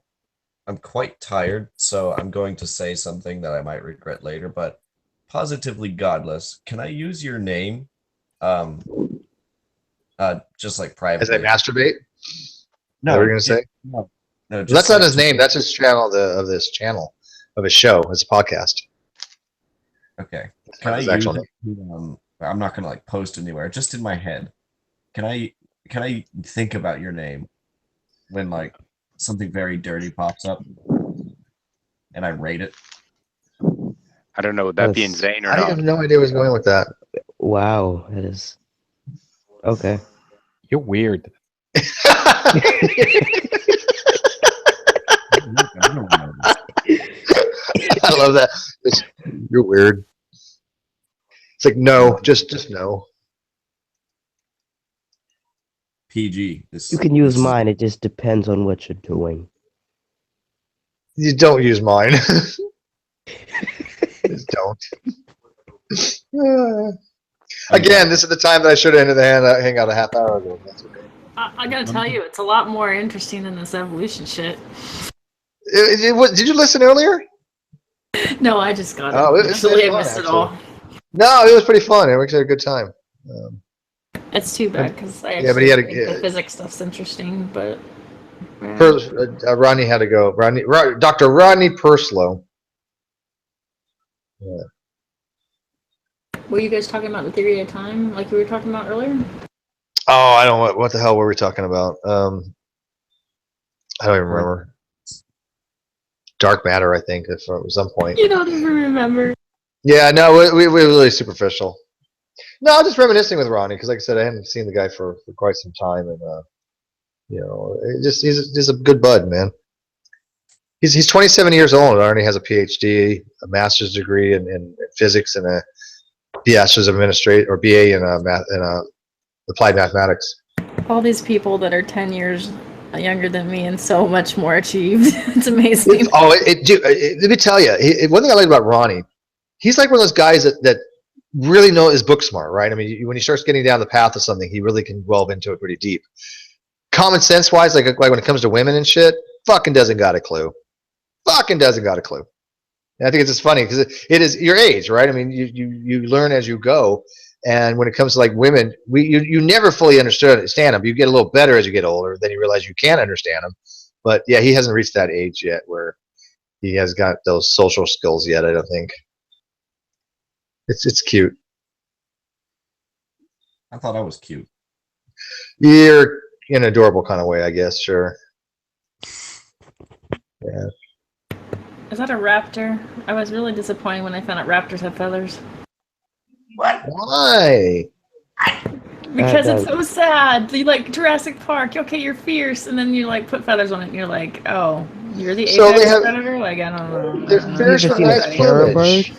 quite tired, so I'm going to say something that I might regret later, but positively godless. Can I use your name? Just like privately. As I masturbate? No, what were you gonna say? No, that's not his name. That's his channel of his channel of his show. It's a podcast. Okay. Can I use it? I'm not gonna like post anywhere. Just in my head. Can I think about your name when like something very dirty pops up and I rate it? I don't know. Would that be insane or not? I have no idea where he's going with that. Wow, that is okay. You're weird. I love that. You're weird. It's like no, just no. PG. You can use mine. It just depends on what you're doing. You don't use mine. Just don't. Again, this is the time that I should have ended the hangout a half hour ago. That's okay. I gotta tell you, it's a lot more interesting than this evolution shit. Did you listen earlier? No, I just got it. Oh, it was Actually, fun, I missed it all. No, it was pretty fun. We actually had a good time. It's too bad because I but he had think the physics stuff's interesting, but Rodney had to go. Dr. Rodney Purslow. Yeah. were you guys talking about the theory of time, like you were talking about earlier? Oh, I don't know what the hell were we talking about. I don't even remember. Dark matter, I think, at some point. You don't even remember. Yeah, no, we were really superficial. No, I'm just reminiscing with Ronnie because, like I said, I haven't seen the guy for quite some time, and he's just a good bud, man. He's 27 years old and already has a PhD, a master's degree in physics, and a bachelor's of administration or BA in applied mathematics. All these people that are 10 years younger than me and so much more achieved. It's amazing. Let me tell you, one thing I like about Ronnie, he's like one of those guys that really is book smart, right? I mean, when he starts getting down the path of something, he really can delve into it pretty deep. Common sense wise, like when it comes to women and shit, fucking doesn't got a clue. Fucking doesn't got a clue. And I think it's just funny because it is your age, right? I mean, you learn as you go. And when it comes to like women, you never fully understand them. You get a little better as you get older. Then you realize you can understand them. But yeah, he hasn't reached that age yet where he has got those social skills yet. I don't think. It's cute. I thought I was cute. You're in an adorable kind of way, I guess. Sure. Yeah. Is that a raptor? I was really disappointed when I found out raptors have feathers. What? Why? Because it's so sad. You like Jurassic Park. Okay, you're fierce, and then you like put feathers on it, and you're like, oh, you're the apex predator. Like I don't know. They're fierce with nice plumage.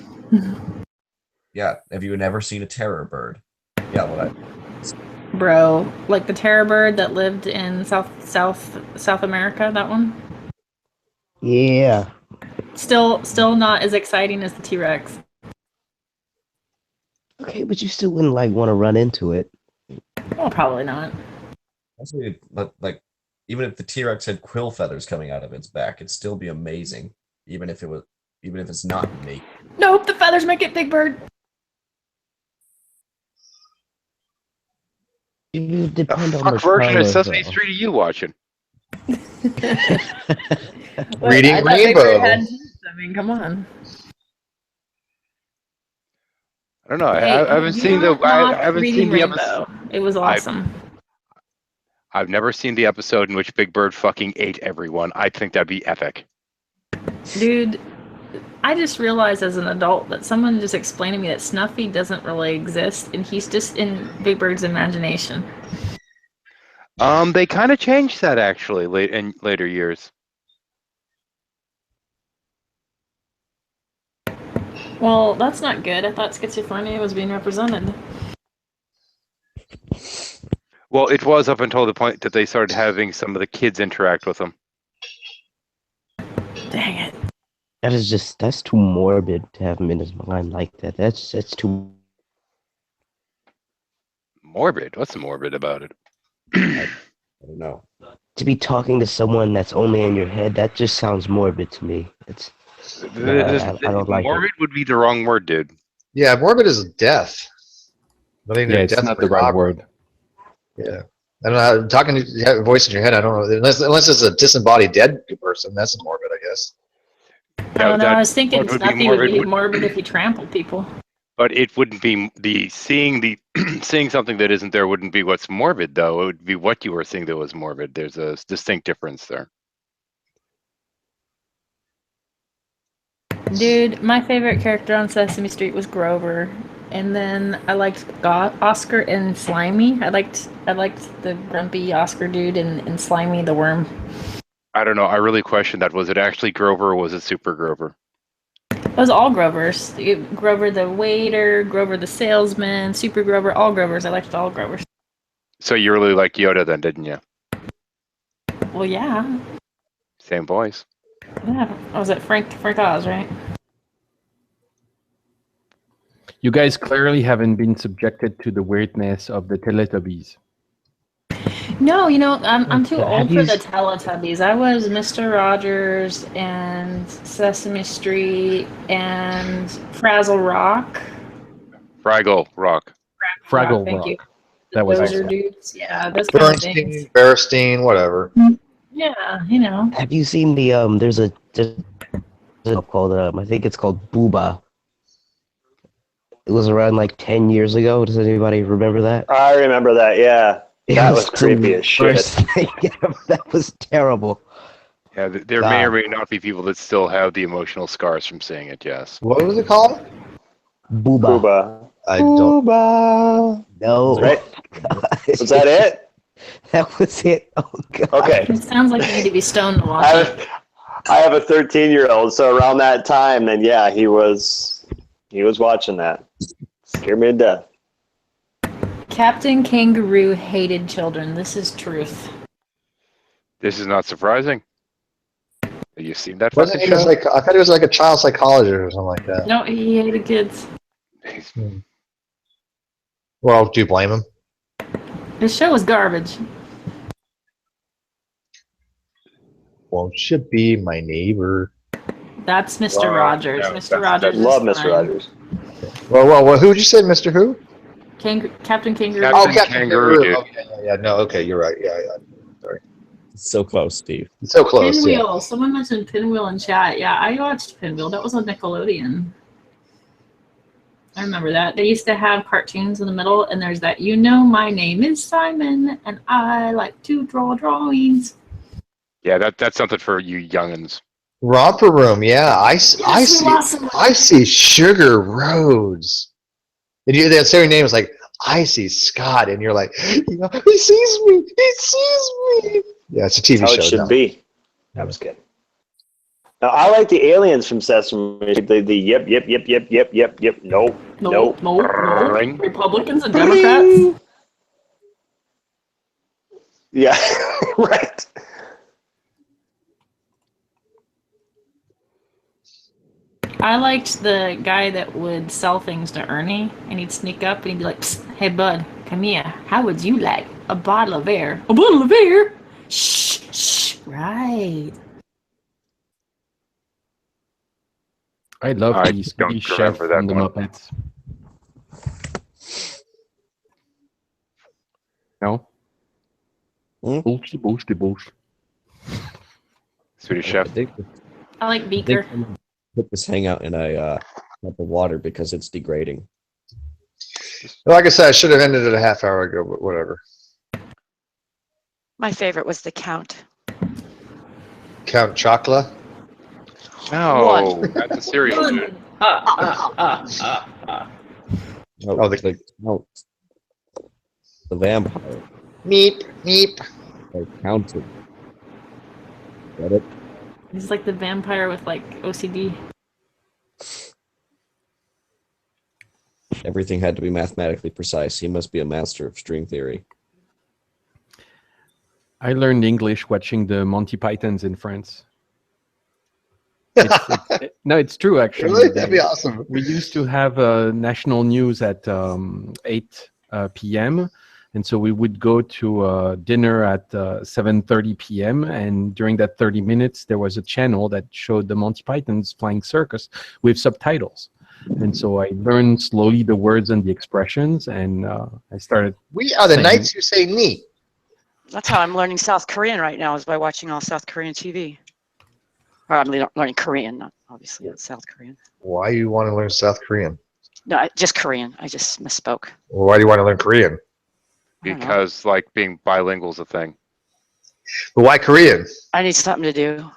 Yeah. Have you never seen a terror bird? Yeah. What? Bro, like the terror bird that lived in South America. That one. Yeah. Still not as exciting as the T-Rex. Okay, but you still wouldn't like want to run into it. Well, probably not. Actually, like even if the T-Rex had quill feathers coming out of its back, it'd still be amazing. Even if it's not naked. Nope, the feathers make it Big Bird. You depend on Fuck the version color, of Sesame though. Street are you watching? Reading I thought Big Rainbow. Bird had teeth. I mean, come on. I don't know. Hey, I haven't do seen not I knock haven't Reading seen the Rainbow. episode. It was awesome. I've never seen the episode in which Big Bird fucking ate everyone. I think that'd be epic. Dude, I just realized as an adult that someone just explained to me that Snuffy doesn't really exist, and he's just in Big Bird's imagination. They kind of changed that actually in later years. Well, that's not good. I thought schizophrenia was being represented. Well, it was up until the point that they started having some of the kids interact with them. Dang it. That's too morbid to have him in his mind like that. That's too Morbid? What's morbid about it? I don't know. to be talking to someone that's only in your head. That just sounds morbid to me. I don't like morbid it. would be the wrong word, dude. Yeah, morbid is death. I mean, Yeah, it's death not of the right Robert. word. Yeah. I don't know. Talking to you have a voice in your head, I don't know. Unless it's a disembodied dead person, that's morbid, I guess. Oh, no, I was thinking what would be Snuffy would be morbid morbid if he trampled people. But it wouldn't be seeing something that isn't there wouldn't be what's morbid though. It would be what you were seeing that was morbid. There's a distinct difference there. Dude, my favorite character on Sesame Street was Grover, and then I liked Oscar and Slimy. I liked the grumpy Oscar dude and Slimy the worm. I don't know. I really questioned that. Was it actually Grover or was it Super Grover? It was all Grovers. Grover the waiter, Grover the salesman, Super Grover, all Grovers. I liked all Grovers. So you really liked Yoda then, didn't you? Well, yeah. Same voice. Yeah. Was it Frank Oz, right? You guys clearly haven't been subjected to the weirdness of the Teletubbies. No, I'm too old for the Teletubbies. I was Mr. Rogers and Sesame Street and Frazzle Rock. Fraggle Rock. Fraggle Thank Rock. you. That was Those are awesome. dudes. Yeah, those kind of things. Bernstein, Berenstein, whatever. Yeah, Have you seen the there's a called I think it's called Booba. It was around like 10 years ago. Does anybody remember that? I remember that. Yeah, that was creepy as shit. That was terrible. Yeah, there may or may not be people that still have the emotional scars from seeing it. Yes. What was it called? Booba. Booba. I don't. Booba. No. Right? Was that it? That was it. Oh god. Okay. It sounds like you need to be stoned to watch it. I have a 13-year-old, so around that time, then yeah, he was watching that. Scared me to death. Captain Kangaroo hated children. This is truth. This is not surprising. Have you seen that Wasn't fucking he show? I thought he was like a child psychologist or something like that. No, he hated kids. Well, do you blame him? His show was garbage. Won't you be my neighbor? That's Mr. Rogers. no, Mr. Rogers. Love is Mr. fine. Rogers. Well, who'd you say, Mr. Who? Captain Kangaroo. Captain Kangaroo, dude. Okay, yeah, no, okay, you're right. Yeah. Sorry. So close, Steve. So close. Pinwheel. Someone mentioned Pinwheel in chat. Yeah, I watched Pinwheel. That was on Nickelodeon. I remember that. They used to have cartoons in the middle, and there's that, my name is Simon, and I like to draw drawings. Yeah, that's something for you youngins. Romper Room, yeah. I see Sugar Rhodes. And that same name is like, I see Scott, and you're like, he sees me. He sees me. Yeah, it's a TV That's how show. it should now. be. That was good. Now, I like the aliens from Sesame Street. The yep. Nope. Republicans and Democrats. Yeah, right. I liked the guy that would sell things to Ernie, and he'd sneak up and he'd be like, "Psst, hey bud, come here. How would you like a bottle of air? A bottle of air? Shh, Right. I love I the don't Swedish chef remember that from the one. Muppets. No? Bullshit. Swedish chef. I like Beaker. Put this hangout in a cup of water because it's degrading. Well, like I said, I should have ended it a half hour ago, but whatever. My favorite was the Count. Count Chocula? No, that's a cereal dude. Oh, the vampire. Meep, meep. They counted. Get it? He's like the vampire with like OCD. Everything had to be mathematically precise. He must be a master of string theory. I learned English watching the Monty Pythons in France. No, it's true, actually. Really? That'd be awesome. We used to have national news at 8 p.m., and so we would go to dinner at 7:30 p.m., and during that 30 minutes, there was a channel that showed the Monty Pythons flying circus with subtitles. And so I learned slowly the words and the expressions, and I started... We are the knights who say ni. That's how I'm learning South Korean right now, is by watching all South Korean TV. Or I'm learning Korean, not obviously South Korean. Why do you want to learn South Korean? No, just Korean. I just misspoke. Well, why do you want to learn Korean? Because like being bilingual is a thing. But why Korean? I need something to do.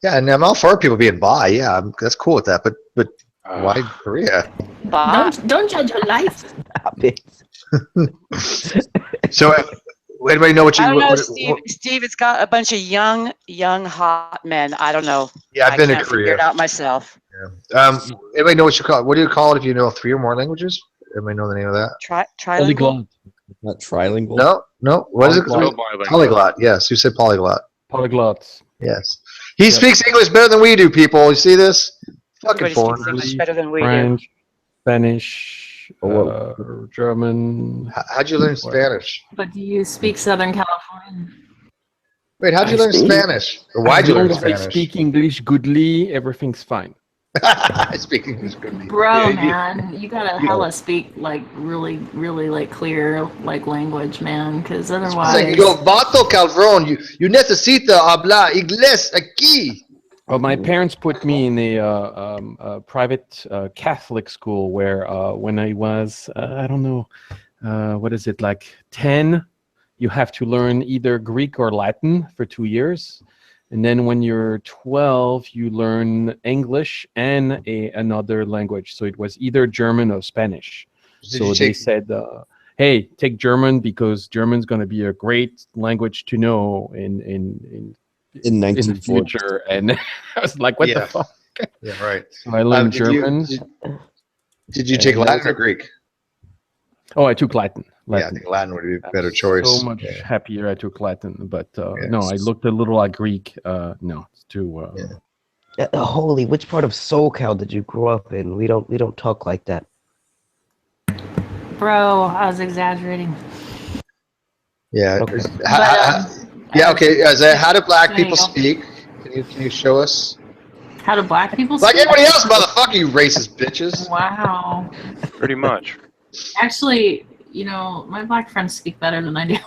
Yeah, and I'm all for people being bi. Yeah, that's cool with that. But why Korea? Don't judge your life. So, anybody know what you? I don't know, Steve. It's got a bunch of young, hot men. I don't know. Yeah, I've been to I can't figure Korea. it out myself. Yeah. Anybody know what you call it? What do you call it if you know 3 or more languages? Anybody know the name of that? Trilingual. Not trilingual. No. What is it called? Polyglot. Yes. Who said polyglot? Polyglots. Yes. He speaks English better than we do, people. You see this? Fucking Everybody speaks foreigners. English better than we French, do. Spanish, German. How'd you learn Spanish? But do you speak Southern Californian? Wait, how'd you learn Spanish? Or why'd you learn As long as I Spanish? speak English goodly, everything's fine. I speak English goodly. Bro, man, you gotta hella speak like really, really like clear like language, man, because otherwise. It's like, yo, vato cabrón, you necesita hablar inglés aquí. Well, my parents put me in a private Catholic school where when I was, I don't know, what is it, like 10, you have to learn either Greek or Latin for 2 years. And then when you're 12, you learn English and another language. So it was either German or Spanish. So they said, hey, take German because German's going to be a great language to know in the future. And I was like, what the fuck? Yeah, right. So I learned German. Did you take Latin or Greek? Oh, I took Latin. Yeah, I think Latin would be a better choice. So much happier I took Latin, but no, I looked a little at Greek. No, it's too. Holy, which part of SoCal did you grow up in? We don't talk like that. Bro, I was exaggerating. Yeah. Okay. Yeah. Okay. Isaiah, how do black people speak? Can you show us? How do black people Like speak? everybody else, motherfucker, you racist bitches. Wow. Pretty much. Actually, you know, my black friends speak better than I do.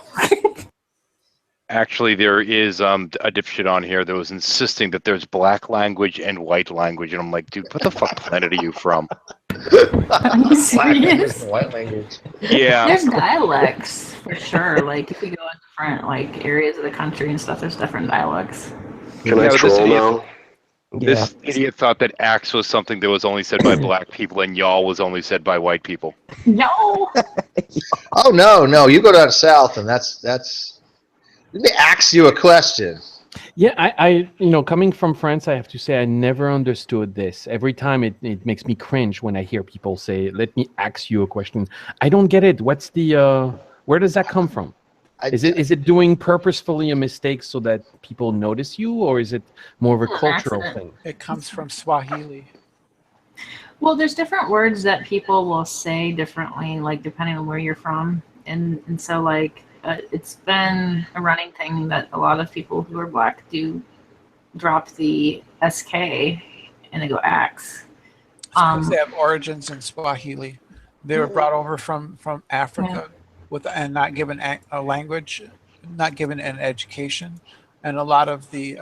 Actually, there is a dipshit on here that was insisting that there's black language and white language, and I'm like, dude, what the fuck planet are you from? Are you serious? White language. Yeah. There's dialects for sure. Like if you go in different like areas of the country and stuff, there's different dialects. Can I troll now? This idiot thought that axe was something that was only said by black people and y'all was only said by white people. No. Oh no, you go down south and that's. Let me ask you a question. Yeah, I coming from France, I have to say I never understood this. Every time it makes me cringe when I hear people say, "Let me ask you a question." I don't get it. What's the where does that come from? Is it doing purposefully a mistake so that people notice you, or is it more of a cultural thing? It comes from Swahili. Well, there's different words that people will say differently, like depending on where you're from, and so like it's been a running thing that a lot of people who are black do drop the SK and they go ax. They have origins in Swahili. They were brought over from Africa and not given a language, not given an education, and a lot of the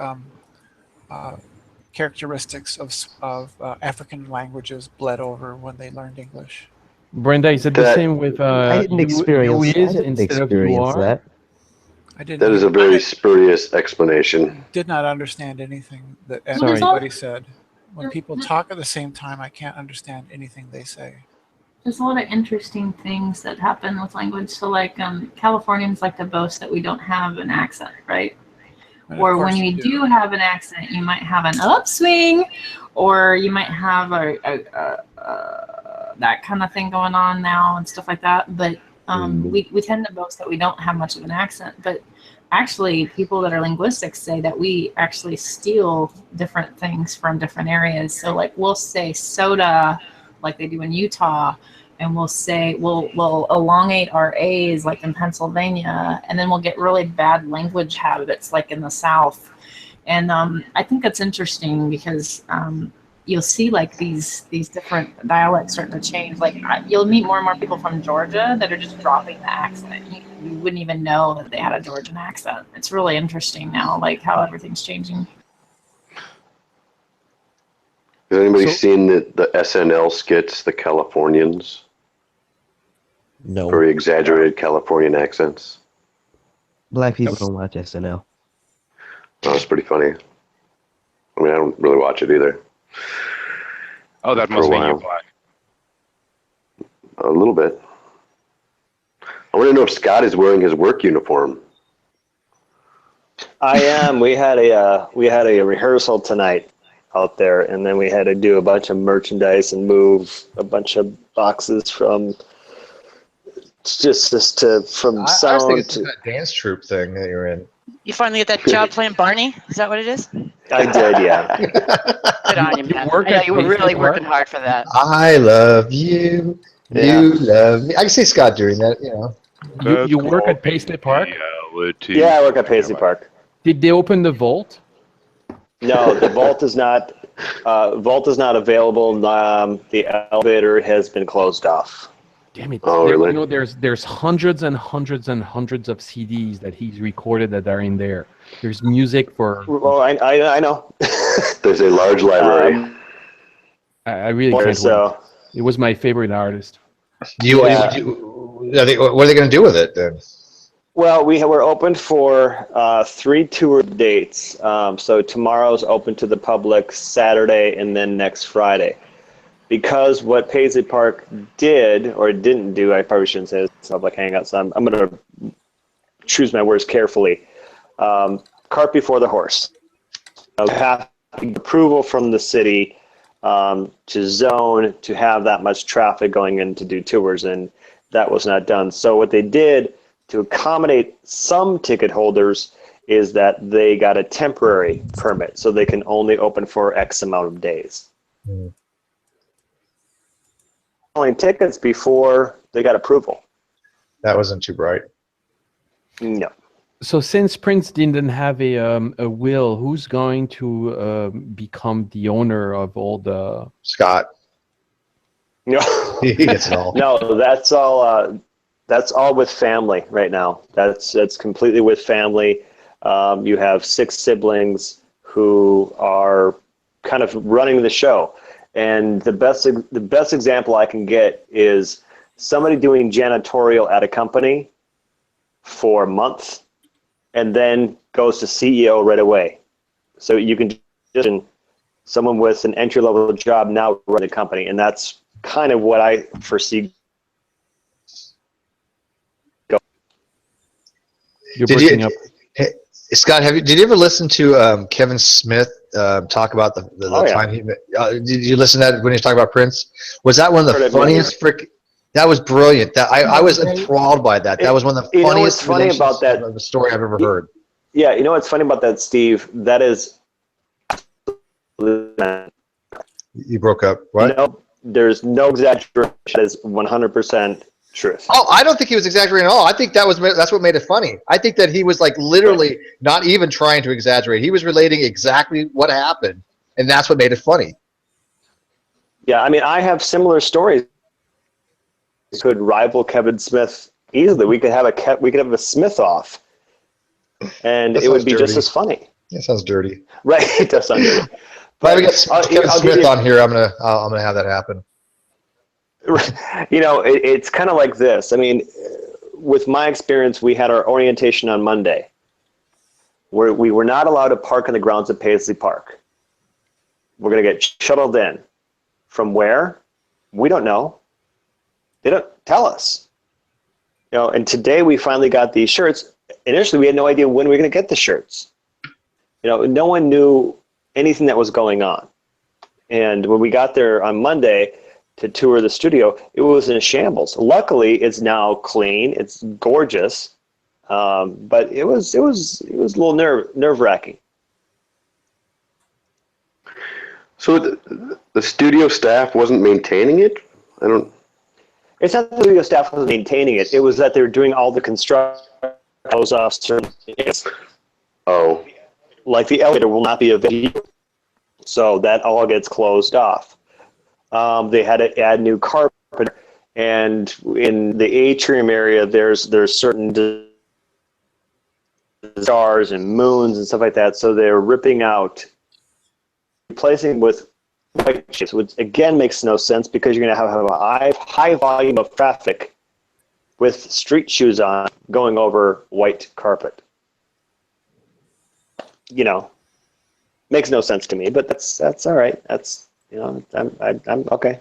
characteristics of African languages bled over when they learned English. Brenda, is it the same with I didn't experience instead of you are? that. I didn't. That is a very spurious explanation. Did not understand anything that Sorry. anybody said. When people talk at the same time, I can't understand anything they say. There's a lot of interesting things that happen with language. So like Californians like to boast that we don't have an accent, right? Or when you do have an accent, you might have an upswing, or you might have that kind of thing going on now and stuff like that. But we tend to boast that we don't have much of an accent. But actually, people that are linguistics say that we actually steal different things from different areas. So like we'll say soda like they do in Utah, and we'll say we'll elongate our A's like in Pennsylvania, and then we'll get really bad language habits like in the South. And I think that's interesting because you'll see like these different dialects starting to change. Like you'll meet more and more people from Georgia that are just dropping the accent. You wouldn't even know that they had a Georgian accent. It's really interesting now, like how everything's changing. Has anybody seen the SNL skits, The Californians? No. Very exaggerated Californian accents. Black people don't watch SNL. Oh, it's pretty funny. I mean, I don't really watch it either. Oh, that must mean you're black. A little bit. I want to know if Scott is wearing his work uniform. I am. We had a rehearsal tonight out there, and then we had to do a bunch of merchandise and move a bunch of boxes from sound I was thinking it's that dance troupe thing that you're in. You finally get that job playing Barney? Is that what it is? I did, yeah. Good on you, man. I know you were really working hard for that. I love you. You love me. I can see Scott doing that, you know. You work at Paisley Park? Yeah, I work at Paisley Park. Did they open the vault? No, the vault is not. Vault is not available. The elevator has been closed off. Damn it! Oh, really? You know, there's hundreds and hundreds and hundreds of CDs that he's recorded that are in there. There's music for. Well, I know. There's a large library. I really can't wait. It was my favorite artist. What are they going to do with it then? Well, we're open for 3 tour dates. So tomorrow's open to the public, Saturday, and then next Friday. Because what Paisley Park did or didn't do, I probably shouldn't say it's public hangout, so I'm going to choose my words carefully. Cart before the horse. Have approval from the city to zone to have that much traffic going in to do tours, and that was not done. So what they did to accommodate some ticket holders is that they got a temporary permit, so they can only open for X amount of days. Selling tickets before they got approval. That wasn't too bright. No. So since Prince didn't have a will, who's going to become the owner of all the... Scott. No. He gets it all. No, that's all with family right now. That's completely with family. You have 6 siblings who are kind of running the show. And the best example I can get is somebody doing janitorial at a company for a month and then goes to CEO right away. So you can just someone with an entry-level job now run the company, and that's kind of what I foresee. Scott, did you ever listen to Kevin Smith talk about the time he? Did you listen to that when he was talking about Prince? Was that one of the funniest? That was brilliant. That I was enthralled by that. That was one of the funniest. You know what's funny about that? The story I've ever heard. Yeah, you know what's funny about that, Steve? That is. You broke up. What? There's no exaggeration. That is 100% truth. Oh, I don't think he was exaggerating at all. I think that's what made it funny. I think that he was like literally not even trying to exaggerate. He was relating exactly what happened, and that's what made it funny. Yeah, I mean, I have similar stories. Could rival Kevin Smith easily. We could have a Smith off, and it would be dirty. just as funny. That sounds dirty. Right, it does sound dirty. But if we get Kevin Smith on here, I'm gonna have that happen. You know, it's kind of like this. I mean, with my experience, we had our orientation on Monday, where we were not allowed to park in the grounds of Paisley Park. We're going to get shuttled in. From where? We don't know. They don't tell us. You know, and today we finally got these shirts. Initially, we had no idea when we were going to get the shirts. You know, no one knew anything that was going on. And when we got there on Monday to tour the studio, it was in shambles. Luckily, it's now clean. It's gorgeous, but it was a little nerve-wracking. So the studio staff wasn't maintaining it? I don't. It's not that the studio staff was maintaining it. It was that they were doing all the construction. Oh. Like the elevator will not be available, so that all gets closed off. They had to add new carpet, and in the atrium area, there's certain stars and moons and stuff like that. So they're ripping out, replacing with white chips, which again makes no sense because you're going to have a high volume of traffic with street shoes on going over white carpet. You know, makes no sense to me, but that's all right. That's. You know, I'm okay.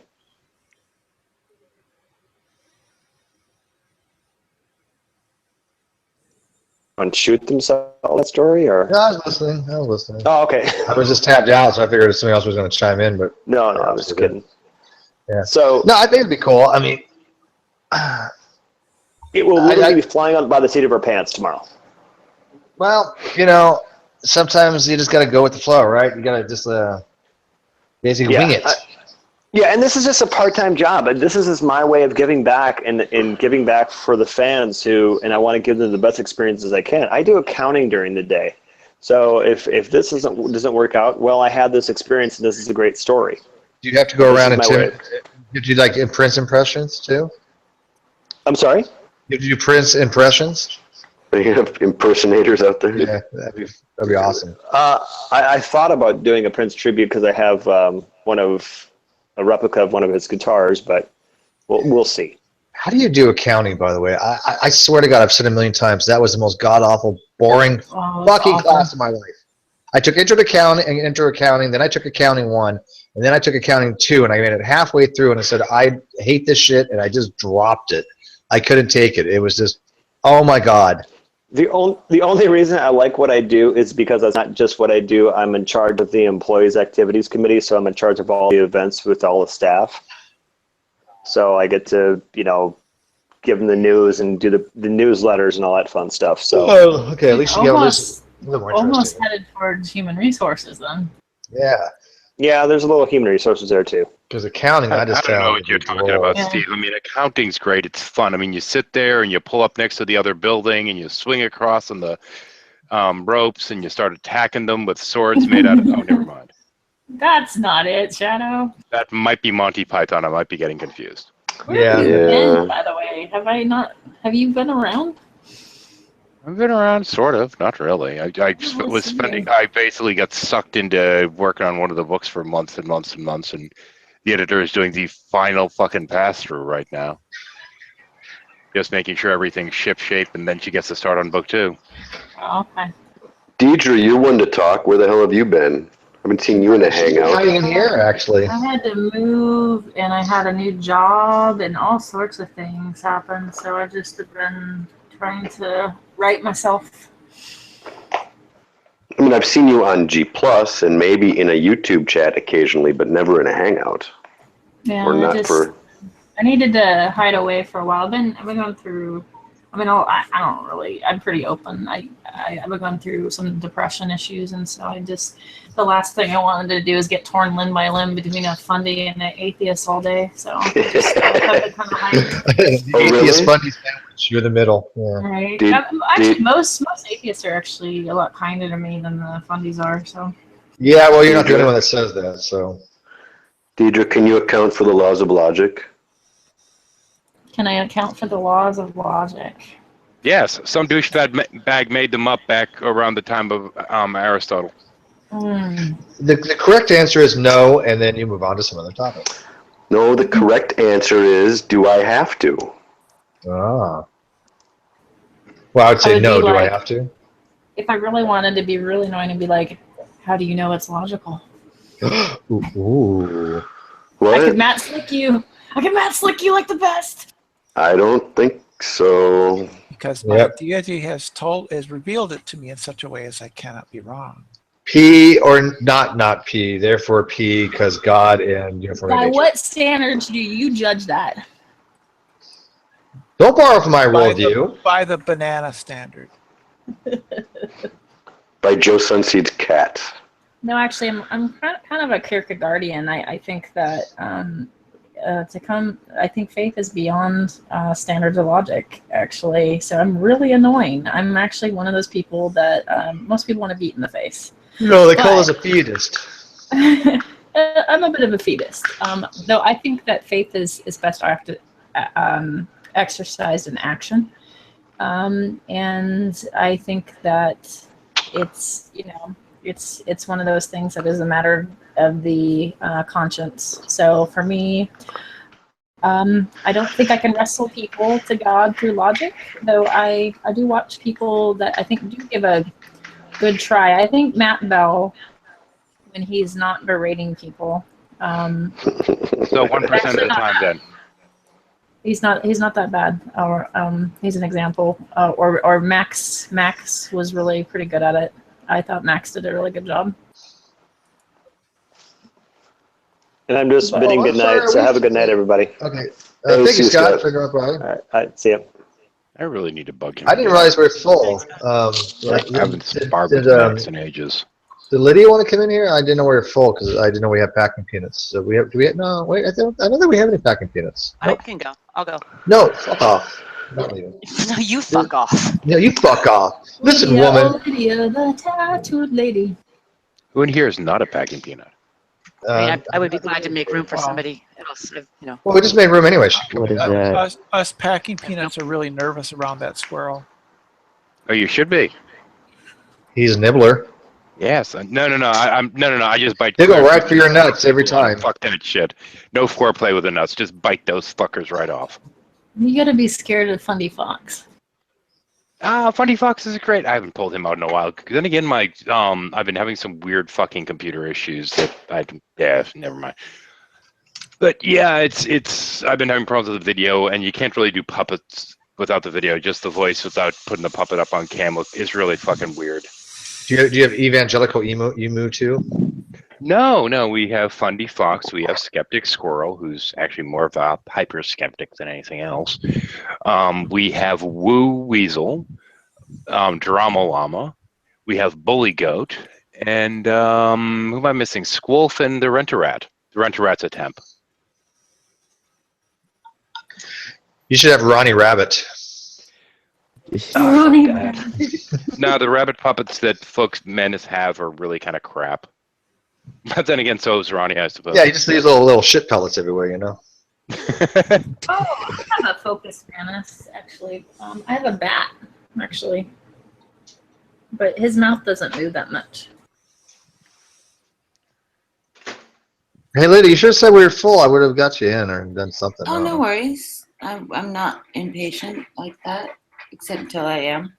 Want to shoot themselves that story, or? No, I was listening. Oh, okay. I was just tapped out, so I figured somebody else was going to chime in, but no, I was just kidding. Yeah. So no, I think it'd be cool. I mean, it will literally be flying on by the seat of our pants tomorrow. Well, you know, sometimes you just got to go with the flow, right? You got to just basically wing it. Yeah, and this is just a part-time job, and this is just my way of giving back and giving back for the fans who, and I want to give them the best experiences I can. I do accounting during the day, so if this doesn't work out, well, I had this experience, and this is a great story. Do you have to go around and did you like print impressions too? I'm sorry? Did you print impressions? You have impersonators out there. Yeah, that'd be awesome. I thought about doing a Prince tribute because I have a replica of one of his guitars, but we'll see. How do you do accounting, by the way? I swear to God, I've said it a million times, that was the most god-awful, boring fucking class of my life. I took intro to accounting, then I took accounting 1, and then I took accounting 2, and I made it halfway through, and I said, I hate this shit, and I just dropped it. I couldn't take it. It was just, oh my God. The only reason I like what I do is because that's not just what I do. I'm in charge of the employees activities committee, so I'm in charge of all the events with all the staff. So I get to, you know, give them the news and do the newsletters and all that fun stuff. So okay, at least you get a little more almost headed towards human resources then. Yeah. Yeah, there's a little human resources there too. Because accounting, I just don't know what you're talking about, Steve. I mean, accounting's great. It's fun. I mean, you sit there and you pull up next to the other building and you swing across on the ropes and you start attacking them with swords made out of. Oh, never mind. That's not it, Shadow. That might be Monty Python. I might be getting confused. Where have you been, by the way? Have you been around? I've been around, sort of. Not really. I basically got sucked into working on one of the books for months and months and months, and the editor is doing the final fucking pass-through right now. Just making sure everything's ship-shape, and then she gets to start on book 2. Oh, okay. Deidre, you're one to talk. Where the hell have you been? I haven't seen you in a hangout. I'm in here, actually. I had to move, and I had a new job, and all sorts of things happened, so I just have been trying to right myself. I mean, I've seen you on G+ and maybe in a YouTube chat occasionally, but never in a hangout. Yeah, or not I needed to hide away for a while. I've been going through I mean, I don't really. I'm pretty open. I've gone through some depression issues, and so the last thing I wanted to do is get torn limb by limb between a fundy and an atheist all day. So I just kept it kind of The atheist fundy sandwich. You're the middle. Yeah. right. Actually, most atheists are actually a lot kinder to me than the fundies are. So. Yeah, well, you're not the only one that says that. So. Deidre, can you account for the laws of logic? Can I account for the laws of logic? Yes, some douchebag made them up back around the time of Aristotle. The correct answer is no, and then you move on to some other topic. No, the correct answer is, do I have to? Ah. Well, I would say no, do I have to? If I really wanted to be really annoying, I'd be like, how do you know it's logical? Ooh. What? I could Matt Slick you. I can Matt Slick you like the best. I don't think so. Because my deity has revealed it to me in such a way as I cannot be wrong. P or not P, therefore P, because God and uniform By nature. what standards do you judge that? Don't borrow from my worldview. By the banana standard. By Joe Sunseed's cat. No, actually, I'm kind of a Kierkegaardian. I think that I think faith is beyond standards of logic, actually. So I'm really annoying. I'm actually one of those people that most people want to beat in the face. No, they call us a fetus. I'm a bit of a fetus. Though I think that faith is best exercised in action. And I think that it's, it's one of those things that is a matter of the conscience. So for me, I don't think I can wrestle people to God through logic, though I do watch people that I think do give a good try. I think Matt Bell, when he's not berating people. So 1% of the time then. He's not that bad, or he's an example. Or Max was really pretty good at it. I thought Max did a really good job. And I'm just bidding good night. So have a good night, everybody. Okay. Thank you, Scott, for coming up, Brian. All right. See you. I really need to bug him. I didn't realize we're full. I haven't sparred with Max in ages. Did Lydia want to come in here? I didn't know we were full because I didn't know we have packing peanuts. So do we have? No, wait. I don't think we have any packing peanuts. I can go. I'll go. No, fuck off. Not leaving. No, you fuck off. No, you fuck off. Listen, Lydia, woman. Lydia, the tattooed lady. Who in here is not a packing peanut? I mean, I would be glad to make room for somebody else. Well, we just made room anyway. What is that? Us packing peanuts are really nervous around that squirrel. Oh, you should be. He's a nibbler. Yes. No. I just bite. They go right for your nuts every time. Fuck that shit. No foreplay with the nuts. Just bite those fuckers right off. You gotta be scared of Fundy Fox. Funny Fox is great. I haven't pulled him out in a while. Then again, I've been having some weird fucking computer issues that never mind. But yeah, I've been having problems with the video, and you can't really do puppets without the video. Just the voice without putting the puppet up on cam is really fucking weird. Do you have evangelical emu too? No. We have Fundy Fox. We have Skeptic Squirrel, who's actually more of a hyper skeptic than anything else. We have Woo Weasel, Drama Llama. We have Bully Goat, and who am I missing? Squolf and the Rent-A-Rat. The Rent-A-Rat's a temp. You should have Ronnie Rabbit. Ronnie No, the rabbit puppets that folks menace have are really kind of crap. But then again, so is Ronnie, I suppose. Yeah, he just leaves little shit pellets everywhere, you know. I have a focus menace, actually. I have a bat, actually. But his mouth doesn't move that much. Hey, Lydia, you should have said we were full. I would have got you in or done something. Oh, no worries. I'm not impatient like that, except until I am.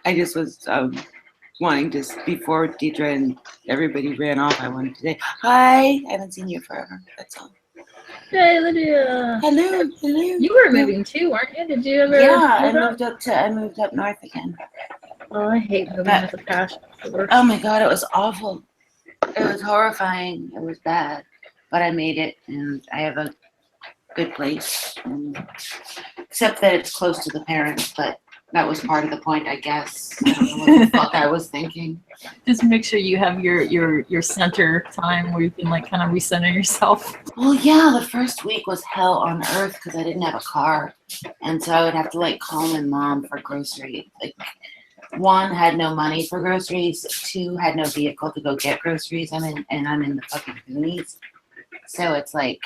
I just was wanting to, before Deidre and everybody ran off, I wanted to say, hi, I haven't seen you forever, that's all. Hey, Lydia. Hello. You were moving too, weren't you? Did you ever? Yeah, I moved up north again. Oh, I hate moving with a passion. Oh my God, it was awful. It was horrifying. It was bad, but I made it, and I have a good place, and except that it's close to the parents, but that was part of the point, I guess. I don't know what the fuck I was thinking. Just make sure you have your center time where you can like kind of recenter yourself. Well, yeah, the first week was hell on earth because I didn't have a car, and so I would have to like call my mom for groceries. Like, one, had no money for groceries. Two, had no vehicle to go get groceries. I'm in the fucking boonies, so it's like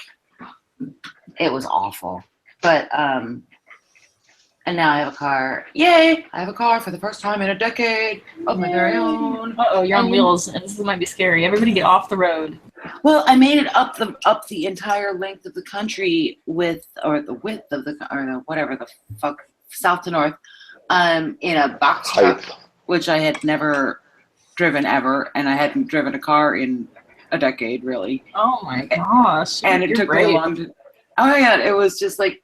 it was awful. But and now I have a car. Yay! I have a car for the first time in a decade of my very own. Uh-oh, you're on wheels, and this might be scary. Everybody get off the road. Well, I made it up the entire length of the country or the width of whatever the fuck, south to north, in a box truck, which I had never driven ever, and I hadn't driven a car in a decade, really. Oh my gosh! And it took me a long time. Oh my god, it was just like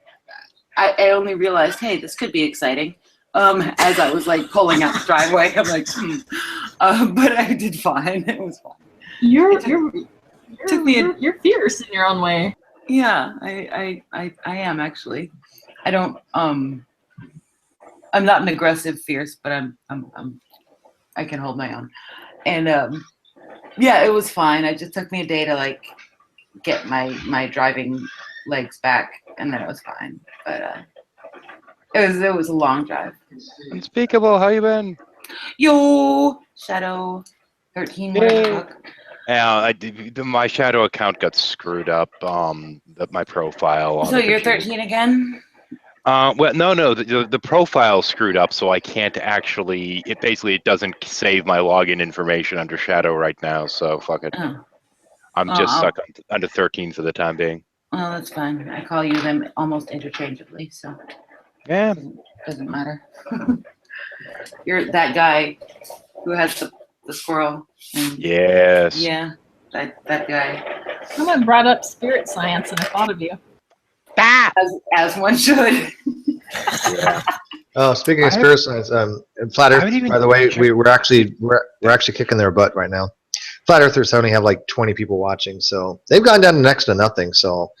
I only realized, hey, this could be exciting. As I was like pulling out the driveway, I'm like, but I did fine. It was fine. You're fierce in your own way. Yeah, I am actually. I don't I'm not an aggressive fierce, but I can hold my own. And yeah, it was fine. It just took me a day to like get my driving legs back, and then it was fine. But it was a long drive. Unspeakable, how you been? Yo, Shadow 13. Yeah, my Shadow account got screwed up. My profile. On So you're 13 again? Well, no, the profile screwed up, so I can't actually. It doesn't save my login information under Shadow right now. So fuck it. Oh. I'm just stuck under 13 for the time being. Oh, that's fine. I call you them almost interchangeably, so yeah, doesn't matter. You're that guy who has the squirrel. And yes. Yeah, that guy. Someone brought up spirit science, and I thought of you. As one should. Yeah. Oh, speaking of spirit science, and flat Earth. By the way, we're actually kicking their butt right now. Flat Earthers only have like 20 people watching, so they've gone down to next to nothing. So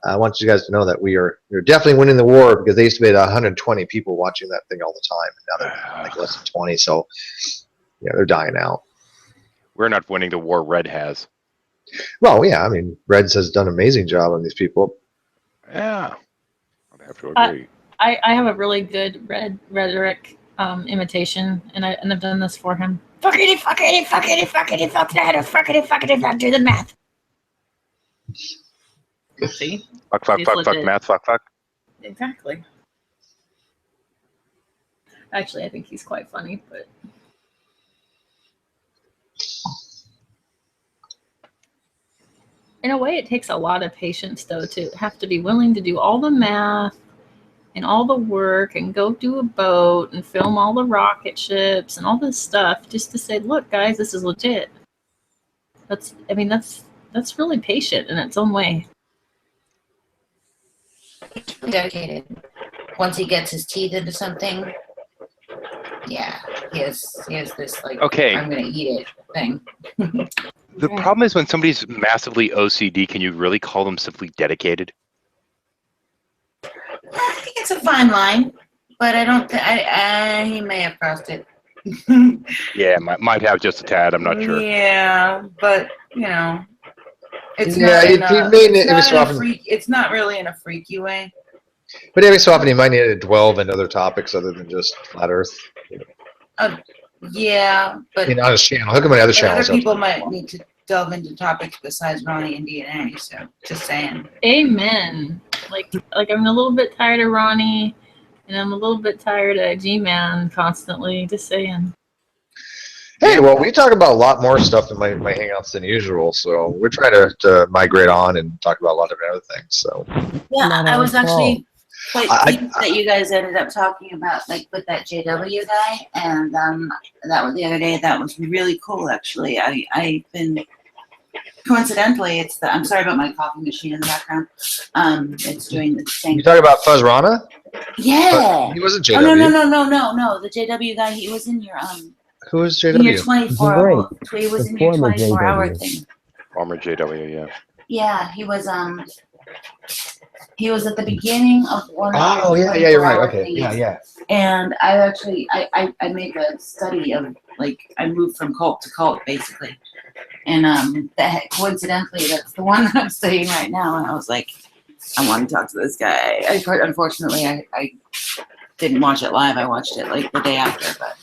I want you guys to know that we're definitely winning the war, because they used to be at 120 people watching that thing all the time, and now they're like less than 20. So yeah, they're dying out. We're not winning the war. Red has. Well, yeah, I mean, Reds has done an amazing job on these people. Yeah, I have to agree. I have a really good red rhetoric imitation, and I've done this for him. Fuckity, fuckity, fuckity, fuckity, fuckity, fuckity, fuckity, fuck, do the math. See? Fuck, math, fuck. Exactly. Actually, I think he's quite funny, but. In a way, it takes a lot of patience, though, to have to be willing to do all the math and all the work and go do a boat and film all the rocket ships and all this stuff just to say, look, guys, this is legit. That's really patient in its own way. Dedicated. Once he gets his teeth into something, yeah, he has this like, okay, I'm gonna eat it thing. The problem is when somebody's massively OCD, can you really call them simply dedicated? I think it's a fine line, but I don't. He may have crossed it. Yeah, might have just a tad. I'm not sure. Yeah, but you know, it's it's not really in a freaky way. But every so often, he might need to delve into other topics other than just flat Earth. Yeah, but on his channel, hook him on other channels. Other people might need to delve into topics besides Ronnie and DNA. So, just saying. Amen. Like I'm a little bit tired of Ronnie, and I'm a little bit tired of G-Man constantly. Just saying. Hey, well, we talk about a lot more stuff in my hangouts than usual, so we're trying to migrate on and talk about a lot of other things. So. Yeah, I was actually quite pleased that you guys ended up talking about with that JW guy, and that was the other day. That was really cool, actually. I've been. Coincidentally, I'm sorry about my coffee machine in the background. It's doing the same. You talking about Fuzz Rana? Yeah. He wasn't JW. Oh, no. The JW guy. He was in your Who was JW? In your 24. He was in your 24-hour thing. Former JW, yeah. Yeah, he was He was at the beginning of one of Oh, his yeah, you're right. 24-hour Okay, yeah, things. yeah. And I actually, I made a study of, like, I moved from cult to cult, basically. And that coincidentally, that's the one that I'm studying right now. And I was like, I want to talk to this guy. Unfortunately, I didn't watch it live. I watched it, like, the day after. But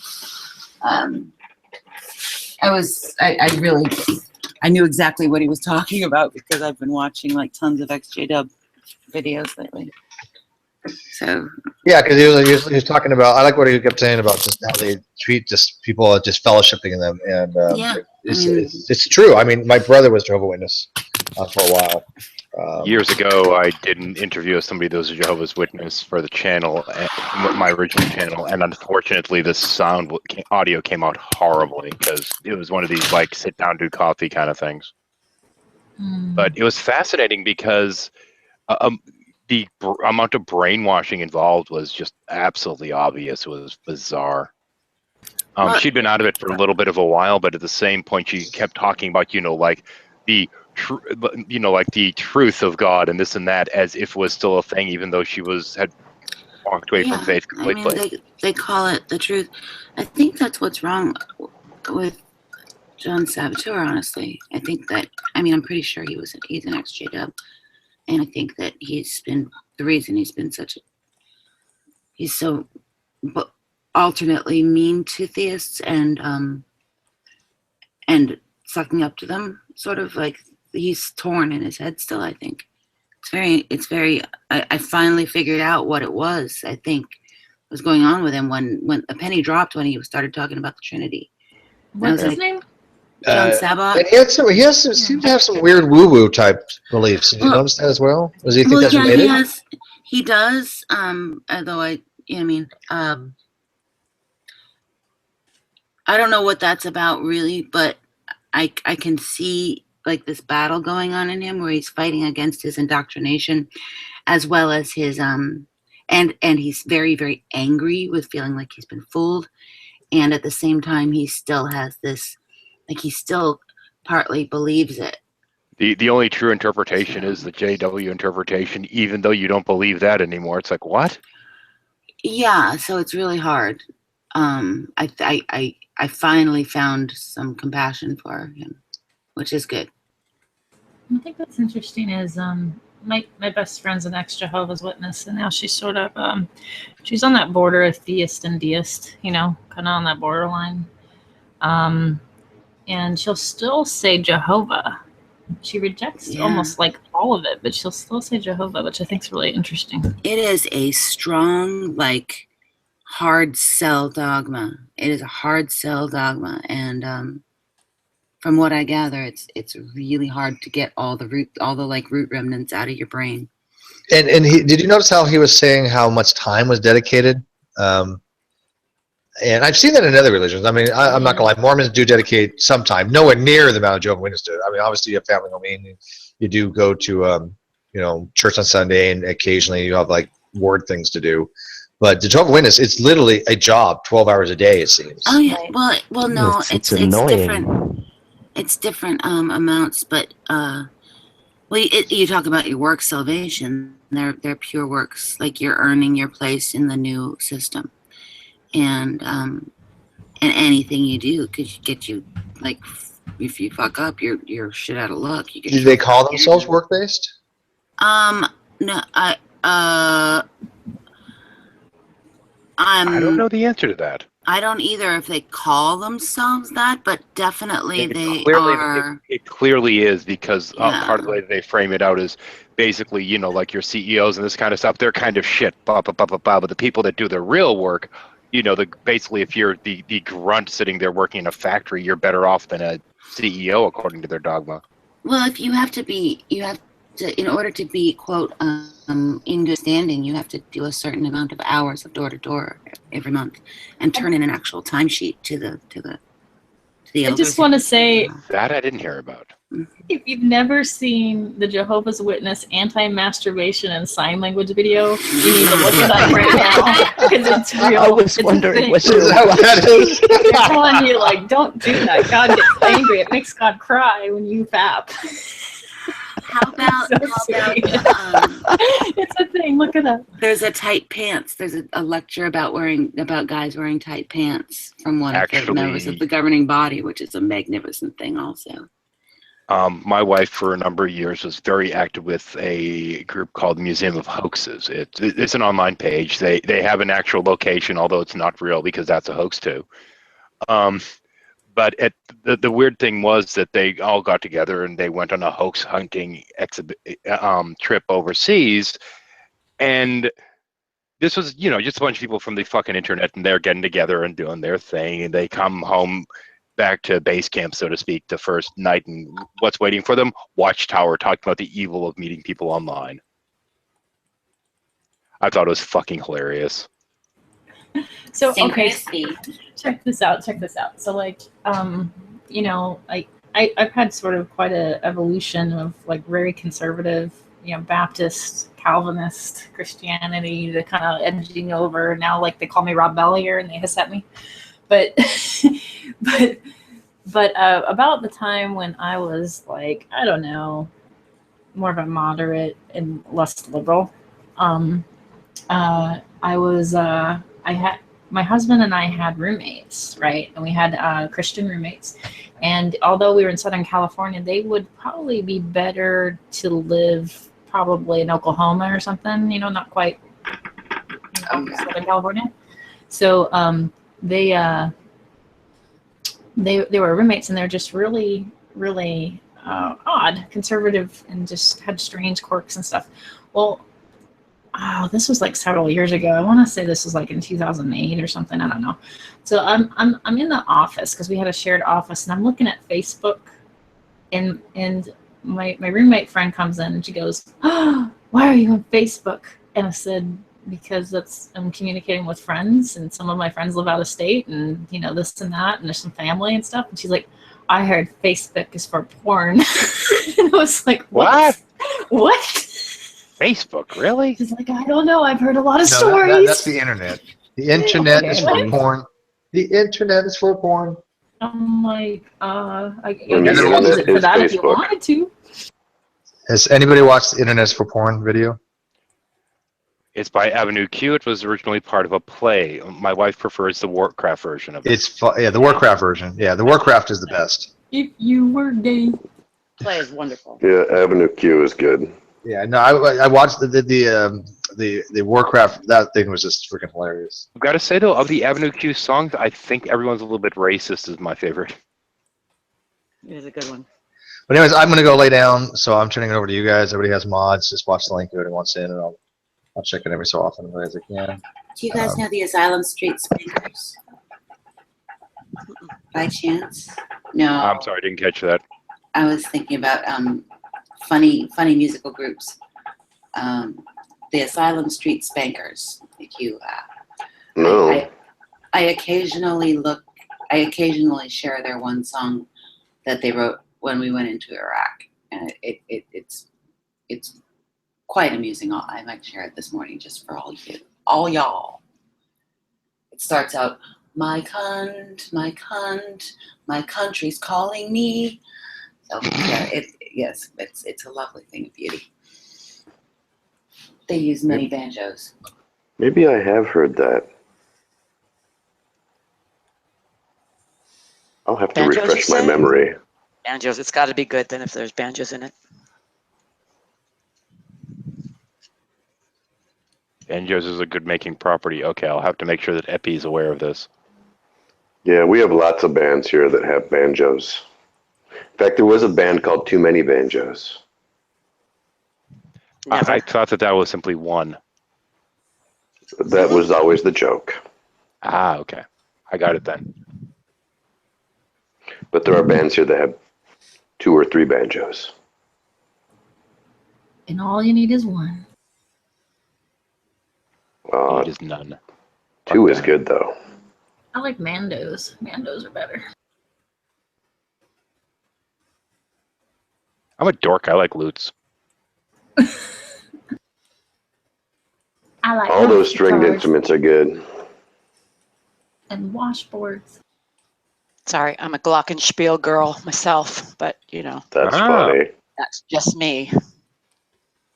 I knew exactly what he was talking about because I've been watching, like, tons of XJW videos lately. So Yeah, because he was talking about. I like what he kept saying about just how they treat just people, just fellowshipping them, and yeah, it's true. I mean, my brother was Jehovah's Witness for a while. Years ago, I did an interview with somebody that was a Jehovah's Witness for the channel, my original channel, and unfortunately, the audio came out horribly because it was one of these like sit down, do coffee kind of things. But it was fascinating because the amount of brainwashing involved was just absolutely obvious. It was bizarre. She'd been out of it for a little bit of a while, but at the same point, she kept talking about, like the the truth of God and this and that, as if it was still a thing, even though she had walked away from faith completely. I mean, they call it the truth. I think that's what's wrong with John Saboteur, honestly. I think that, I'm pretty sure he's an XJW. And I think that the reason he's so alternately mean to theists and sucking up to them, sort of like he's torn in his head still, I think. I finally figured out what it was, I think, was going on with him when a penny dropped when he started talking about the Trinity. What's his name? John Sabat. And he seemed to have some weird woo-woo type beliefs. Did you notice that as well? Does he think that's related? He does. Although I don't know what that's about really, but I can see like this battle going on in him where he's fighting against his indoctrination, as well as his and he's very, very angry with feeling like he's been fooled, and at the same time he still has this. Like he still partly believes it. The only true interpretation is the JW interpretation, even though you don't believe that anymore. It's like, what? Yeah, so it's really hard. I finally found some compassion for him, which is good. I think what's interesting is my best friend's an ex-Jehovah's Witness, and now she's sort of she's on that border of theist and deist, kind of on that borderline. And she'll still say Jehovah. She rejects almost like all of it, but she'll still say Jehovah, which I think is really interesting. It is a strong, like, hard sell dogma. It is a hard sell dogma, and from what I gather, it's really hard to get all the root remnants out of your brain. And did you notice how he was saying how much time was dedicated? And I've seen that in other religions. I'm not gonna lie, Mormons do dedicate some time, nowhere near the amount of Jehovah's Witnesses do. Obviously you have family home, you do go to church on Sunday, and occasionally you have like word things to do. But the Jehovah's Witness, it's literally a job, 12 hours a day, it seems. Oh yeah, well no, it's annoying. different. It's different amounts, but you talk about your work salvation. They're pure works, like you're earning your place in the new system. And anything you do could get you, like, if you fuck up, you're shit out of luck. Do they call themselves work-based? No, I don't know the answer to that. I don't either if they call themselves that, but definitely It clearly is, because part of the way they frame it out is basically, like your CEOs and this kind of stuff, they're kind of shit, blah, blah, blah, blah, blah. But the people that do the real work, basically if you're the grunt sitting there working in a factory, you're better off than a CEO according to their dogma. Well, if you have to, in order to be, quote, in good standing, you have to do a certain amount of hours of door to door every month and turn in an actual timesheet to the I just want to say that I didn't hear about. If you've never seen the Jehovah's Witness anti-masturbation and sign language video, you need to look it up right now because it's real. I was wondering what that is. They're telling you, like, don't do that. God gets angry. It makes God cry when you fap. How about it's a thing. Look it up. There's a tight pants. There's a lecture about guys wearing tight pants from one of the members of the governing body, which is a magnificent thing also. My wife, for a number of years, was very active with a group called Museum of Hoaxes. It's an online page. They have an actual location, although it's not real because that's a hoax too. But the weird thing was that they all got together and they went on a hoax hunting trip overseas, and this was just a bunch of people from the fucking internet, and they're getting together and doing their thing, and they come home back to base camp, so to speak, the first night, and what's waiting for them? Watchtower, talking about the evil of meeting people online. I thought it was fucking hilarious. So okay, check this out. So like, I've had sort of quite a evolution of like very conservative, Baptist, Calvinist Christianity to kind of edging over now. Like they call me Rob Bellier and they hiss at me, but but about the time when I was like, I don't know, more of a moderate and less liberal, my husband and I had roommates, right? And we had Christian roommates. And although we were in Southern California, they would probably be better to live probably in Oklahoma or something, not quite Southern California. So they were roommates, and they're just really, really odd, conservative, and just had strange quirks and stuff. Well, this was like several years ago. I want to say this was like in 2008 or something. I don't know. So I'm in the office because we had a shared office, and I'm looking at Facebook, and my roommate friend comes in and she goes, "Oh, why are you on Facebook?" And I said, because I'm communicating with friends, and some of my friends live out of state, and this and that, and there's some family and stuff. And she's like, "I heard Facebook is for porn." And I was like, what? Facebook, really? She's like, I don't know. I've heard a lot of stories. That's the internet. The internet is for porn. The internet is for porn. I'm like, I guess you can use it for that if you wanted to. Has anybody watched the Internet is for Porn video? It's by Avenue Q. It was originally part of a play. My wife prefers the Warcraft version of it. The Warcraft version. Yeah, the Warcraft is the best. If you were gay. Play is wonderful. Yeah, Avenue Q is good. Yeah, no, I watched the Warcraft. That thing was just freaking hilarious. I've got to say though, of the Avenue Q songs, I think everyone's a little bit racist is my favorite. It is a good one. But anyways, I'm gonna go lay down, so I'm turning it over to you guys. Everybody has mods. Just watch the link if anyone wants in, and I'll check it every so often as I can. Do you guys know the Asylum Street Spankers? By chance? No. I'm sorry, I didn't catch that. I was thinking about funny musical groups. The Asylum Street Spankers. If you, no. I occasionally share their one song that they wrote when we went into Iraq, and it's quite amusing. I might share it this morning just for all y'all. It starts out, my cunt, my country's calling me. So yeah, it's a lovely thing of beauty. They use many banjos. Maybe I have heard that. I'll have to Banjos, refresh my memory. Banjos, it's got to be good then if there's banjos in it. Banjos is a good making property. Okay, I'll have to make sure that Epi is aware of this. Yeah, we have lots of bands here that have banjos. In fact, there was a band called Too Many Banjos. I thought that was simply one. That was always the joke. Ah, okay. I got it then. But there are bands here that have 2 or 3 banjos. And all you need is one. Need is none. 2 is good, though. I like mandos. Mandos are better. I'm a dork. I like lutes. I like all those stringed guitars instruments are good. and washboards. Sorry, I'm a glockenspiel girl myself, but That's funny. That's just me.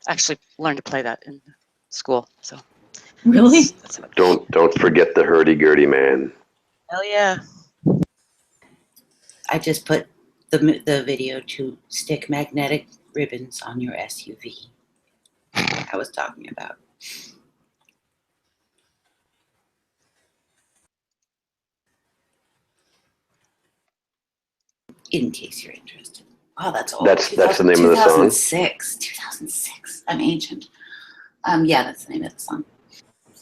Actually learned to play that in school. So really, Don't forget the hurdy-gurdy man. hell yeah. I just put the video to stick magnetic ribbons on your SUV. I was talking about. In case you're interested. Wow, that's old. That's the name of the song? 2006. I'm ancient. Yeah, that's the name of the song.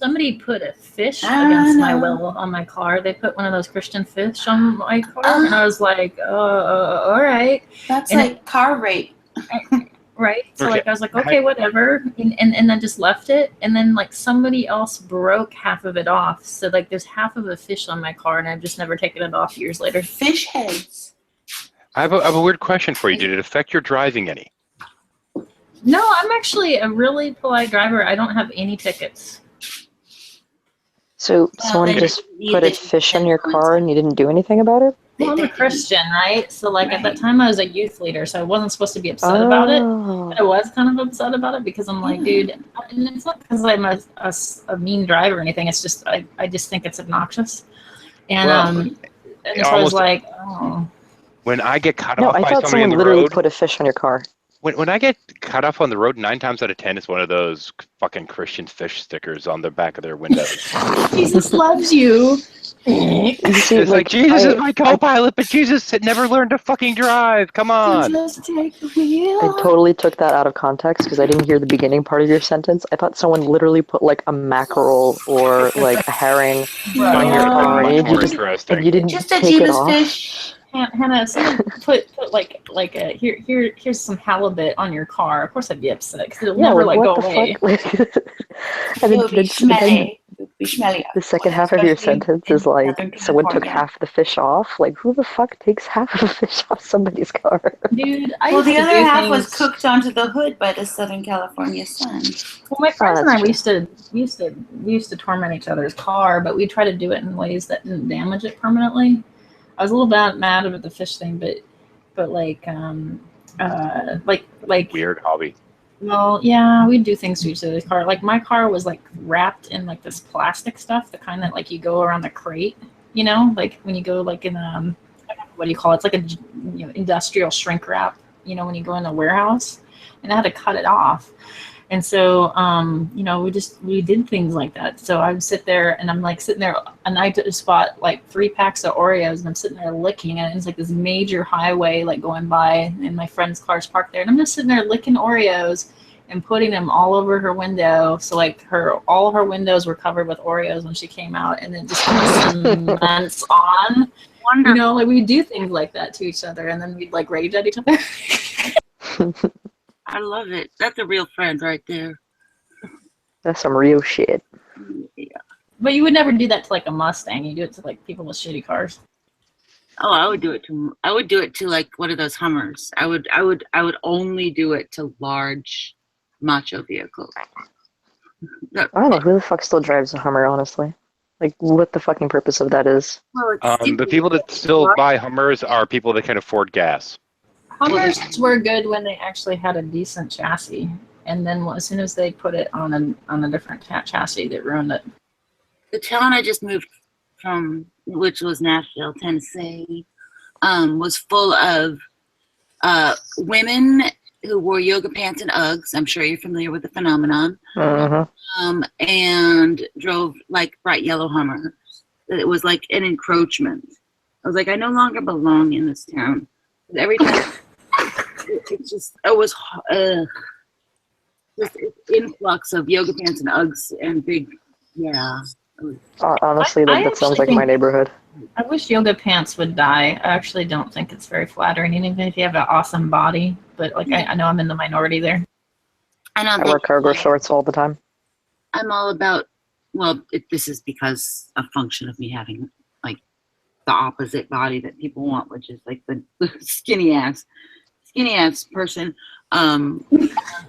somebody put a fish against my will on my car. They put one of those Christian fish on my car, and I was like, all right. That's and like car rape. Right. So Okay. like I was like, okay, whatever, and then just left it, and then like somebody else broke half of it off. So like there's half of a fish on my car, and I've just never taken it off years later. Fish heads. I have a weird question for you. Did it affect your driving any? No, I'm actually a really polite driver. I don't have any tickets. So someone just put a fish in your car and you didn't do anything about it? Well, I'm a Christian, right? So like at that time I was a youth leader, so I wasn't supposed to be upset about it. But I was kind of upset about it because I'm like, dude, and it's not because I'm a mean driver or anything. It's just I just think it's obnoxious. And and so I was like, oh. When I get cut No, off I by thought somebody on someone the literally road, put a fish on your car. when I get cut off on the road, 9 times out of 10, it's one of those fucking Christian fish stickers on the back of their windows. Jesus loves you. It's like Jesus is my co-pilot, but Jesus had never learned to fucking drive. Come on. Just take the wheel. I totally took that out of context because I didn't hear the beginning part of your sentence. I thought someone literally put like a mackerel or like a herring on your car, and you didn't Just a take it Jeebus off. fish. Hannah, if someone put like a here's some halibut on your car. Of course I'd be upset because it'll never like go away. And It would be smelly. It would be smelly. the second half of your Especially sentence is like Southern someone took California. half the fish off. Like who the fuck takes half of a fish off somebody's car? Dude, I Well, used the to other do half was things- cooked onto the hood by the Southern California sun. Well, my friends and I, that's we used to torment each other's car, but we try to do it in ways that didn't damage it permanently. I was a little bit mad about the fish thing, but like Weird hobby. well, yeah, we do things to each other's car. Like my car was like wrapped in like this plastic stuff, the kind that like you go around the crate, you know, like when you go like in what do you call it? It's like a industrial shrink wrap, you know, when you go in a warehouse, and I had to cut it off. And so, we did things like that. So I would sit there and I'm like sitting there and I just bought like 3 packs of Oreos and I'm sitting there licking and it's like this major highway like going by and my friend's car's parked there and I'm just sitting there licking Oreos and putting them all over her window. So like all her windows were covered with Oreos when she came out and then just cements on. You know, like we do things like that to each other and then we'd like rage at each other. I love it. That's a real friend right there. That's some real shit. Yeah. But you would never do that to like a Mustang. You do it to like people with shitty cars. Oh, I would do it to like one of those Hummers. I would only do it to large macho vehicles. I don't know who the fuck still drives a Hummer, honestly. Like, what the fucking purpose of that is. The people that still buy Hummers are people that can afford gas. Hummers were good when they actually had a decent chassis, and then as soon as they put it on a different chassis, they ruined it. The town I just moved from, which was Nashville, Tennessee, was full of women who wore yoga pants and Uggs. I'm sure you're familiar with the phenomenon. And drove like bright yellow Hummers. It was like an encroachment. I was like, I no longer belong in this town. Every time, it was just influx of yoga pants and Uggs and big, yeah. Honestly, I that sounds actually like my think- neighborhood. I wish yoga pants would die. I actually don't think it's very flattering, even if you have an awesome body. But like, I know I'm in the minority there. I wear cargo shorts all the time. I'm all about, this is because a function of me having like the opposite body that people want, which is like the skinny ass person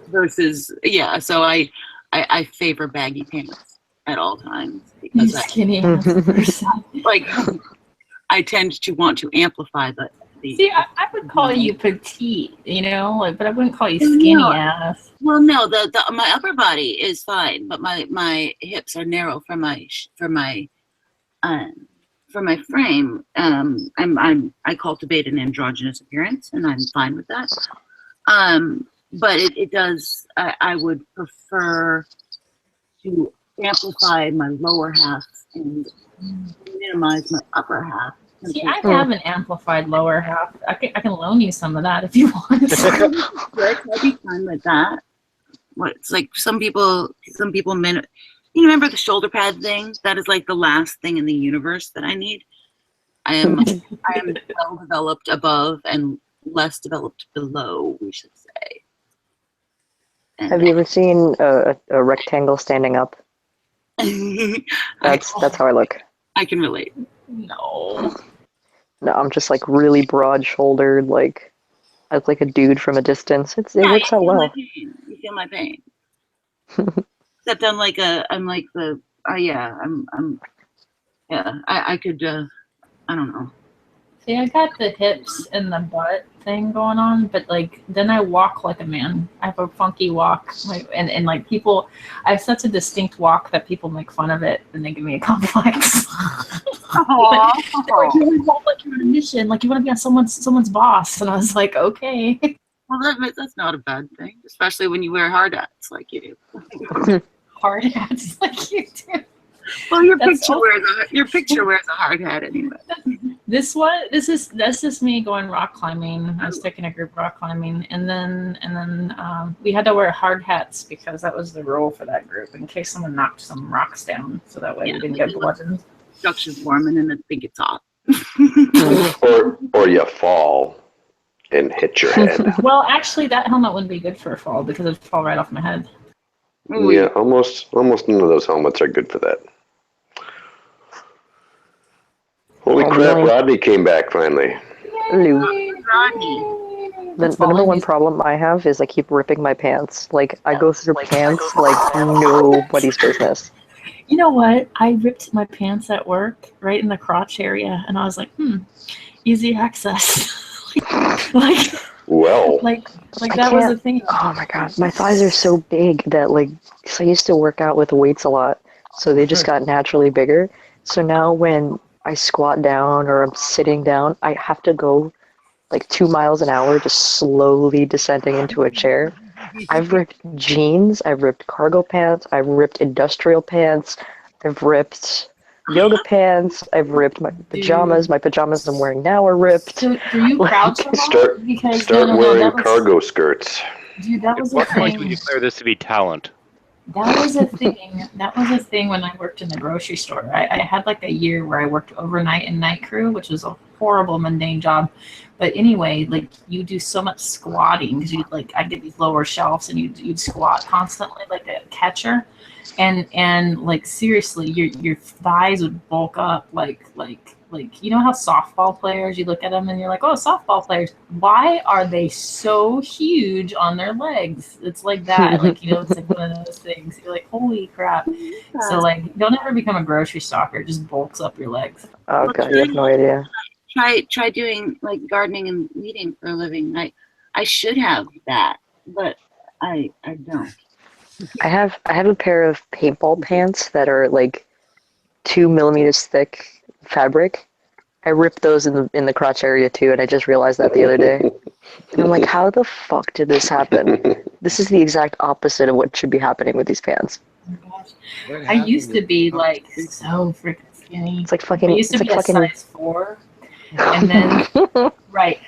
versus, yeah. So I favor baggy pants at all times because Skinny ass person. like I tend to want to amplify See, I would call you petite, like, but I wouldn't call you skinny ass. Well, no, my upper body is fine, but my hips are narrow for my frame. I cultivate an androgynous appearance, and I'm fine with that. But it does. I would prefer to amplify my lower half and minimize my upper half. See, I have an amplified lower half. I can loan you some of that if you want. I'd be fine with that. It's like some people you remember the shoulder pad thing? That is like the last thing in the universe that I need. I am well developed above and less developed below, we should say. Have you ever seen a rectangle standing up? That's how I look. I can relate. No, I'm just like really broad-shouldered, like I look like a dude from a distance. It works out well. You feel my pain. Except I could. I don't know. See, I got the hips and the butt thing going on, but like then I walk like a man. I have a funky walk, and like people, I have such a distinct walk that people make fun of it and they give me a complex. Like, you walk like you're on a mission, like you want to be on someone's boss, and I was like, okay. Well, that's not a bad thing, especially when you wear hard hats like you do. Hard hats like you do. Well, your picture wears a hard hat anyway. That's just me going rock climbing. I was taking a group rock climbing, and then we had to wear hard hats because that was the rule for that group in case someone knocked some rocks down, so that way we didn't get bludgeoned. Instruction foreman, and I think it's off. or you fall and hit your head. Well, actually, that helmet wouldn't be good for a fall because it'd fall right off my head. Yeah, almost none of those helmets are good for that. Holy crap, Rodney came back finally. Rodney. The number one problem I have is I keep ripping my pants. Like, I go through pants like nobody's business. You know what? I ripped my pants at work right in the crotch area, and I was like, easy access. like that was the thing. Oh my god, my thighs are so big that cause I used to work out with weights a lot, so they just got naturally bigger. So now when I squat down or I'm sitting down, I have to go like 2 miles an hour, just slowly descending into a chair. I've ripped jeans, I've ripped cargo pants, I've ripped industrial pants, I've ripped yoga pants, I've ripped my pajamas. My pajamas I'm wearing now are ripped. So do you crouch a lot? Start wearing cargo skirts. Dude, that was At what point do we declare this to be talent? That was a thing. That was a thing when I worked in the grocery store. I had like a year where I worked overnight in night crew, which was a horrible, mundane job. But anyway, like you do so much squatting because I'd get these lower shelves and you'd squat constantly like a catcher, and like seriously, your thighs would bulk up like you know how softball players, you look at them and you're like, oh, softball players, why are they so huge on their legs? It's like that, like, you know, it's like one of those things. You're like, holy crap. So like, don't ever become a grocery stalker. It just bulks up your legs. Oh god, you have no idea. Try doing like gardening and weeding for a living. I should have that, but I don't. I have a pair of paintball pants that are like 2 millimeters thick fabric. I ripped those in the crotch area too, and I just realized that the other day. And I'm like, how the fuck did this happen? This is the exact opposite of what should be happening with these pants. Oh my gosh. I used to be like so freaking skinny. It's like fucking. I used to be a size 4, and then right.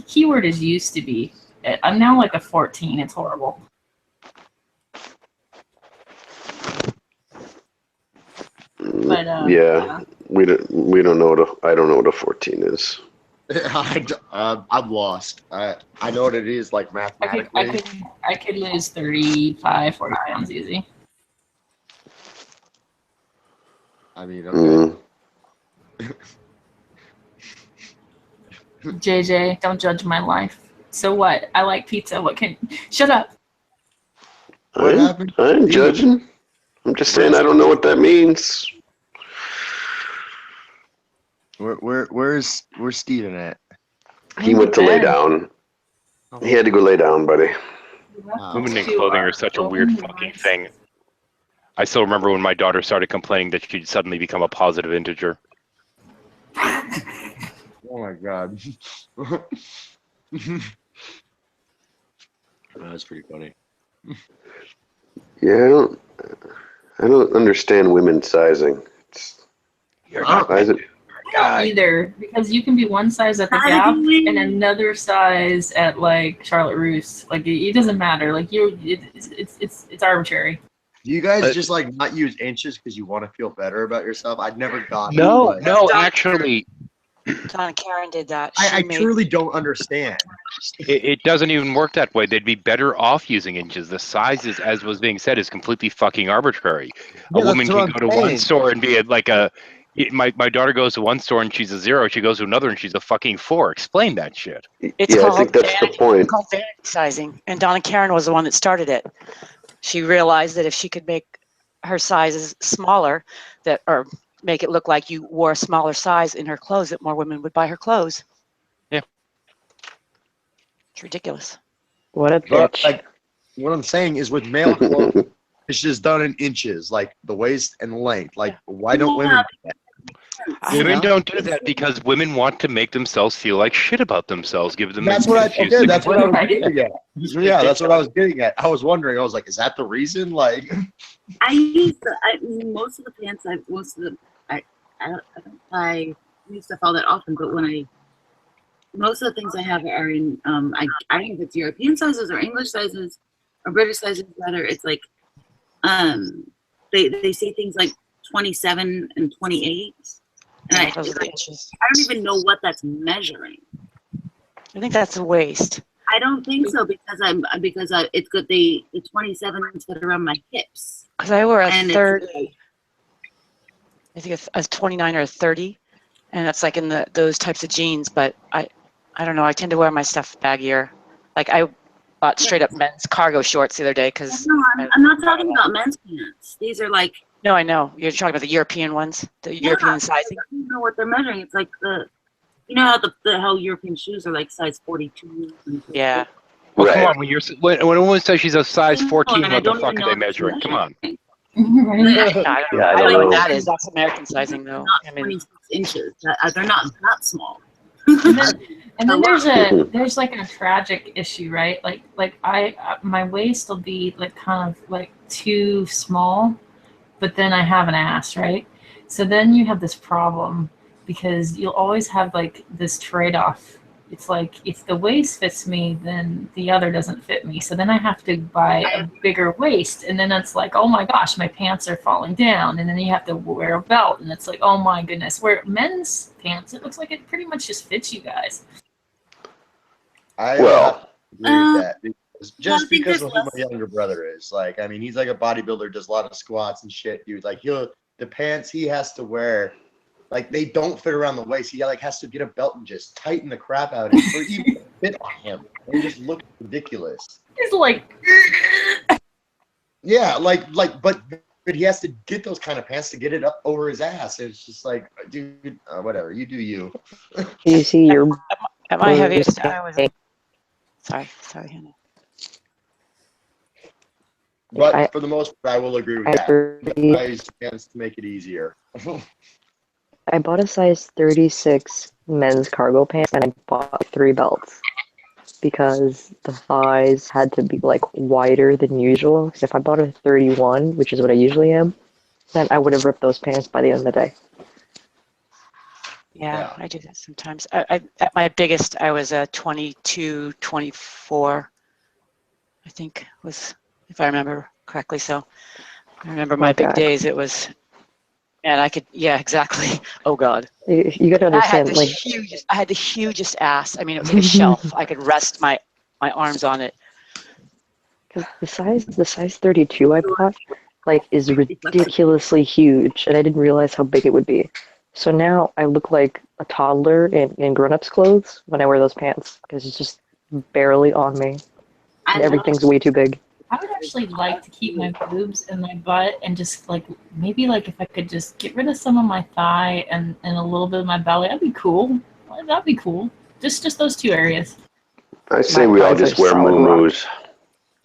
Keyword is used to be. I'm now like a 14. It's horrible. But yeah, we don't know I don't know what a 14 is. I'm lost. I know what it is, like mathematically. I could lose 35, 40 pounds easy. I mean, okay. JJ, don't judge my life. So what? I like pizza. What can? Shut up. I ain't judging. I'm just saying I don't know what that means. Where's Steven at? He went to lay down. He had to go lay down, buddy. Women in clothing are such a weird fucking thing. I still remember when my daughter started complaining that she'd suddenly become a positive integer. Oh my god. That's pretty funny. Yeah, I don't understand women's sizing. Size it. Either, because you can be one size at the Gap and another size at like Charlotte Russe. Like it doesn't matter. Like it's arbitrary. Do you guys just like not use inches because you want to feel better about yourself? I'd never got No, actually, Donna Karen did that. I truly don't understand. It doesn't even work that way. They'd be better off using inches. The size is, as was being said, is completely fucking arbitrary. Yeah, A woman that's what can I'm go to one saying. store and be like a. My daughter goes to one store and she's a 0. She goes to another and she's a fucking 4. Explain that shit. It's I called think that's the point. It's called vanity sizing, and Donna Karen was the one that started it. She realized that if she could make her sizes smaller, or make it look like you wore a smaller size in her clothes, that more women would buy her clothes. Yeah. It's ridiculous. What a But, bitch. like, what I'm saying is with male clothes, it's just done in inches, like the waist and length. Like, why don't women do that? Women don't do that because women want to make themselves feel like shit about themselves. Give them. That's an what I excuse okay. to That's what I was complain. getting at. Yeah, that's what I was getting at. I was wondering. I was like, is that the reason? Like, I use most of the pants. I don't buy new stuff all that often, but when most of the things I have are in I don't know if it's European sizes or English sizes or British sizes. Rather, it's like they say things like 27 and 28. And I don't even know what that's measuring. I think that's a waist. I don't think so because it's good. The 27s that are around my hips. Because I wear a And 30. I think it's a 29 or a 30, and that's like in those types of jeans. But I don't know. I tend to wear my stuff baggier. Like I bought straight up men's cargo shorts the other day because. No, I'm not talking about men's pants. These are like. No, I know. You're talking about the European ones, the European sizing. I don't know what they're measuring. It's like how how European shoes are like size 42. Yeah. Well, come on. When a woman says she's a size 14, and I what the don't fuck even are know they measuring? Come on. I don't know what that is. That's American sizing, though. Not 26 inches. They're not that small. And then there's like a tragic issue, right? Like my waist will be like kind of like too small, but then I have an ass, right? So then you have this problem because you'll always have like this trade-off. It's like if the waist fits me, then the other doesn't fit me. So then I have to buy a bigger waist, and then it's like, oh my gosh, my pants are falling down, and then you have to wear a belt, and it's like, oh my goodness. Where men's pants, it looks like it pretty much just fits you guys. I agree with that. Just because of who my younger brother is. Like, I mean, he's like a bodybuilder, does a lot of squats and shit, dude. Like, the pants he has to wear, like, they don't fit around the waist. He like has to get a belt and just tighten the crap out of it for even to fit on him. They just look ridiculous. It's like, yeah, but he has to get those kind of pants to get it up over his ass. It's just like, dude, whatever. You do you. You see your. At my heaviest, I was. Sorry, Hannah. But for the most part, I will agree with that. Size pants to make it easier. I bought a size 36 men's cargo pants and I bought 3 belts because the thighs had to be like wider than usual. Because if I bought a 31, which is what I usually am, then I would have ripped those pants by the end of the day. Yeah, I do that sometimes. At my biggest, I was a 22, 24, I think was, if I remember correctly. So I remember my big days, it was, and I could, yeah, exactly. Oh God. You got to understand, I had the hugest ass. I mean, it was like a shelf. I could rest my arms on it. Because the size 32 I bought, like, is ridiculously huge, and I didn't realize how big it would be. So now I look like a toddler in grown-ups clothes when I wear those pants because it's just barely on me. And everything's way too big. I would actually like to keep my boobs and my butt and just like maybe like if I could just get rid of some of my thigh and a little bit of my belly, that'd be cool. That'd be cool. Just those two areas. I say we all just wear muumuus.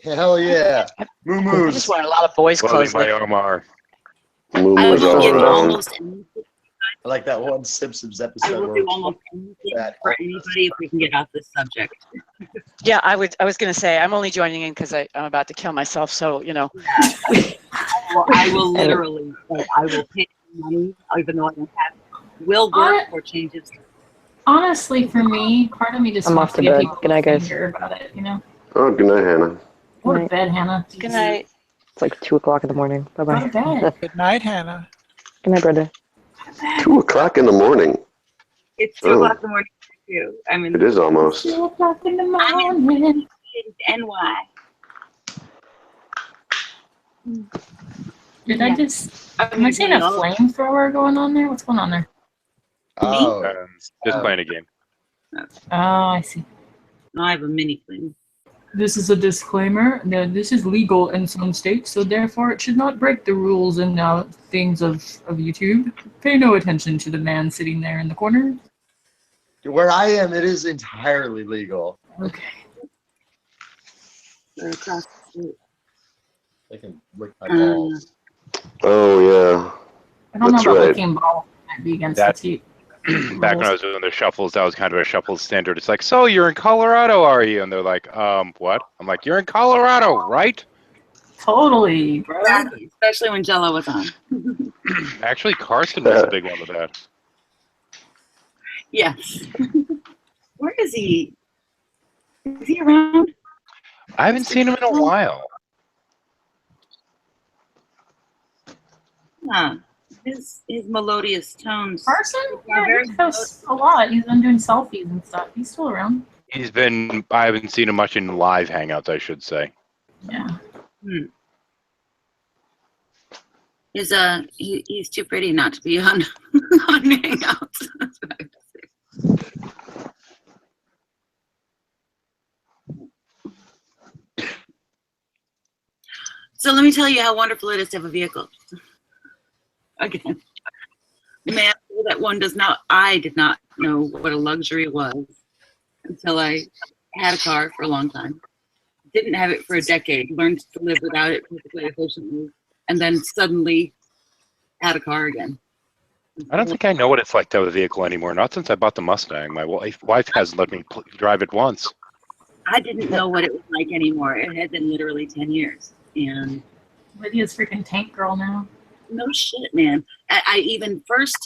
Hell yeah. I just wear a lot of boys' clothes. By Omar. Muumuus all around. I like that one Simpsons I episode. will where do almost anything for anybody if we can get off this subject. Yeah, I was going to say I'm only joining in because I'm about to kill myself. So you know. I will literally. Like, I will pay money, even though I don't have. Will work for changes. Honestly, for me, part of me just I'm wants off to to get bed. people Good night, to guys. hear about it. You know. Oh, good night, Hannah. Go to bed, Hannah. Good night. It's like 2 o'clock in the morning. Bye Go to bye. bed. Good night, Hannah. Good night, Brenda. 2 o'clock in the morning. It's 2 o'clock in the morning too. I mean, It is almost. 2 o'clock in the morning. I'm in NY. Did I just? Am I seeing a flamethrower going on there? What's going on there? Oh. Just playing a game. Oh, I see. No, I have a mini flame. This is a disclaimer. No, this is legal in some states, so therefore it should not break the rules and things of YouTube. Pay no attention to the man sitting there in the corner. Where I am, it is entirely legal. Okay. Across the street. They can lick my balls. Oh, yeah. I don't That's know about right. licking balls. Might be against That- the Back when I was doing the shuffles, that was kind of a shuffle standard. It's like, so you're in Colorado, are you? And they're like, what? I'm like, you're in Colorado, right? Totally, bro. Especially when Jello was on. Actually, Carson was a big one with that. Yes. Where is he? Is he around? I haven't seen him in a while. Huh. His melodious tones. Carson? are Yeah, very he posts a lot. He's been doing selfies and stuff. He's still around. I haven't seen him much in live hangouts, I should say. Yeah. He's too pretty not to be on on Hangouts. That's what I have to say. So let me tell you how wonderful it is to have a vehicle. Again, man, that one does not. I did not know what a luxury was until I had a car for a long time. Didn't have it for a decade. Learned to live without it perfectly efficiently, and then suddenly had a car again. I don't think I know what it's like to have a vehicle anymore. Not since I bought the Mustang. My wife hasn't let me drive it once. I didn't know what it was like anymore. It had been literally 10 years, and Lydia's freaking tank girl now. no shit, man. I even first,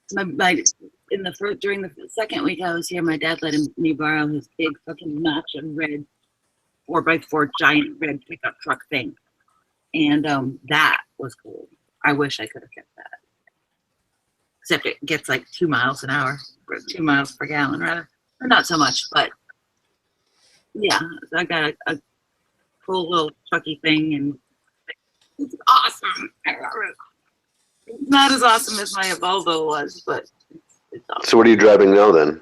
during the second week I was here, my dad let me borrow his big fucking matcha red 4x4 giant red pickup truck thing, and that was cool. I wish I could have kept that. Except it gets like 2 miles an hour, or 2 miles per gallon, rather. Or not so much, but yeah, so I got a cool little trucky thing, and it's awesome. I love it. It's not as awesome as my Volvo was, but it's awesome. So what are you driving now then?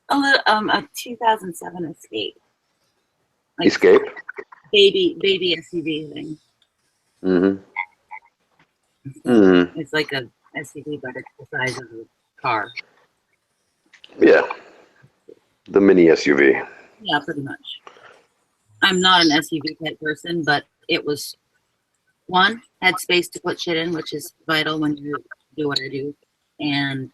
A 2007 Escape. Like Escape? baby SUV thing. Mm-hmm. Mm-hmm. It's like a SUV, but it's the size of a car. Yeah. The mini SUV. Yeah, pretty much. I'm not an SUV type person, but it was, one, had space to put shit in, which is vital when you do what I do. And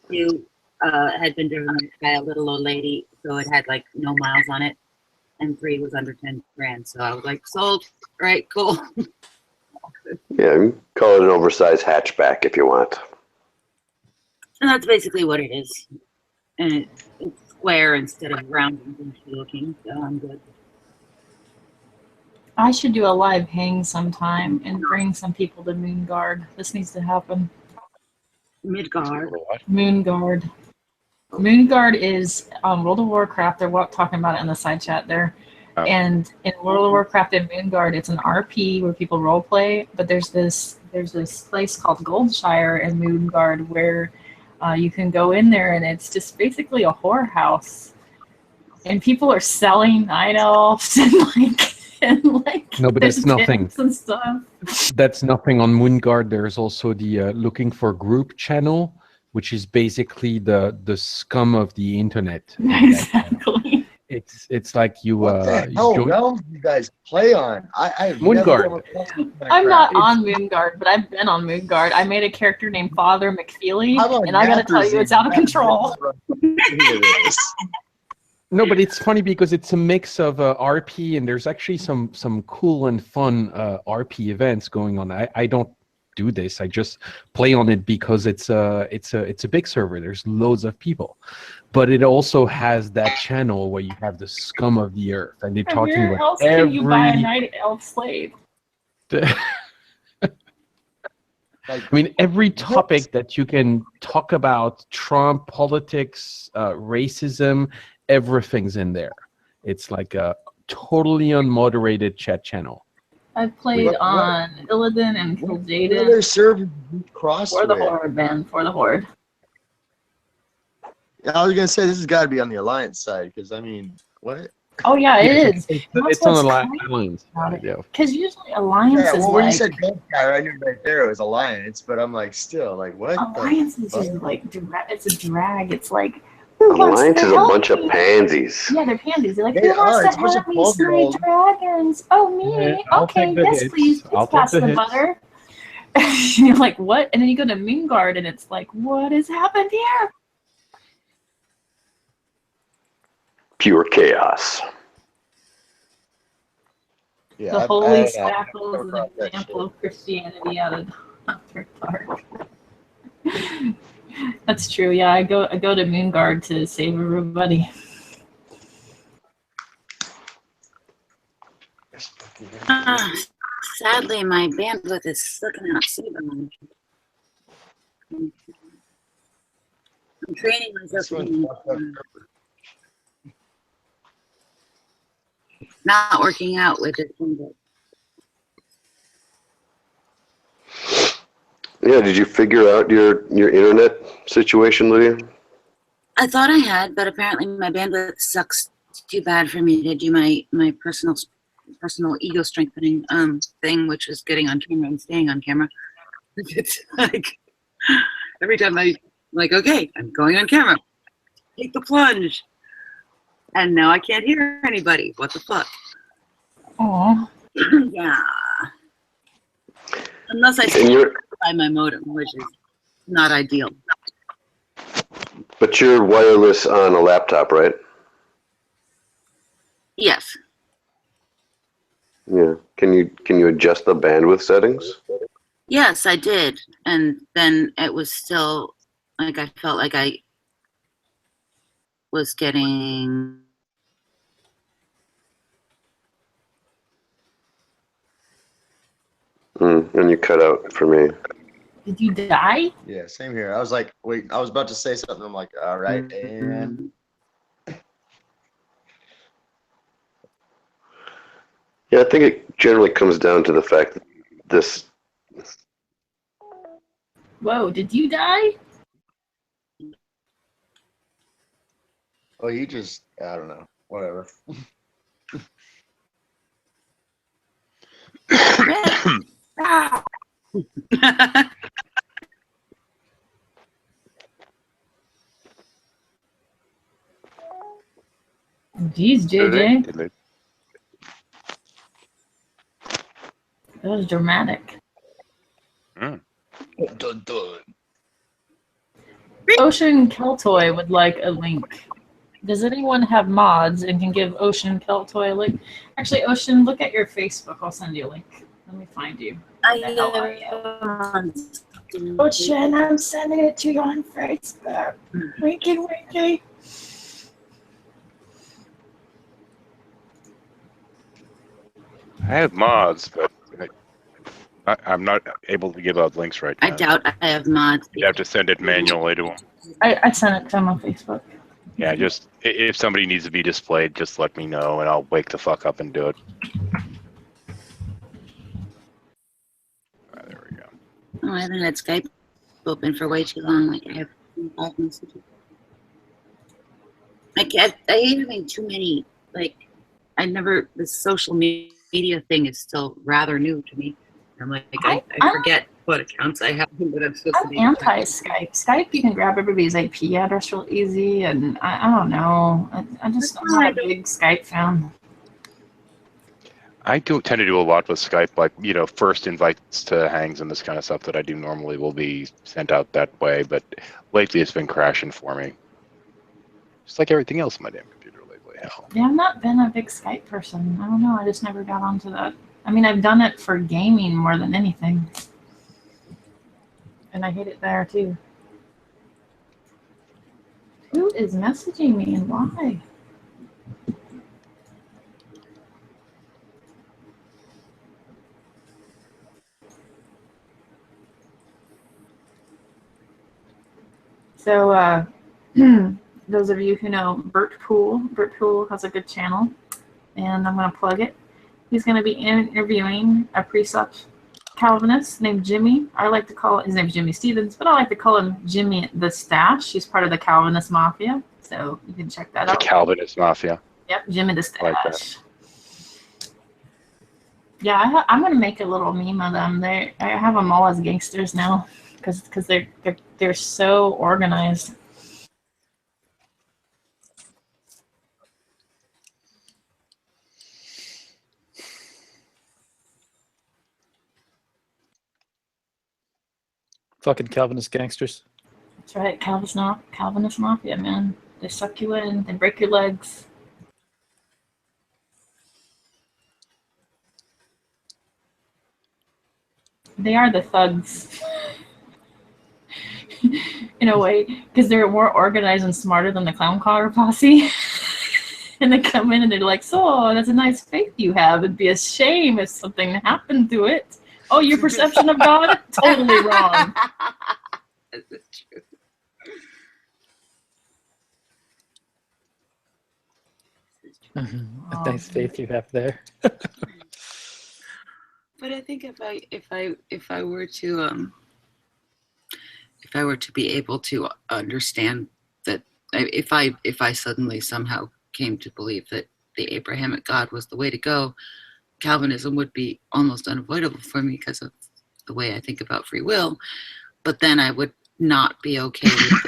two, had been driven by a little old lady, so it had like no miles on it. And three was under 10 grand. So I was like, sold. Right, cool. Yeah, you can call it an oversized hatchback if you want. And that's basically what it is. And it's square instead of round and goofy looking, so I'm good. I should do a live hang sometime and bring some people to Moonguard. This needs to happen. Midgard. Moonguard. Moonguard is World of Warcraft. They're talking about it in the side chat there. Oh. And in World of Warcraft and Moonguard, it's an RP where people role play. But there's this place called Goldshire in Moonguard where you can go in there and it's just basically a whorehouse. and people are selling night elves and like No, but that's nothing. and stuff. That's nothing on Moonguard. There's also the looking for group channel, which is basically the scum of the internet. Exactly. It's like you. What the hell realms do you guys play on? I've Moonguard. never come across that I'm crap. not on Moonguard, but I've been on Moonguard. I made a character named Father McFeely, I'm on and I gotta tell you, it's out of control. No, but it's funny because it's a mix of RP, and there's actually some cool and fun RP events going on. I don't do this. I just play on it because it's a big server. There's loads of people, but it also has that channel where you have the scum of the earth, and they're talking Where about else can you buy a night elf slave? I mean, every topic that you can talk about, Trump, politics, racism, everything's in there. It's like a totally unmoderated chat channel. I've played on Illidan and Kil'jaeden. Other servers cross For the with? Horde, man. For the Horde. Yeah, I was gonna say this has got to be on the Alliance side because I mean, what? Oh yeah, it is. It's on the Alliance. Yeah. Because usually Alliance Yeah, is well, when like you said Ghost Guy, I knew right there it was Alliance, but I'm like, still, like, what? Alliance the is fuck? just like it's a drag. It's like who wants Alliance to is a help bunch of me? pansies. Yeah, they're pansies. They're like, They who wants are. to It's a bunch help of me slay 12-year-olds. dragons? Oh, me? Yeah, I'll Okay, take the yes, hits. please. I'll Please take pass the the hits. butter. And you're like, what? And then you go to Moonguard, and it's like, what has happened here? Pure chaos. Yeah, The I holy don't know. spackle is an example of Christianity out of Hunter Park. That's true. Yeah, I go to Moonguard to save everybody. Sadly, my bandwidth is sucking out super much. I'm training myself to be not working out with it. Yeah, did you figure out your internet situation, Lydia? I thought I had, but apparently my bandwidth sucks too bad for me to do my personal ego strengthening thing, which is getting on camera and staying on camera. It's like every time I'm like, okay, I'm going on camera, take the plunge, and now I can't hear anybody. What the fuck? Aww. Yeah. Unless I by my modem, which is not ideal. But you're wireless on a laptop, right? Yes. Yeah. Can you adjust the bandwidth settings? Yes, I did. And then it was still like I felt like I was getting And you cut out for me. Did you die? Yeah, same here. I was like, wait, I was about to say something. I'm like, all right, and Yeah, I think it generally comes down to the fact that this. Whoa, did you die? well, you just, I don't know, whatever. Jeez, JJ. That was dramatic. Dun, dun. Ocean Keltoy would like a link. Does anyone have mods and can give Ocean Keltoy a link? Actually, Ocean, look at your Facebook. I'll send you a link. Let me find you. Where the hell are you? Ocean, I'm sending it to you on Facebook. Winky, winky. I have mods, but I'm not able to give out links right now. I doubt I have mods. You'd have to send it manually to them. I sent it to him on Facebook. Yeah, just if somebody needs to be displayed, just let me know and I'll wake the fuck up and do it. There we go. Oh, I haven't had Skype open for way too long. Like I have 5 messages. I hate having too many, like, this social media thing is still rather new to me. I'm like, I forget what accounts I have, but I'm supposed to be. I'm anti-Skype. Skype, you can grab everybody's IP address real easy, and I don't know. I'm not a big Skype fan. I do tend to do a lot with Skype, like, first invites to hangs and this kind of stuff that I do normally will be sent out that way, but lately it's been crashing for me. Just like everything else on my damn computer lately, hell. Yeah, I've not been a big Skype person. I don't know, I just never got onto that. I mean, I've done it for gaming more than anything. And I hate it there, too. Who is messaging me and why? So, those of you who know Bert Poole has a good channel, and I'm going to plug it. He's going to be interviewing a precept Calvinist named Jimmy. I like to call it, his name's Jimmy Stevens, but I like to call him Jimmy the Stash. He's part of the Calvinist Mafia, so you can check that out. The Calvinist Mafia. Yep, Jimmy the Stash. Like that. Yeah, I'm going to make a little meme of them. I have them all as gangsters now because they're so organized. Fucking Calvinist gangsters. That's right, Calvinist Mafia, man. They suck you in, they break your legs. They are the thugs. In a way, because they're more organized and smarter than the clown car posse. And they come in and they're like, so that's a nice faith you have. It'd be a shame if something happened to it. Oh, your perception of God? Totally wrong. This is true. A nice faith you have there. But I think if I were to be able to understand that, if I suddenly somehow came to believe that the Abrahamic God was the way to go, Calvinism would be almost unavoidable for me because of the way I think about free will. But then I would not be okay with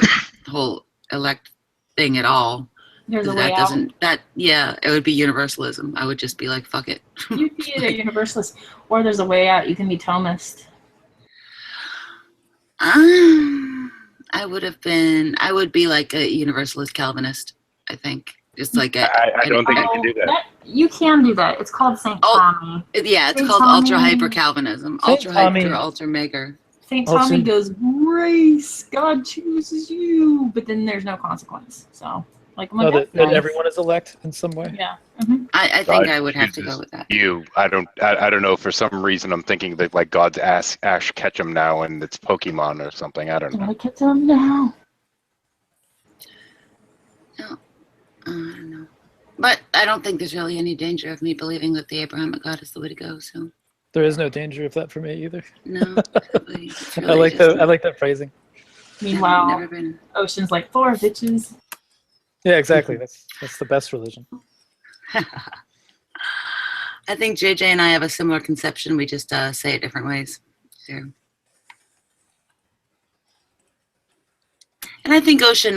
the whole elect thing at all. There's a way out. It would be universalism. I would just be like, fuck it. You can be a universalist, or there's a way out. You can be Thomist. I would be like a universalist Calvinist, I think. Just like I don't think you can do that. You can do that. It's called St. Tommy. Yeah, it's Saint called Tommy. ultra hyper Calvinism. Ultra hyper, ultra mega. St. Tommy goes, grace, God chooses you, but then there's no consequence. So, like, that everyone is elect in some way. Yeah. I think I would have to go with that. I don't know. For some reason, I'm thinking that like God's Ash Ketchum now, and it's Pokemon or something. I don't know. Gotta catch them now. No, I don't know. But I don't think there's really any danger of me believing that the Abrahamic God is the way to go. So there is no danger of that for me either. No, I like that phrasing. Meanwhile, Ocean's like 4 bitches. Yeah, exactly. That's the best religion. I think JJ and I have a similar conception. We just say it different ways. So. And I think Ocean,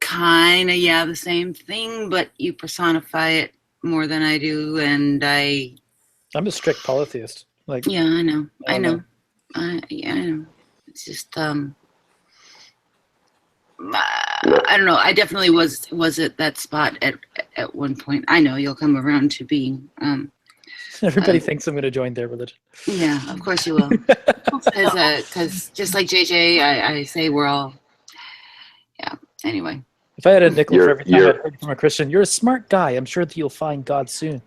kind of, the same thing, but you personify it more than I do, and I'm a strict polytheist. Like, yeah, I know. I know. It's just I don't know. I definitely was at that spot at one point. I know you'll come around to being. Everybody thinks I'm going to join their religion. Yeah, of course you will. Because just like JJ, I say we're all. Yeah. Anyway. If I had a nickel for every time I heard from a Christian, you're a smart guy. I'm sure that you'll find God soon.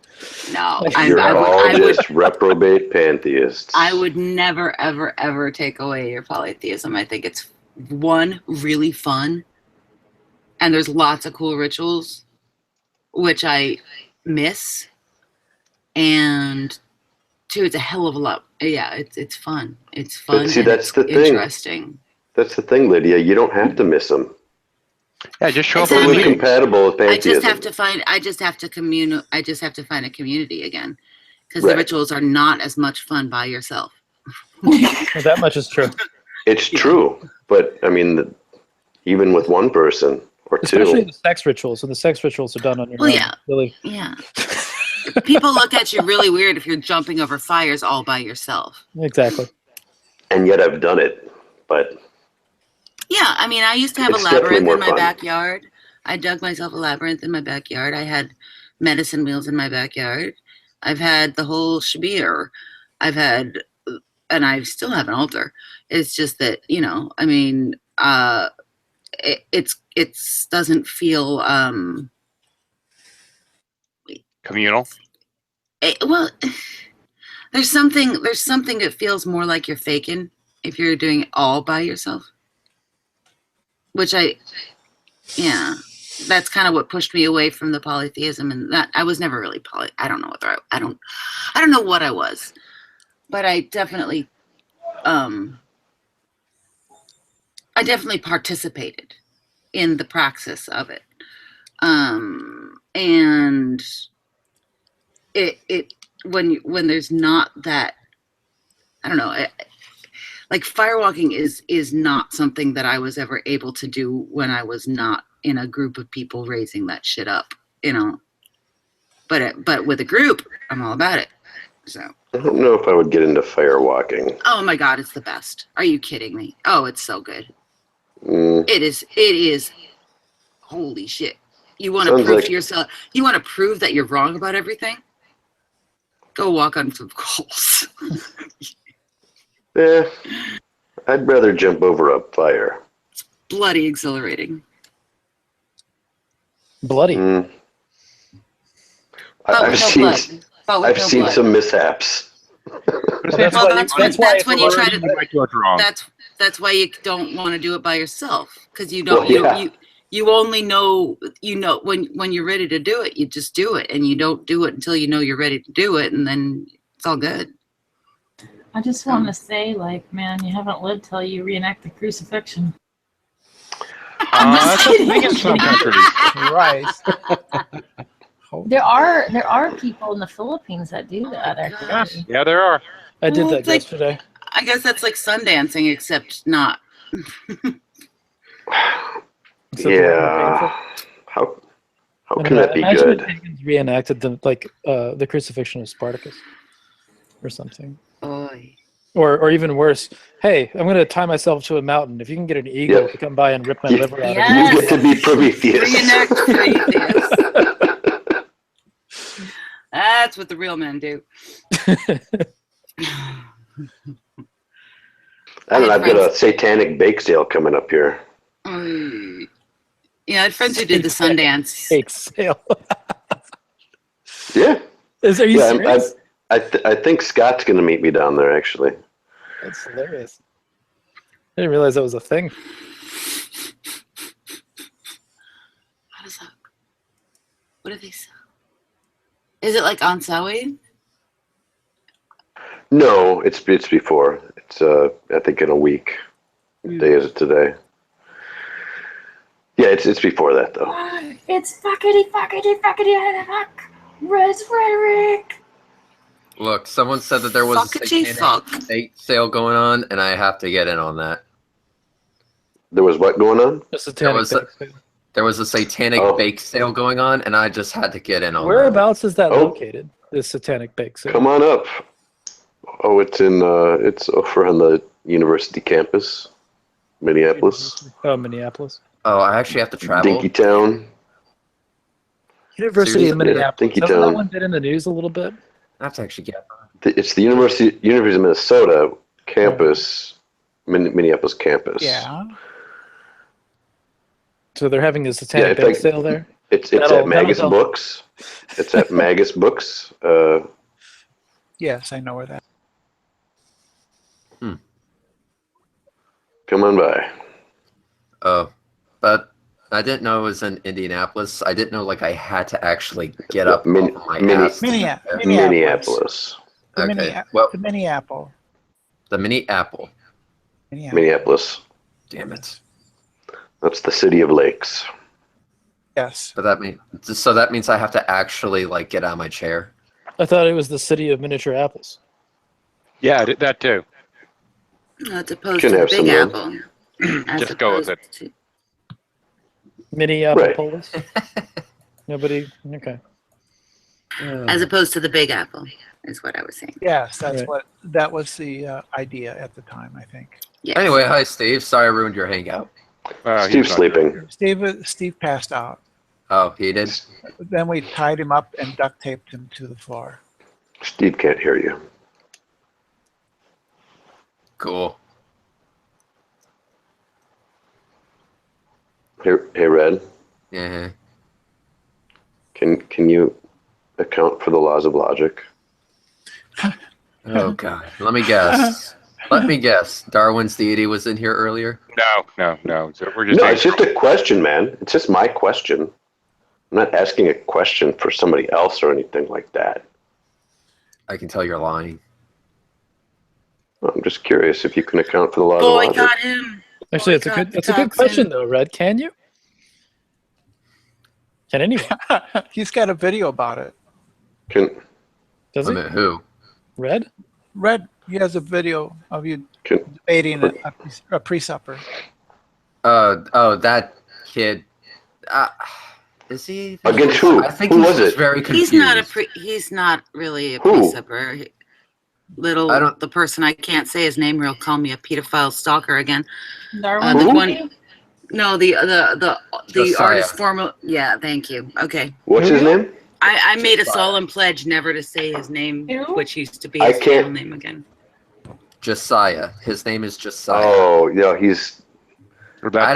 No, I would just reprobate pantheists. I would never, ever, ever take away your polytheism. I think it's one, really fun, and there's lots of cool rituals, which I miss, and two, it's a hell of a lot. Yeah, it's fun. It's fun. But see, that's the thing. Interesting. That's the thing, Lydia. You don't have to miss them. Yeah, just show up. Totally compatible with I just pantheism. have to find. I just have to I just have to find a community again, because Right. the rituals are not as much fun by yourself. Well, that much is true. It's true, but I mean, even with one person or Especially two. the sex rituals. So the sex rituals are done on your Well, own. yeah. Really. Yeah. People look at you really weird if you're jumping over fires all by yourself. Exactly. And yet I've done it, but Yeah, I mean, I used to have It's a definitely labyrinth more in my fun. backyard. I dug myself a labyrinth in my backyard. I had medicine wheels in my backyard. I've had the whole shabir. I've had, and I still have an altar. It's just that, you know, I mean, it's doesn't feel Communal. well. There's something that feels more like you're faking if you're doing it all by yourself. Which that's kind of what pushed me away from the polytheism, and that I was never really I don't know whether I don't know what I was, but I definitely participated in the praxis of it, and it when there's not that, I don't know. Like firewalking is not something that I was ever able to do when I was not in a group of people raising that shit up, you know. But with a group, I'm all about it. So. I don't know if I would get into firewalking. Oh my God, it's the best. Are you kidding me? Oh, it's so good. Mm. It is. Holy shit. You want to Sounds prove like- to yourself, you want to prove that you're wrong about everything? Go walk on some coals. Yeah, I'd rather jump over a fire. Bloody exhilarating. Bloody. Mm. But I've with no seen blood. But with I've no seen blood. some mishaps. That's when you try to. might do it wrong. That's why you don't want to do it by yourself, because you don't. Well, yeah. You only know, when you're ready to do it, you just do it, and you don't do it until you know you're ready to do it, and then it's all good. I just want to say, like, man, you haven't lived till you reenact the crucifixion. That's the thing in some countries. Right. There are people in the Philippines that do that, actually. Yeah, there are. I did Well, that it's like- yesterday. I guess that's like sundancing, except not. Yeah. How And can that be imagine good? if pagans reenacted the crucifixion of Spartacus or something. Oy. Or even worse, hey, I'm going to tie myself to a mountain. If you can get an eagle Yep. to come by and rip my liver out Yes. You get to be Prometheus. Reenact Prometheus. That's what the real men do. I don't know. I've got a satanic bake sale coming up here. Yeah, I had friends who did the Sundance. Bake sale. Yeah. Are you Yeah, serious? I think Scott's going to meet me down there, actually. That's hilarious. I didn't realize that was a thing. How does that? What do they sell? Is it like on Samhain? No, it's before. It's I think in a week. What day is it today? Yeah, it's before that though. It's fuckity fuck. Res rhetoric. Look, someone said that there was a satanic bake sale going on, and I have to get in on that. There was what going on? There was a satanic bake sale going on, and I just had to get in on that. Whereabouts is that located? This satanic bake sale. Come on up. Oh, it's over on the university campus, Minneapolis. Oh, Minneapolis. Oh, I actually have to travel. Dinkytown. University of Minneapolis. Dinkytown. Hasn't that one been in the news a little bit? I have to actually get. It's the University of Minnesota campus, Minneapolis campus. Yeah. So they're having a satanic bake sale there? It's at Magus Books. It's at Magus Books. Yes, I know where that. Come on by. Oh, but I didn't know it was in Indianapolis. I didn't know I had to actually get up off my ass. Minneapolis. Okay. Well, the Minneapolis. the Minneapolis. Minneapolis. Damn it. That's the city of lakes. Yes. But that means I have to actually like get out of my chair. I thought it was the city of miniature apples. Yeah, that too. As opposed Can to the have Big some Apple. As Just go with opposed it. Mini apple Right. polis? Nobody? Okay. As opposed to the Big Apple, is what I was saying. Yes, that's Right. that was the idea at the time, I think. Yes. Anyway, hi Steve. Sorry I ruined your hangout. Steve's sleeping. Steve passed out. Oh, he did? Then we tied him up and duct taped him to the floor. Steve can't hear you. Cool. Hey, Red. Yeah. Can you account for the laws of logic? Oh God. Let me guess. Darwin's deity was in here earlier? No. So we're just No, it's just a question, man. It's just my question. I'm not asking a question for somebody else or anything like that. I can tell you're lying. I'm just curious if you can account for the laws of logic. Boycott him. Actually, it's a good question though, Red. Can you? Can anyone? He's got a video about it. Does he? Who? Red? Red, he has a video of you debating a pre-supper. That kid. Is he? Against who? I think Who he's was just it? very confused. He's not really a Who? pre-supper. The person I can't say his name, will call me a pedophile stalker again. Darwin? The one. No, the Josiah. artist formal. Yeah, thank you. Okay. What's his name? I made a solemn pledge never to say his name, which used to be I his can't- real name again. Josiah. His name is Josiah. Oh, yeah, he's. I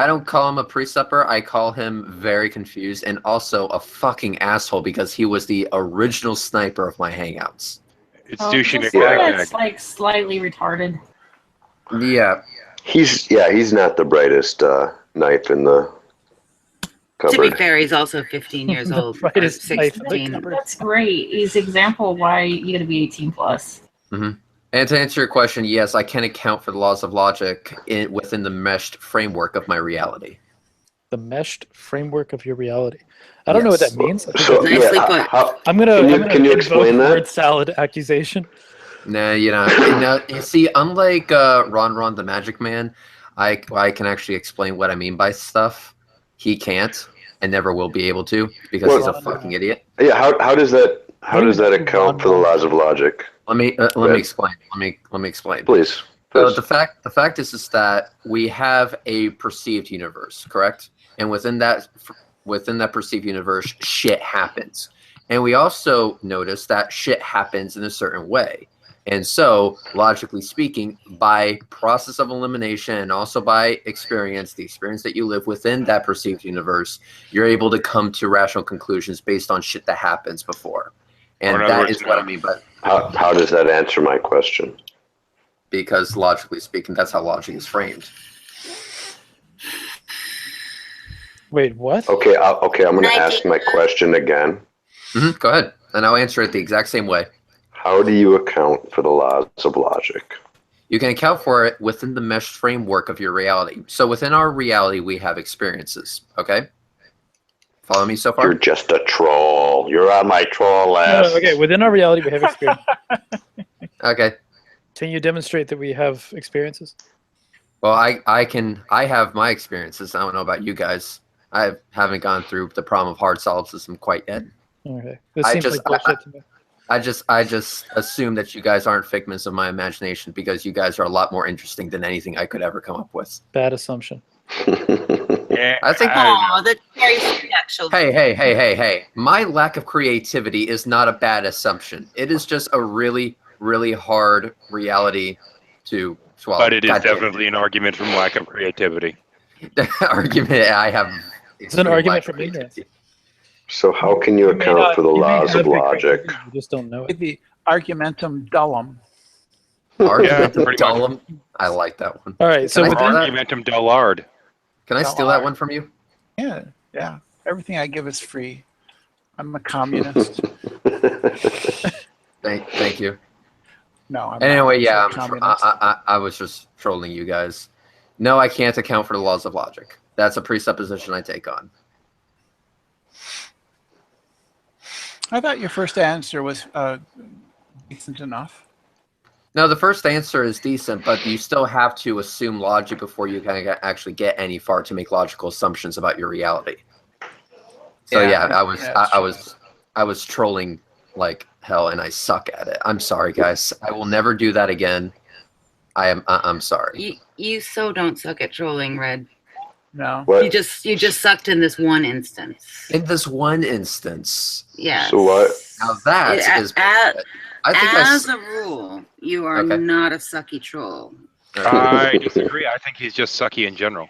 don't call him a pre-supper. I call him very confused and also a fucking asshole because he was the original sniper of my hangouts. It's Just that's like slightly retarded. Yeah. He's not the brightest knife in the To be cupboard. fair, he's also 15 years old. or brightest knife in the 16. That's great. He's an example of why you gotta be 18 plus. Mm-hmm. And to answer your question, yes, I can account for the laws of logic within the meshed framework of my reality. The meshed framework of your reality. I don't know what that means. I think So, Nicely yeah, put. I'm gonna can you explain invoke that? word salad accusation. Nah, you see, unlike Ron the Magic Man, I can actually explain what I mean by stuff. He can't and never will be able to because he's a fucking idiot. Yeah, how does that account for the laws of logic? Let me explain. Let me explain. Please. The fact is that we have a perceived universe, correct? And within that perceived universe, shit happens. And we also notice that shit happens in a certain way. And so, logically speaking, by process of elimination and also by experience, the experience that you live within that perceived universe, you're able to come to rational conclusions based on shit that happens before. And that is what I mean by... How does that answer my question? Because logically speaking, that's how logic is framed. Wait, what? Okay, I'm going to ask my question again. Mm-hmm, go ahead, and I'll answer it the exact same way. How do you account for the laws of logic? You can account for it within the meshed framework of your reality. So within our reality, we have experiences, okay? Follow me so far? You're just a troll. You're on my troll list. No, okay, within our reality, we have experience. Okay. Can you demonstrate that we have experiences? Well, I have my experiences. I don't know about you guys. I haven't gone through the problem of hard solipsism quite yet. Okay. This seems like bullshit to me. I just assume that you guys aren't figments of my imagination because you guys are a lot more interesting than anything I could ever come up with. Bad assumption. I think. That's very sweet, actually. Hey! My lack of creativity is not a bad assumption. It is just a really, really hard reality to swallow. But it is definitely an argument from lack of creativity. Argument I have. It's an argument from ignorance. So how can you account for the laws of logic? You just don't know it. The argumentum dullum. Argumentum dullum. I like that one. All right, so Can I steal that? Argumentum dullard. Can I steal that one from you? Yeah. Everything I give is free. I'm a communist. Thank you. No. I'm anyway, not yeah, a communist. I was just trolling you guys. No, I can't account for the laws of logic. That's a presupposition I take on. I thought your first answer was decent enough. No, the first answer is decent, but you still have to assume logic before you can actually get any far to make logical assumptions about your reality. So yeah, I was trolling like hell, and I suck at it. I'm sorry, guys. I will never do that again. I'm sorry. You so don't suck at trolling, Red. No. What? You just sucked in this one instance. In this one instance. Yeah. So what? Now that is. I think as a rule, you are not a sucky troll. I disagree. I think he's just sucky in general.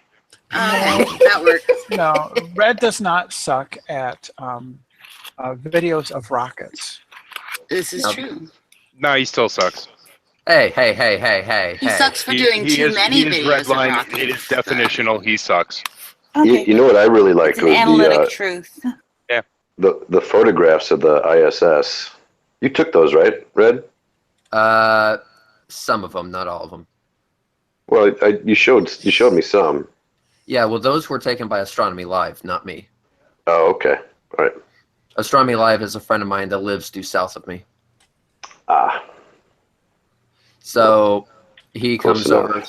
Okay, that works. No, Red does not suck at videos of rockets. This is true. No, he still sucks. Hey. He sucks for doing too many videos of redline. rockets. It is definitional. He sucks. Okay. You know what I really liked It's an was analytic truth. the photographs of the ISS. You took those, right, Red? Some of them, not all of them. Well, you showed me some. Yeah, well, those were taken by Astronomy Live, not me. Oh, okay. All right. Astronomy Live is a friend of mine that lives due south of me. Ah. So he Close comes over.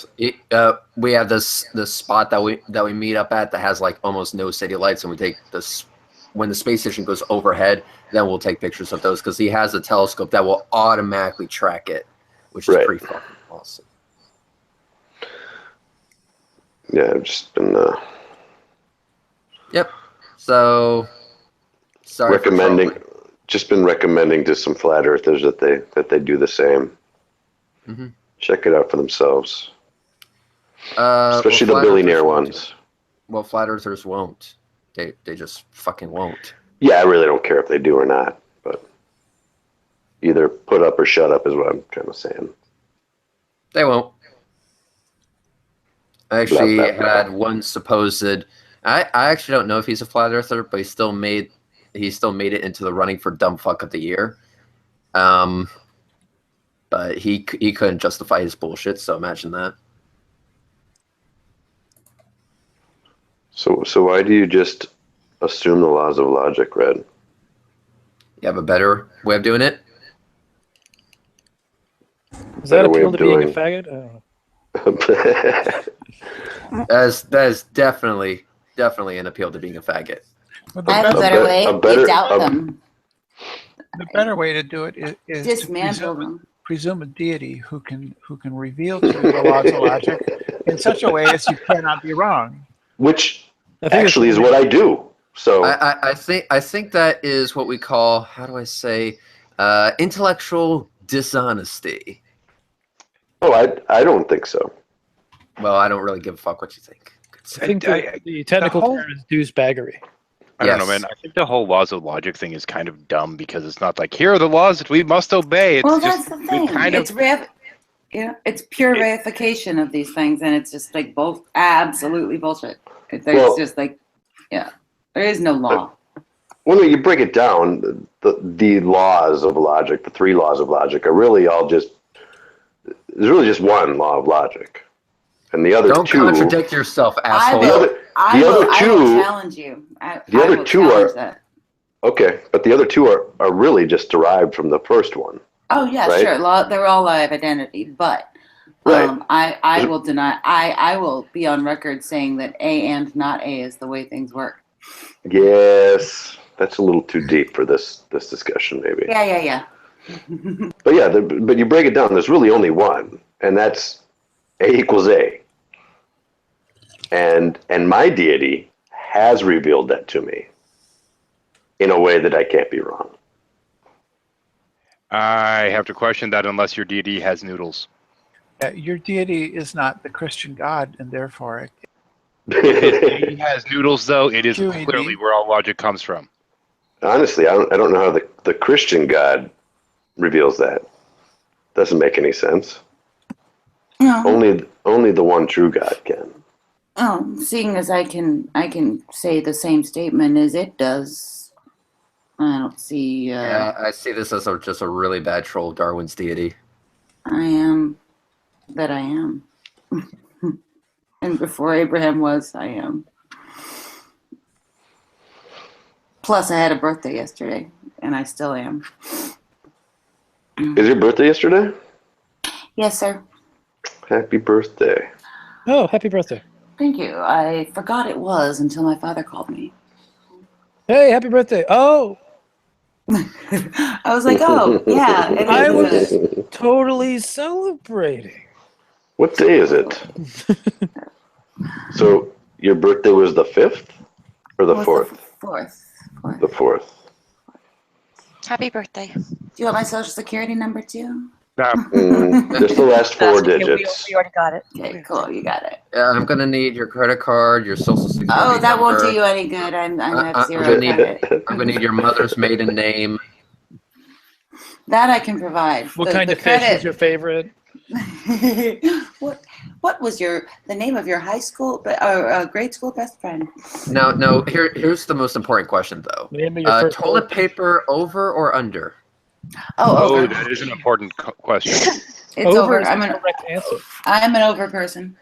We have this spot that we meet up at that has like almost no city lights, and we take this when the space station goes overhead. Then we'll take pictures of those because he has a telescope that will automatically track it, which is pretty fucking awesome. Yeah, I've just been Yep. So sorry. Just been recommending to some flat earthers that they do the same. Mm-hmm. Check it out for themselves. Especially well, the billionaire ones. Well, flat earthers won't. They just fucking won't. Yeah, I really don't care if they do or not, but either put up or shut up is what I'm kind of saying. They won't. I actually had one supposed. I actually don't know if he's a flat earther, but he still made it into the running for dumb fuck of the year. But he couldn't justify his bullshit. So imagine that. So why do you just assume the laws of logic, Red? You have a better way of doing it? Is that appeal to being a faggot? I don't know. That is definitely an appeal to being a faggot. I have a better way. You doubt them. The better way to do it is dismantle them. Presume a deity who can reveal to you the laws of logic in such a way as you cannot be wrong. Which actually is what I do. So I think that is what we call, how do I say, intellectual dishonesty. Oh, I don't think so. Well, I don't really give a fuck what you think. I think the technical term is douchebaggery. I don't know, man. I think the whole laws of logic thing is kind of dumb because it's not like, here are the laws that we must obey. It's that's the thing. It's pure reification of these things, and it's just like both absolutely bullshit. There's just like, there is no law. When you break it down, the laws of logic, the three laws of logic, are really all just. There's really just one law of logic, and the other don't two. Don't contradict yourself, asshole. I will challenge you. The other two are okay, but the other two are really just derived from the first one. Oh yeah, right? Sure. They're all law of identity, but I will deny. I will be on record saying that A and not A is the way things work. Yes, that's a little too deep for this discussion, maybe. Yeah. But but you break it down. There's really only one, and that's A equals A. And my deity has revealed that to me in a way that I can't be wrong. I have to question that unless your deity has noodles. Your deity is not the Christian God, and therefore If he has noodles, though, it is clearly where all logic comes from. Honestly, I don't know how the Christian God reveals that. Doesn't make any sense. No. Only the one true God can. Oh, seeing as I can say the same statement as it does, I don't see. I see this as just a really bad troll of Darwin's deity. I am. And before Abraham was, I am. Plus, I had a birthday yesterday, and I still am. Is your birthday yesterday? Yes, sir. Happy birthday. Oh, happy birthday. Thank you. I forgot it was until my father called me. Hey, happy birthday. Oh. I was like, oh, yeah. It I is. was totally celebrating. What day is it? So your birthday was the 5th or the 4th? Fourth. The 4th. Happy birthday. Do you want my social security number too? Just the last 4 digits. We already got it. Okay, cool. You got it. Yeah, I'm gonna need your credit card, your social security Oh, that won't number. do you any good. I have zero I'm credit. gonna need your mother's maiden name. That I can provide. What kind of fish is your favorite? What was the name of your high school or grade school best friend? No. Here's the most important question though. Name of your first Toilet paper over or under? Oh, over. that is an important question. It's over. Is I'm the an correct answer. I'm an over person.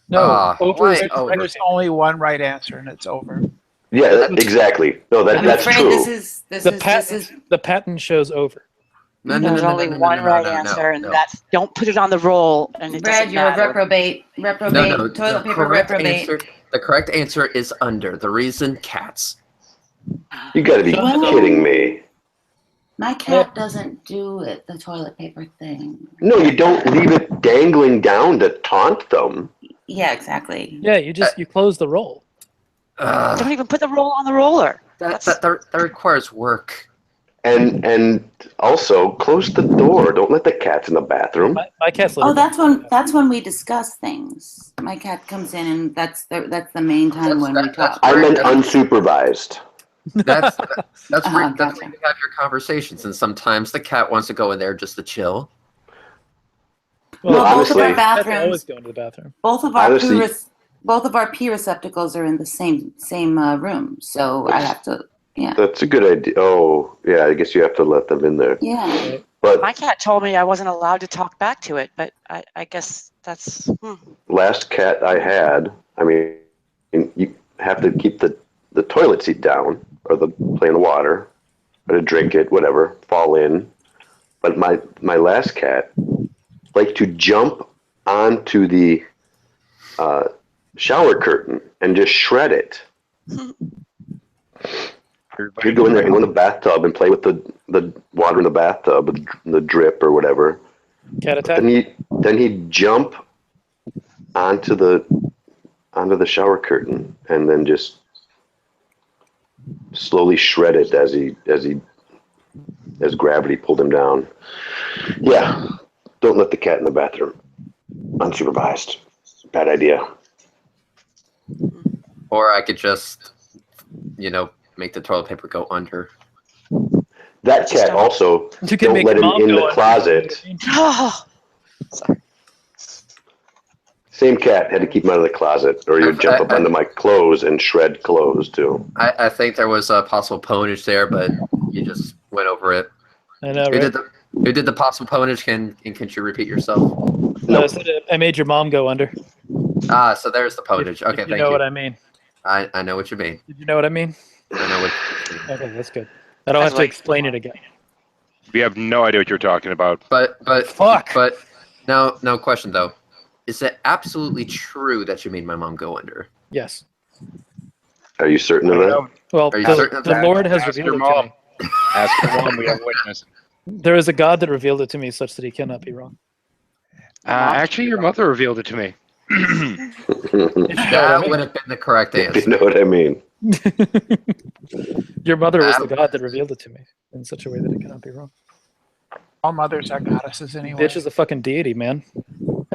No, over is over? there's only one right answer, and it's over. Yeah, exactly. No, that's true. The patent shows over. There's only one right answer, and that's don't put it on the roll. And it Brad, doesn't you're a matter. reprobate. No. Toilet paper reprobate. The correct answer is under. The reason, cats. You got to be kidding me. My cat doesn't do it, the toilet paper thing. No, you don't leave it dangling down to taunt them. Yeah, exactly. Yeah, you close the roll. Don't even put the roll on the roller. That requires work. And also close the door. Don't let the cats in the bathroom. My cat's Oh, that's when we discuss things. My cat comes in, and that's the main time when we talk. I meant unsupervised. That's where gotcha. you have your conversations, and sometimes the cat wants to go in there just to chill. Well, both of our cats always bathrooms. go into the bathroom. Both of our pee receptacles are in the same room, so I have to. Yeah. That's a good idea. Oh, yeah, I guess you have to let them in there. Yeah. But My cat told me I wasn't allowed to talk back to it, but I guess that's. last cat I had, I mean, you have to keep the toilet seat down or play in the water or to drink it, whatever, fall in. But my last cat liked to jump onto the shower curtain and just shred it. He'd go in there and go in the bathtub and play with the water in the bathtub, the drip or whatever. Cat attack. Then he'd jump onto the shower curtain and then just slowly shred it as gravity pulled him down. Yeah, don't let the cat in the bathroom unsupervised. Bad idea. Or I could just, make the toilet paper go under. That cat also, You can don't make let him mom in go the under. closet. Oh, Same cat, had to keep him out of the closet, or he'd jump up onto my clothes and shred clothes too. I think there was a possible ponage there, but you just went over it. I know, Who right? did the possible ponage? Can you repeat yourself? No, I made your mom go under. So there's the ponage. Okay, You thank know you. what I mean? I know what you mean. Did you know what I mean? I know what you mean. Okay, that's good. I don't have to explain it again. We have no idea what you're talking about. But Fuck. But no question though. Is it absolutely true that you made my mom go under? Yes. Are you certain of that? Well, Are you the, certain of the that? Lord has Ask revealed your it to mom. me. Ask your mom. We have witness. There is a God that revealed it to me such that he cannot be wrong. Actually, your mother revealed it to me. That would have been the correct answer. You know what I mean? Your mother was the God that revealed it to me in such a way that it cannot be wrong. All mothers are goddesses anyway. Bitch is a fucking deity, man.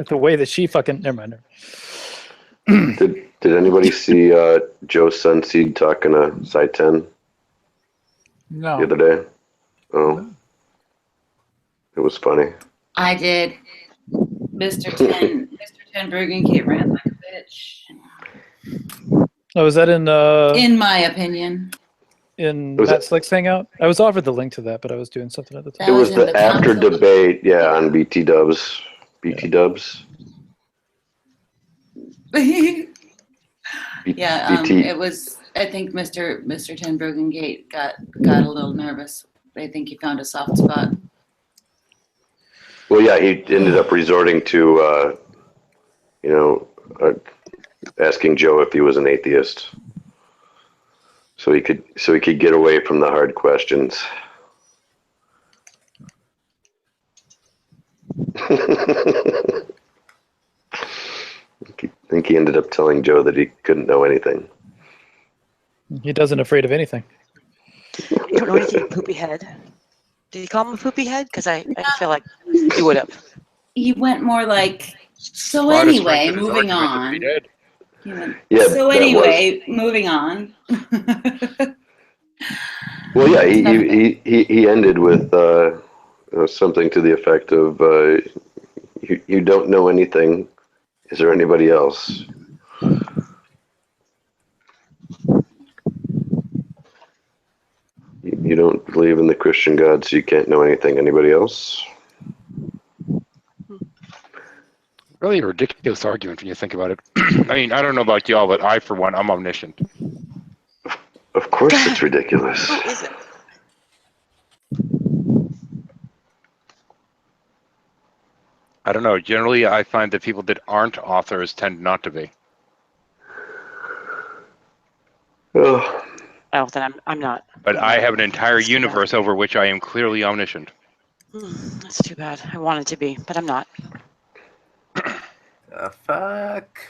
The way that she fucking never mind. Did anybody see Joe Sunseed talking to Side 10 No. the other day? Oh. It was funny. I did. Mr. 10 Bergen Kate ran like a bitch. Oh, was that in My opinion. Matt Slick's hangout? I was offered the link to that, but I was doing something at the time. It was the after debate, on BT Dubs. BT Dubs. Yeah, BT. it was. I think Mr. Ten Gate got a little nervous. I think he found a soft spot. Well, yeah, he ended up resorting to, asking Joe if he was an atheist, so he could get away from the hard questions. I think he ended up telling Joe that he couldn't know anything. He doesn't afraid of anything. You don't know anything, poopy head. Did you call him a poopy head? Because I feel like he would have. He went more like, so Well, to anyway, strengthen his moving argument that on. he did. He went, Yeah, so that anyway, moving on. Well, yeah, he ended with something to the effect of, you don't know anything. Is there anybody else? You don't believe in the Christian God, so you can't know anything. Anybody else? Really a ridiculous argument when you think about it. I mean, I don't know about y'all, but I, for one, I'm omniscient. Of course it's ridiculous. Who is it? I don't know. Generally, I find that people that aren't authors tend not to be. Oh, Then I'm not. But I have an entire universe over which I am clearly omniscient. That's too bad. I wanted to be, but I'm not. The fuck?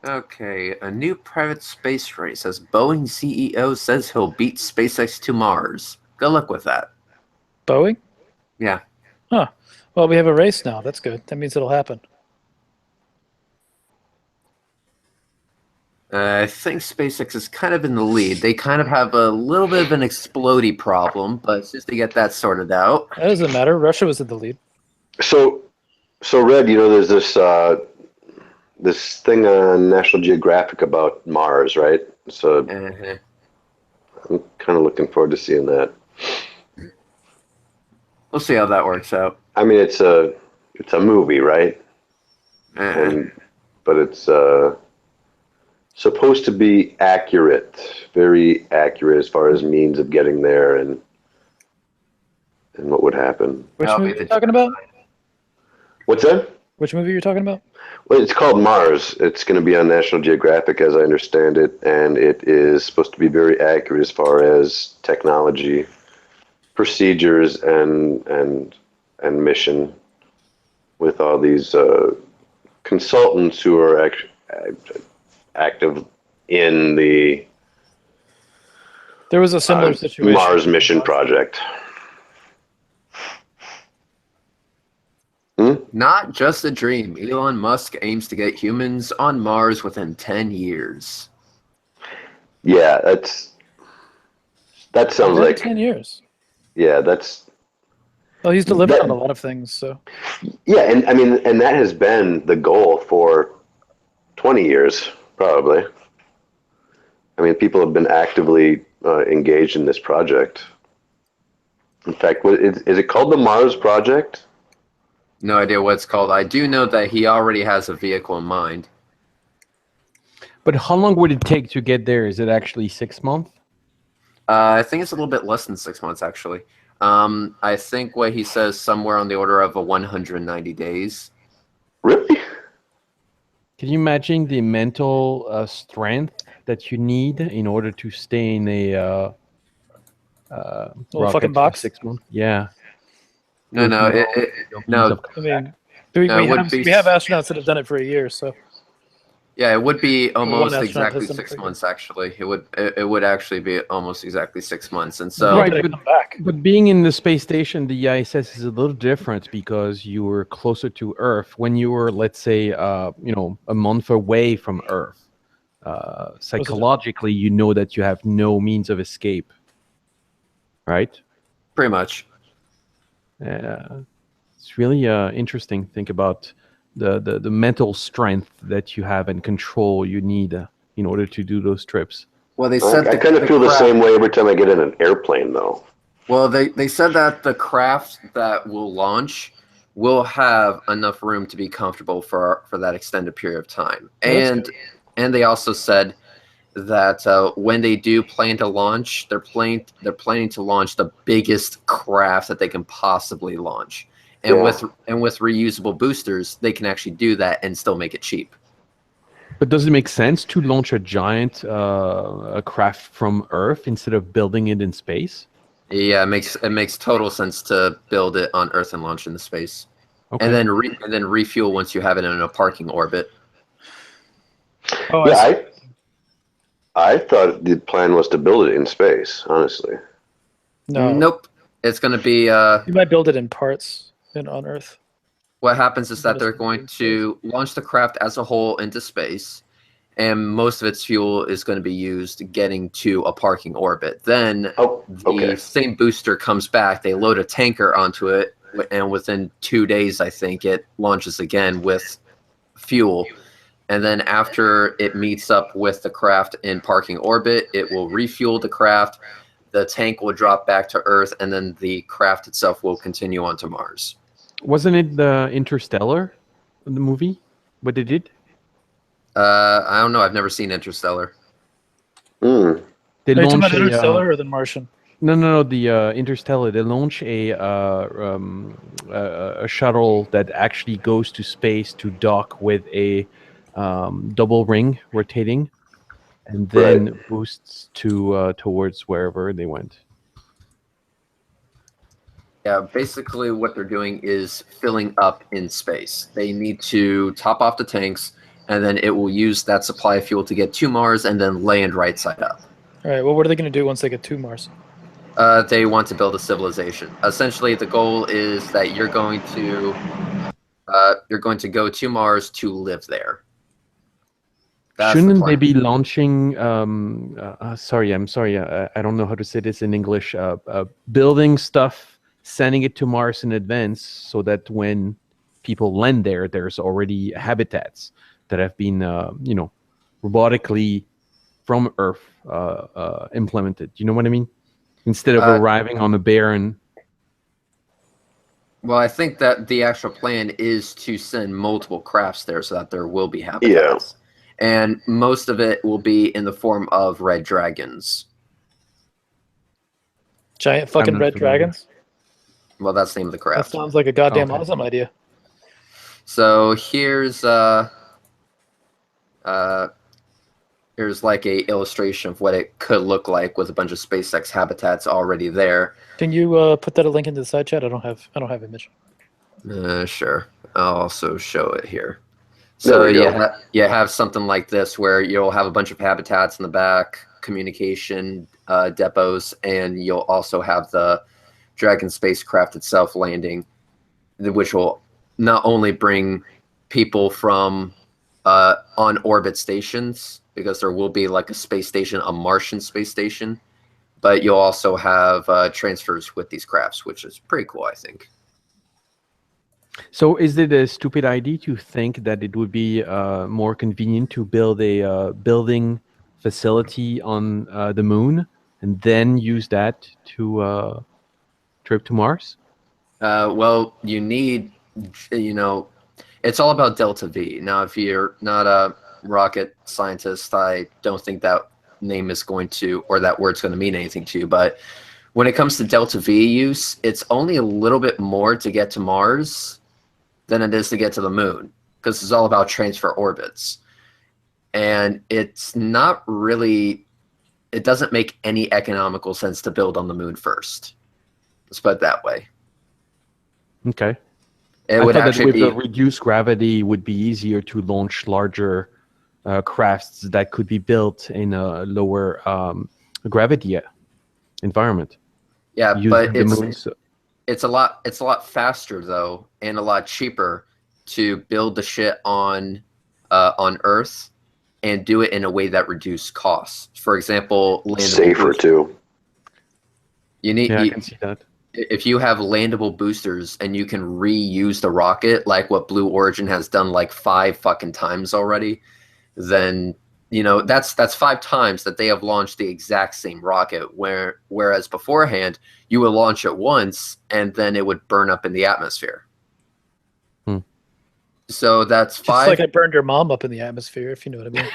Okay, a new private space race as Boeing CEO says he'll beat SpaceX to Mars. Good luck with that. Boeing? Yeah. Huh. Well, we have a race now. That's good. That means it'll happen. I think SpaceX is kind of in the lead. They kind of have a little bit of an explodey problem, but just to get that sorted out. That doesn't matter. Russia was in the lead. So Red, there's this thing on National Geographic about Mars, right? So I'm kind of looking forward to seeing that. We'll see how that works out. I mean, it's a movie, right? But it's supposed to be accurate, very accurate as far as means of getting there and what would happen. Which movie are you talking about? What's that? Which movie are you talking about? Well, it's called Mars. It's going to be on National Geographic, as I understand it, and it is supposed to be very accurate as far as technology, procedures, and mission, with all these consultants who are active in the There was a similar situation. Mars mission project. Not just a dream. Elon Musk aims to get humans on Mars within 10 years. Yeah, that sounds like 10 years. Yeah, that's. Well, he's delivered on a lot of things, so. Yeah, and I mean, and that has been the goal for 20 years, probably. I mean, people have been actively engaged in this project. In fact, is it called the Mars Project? No idea what it's called. I do know that he already has a vehicle in mind. But how long would it take to get there? Is it actually 6 months? I think it's a little bit less than 6 months, actually. I think what he says somewhere on the order of 190 days. Really? Can you imagine the mental strength that you need in order to stay in a little fucking box? 6 months? Yeah. No. I mean, we have astronauts that have done it for a year, so. Yeah, it would be almost astronaut exactly has done it 6 for a year. months. Actually, it would actually be almost exactly 6 months, and so. Right, but being in the space station, the ISS is a little different because you were closer to Earth. When you were, let's say, a month away from Earth, psychologically, you know that you have no means of escape. Right. Pretty much. It's really interesting. Think about the mental strength that you have and control you need in order to do those trips. Well, they said I kind of feel the same way every time I get in an airplane, though. Well, they said that the craft that will launch will have enough room to be comfortable for that extended period of time. And they also said that when they do plan to launch, they're planning to launch the biggest craft that they can possibly launch. And with reusable boosters, they can actually do that and still make it cheap. But does it make sense to launch a giant a craft from Earth instead of building it in space? Yeah, it makes total sense to build it on Earth and launch into space, okay. and then refuel once you have it in a parking orbit. Oh, yeah, I thought the plan was to build it in space. Honestly, no. Nope. It's going to be. You might build it in parts on Earth. What happens is that they're going to launch the craft as a whole into space, and most of its fuel is going to be used getting to a parking orbit. Then the same booster comes back, they load a tanker onto it, and within 2 days, I think, it launches again with fuel. And then after it meets up with the craft in parking orbit, it will refuel the craft, the tank will drop back to Earth, and then the craft itself will continue on to Mars. Wasn't it the Interstellar, the movie? What they did? I don't know. I've never seen Interstellar. They Are you talking launch about Interstellar or The Martian? No. The Interstellar. They launch a shuttle that actually goes to space to dock with a double ring rotating, and then boosts to towards wherever they went. Yeah, basically what they're doing is filling up in space. They need to top off the tanks, and then it will use that supply of fuel to get to Mars and then land right side up. All right. Well, what are they going to do once they get to Mars? They want to build a civilization. Essentially, the goal is that you're going to go to Mars to live there. Shouldn't they be launching? Sorry, I'm sorry. I don't know how to say this in English. Building stuff, sending it to Mars in advance, so that when people land there, there's already habitats that have been, robotically from Earth implemented. You know what I mean? Instead of arriving on a barren. Well, I think that the actual plan is to send multiple crafts there so that there will be habitats. And most of it will be in the form of red dragons. Giant fucking red dragons? Well, that's the name of the That craft. sounds like a goddamn awesome idea. So here's like a illustration of what it could look like with a bunch of SpaceX habitats already there. Can you put that a link into the side chat? I don't have image. Sure. I'll also show it here. So you have something like this where you'll have a bunch of habitats in the back, communication depots, and you'll also have the Dragon spacecraft itself landing, which will not only bring people from on orbit stations, because there will be like a space station, a Martian space station, but you'll also have transfers with these crafts, which is pretty cool, I think. So is it a stupid idea to think that it would be more convenient to build a building facility on the moon and then use that to trip to Mars? Well, you need, it's all about delta V. Now, if you're not a rocket scientist, I don't think that name is going to, or that word's going to mean anything to you. But when it comes to delta V use, it's only a little bit more to get to Mars than it is to get to the moon, because it's all about transfer orbits. And it's not really, it doesn't make any economical sense to build on the moon first. Let's put it that way. Okay. It would actually with the reduced gravity would be easier to launch larger crafts that could be built in a lower gravity environment. Yeah, but the it's a lot faster though, and a lot cheaper to build the shit on Earth and do it in a way that reduces costs. For example, safer too. You need. Yeah, I can see that. If you have landable boosters and you can reuse the rocket, like what Blue Origin has done like 5 fucking times already, then that's 5 times that they have launched the exact same rocket. Whereas beforehand, you would launch it once and then it would burn up in the atmosphere. So that's Just 5. like I burned your mom up in the atmosphere, if you know what I mean.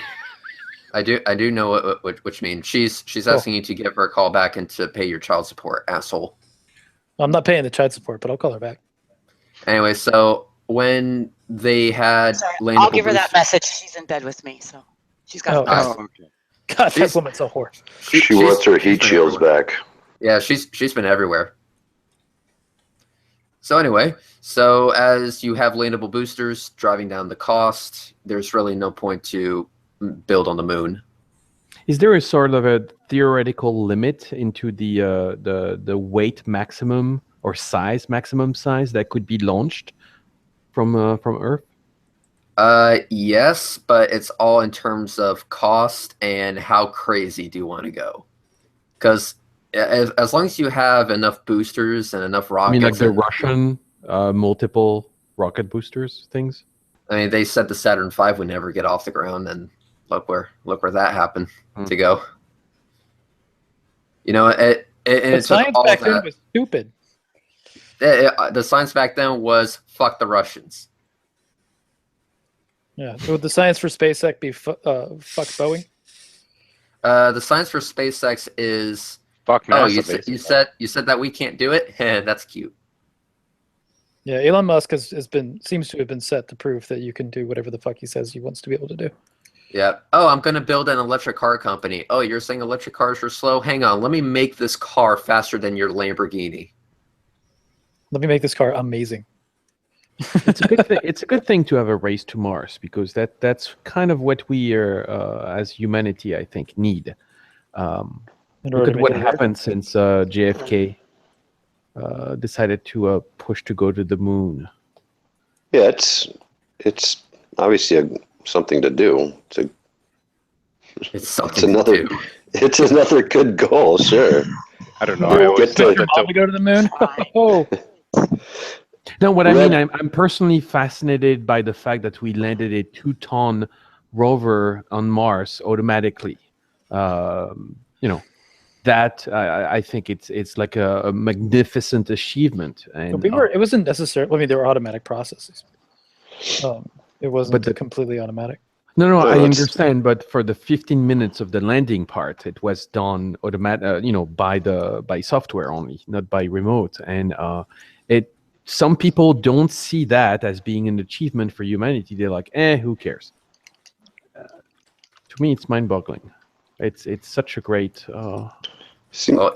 I do know which means she's asking you to give her a call back and to pay your child support, asshole. I'm not paying the child support, but I'll call her back. Anyway, so when they had Sorry, I'll give her that message. She's in bed with me, so she's got. Okay. God, that woman's a whore. She wants her heat shields back. Yeah, she's been everywhere. So anyway, so as you have landable boosters driving down the cost, there's really no point to build on the moon. Is there a sort of a theoretical limit into the weight maximum or maximum size that could be launched from Earth? Yes, but it's all in terms of cost and how crazy do you want to go? Because as long as you have enough boosters and enough rockets, I mean, like the Russian multiple rocket boosters things. I mean, they said the Saturn V would never get off the ground, and look where that happened to go. You know, it science back then was stupid. The science back then was fuck the Russians. Yeah, would the science for SpaceX be fuck Boeing? The science for SpaceX is fuck NASA. You said that we can't do it. That's cute. Yeah, Elon Musk seems to have been set to prove that you can do whatever the fuck he says he wants to be able to do. Yeah. Oh, I'm gonna build an electric car company. Oh, you're saying electric cars are slow? Hang on, let me make this car faster than your Lamborghini. Let me make this car amazing. It's a good thing. It's a good thing to have a race to Mars because that's kind of what we are as humanity, I think, need. Look at what happened since JFK decided to push to go to the moon. Yeah, it's obviously something to do. It's another good goal, sure. I don't know. I always think your mom to go to the moon. Oh. No, what I mean, I'm personally fascinated by the fact that we landed a 2-ton rover on Mars automatically. You know, that I think it's like a magnificent achievement. And it wasn't necessary. I mean, there were automatic processes. It wasn't completely automatic. No, I understand, but for the 15 minutes of the landing part, it was done automatic, by software only, not by remote, and some people don't see that as being an achievement for humanity. They're like, who cares? To me, it's mind-boggling. It's such a great. Well,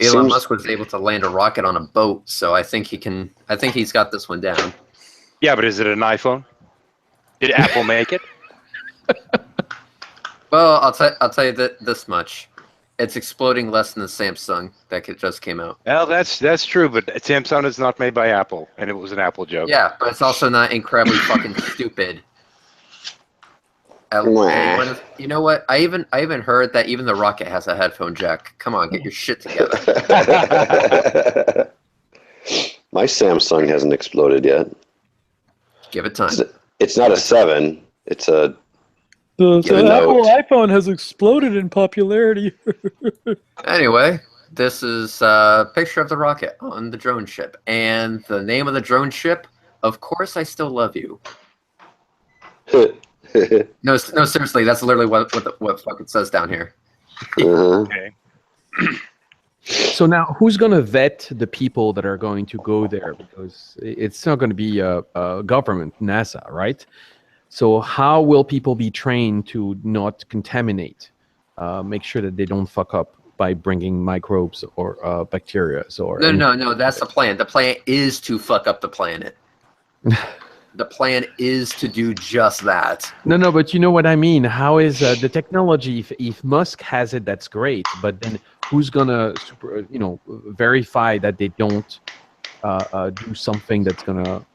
Elon Musk was able to land a rocket on a boat, so I think he's got this one down. Yeah, but is it an iPhone? Did Apple make it? Well, I'll tell you this much. It's exploding less than the Samsung that just came out. Well, that's true, but Samsung is not made by Apple, and it was an Apple joke. Yeah, but it's also not incredibly fucking stupid. You know what? I even heard that even the rocket has a headphone jack. Come on, get your shit together. My Samsung hasn't exploded yet. Give it time. It's not a 7. It's a. The Apple iPhone has exploded in popularity. Anyway, this is a picture of the rocket on the drone ship, and the name of the drone ship, of course, I Still Love You. No, seriously, that's literally what fuck it says down here. Okay. So now, who's going to vet the people that are going to go there? Because it's not going to be a government, NASA, right? So how will people be trained to not contaminate? Make sure that they don't fuck up by bringing microbes or bacteria. No. That's the plan. The plan is to fuck up the planet. The plan is to do just that. No, but you know what I mean. How is the technology? If Musk has it, that's great. But then who's gonna, verify that they don't do something that's gonna?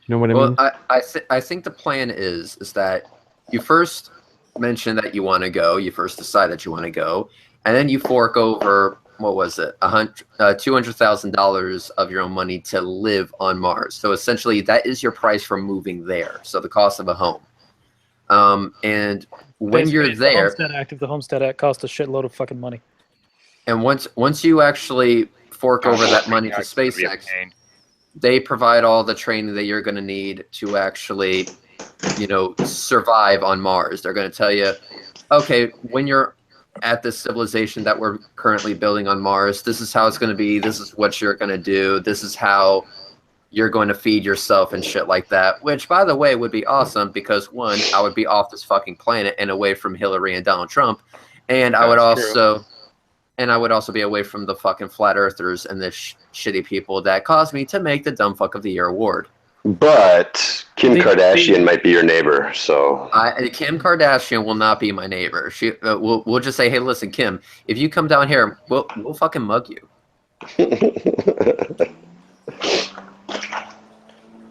You know what I mean? Well, I think the plan is that you first mention that you want to go, you first decide that you want to go, and then you fork over, what was it, $200,000 of your own money to live on Mars. So essentially, that is your price for moving there. So the cost of a home. And when you're there, the Homestead Act cost a shitload of fucking money. And once you actually fork over that money to SpaceX. they provide all the training that you're going to need to actually, survive on Mars. They're going to tell you, okay, when you're at this civilization that we're currently building on Mars, this is how it's going to be. This is what you're going to do. This is how you're going to feed yourself and shit like that, which, by the way, would be awesome because, one, I would be off this fucking planet and away from Hillary and Donald Trump, and I would also be away from the fucking flat earthers and the shitty people that caused me to make the Dumb Fuck of the Year award. But Kim Kardashian might be your neighbor, so Kim Kardashian will not be my neighbor. We'll just say, hey, listen, Kim, if you come down here, we'll fucking mug you.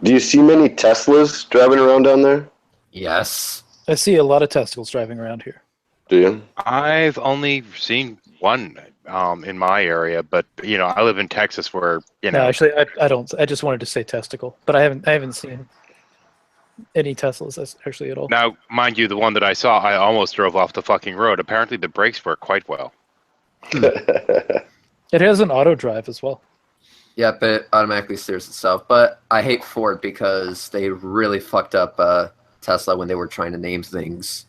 Do you see many Teslas driving around down there? Yes. I see a lot of testicles driving around here. Do you? I've only seen one in my area, but I live in Texas, where No, actually, I don't. I just wanted to say testicle, but I haven't seen any Teslas actually at all. Now, mind you, the one that I saw, I almost drove off the fucking road. Apparently, the brakes work quite well. It has an auto drive as well. Yeah, but it automatically steers itself. But I hate Ford because they really fucked up Tesla when they were trying to name things.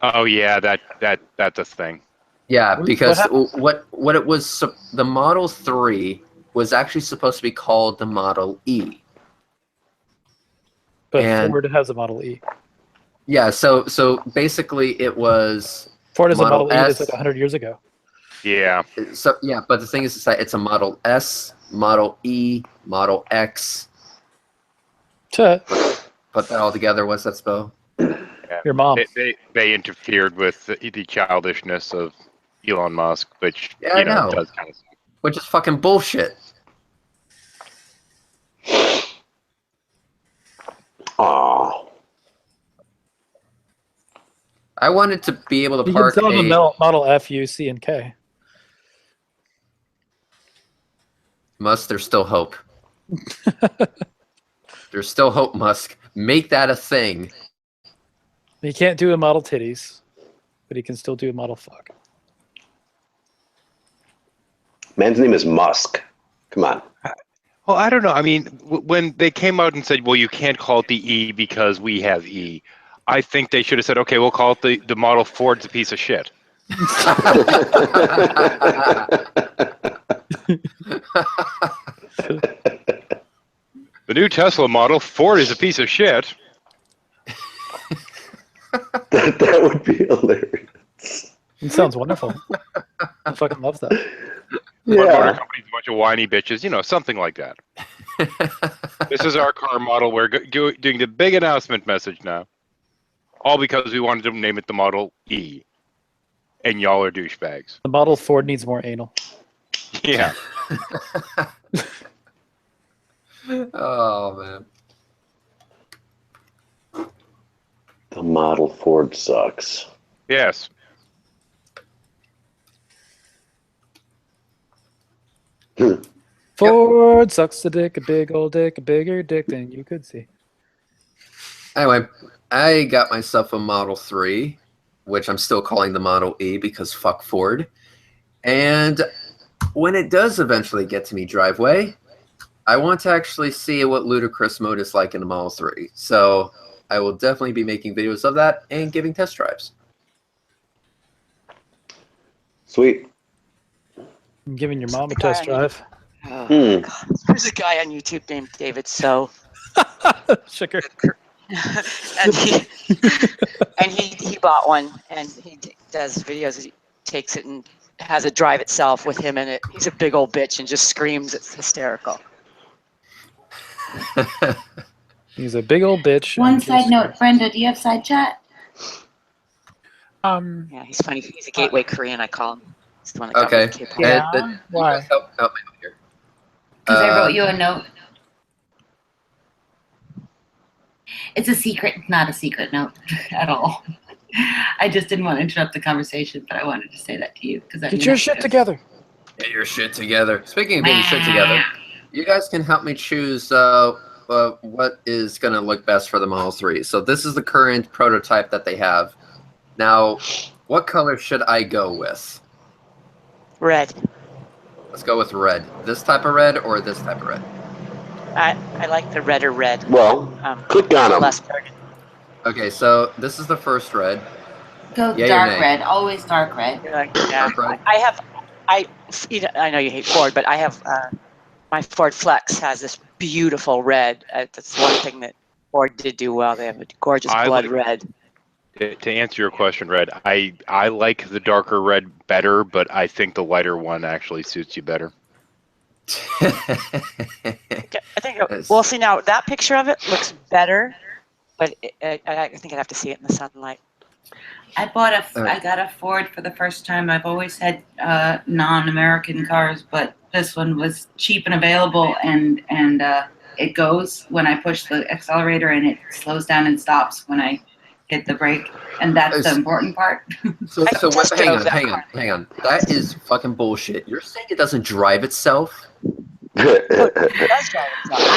Oh yeah, that's a thing. Yeah, because what it was, the Model 3 was actually supposed to be called the Model E. But Ford has a Model E. Yeah, so basically it was Ford has a Model E S. that's like 100 years ago. Yeah. So yeah, but the thing is that it's a Model S, Model E, Model X. Put that all together, what's that spell? Your mom. They interfered with the childishness of Elon Musk, which I know. does kind of suck. Which is fucking bullshit. Aww. I wanted to be able to You park can tell the Model F, U, C, and K. Musk, there's still hope. There's still hope, Musk. Make that a thing. He can't do a Model Titties, but he can still do a Model Fuck. Man's name is Musk. Come on. Well, I don't know. I mean, when they came out and said, well, you can't call it the E because we have E, I think they should have said, okay, we'll call it the Model Ford's a piece of shit. The new Tesla model, Ford is a piece of shit. That would be hilarious. It sounds wonderful. I fucking love that. Ford Motor Company's a bunch of whiny bitches, something like that. This is our car model. We're doing the big announcement message now. All because we wanted to name it the Model E. And y'all are douchebags. The Model Ford needs more anal. Yeah. Oh, man. The Model Ford sucks. Yes. Ford sucks the dick, a big old dick, a bigger dick than you could see. Anyway, I got myself a Model 3, which I'm still calling the Model E because fuck Ford. And when it does eventually get to me driveway, I want to actually see what ludicrous mode is like in the Model 3. So I will definitely be making videos of that and giving test drives. Sweet. I'm giving your mom a test drive. Oh, God. There's a guy on YouTube named David So. Sugar. and he bought one, and he does videos. He takes it and has it drive itself with him in it. He's a big old bitch and just screams. It's hysterical. He's a big old bitch. One side note, Brenda, do you have side chat? Yeah, he's funny. He's a gateway Korean, I call him. He's the one that got Okay. me K-pop. Yeah. Why? Help me out here. Because I wrote you a note. It's a secret, not a secret note at all. I just didn't want to interrupt the conversation, but I wanted to say that to you. Get your shit together. Get your shit together. Speaking of getting shit together, you guys can help me choose what is going to look best for the Model 3. So this is the current prototype that they have. Now, what color should I go with? Red. Let's go with red. This type of red or this type of red? I like the redder red. Well, click on them. Less burden. Okay, so this is the first red. Go Yay or dark nay? red, always dark red. Yeah, I know you hate Ford, but I have my Ford Flex has this beautiful red. That's one thing that Ford did do well. They have a gorgeous blood red. To answer your question, Red, I like the darker red better, but I think the lighter one actually suits you better. I think. Well, see now that picture of it looks better, but I think I'd have to see it in the sunlight. I got a Ford for the first time. I've always had non-American cars, but this one was cheap and available, and it goes when I push the accelerator, and it slows down and stops when I hit the brake, and that's the important part. So hang on. That is fucking bullshit. You're saying it doesn't drive itself? I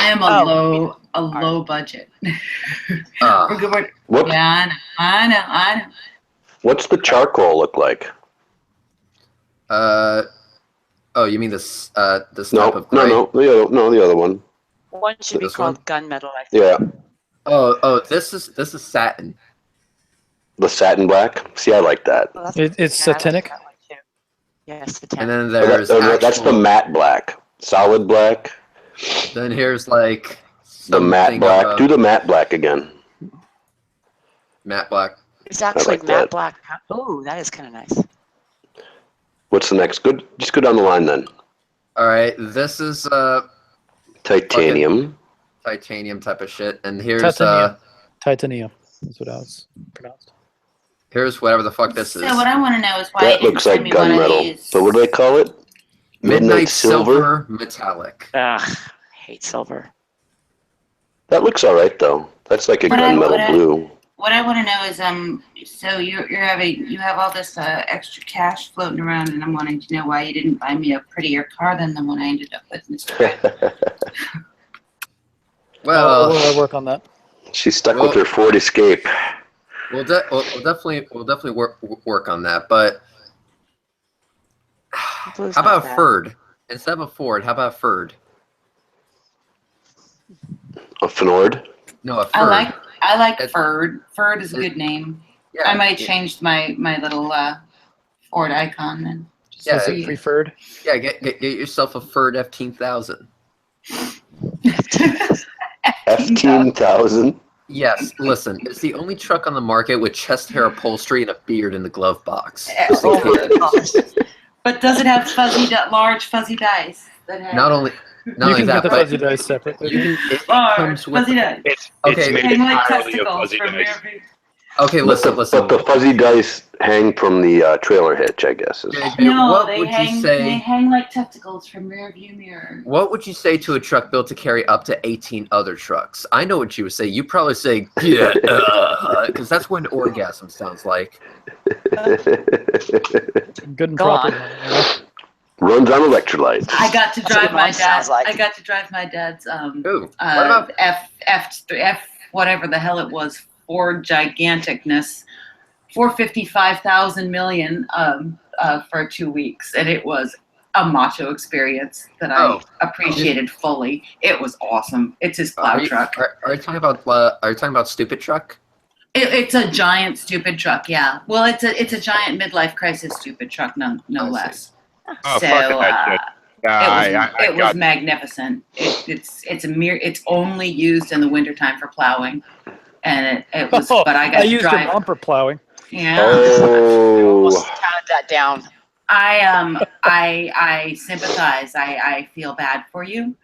am a low budget. We're good. Yeah, I know. What's the charcoal look like? Oh, you mean this type of gray? No, the other one. One should be called gunmetal, I think. Yeah. Oh, this is satin. The satin black. See, I like that. Well, It's satanic. Yes, and then there's that's the matte black, solid black. Then here's like the matte black. Do the matte black again. Matte black. It's actually matte black. Oh, that is kind of nice. What's the next? Just go down the line then. All right, this is titanium. Titanium type of shit, and here's titanium. That's what I was pronounced. Here's whatever the fuck this is. So what I want to know is why that looks like gunmetal. So what do they call it? Midnight silver metallic. Hate silver. That looks all right though. That's like a gunmetal blue. What I want to know is so you have all this extra cash floating around, and I'm wanting to know why you didn't buy me a prettier car than the one I ended up with in this Well, we'll work on that. She's stuck with her Ford Escape. We'll definitely work on that. But how about Ford instead of a Ford? How about Ford? A Ford? No, a Ford. I like Ford. Ford is a good name. Yeah, I might change my little Ford icon then. Yeah, preferred. Yeah, get yourself a Ford F-10000. F-10000. Yes, listen, it's the only truck on the market with chest hair upholstery and a beard in the glove box. But does it have large fuzzy dice? Not only get that, the but fuzzy dice separately. it comes with fuzzy dice. It's made entirely of fuzzy dice. Okay, listen. But the fuzzy dice hang from the trailer hitch, I guess. No, they hang like testicles from rear view mirror. What would you say to a truck built to carry up to 18 other trucks? I know what you would say. You probably say, yeah, because that's what an orgasm sounds like. Good and proper. Runs on electrolytes. I got to drive my dad. I got to drive my dad's what about F whatever the hell it was. Ford giganticness, 455,000 million for 2 weeks, and it was a macho experience that I appreciated fully. It was awesome. It's his plow truck. Are you talking about? Are you talking about stupid truck? It's a giant stupid truck. Yeah. Well, it's a giant midlife crisis stupid truck, no less. Oh, so fucking that shit. it was magnificent. It's only used in the wintertime for plowing. And it was, but I got to used drive. a bumper plowing. Yeah. Almost counted that down. I sympathize. I feel bad for you.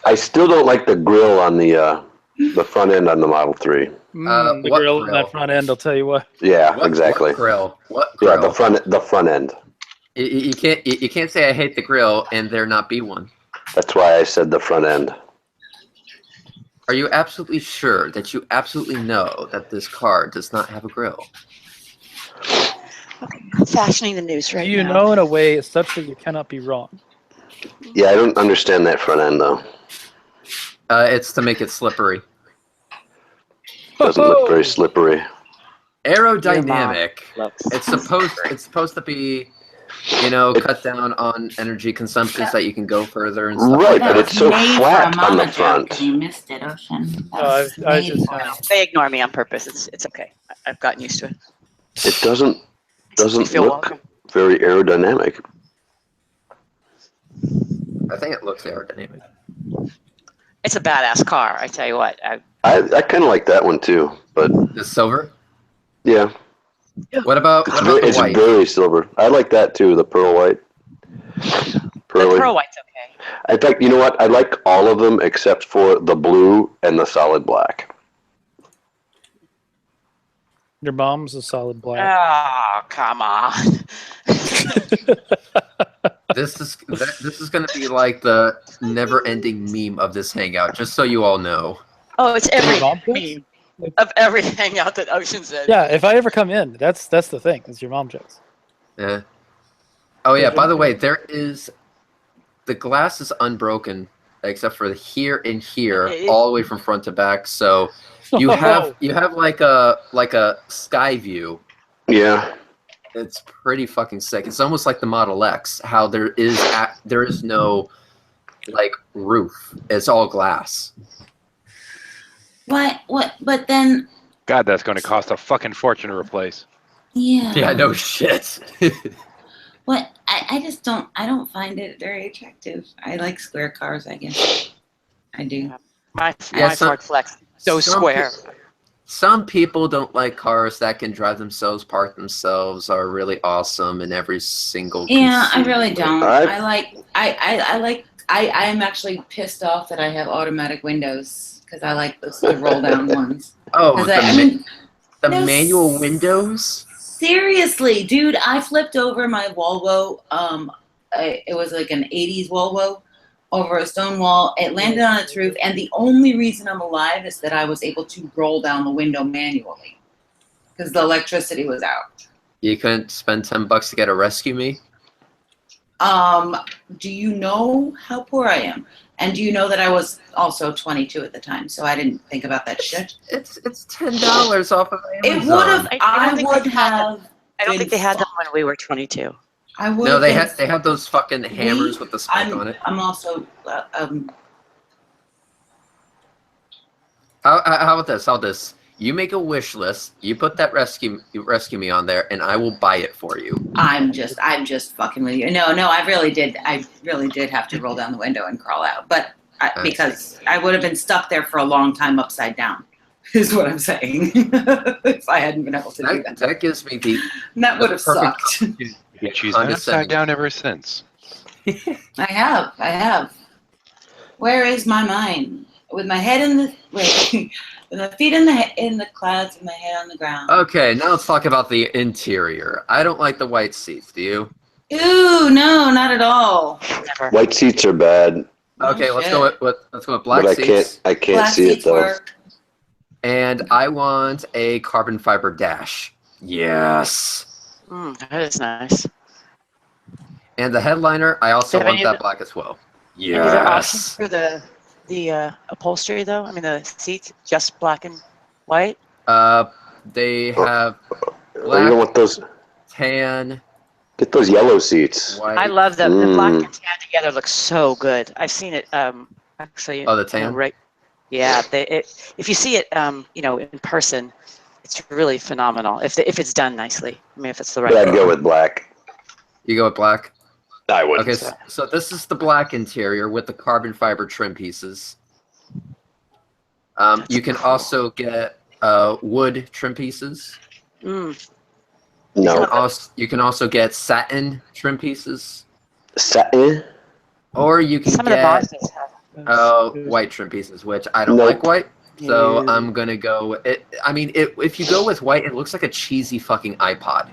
I still don't like the grill on the front end on the Model 3. The grill on that front end, I'll tell you what. Yeah, exactly. What grill? Yeah, the front end. You can't say I hate the grill and there not be one. That's why I said the front end. Are you absolutely sure that you absolutely know that this car does not have a grill? I'm fashioning the news right now. You know in a way such that you cannot be wrong. Yeah, I don't understand that front end though. It's to make it slippery. Doesn't look very slippery. Aerodynamic. It's supposed to be You know, cut down on energy consumptions that you can go further and stuff Right, like but that. it's so Made for a flat on the mama joke front. and you missed it, Ocean. That No, was I made just for it. They ignore me on purpose. It's okay. I've gotten used to it. It doesn't feel look welcome. very aerodynamic. I think it looks aerodynamic. It's a badass car. I tell you what. I kind of like that one too, but the silver. Yeah. What about the it's white? very silver. I like that too, the pearl white. Pearly. The pearl white's okay. In fact, you know what? I like all of them except for the blue and the solid black. Your mom's a solid black. Oh, come on. This is going to be like the never-ending meme of this hangout. Just so you all know. Oh, it's every meme of everything out that Ocean said. Yeah, if I ever come in, that's the thing. It's your mom jokes. Yeah. Oh yeah. By the way, the glass is unbroken except for here and here, all the way from front to back. So you have like a sky view. Yeah. It's pretty fucking sick. It's almost like the Model X. How there is no like roof. It's all glass. What? But then, God, that's going to cost a fucking fortune to replace. yeah. Yeah, no shit. What? I just don't. I don't find it very attractive. I like square cars. I guess I do. My Ford Flex, so square. Some people don't like cars that can drive themselves, park themselves, are really awesome in every single. Yeah, I really don't. I'm actually pissed off that I have automatic windows because I like the roll down ones. Oh, the no, manual windows? Seriously, dude, I flipped over my Volvo. It was like an 80s Volvo over a stone wall. It landed on its roof, and the only reason I'm alive is that I was able to roll down the window manually because the electricity was out. You couldn't spend $10 to get a rescue me? Do you know how poor I am? And do you know that I was also 22 at the time, so I didn't think about that shit. It's $10 off of Amazon. It would have. I don't think they had them when we were 22. I would. No, they had those fucking hammers with the spike on it. I'm also. How about this? How about this? You make a wish list. You put that rescue me on there, and I will buy it for you. I'm just fucking with you. No, I really did have to roll down the window and crawl out, but because I would have been stuck there for a long time upside down, is what I'm saying. If I hadn't been able to do that. That gives me the. That would have sucked. She's been upside down ever since. I have. Where is my mind? With my head in the with my feet in the clouds and my head on the ground. Okay, now let's talk about the interior. I don't like the white seats. Do you? Ooh, no, not at all. Never. White seats are bad. Okay, let's go with black but seats. I can't Black see it seats though. work. And I want a carbon fiber dash. Yes. That is nice. And the headliner, I also want that black as well. Any other options for the upholstery though? I mean the seats, just black and white? They have You black, don't want those. tan. Get those yellow seats. White. I love them. The black and tan together looks so good. I've seen it actually. Oh, the tan? Right. Yeah, if you see it in person, it's really phenomenal. If it's done nicely. I mean if it's the right But I'd go with black. You go with black? I would. Okay, so this is the black interior with the carbon fiber trim pieces. You can also get wood trim pieces. No. You can also get satin trim pieces. Satin? Or you can Some of the get boxes have white trim pieces, which I don't like white. So I'm going to go with it. I mean, if you go with white, it looks like a cheesy fucking iPod.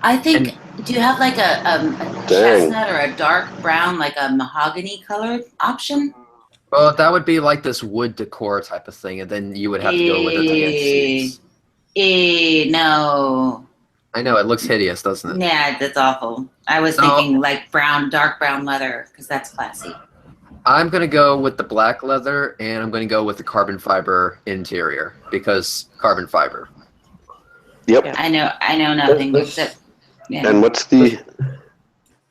I think. Do you have like a chestnut or a dark brown, like a mahogany colored option? Well, that would be like this wood decor type of thing, and then you would have to go with the tan seats. No. I know, it looks hideous, doesn't it? Yeah, that's awful. I was thinking like dark brown leather, because that's classy. I'm going to go with the black leather, and I'm going to go with the carbon fiber interior, because carbon fiber. Yep. I know nothing except. Yeah. And what's the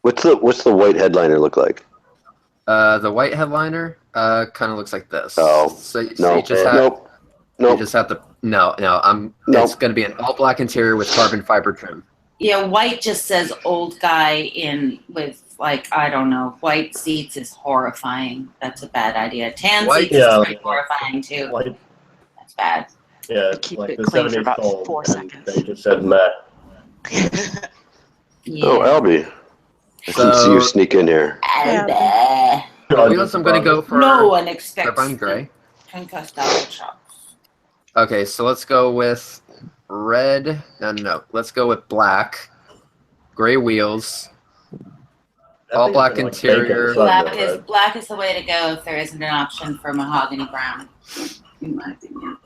What's the white headliner look like? The white headliner kind of looks like this. Oh, so no. you just have, Nope. You just have to. No. It's going to be an all black interior with carbon fiber trim. Yeah, white just says old guy with like, I don't know, white seats is horrifying. That's a bad idea. Tan seats is pretty horrifying too. White. That's bad. Yeah, Keep like it the clean for 70s about cold, 4 and seconds. They just said meh. Yeah. Oh, Albie. I can see you sneak in here. For wheels, I'm going to go for No one expects carbon gray. concussed apple chops. Okay, so let's go with red. No. Let's go with black. Gray wheels. All black interior. Black is the way to go if there isn't an option for mahogany brown, in my opinion.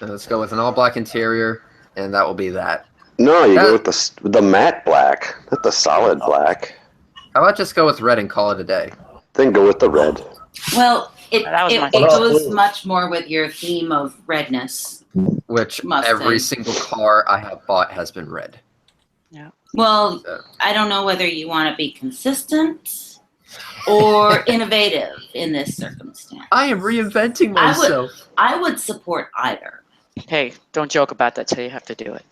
Let's go with an all black interior, and that will be that. No, you go with the matte black, not the solid black. How about just go with red and call it a day? Then go with the red. Well, it my goes much more with your theme of redness. Which Mustang. every single car I have bought has been red. Yeah. Well, I don't know whether you want to be consistent or innovative in this circumstance. I am reinventing myself. I would support either. Hey, don't joke about that till you have to do it.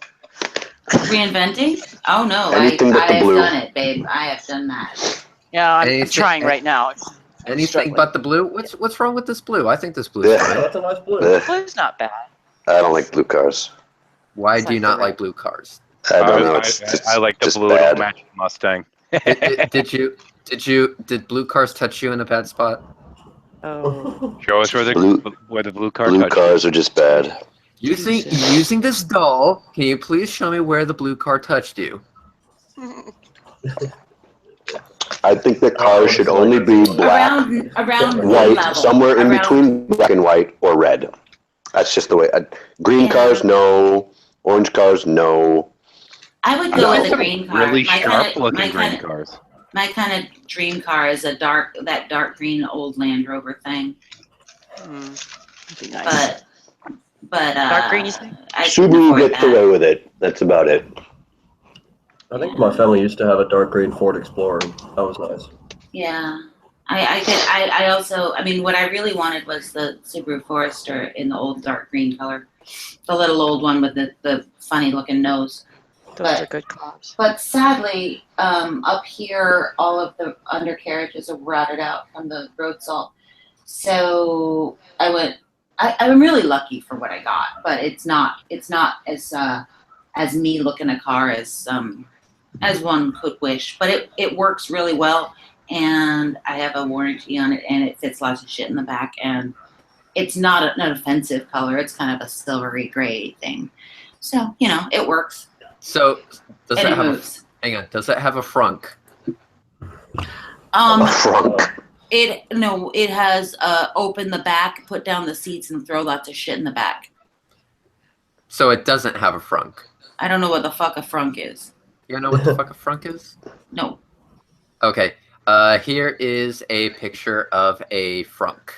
Reinventing? Oh no, Anything but I the have blue. done it, babe. I have done that. Yeah, I'm trying right now. Anything but the blue? What's wrong with this blue? I think this blue is Yeah. fine. That's a nice blue. Blue's not bad. I don't like blue cars. Why do you not like blue cars? I don't know. I like the just blue. bad. It'll match the Mustang. Did blue cars touch you in a bad spot? Oh. Show us where the blue car Blue touched cars are just bad. Using this doll, can you please show me where the blue car touched you? I think the cars should only be black, Around white, level. somewhere in between black and white, or red. That's just the way. Green cars, no. Orange cars, no. I would go with a green car. Really My sharp-looking kinda- green cars. My kind of dream car is that dark green old Land Rover thing. That'd be nice. But Dark green, you say? I couldn't Subaru afford gets that. away with it. That's about it. I think my family used to have a dark green Ford Explorer. That was nice. Yeah, I also, I mean, what I really wanted was the Subaru Forester in the old dark green color, the little old one with the funny looking nose. Those are good cars. But sadly, up here, all of the undercarriages are rotted out from the road salt. So I'm really lucky for what I got, but it's not as me looking a car as one could wish. But it works really well, and I have a warranty on it, and it fits lots of shit in the back, and it's not an offensive color. It's kind of a silvery gray thing. So, it works. So does And it it have moves. does it have a frunk? It has open the back, put down the seats, and throw lots of shit in the back. So it doesn't have a frunk. I don't know what the fuck a frunk is. You know what the fuck a frunk is? No. Okay. Here is a picture of a frunk.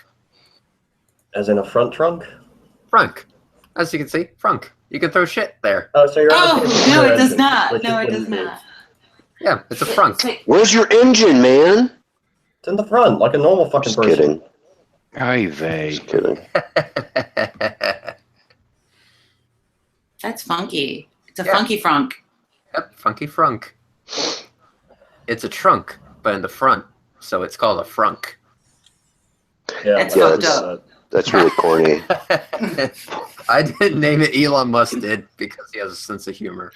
As in a front trunk? Frunk. As you can see, frunk. You can throw shit there. Oh, so you're Oh, no, it does not. No, it does not. Yeah, it's a frunk. Where's your engine, man? It's in the front, like a normal fucking Just person. kidding. Ay vey. Just kidding. That's funky. It's a funky frunk. Yep, funky frunk. It's a trunk, but in the front, so it's called a frunk. That's fucked up. That's really corny. I didn't name it. Elon Musk did because he has a sense of humor.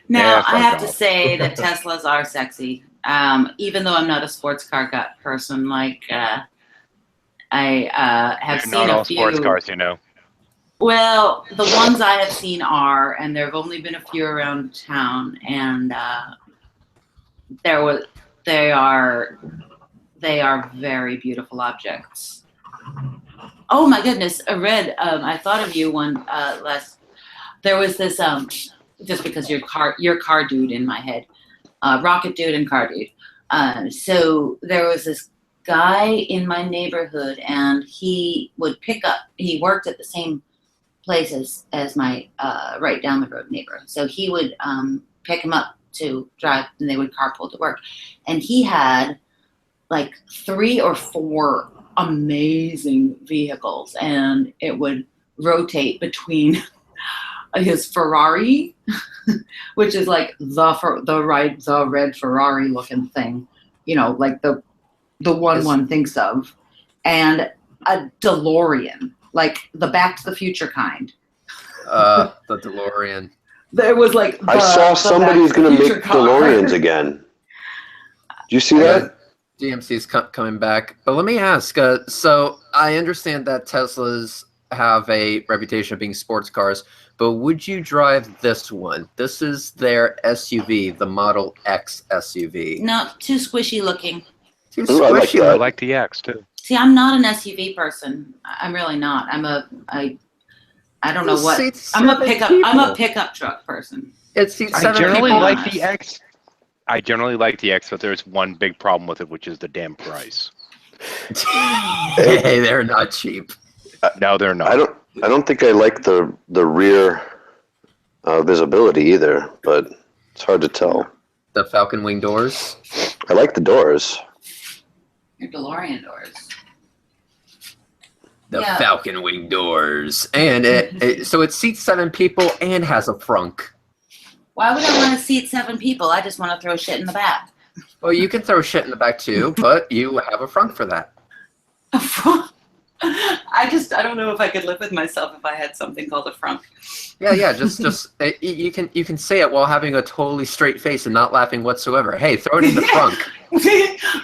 Now, I have to say that Teslas are sexy. Even though I'm not a sports car person, like I have They're seen not a all few. sports cars, Well, the ones I have seen are, and there have only been a few around town, and they are very beautiful objects. Oh my goodness, I thought of you one last. There was this just because you're car dude in my head, rocket dude and car dude. So there was this guy in my neighborhood, and he would pick up. He worked at the same place as my right down the road neighbor. So he would pick him up to drive, and they would carpool to work. And he had like 3 or 4 amazing vehicles, and it would rotate between his Ferrari, which is like the red Ferrari looking thing, you know, like the one one thinks of, and a DeLorean, like the Back to the Future kind. The DeLorean. There was like I saw somebody's going to make DeLoreans again. Do you see that? DMC's coming back. But let me ask, so I understand that Teslas have a reputation of being sports cars, but would you drive this one? This is their SUV, the Model X SUV. No, too squishy looking. Too squishy. I like the X too. See, I'm not an SUV person. I'm really not. I don't know what. I'm a pickup truck person. I generally like the X. I generally like the X, but there's one big problem with it, which is the damn price. Hey, they're not cheap. No, they're not. I don't think I like the rear visibility either, but it's hard to tell. The Falcon Wing doors? I like the doors. Your DeLorean doors. The Falcon Wing doors. And so it seats 7 people and has a frunk. Why would I want to seat 7 people? I just want to throw shit in the back. Well, you can throw shit in the back too, but you have a frunk for that. A frunk? I don't know if I could live with myself if I had something called a frunk. Yeah, just you can say it while having a totally straight face and not laughing whatsoever. Hey, throw it in the frunk.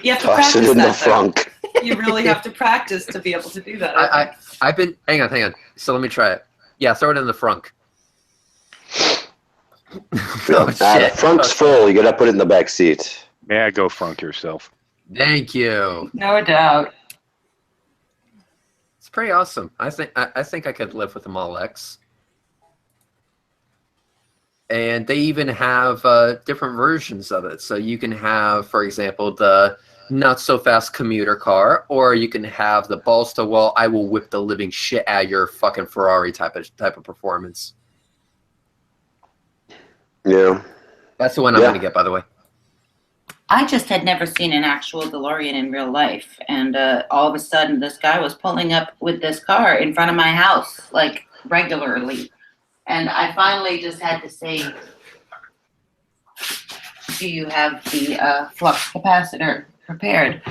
You have to Toss practice it in that, the frunk. You really have to practice to be able to do that. I've been hang on. So let me try it. Yeah, throw it in the frunk. The frunk's full. You gotta put it in the back seat. Yeah, go frunk yourself. Thank you. No doubt. It's pretty awesome. I think I could live with a Model X. And they even have different versions of it. So you can have, for example, the not so fast commuter car, or you can have the balls to wall, I will whip the living shit out of your fucking Ferrari type of performance. Yeah. That's the one I'm gonna get, by the way. I just had never seen an actual DeLorean in real life, and all of a sudden this guy was pulling up with this car in front of my house, like regularly. And I finally just had to say, do you have the flux capacitor prepared?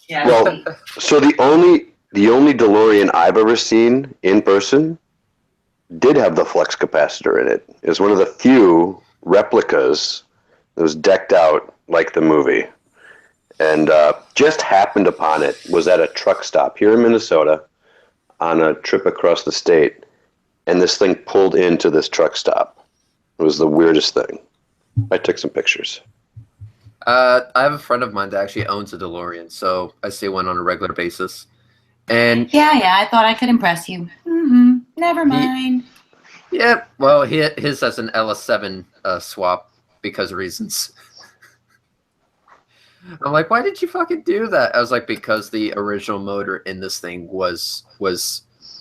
Yeah. Well, so the only DeLorean I've ever seen in person did have the flux capacitor in it. It was one of the few replicas that was decked out like the movie. And just happened upon it, was at a truck stop here in Minnesota on a trip across the state. And this thing pulled into this truck stop. It was the weirdest thing. I took some pictures. I have a friend of mine that actually owns a DeLorean, so I see one on a regular basis. And yeah, I thought I could impress you. Never mind. Yeah, well, his has an LS7 swap because of reasons. I'm like, why did you fucking do that? I was like, because the original motor in this thing was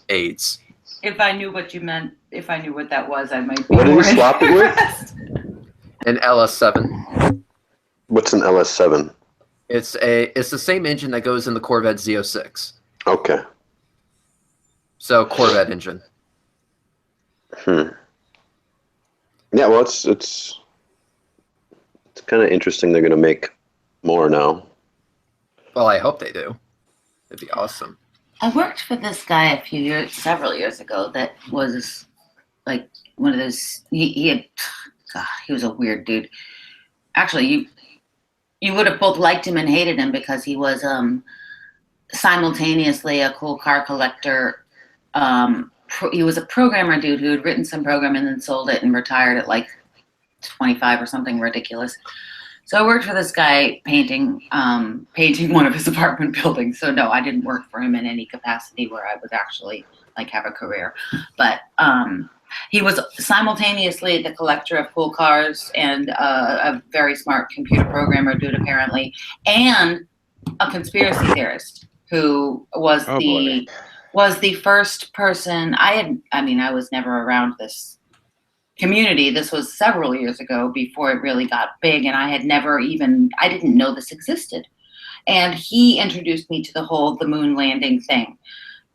AIDS. If I knew what you meant, if I knew what that was, I might be What did more he swap it with? An LS7. What's an LS7? It's the same engine that goes in the Corvette Z06. Okay. So Corvette engine. Yeah, well, it's kind of interesting. They're going to make more now. Well, I hope they do. It'd be awesome. I worked for this guy several years ago that was like one of those, he was a weird dude. Actually, you would have both liked him and hated him because he was simultaneously a cool car collector. He was a programmer dude who had written some program and then sold it and retired at like 25 or something ridiculous. So I worked for this guy painting one of his apartment buildings. So no, I didn't work for him in any capacity where I would actually like have a career. But he was simultaneously the collector of cool cars and a very smart computer programmer dude apparently, and a conspiracy theorist who was the first person I was never around this community. This was several years ago before it really got big, and I didn't know this existed. And he introduced me to the moon landing thing.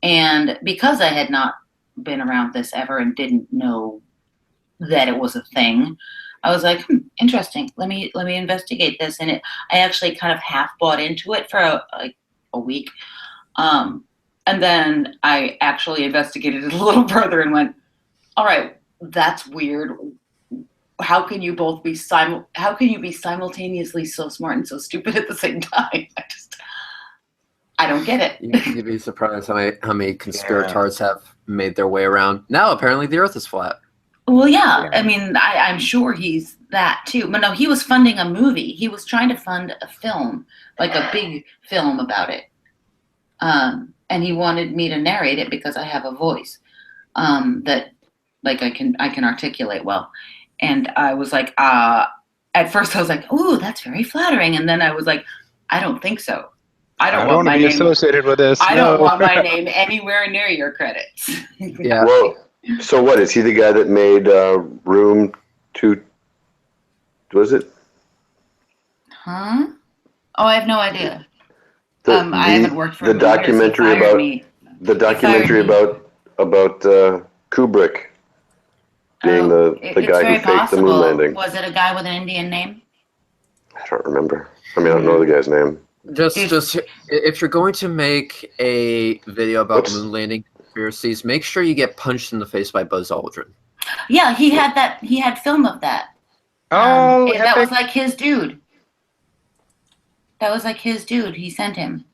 And because I had not been around this ever and didn't know that it was a thing, I was like, interesting. Let me investigate this. And I actually kind of half bought into it for a week. And then I actually investigated it a little further and went, all right, that's weird. How can you be simultaneously so smart and so stupid at the same time? I don't get it. You'd be surprised how many conspirators have made their way around. Now, apparently, the Earth is flat. Well, yeah. I mean, I'm sure he's that too. But no, he was funding a movie. He was trying to fund a film, like a big film about it. And he wanted me to narrate it because I have a voice that, like, I can articulate well. And I was like, at first I was like, ooh, that's very flattering. And then I was like, I don't think so. I don't want my name associated with this. I don't want my name anywhere near your credits. Yeah. Well, so what, is he the guy that made Room 2? Was it? Huh? Oh, I have no idea. I haven't worked for the documentary about Kubrick being the guy who faked the moon landing. Was it a guy with an Indian name? I don't remember. I mean, I don't know the guy's name. Just if you're going to make a video about moon landing conspiracies, make sure you get punched in the face by Buzz Aldrin. Yeah, he had that. He had film of that. Oh, that was like his dude. That was like his dude. He sent him.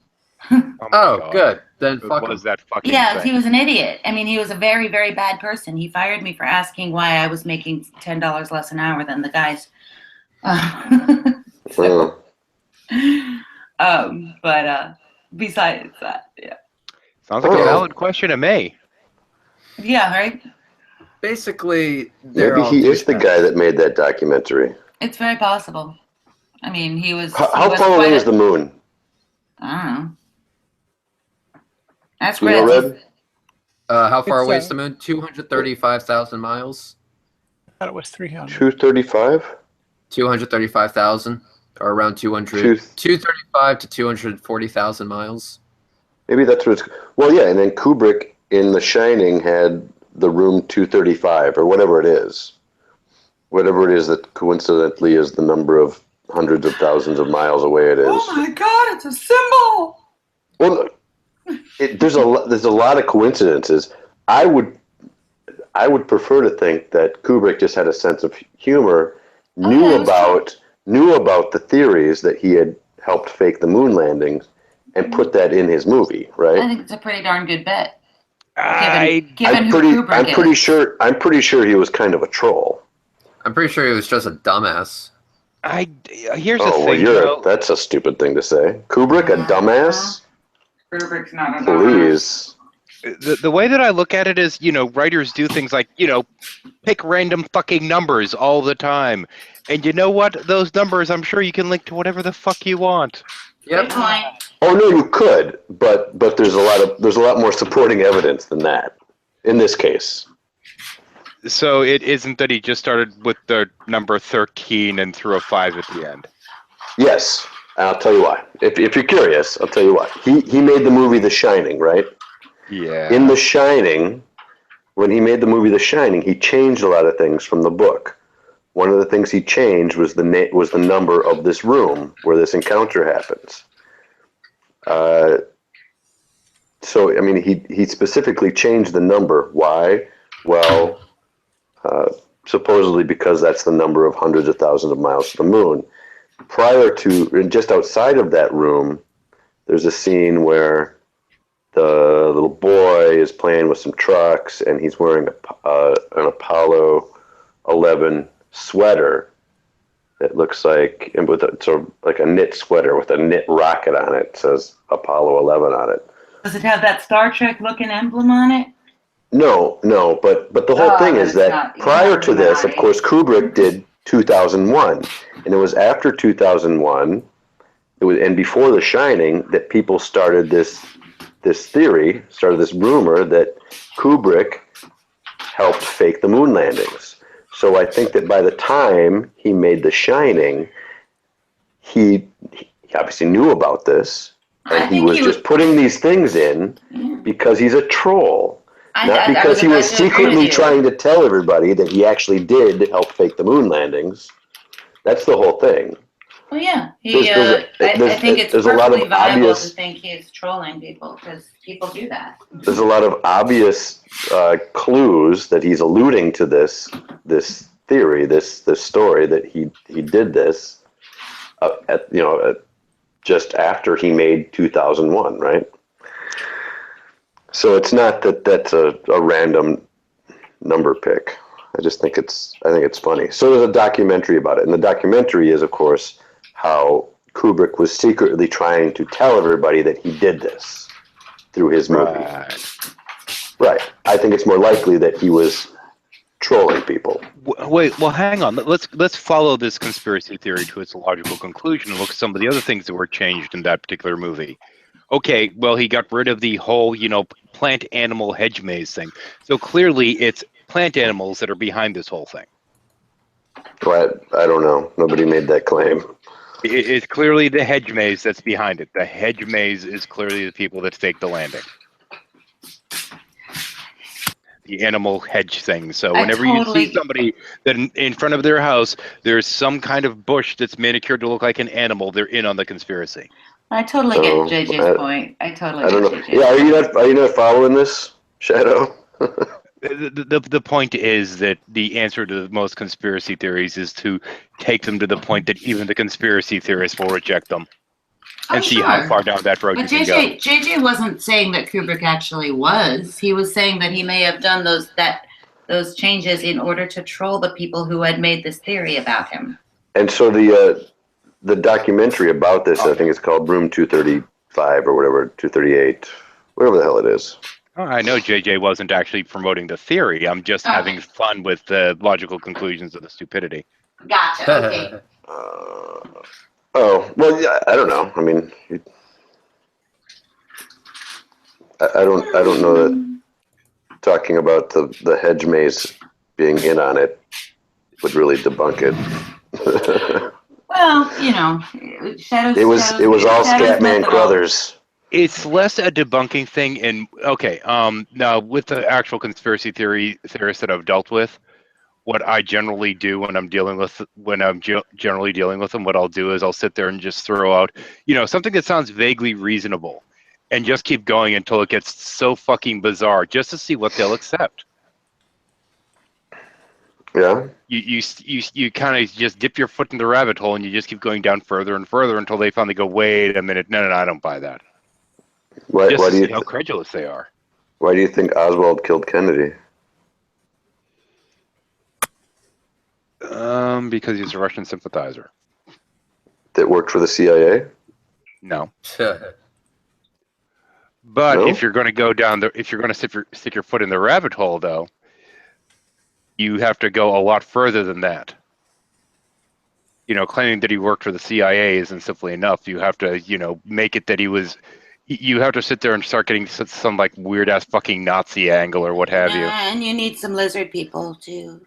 Oh, good. Then fuck was that fucking Yeah, thing. he was an idiot. I mean, he was a very, very bad person. He fired me for asking why I was making $10 less an hour than the guys. But besides that, yeah. Sounds like a valid question to me. Yeah, right? Basically, maybe he is the guy that made that documentary. It's very possible. I mean, he was. How far away is the moon? I don't know. That's You know, great. Red? How far away is the moon? 235,000 miles. I thought it was 300. 235? 235,000, or around 235 to 240,000 miles. Maybe that's what it's. Well, yeah, and then Kubrick in The Shining had the room 235 or whatever it is. Whatever it is that coincidentally is the number of hundreds of thousands of miles away it is. Oh my God! It's a symbol. Well, there's a lot of coincidences. I would prefer to think that Kubrick just had a sense of humor, knew about the theories that he had helped fake the moon landings, and put that in his movie, right? I think it's a pretty darn good bet. I'm Kubrick pretty sure he was kind of a troll. I'm pretty sure he was just a dumbass. Here's the thing. That's a stupid thing to say. Kubrick, a dumbass? Kubrick's not a Please. The way that I look at it is, writers do things like, pick random fucking numbers all the time. And you know what? Those numbers, I'm sure you can link to whatever the fuck you want. Yep. Oh no, you could, but there's a lot more supporting evidence than that in this case. So it isn't that he just started with the number 13 and threw a 5 at the end. Yes, I'll tell you why. If you're curious, I'll tell you why. He made the movie The Shining, right? Yeah. In The Shining, when he made the movie The Shining, he changed a lot of things from the book. One of the things he changed was the number of this room where this encounter happens. So I mean, he specifically changed the number. Why? Well, supposedly because that's the number of hundreds of thousands of miles to the moon. Prior to, and just outside of that room, there's a scene where the little boy is playing with some trucks, and he's wearing an Apollo 11 sweater that looks like, and with sort of like a knit sweater with a knit rocket on it. It says Apollo 11 on it. Does it have that Star Trek looking emblem on it? No, but the whole thing is that prior to this, of course, Kubrick did 2001, and it was after 2001, and before The Shining, that people started this rumor that Kubrick helped fake the moon landings. So I think that by the time he made The Shining, he obviously knew about this, and he was just putting these things in because he's a troll. Not because he was secretly trying to tell everybody that he actually did help fake the moon landings. That's the whole thing. Well, yeah, I think it's perfectly viable to think he's trolling people because people do that. There's a lot of obvious clues that he's alluding to this theory, this story that he did this just after he made 2001, right? So it's not that that's a random number pick. I think it's funny. So there's a documentary about it, and the documentary is, of course, how Kubrick was secretly trying to tell everybody that he did this through his movie. Right. I think it's more likely that he was trolling people. Wait, well, hang on. Let's follow this conspiracy theory to its logical conclusion and look at some of the other things that were changed in that particular movie. Okay, well, he got rid of the whole, plant animal hedge maze thing. So clearly it's plant animals that are behind this whole thing. Well, I don't know. Nobody made that claim. It's clearly the hedge maze that's behind it. The hedge maze is clearly the people that faked the landing. The animal hedge thing. So whenever you see somebody that in front of their house, there's some kind of bush that's manicured to look like an animal, they're in on the conspiracy. I totally get JJ's point. I don't know. JJ's point. Are you not following this, Shadow? The point is that the answer to most conspiracy theories is to take them to the point that even the conspiracy theorists will reject them and see how far down that road But you can go. JJ wasn't saying that Kubrick actually was. He was saying that he may have done those changes in order to troll the people who had made this theory about him. And so the documentary about this, I think it's called Room 235 or whatever, 238, whatever the hell it is. Oh, I know JJ wasn't actually promoting the theory. I'm just having fun with the logical conclusions of the stupidity. Gotcha. Okay. Well, yeah, I don't know. I mean, I don't know that talking about the hedge maze being in on it would really debunk it. Well, Shadows. It was all Scatman Crothers. It's less a debunking thing, and now with the actual conspiracy theorists that I've dealt with, what I generally do when I'm generally dealing with them, what I'll do is I'll sit there and just throw out, something that sounds vaguely reasonable, and just keep going until it gets so fucking bizarre, just to see what they'll accept. Yeah. You kind of just dip your foot in the rabbit hole, and you just keep going down further and further until they finally go, wait a minute, no, I don't buy that. Why do you see how credulous they are. Why do you think Oswald killed Kennedy? Because he's a Russian sympathizer. That worked for the CIA? No. But if you're going to go down if you're going to stick your foot in the rabbit hole, though, you have to go a lot further than that. Claiming that he worked for the CIA isn't simply enough. You have to, make it that he was. You have to sit there and start getting some like weird ass fucking Nazi angle or what have you. And you need some lizard people too.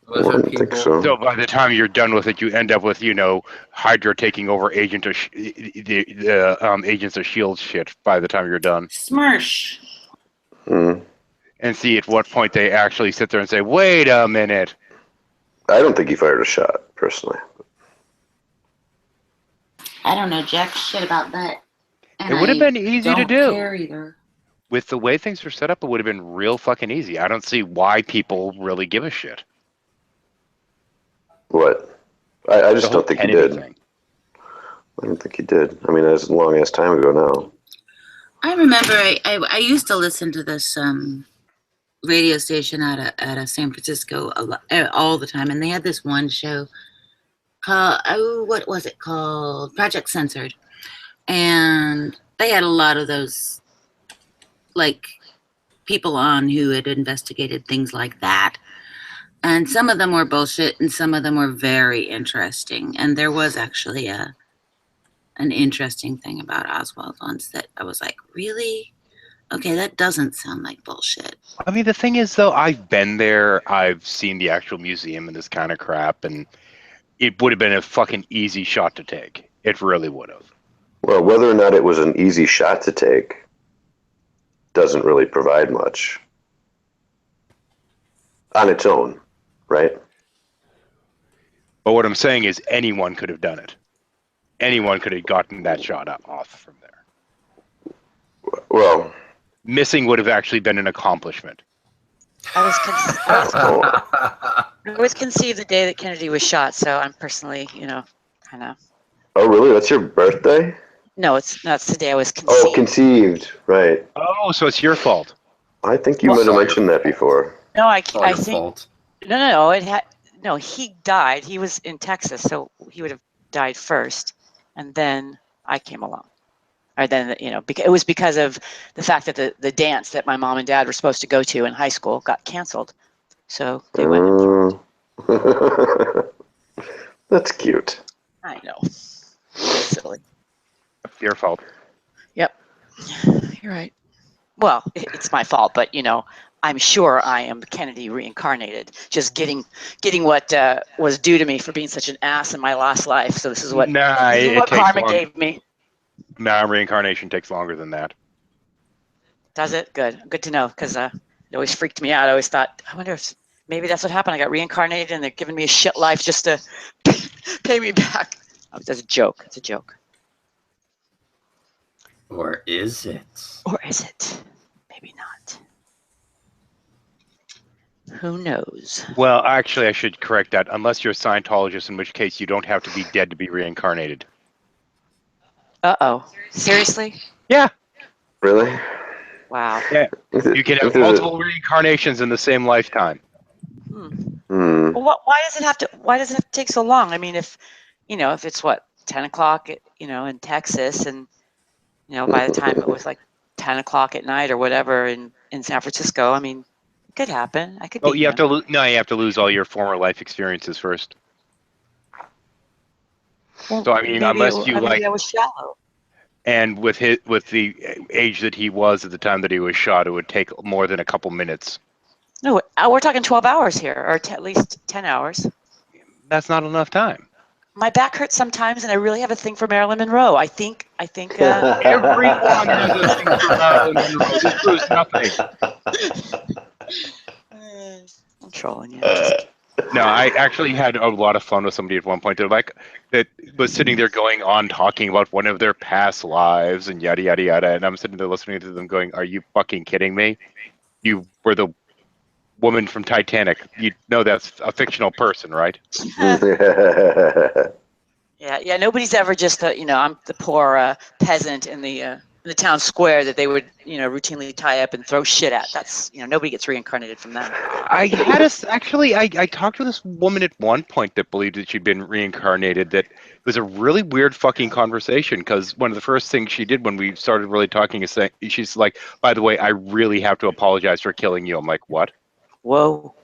Lizard people. So by the time you're done with it, you end up with Hydra taking over Agents of S.H.I.E.L.D. shit. By the time you're done. Smirsh. And see at what point they actually sit there and say, "Wait a minute." I don't think he fired a shot, personally. I don't know jack shit about that. And it would have been easy to do. Care either. With the way things are set up, it would have been real fucking easy. I don't see why people really give a shit. What? I just don't think he did. Thing. I don't think he did. I mean, that's a long ass time ago now. I remember I used to listen to this radio station out of San Francisco all the time, and they had this one show called what was it called? Project Censored. And they had a lot of those, like, people on who had investigated things like that. And some of them were bullshit, and some of them were very interesting. And there was actually an interesting thing about Oswald once that I was like, really? Okay, that doesn't sound like bullshit. I mean, the thing is, though, I've been there. I've seen the actual museum and this kind of crap, and it would have been a fucking easy shot to take. It really would have. Well, whether or not it was an easy shot to take doesn't really provide much on its own, right? But what I'm saying is anyone could have done it. Anyone could have gotten that shot off from there. Well, missing would have actually been an accomplishment. I was conceived the day that Kennedy was shot, so I'm personally, kind of. Oh, really? That's your birthday? No, it's not. It's the day I was conceived. Oh, conceived, right. Oh, so it's your fault. I think you might have mentioned that before. No, I think. No. No, he died. He was in Texas, so he would have died first, and then I came along. Or then, because it was because of the fact that the dance that my mom and dad were supposed to go to in high school got canceled. So they went. That's cute. I know. Silly. Your fault. Yep. You're right. Well, it's my fault, but I'm sure I am Kennedy reincarnated, just getting what was due to me for being such an ass in my last life. So this is what karma gave me. Nah, reincarnation takes longer than that. Does it? Good to know, because it always freaked me out. I always thought, I wonder if maybe that's what happened. I got reincarnated and they're giving me a shit life just to pay me back. Oh, that's a joke. It's a joke. Or is it? Or is it? Maybe not. Who knows? Well, actually, I should correct that. Unless you're a Scientologist, in which case you don't have to be dead to be reincarnated. Uh-oh. Seriously? Yeah. Really? Wow. Yeah. You can have multiple reincarnations in the same lifetime. Well, why does it have to take so long? I mean, if it's 10 o'clock, in Texas, and by the time it was like 10 o'clock at night or whatever in San Francisco, I mean, it could happen. I could. Oh, you have to lose all your former life experiences first. Well, so I mean, unless you maybe I was shallow. And with the age that he was at the time that he was shot, it would take more than a couple minutes. No, we're talking 12 hours here, or at least 10 hours. That's not enough time. My back hurts sometimes, and I really have a thing for Marilyn Monroe. I think. Everyone has a thing for Marilyn Monroe. This proves nothing. I'm trolling you. No, I actually had a lot of fun with somebody at one point. They're like, that was sitting there going on talking about one of their past lives and yada yada yada, and I'm sitting there listening to them going, "Are you fucking kidding me? You were the woman from Titanic. You know that's a fictional person, right?" Yeah. Nobody's ever just I'm the poor peasant in the town square that they would routinely tie up and throw shit at. That's nobody gets reincarnated from that. I talked to this woman at one point that believed that she'd been reincarnated. That it was a really weird fucking conversation, because one of the first things she did when we started really talking is saying, she's like, "By the way, I really have to apologize for killing you." I'm like, "What?" Whoa.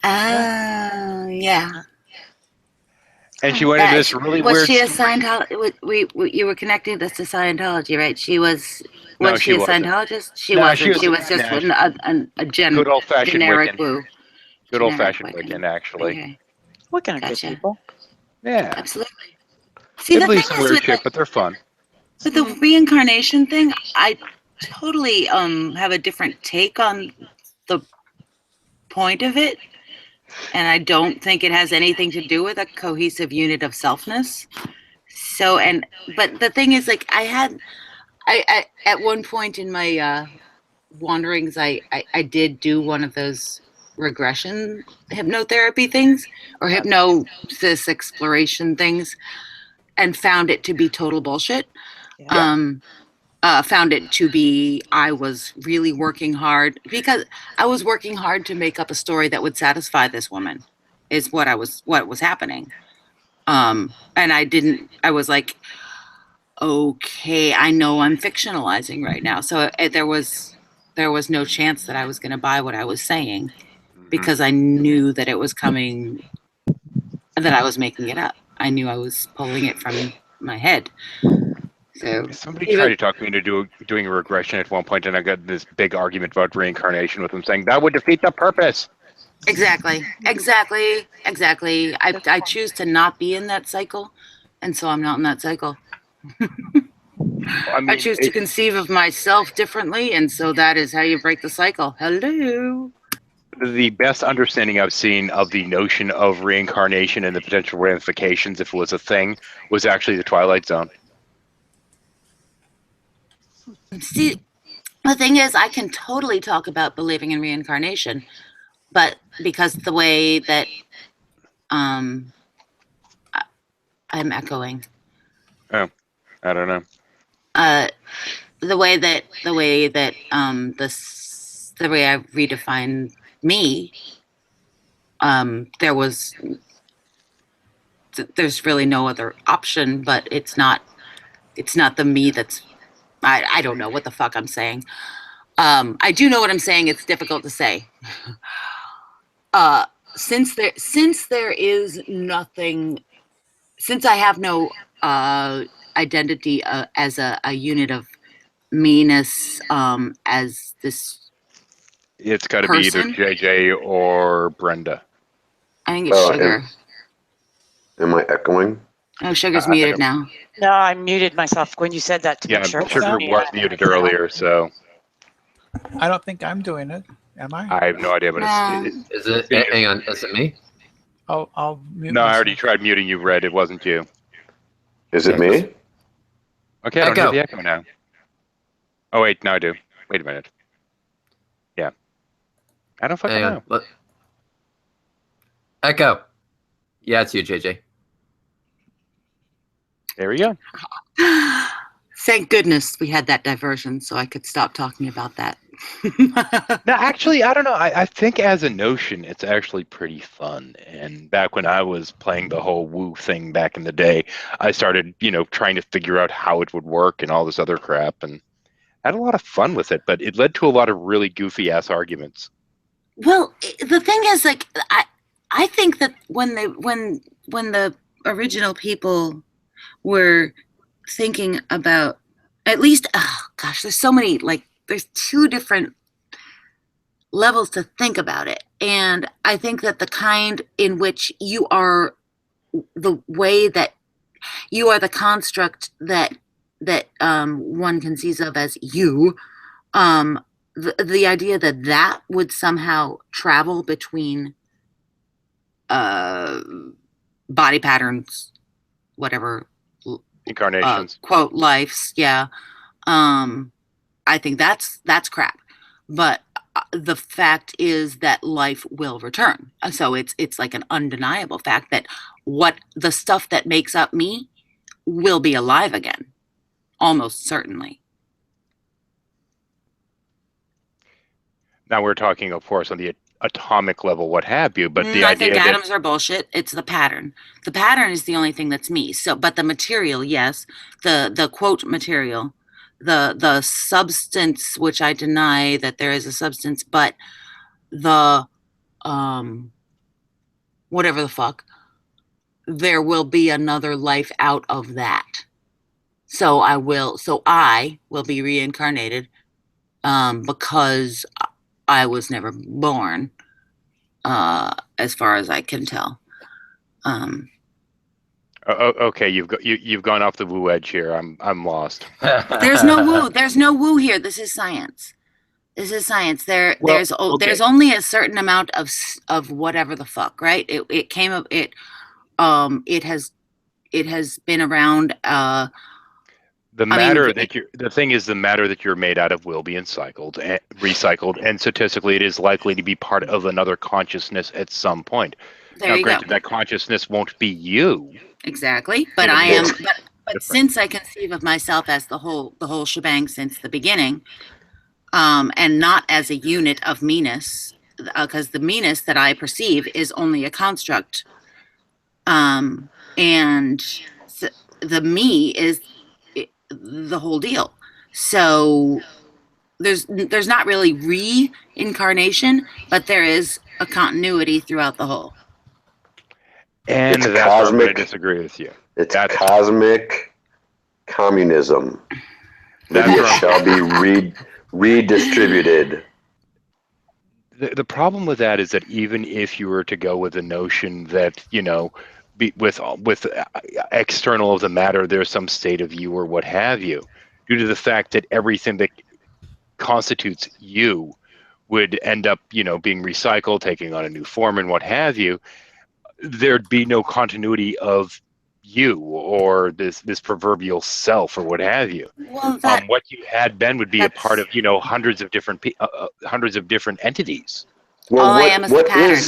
Yeah. And she went into this really weird. Was she a Scientologist? You were connecting this to Scientology, right? She was. Was she a Scientologist? She wasn't. She was just a good old-fashioned generic Wiccan. woo. Good old-fashioned Wiccan, actually. Okay. What kind of good people? Yeah. Absolutely. See, They the believe thing some is weird with shit, but they're fun. With the reincarnation thing, I totally have a different take on the point of it. And I don't think it has anything to do with a cohesive unit of selfness. So, but the thing is, like, I at one point in my wanderings, I did do one of those regression hypnotherapy things or hypnosis exploration things, and found it to be total bullshit. Yeah. Found it to be, I was really working hard because I was working hard to make up a story that would satisfy this woman, is what was happening. And I was like, okay, I know I'm fictionalizing right now. So there was no chance that I was going to buy what I was saying, because I knew that it was coming, that I was making it up. I knew I was pulling it from my head. So Somebody tried to talk me into doing a regression at one point, and I got this big argument about reincarnation with them, saying that would defeat the purpose. Exactly. I choose to not be in that cycle, and so I'm not in that cycle. I mean, I choose to conceive of myself differently, and so that is how you break the cycle. Hello. The best understanding I've seen of the notion of reincarnation and the potential ramifications, if it was a thing, was actually the Twilight Zone. See, the thing is, I can totally talk about believing in reincarnation, but because the way that I'm echoing. Oh, I don't know. The way I redefine me, there's really no other option, but it's not the me that's, I don't know what the fuck I'm saying. I do know what I'm saying. It's difficult to say. Since there is nothing, since I have no identity as a unit of meanness, as this It's got to be either JJ or Brenda. I think it's Sugar. Am I echoing? Oh, Sugar's muted now. No, I muted myself when you said that to make sure. Sugar was muted earlier, so. I don't think I'm doing it. Am I? I have no idea, but Is it? Hang on, is it me? I'll mute No, I myself. already tried muting you, Red. It wasn't you. Is it me? Okay, I don't hear the echo now. Oh wait, now I do. Wait a minute. Yeah. I don't fucking know. Echo. Yeah, it's you, JJ. There we go. Thank goodness we had that diversion, so I could stop talking about that. No, actually, I don't know. I think as a notion, it's actually pretty fun. And back when I was playing the whole woo thing back in the day, I started, trying to figure out how it would work and all this other crap, and I had a lot of fun with it. But it led to a lot of really goofy ass arguments. Well, the thing is, like, I think that when the original people were thinking about, at least, oh gosh, there's so many, like, there's two different levels to think about it. And I think that the kind in which you are, the way that you are the construct that one conceives of as you, the idea that would somehow travel between body patterns, whatever, incarnations, quote, lives, yeah. I think that's crap. But the fact is that life will return. So it's like an undeniable fact that what the stuff that makes up me will be alive again, almost certainly. Now we're talking, of course, on the atomic level, what have you, but the I idea think that atoms are bullshit. It's the pattern. The pattern is the only thing that's me. So, but the material, yes, the quote material, the substance, which I deny that there is a substance, but the whatever the fuck, there will be another life out of that. So I will be reincarnated because I was never born, as far as I can tell. okay, you've gone off the woo edge here. I'm lost. There's no woo. There's no woo here. This is science. This is science. There's only a certain amount of whatever the fuck, right? It has been around. The matter the thing is, the matter that you're made out of will be recycled, and statistically, it is likely to be part of another consciousness at some point. There you go. That consciousness won't be you. Exactly, but I am. But since I conceive of myself as the whole shebang since the beginning, and not as a unit of meanness, because the meanness that I perceive is only a construct, and the me is the whole deal. So there's not really reincarnation, but there is a continuity throughout the whole. And It's that's where I'm going to disagree with you. It's communism. Media shall be redistributed. The problem with that is that even if you were to go with the notion that, you know, with external of the matter, there's some state of you or what have you, due to the fact that everything that constitutes you would end up, you know, being recycled, taking on a new form and what have you, there'd be no continuity of you or this proverbial self or what have you. Well, What you had been would be a part of, you know, hundreds of different entities. Well, all I am is the pattern.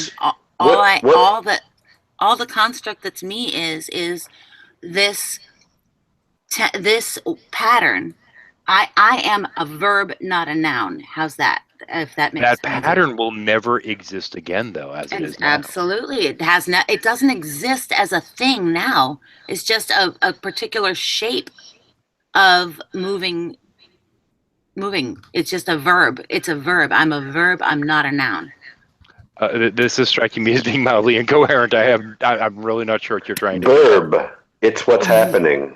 All the construct that's me is this this pattern. I am a verb, not a noun. How's that? If that makes sense. That pattern will never exist again, though, as it is now. Absolutely, it has not. It doesn't exist as a thing now. It's just a particular shape of moving. It's just a verb. It's a verb. I'm a verb. I'm not a noun. This is striking me as being mildly incoherent. I'm really not sure what you're trying to Verb. It's what's happening.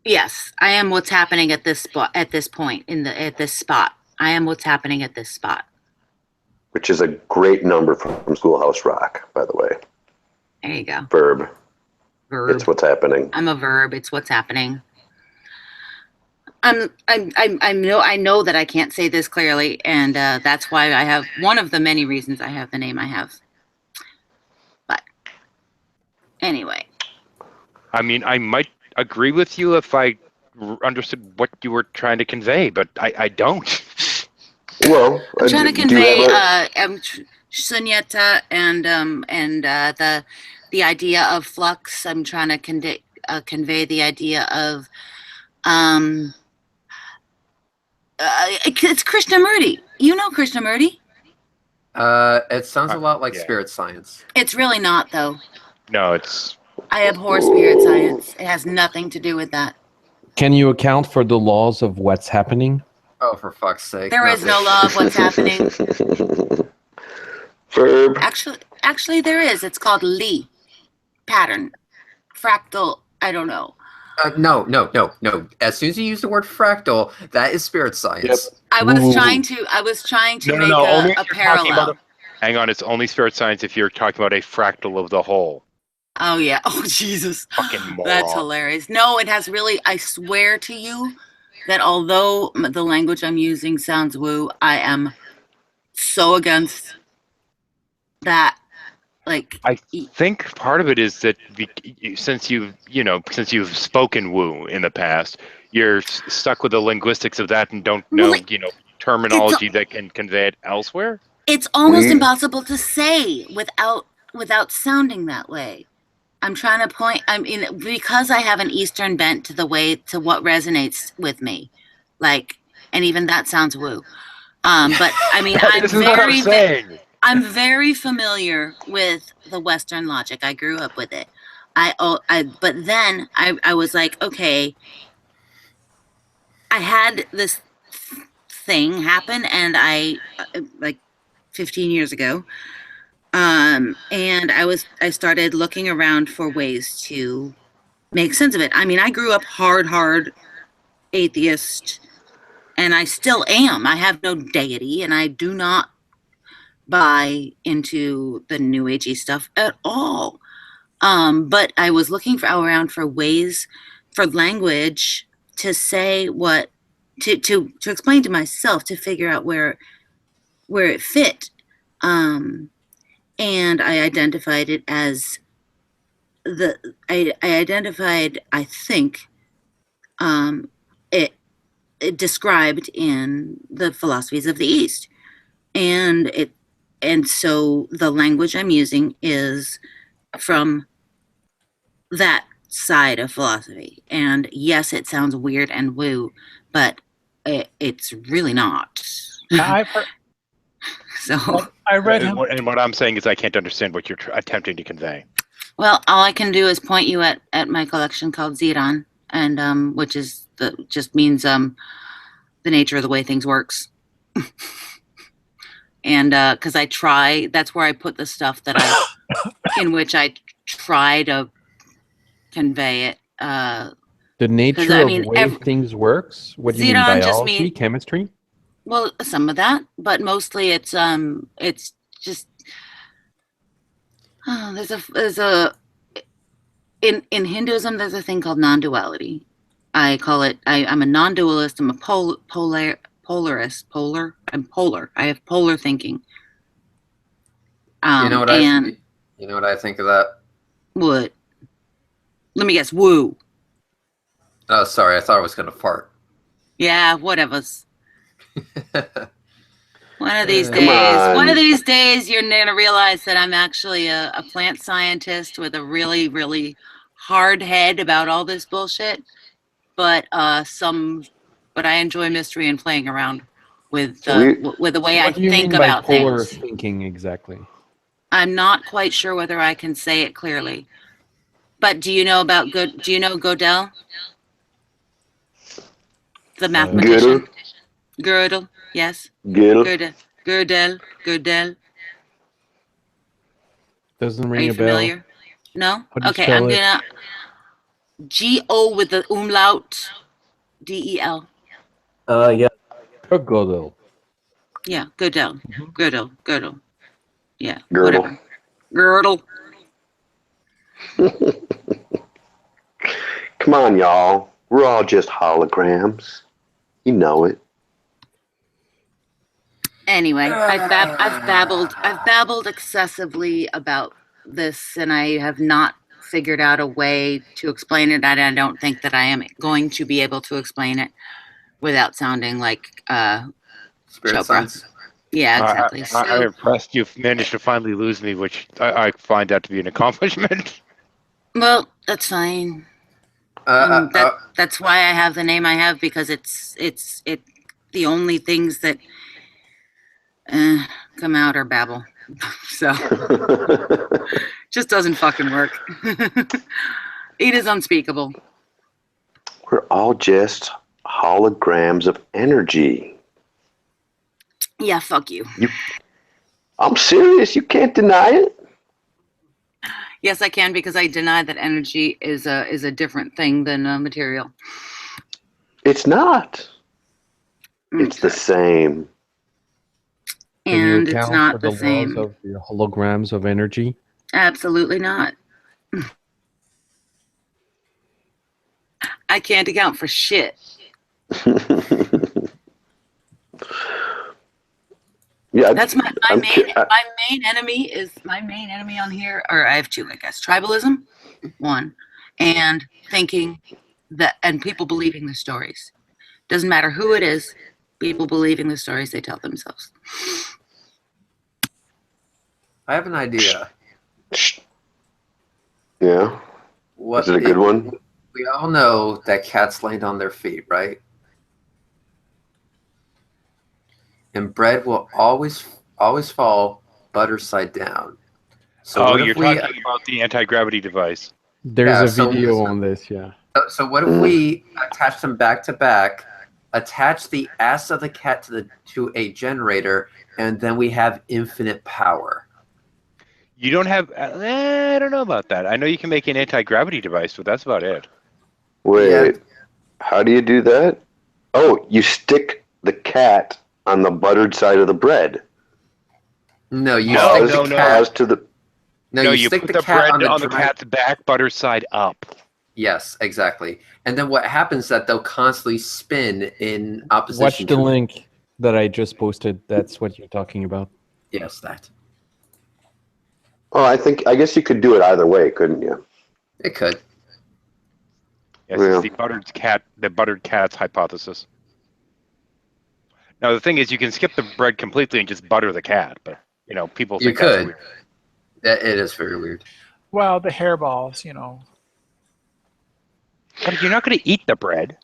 Yes, I am what's happening at this spot. At this point at this spot, I am what's happening at this spot. Which is a great number from Schoolhouse Rock, by the way. There you go. Verb. Verb. It's what's happening. I'm a verb. It's what's happening. I know that I can't say this clearly, and that's why I have one of the many reasons I have the name I have. But anyway. I mean, I might agree with you if I understood what you were trying to convey, but I don't. Well, I'm trying to convey shunyata and the idea of flux. I'm trying to convey the idea of it's Krishnamurti. You know Krishnamurti? It sounds a lot like spirit science. It's really not, though. No, it's. I abhor spirit science. It has nothing to do with that. Can you account for the laws of what's happening? Oh, for fuck's sake! There is no law of what's happening. Verb. Actually, there is. It's called Li. Pattern. Fractal. I don't know. No. As soon as you use the word fractal, that is spirit science. Yep. I was trying to make a parallel. Hang on, it's only spirit science if you're talking about a fractal of the whole. Oh yeah. Oh Jesus. Fucking moron. That's hilarious. No, it has really. I swear to you that although the language I'm using sounds woo, I am so against that. Like, I think part of it is that since you've spoken woo in the past, you're stuck with the linguistics of that and don't know terminology that can convey it elsewhere. It's almost impossible to say without sounding that way. I'm trying to point. I mean, because I have an Eastern bent to what resonates with me, like, and even that sounds woo. But I mean, I'm very familiar with the Western logic. I grew up with it. But then I was like, okay, I had this thing happen, and like 15 years ago, and I started looking around for ways to make sense of it. I mean, I grew up hard atheist, and I still am. I have no deity, and I do not buy into the new agey stuff at all. But I was looking around for ways for language to say what to explain to myself, to figure out where it fit. And I identified it as I think it described in the philosophies of the East. And so the language I'm using is from that side of philosophy. And yes, it sounds weird and woo, but it's really not. So I read him. And what I'm saying is I can't understand what you're attempting to convey. Well, all I can do is point you at my collection called Ziran, and which is just means the nature of the way things works. And because that's where I put the stuff that in which I try to convey it. The nature I mean, of way things works. What do you mean, Xenon just biology, mean- chemistry? Well, some of that, but mostly it's just there's a in Hinduism there's a thing called non-duality. I call it I'm a non-dualist. I'm a polarist. I'm polar. I have polar thinking. You know what I think of that? What? Let me guess. Woo. Oh, sorry. I thought I was going to fart. Yeah, whatever. One of these Come days, on. one of these days, you're gonna realize that I'm actually a plant scientist with a really, really hard head about all this bullshit. But I enjoy mystery and playing around with the way I What do you think mean by about polar things. thinking exactly? I'm not quite sure whether I can say it clearly. But do you know about Do you know Gödel? The mathematician. Gödel, yes. Gödel. Gödel. Doesn't Are ring you a bell. familiar? No? How do you Okay, spell I'm it? gonna G-O with the umlaut D-E-L. Yeah. Gödel. Yeah, Gödel. Gödel. Yeah, Girdle. whatever. Girdle. Come on, y'all. We're all just holograms. You know it. Anyway, I've babbled excessively about this, and I have not figured out a way to explain it. And I don't think that I am going to be able to explain it without sounding like Spirit Chopra. science. Yeah, exactly. I'm impressed you've managed to finally lose me, which I find that to be an accomplishment. Well, that's fine. That's why I have the name I have, because it's the only things that come out are babble. So just doesn't fucking work. It is unspeakable. We're all just holograms of energy. Yeah, fuck you. I'm serious. You can't deny it. Yes, I can, because I deny that energy is a different thing than material. It's not. It's the same. Can you And it's account not for the the same. laws of the holograms of energy? Absolutely not. I can't account for shit. Yeah, That's my main enemy on here, or I have two, I guess. Tribalism, one, and thinking that, and people believing the stories. Doesn't matter who it is, people believing the stories they tell themselves. I have an idea. Yeah. Is it a good one? We all know that cats land on their feet, right? And bread will always fall butter side down. So what you're if we, talking about the anti-gravity device. There's a video on this, yeah. So what if we attach them back to back, attach the ass of the cat to a generator, and then we have infinite power? You don't have. I don't know about that. I know you can make an anti-gravity device, but that's about it. Wait, how do you do that? Oh, you stick the cat on the buttered side of the bread. No, you Pause, stick the pause cat. to the. No, No, you you stick put the the cat bread on the dry- cat's back, butter side up. Yes, exactly. And then what happens is that they'll constantly spin in opposition. Watch the link that I just posted. That's what you're talking about. Yes, that. Oh, I guess you could do it either way, couldn't you? It could. Yes, Yeah. it's the buttered cat's hypothesis. Now the thing is, you can skip the bread completely and just butter the cat, but people You think that's could. weird. It is very weird. Well, the hairballs, you know. But you're not going to eat the bread.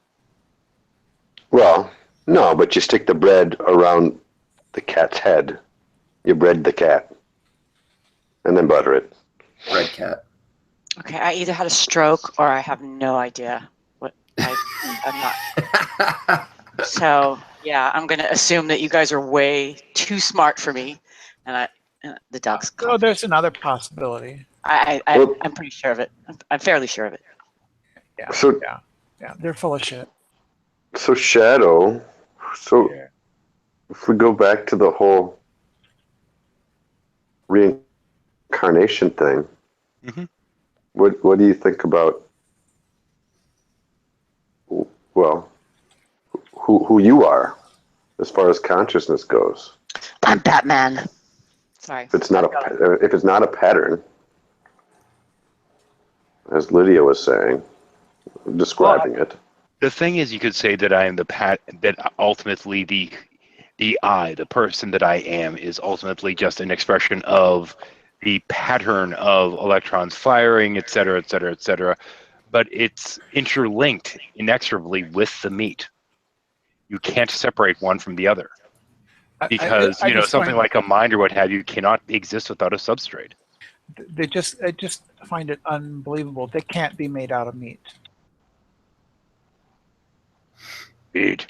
Well, no, but you stick the bread around the cat's head. You bread the cat. And then butter it. Bread cat. Okay, I either had a stroke or I have no idea what I'm not. So yeah, I'm gonna assume that you guys are way too smart for me, and the dog's. Oh, there's another possibility. I'm pretty sure of it. I'm fairly sure of it. Yeah. So, yeah. Yeah, they're full of shit. So shadow. So if we go back to the whole reincarnation thing, what do you think about? Well, who you are, as far as consciousness goes. I'm Batman. Sorry. If it's not a pattern, as Lydia was saying, describing it. The thing is, you could say that I am that ultimately the I, the person that I am, is ultimately just an expression of the pattern of electrons firing, et cetera, et cetera, et cetera. But it's interlinked inexorably with the meat. You can't separate one from the other. Because, I just something find- like a mind or what have you cannot exist without a substrate. I just find it unbelievable. They can't be made out of meat. Meat.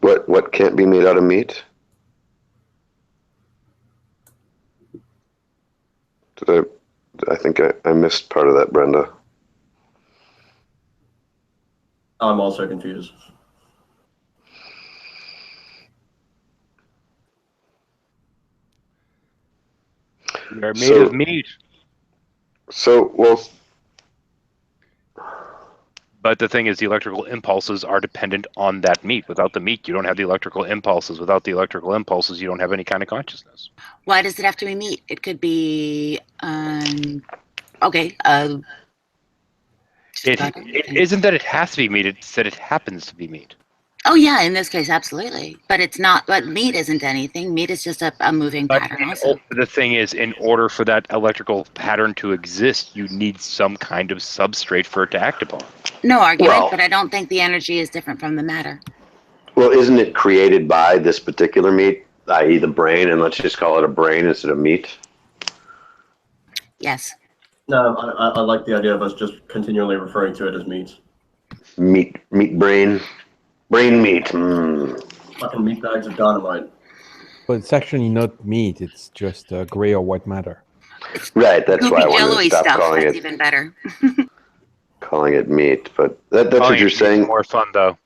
What can't be made out of meat? I think I missed part of that, Brenda. I'm also confused. They're made of meat. So, well... But the thing is, the electrical impulses are dependent on that meat. Without the meat, you don't have the electrical impulses. Without the electrical impulses, you don't have any kind of consciousness. Why does it have to be meat? It could be, okay. It isn't that it has to be meat, it's that it happens to be meat. Oh yeah, in this case, absolutely. But it's not, but meat isn't anything. Meat is just a moving pattern also. The thing is, in order for that electrical pattern to exist, you need some kind of substrate for it to act upon. No argument, Well- but I don't think the energy is different from the matter. Well, isn't it created by this particular meat, i.e. the brain, and let's just call it a brain instead of meat? Yes. No, I like the idea of us just continually referring to it as meat. Meat brain. Brain meat. Mm. Fucking meat bags of dynamite. But it's actually not meat. It's just gray or white matter. Right, that's why I wanted to Jello-y stop stuff, calling that's it even better. meat. But that's what you're saying. More fun, though.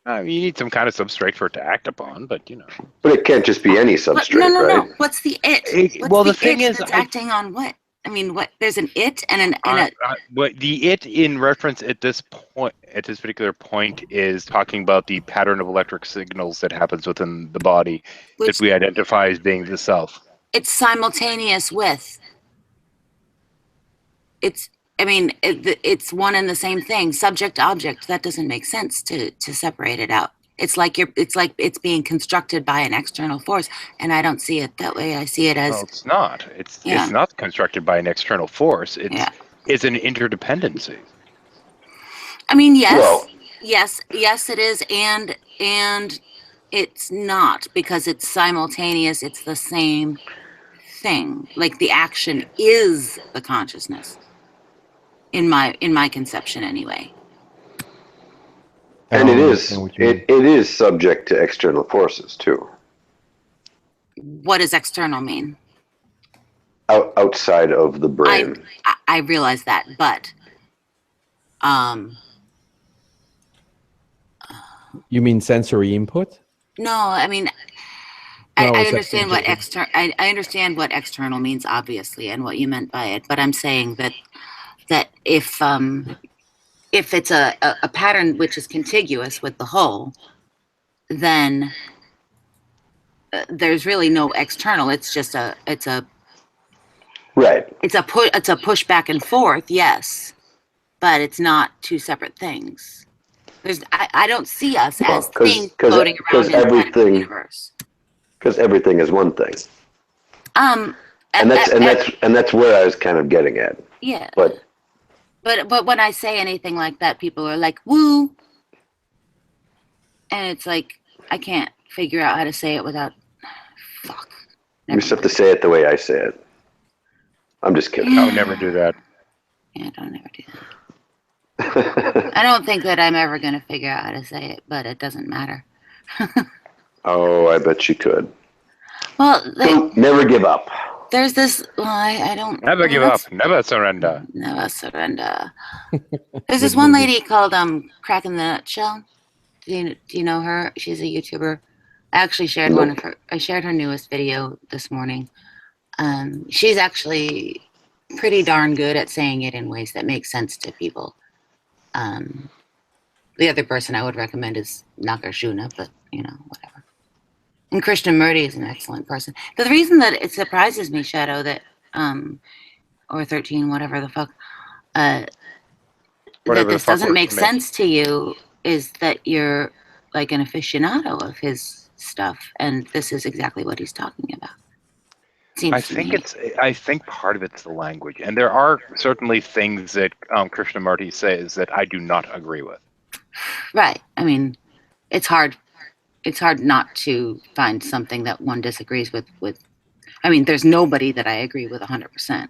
You need some kind of substrate for it to act upon, but But it can't just be any But substrate, no. right? What's the it? What's well, the it thing is, that's acting on what? I mean, what? There's an it and what the it in reference at this particular point is talking about the pattern of electric signals that happens within the body that we identify as being the self. it's simultaneous with. It's one and the same thing. Subject object. That doesn't make sense to separate it out. It's like it's being constructed by an external force, and I don't see it that way. I see it as No, it's not. It's not constructed by an external force. It's an interdependency. I mean, yes, yes, it is, and it's not, because it's simultaneous. It's the same thing. Like the action is the consciousness. In my conception, anyway. And it is subject to external forces too. What does external mean? Outside of the brain. I realize that, but You mean sensory input? no, I mean, I understand what I understand what external means, obviously, and what you meant by it. But I'm saying that if it's a pattern which is contiguous with the whole, then there's really no external. It's just right. It's a push back and forth, yes, but it's not two separate things. I don't see us as things floating around in the universe. Because everything is one thing. And that's where I was kind of getting at. Yeah. But when I say anything like that, people are like, woo. And it's like, I can't figure out how to say it without, you just have to say it the way I say it. I'm just kidding. I would never do that. Yeah, don't ever do that. I don't think that I'm ever going to figure out how to say it, but it doesn't matter. Oh, I bet you could. Well, Never give up. There's this. Well, I don't. Never give up. Never surrender. Never surrender. There's this one lady called Crack in the Nutshell. Do you know her? She's a YouTuber. I actually shared one of her. I shared her newest video this morning. She's actually pretty darn good at saying it in ways that make sense to people. The other person I would recommend is Nagarjuna, but whatever. And Krishnamurti is an excellent person. But the reason that it surprises me, Shadow, that or 13, whatever the fuck, that this doesn't make sense to you is that you're like an aficionado of his stuff, and this is exactly what he's talking about. I think part of it's the language, and there are certainly things that Krishnamurti says that I do not agree with. Right. I mean, it's hard. It's hard not to find something that one disagrees with. I mean, there's nobody that I agree with 100%.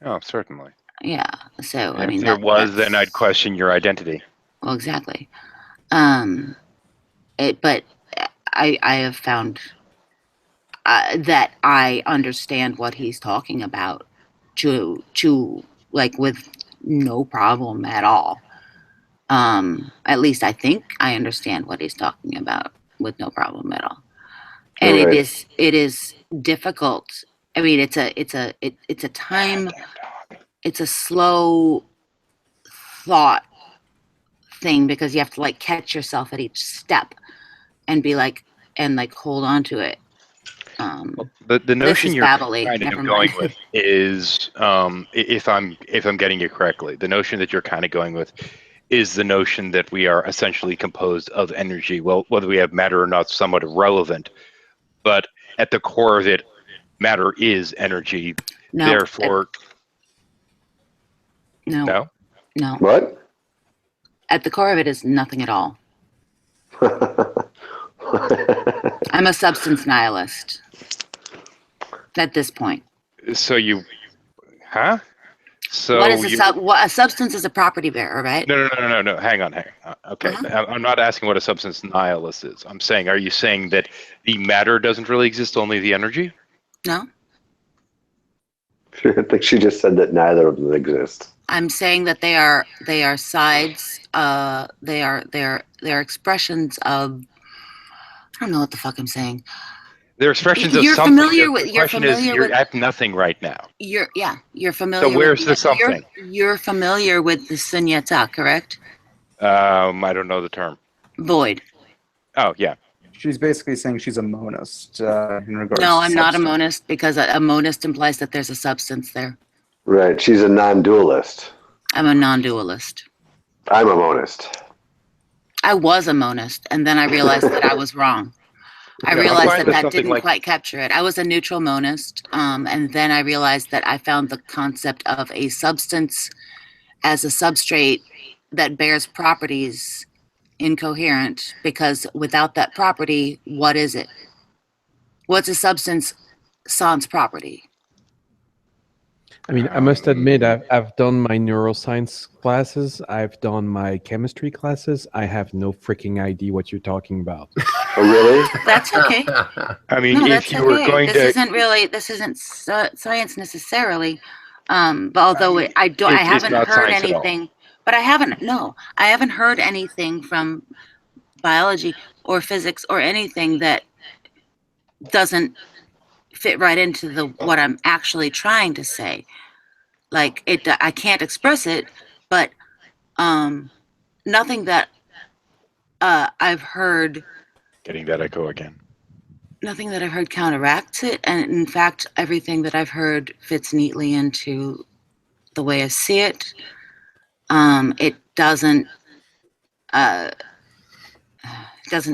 Oh, certainly. Yeah. So I mean, if there was, then I'd question your identity. Well, exactly. But I have found that I understand what he's talking about to like with no problem at all. At least I think I understand what he's talking about with no problem at all. And it is difficult. I mean, it's a time. It's a slow thought thing because you have to like catch yourself at each step and be like hold on to it. The notion you're kind of going with is, if I'm getting it correctly, the notion that you're kind of going with is the notion that we are essentially composed of energy. Well, whether we have matter or not is somewhat irrelevant, but at the core of it, matter is energy. No, therefore, no. What? At the core of it is nothing at all. I'm a substance nihilist at this point. So you, huh? So what is a substance is a property bearer, right? No. Hang on. Okay, I'm not asking what a substance nihilist is. I'm saying, are you saying that the matter doesn't really exist, only the energy? No. I think she just said that neither of them exist. I'm saying that they are sides. They are expressions of. I don't know what the fuck I'm saying. They're expressions of something. The question is, you're at nothing right now. You're familiar. So where's the something? You're familiar with the sunyata, correct? I don't know the term. Void. Oh yeah. She's basically saying she's a monist in regards. No, to I'm not a monist because a monist implies that there's a substance there. Right. She's a non-dualist. I'm a non-dualist. I'm a monist. I was a monist, and then I realized that I was wrong. I realized that didn't quite capture it. I was a neutral monist, and then I realized that I found the concept of a substance as a substrate that bears properties incoherent, because without that property, what is it? What's a substance sans property? I mean, I must admit, I've done my neuroscience classes. I've done my chemistry classes. I have no freaking idea what you're talking about. Oh, really? That's okay. I mean, if you were going to... This isn't science necessarily. But although I haven't heard anything, but I haven't heard anything from biology or physics or anything that doesn't fit right into what I'm actually trying to say. Like I can't express it, but nothing that I've heard. Getting that echo again. Nothing that I've heard counteracts it, and in fact, everything that I've heard fits neatly into the way I see it. It doesn't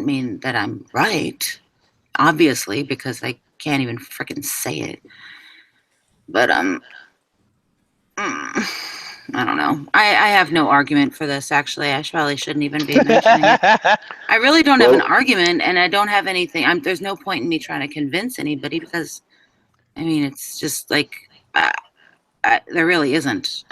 mean that I'm right, obviously, because I can't even freaking say it. But I don't know. I have no argument for this, actually. I probably shouldn't even be mentioning it. I really don't have an argument, and I don't have anything. There's no point in me trying to convince anybody because, I mean, it's just like, there really isn't.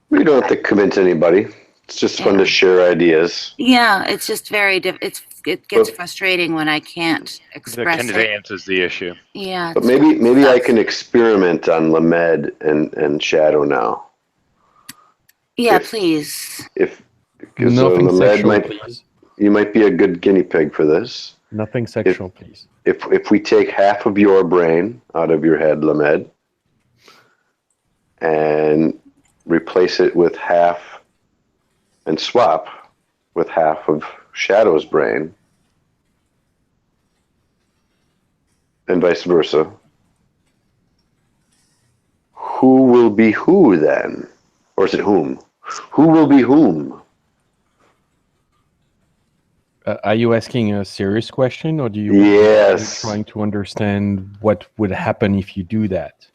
We don't have to convince anybody. It's just fun to share ideas. Yeah, it's just it's it gets frustrating when I can't The express it. conveyance is the issue. Yeah. But maybe I can experiment on Lamed and Shadow now. Yeah, please. Because Nothing Lamed sexual, please. you might be a good guinea pig for this. Nothing sexual, please. If we take half of your brain out of your head, Lamed, and replace it with half, and swap with half of Shadow's brain, and vice versa, who will be who then? Or is it whom? Who will be whom? Are you asking a serious question, or are you trying to understand what would happen if you do that?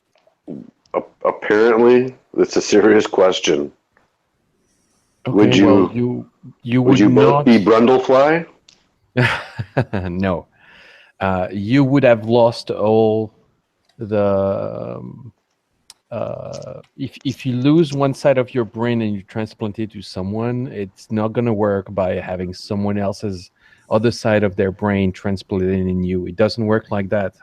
Apparently, it's a serious question. Okay, would you? Well, you would both not be Brundlefly? No, you would have lost all the. If you lose one side of your brain and you transplant it to someone, it's not going to work by having someone else's other side of their brain transplanted in you. It doesn't work like that.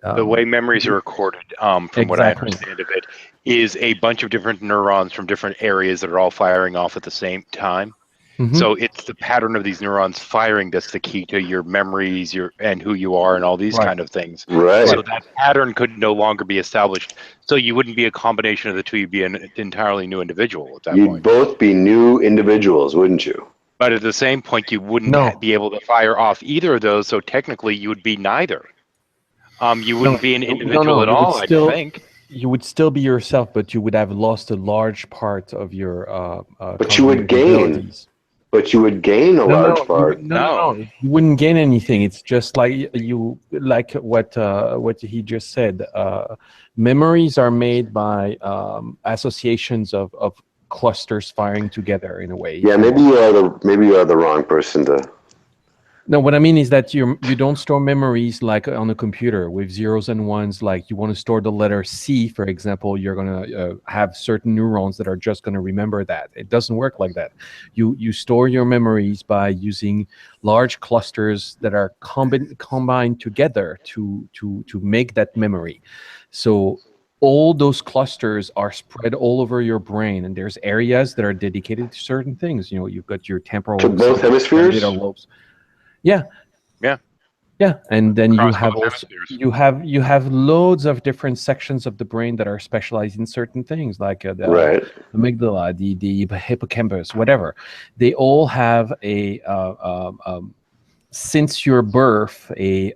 The way memories are recorded, from what I understand of it, is a bunch of different neurons from different areas that are all firing off at the same time. Mm-hmm. So it's the pattern of these neurons firing that's the key to your memories, and who you are, and all these kind of things. Right. So that pattern could no longer be established. So you wouldn't be a combination of the two. You'd be an entirely new individual at that You'd point. both be new individuals, wouldn't you? But at the same point, you wouldn't be able to fire off either of those. So technically, you would be neither. You wouldn't be an individual at all, I think. You would still be yourself, but you would have lost a large part of your. But you would gain. But you would gain a large part. No, you wouldn't gain anything. It's just like what he just said. Memories are made by associations of clusters firing together in a way. Yeah, maybe you are the wrong person to. No, what I mean is that you don't store memories like on a computer with zeros and ones. Like you want to store the letter C, for example, you're going to have certain neurons that are just going to remember that. It doesn't work like that. You store your memories by using large clusters that are combined together to make that memory. So all those clusters are spread all over your brain, and there's areas that are dedicated to certain things. You know, you've got your temporal to both hemispheres. Lobes. Yeah. Yeah. Yeah, and then you have loads of different sections of the brain that are specialized in certain things, like the amygdala, the hippocampus, whatever. They all have a since your birth a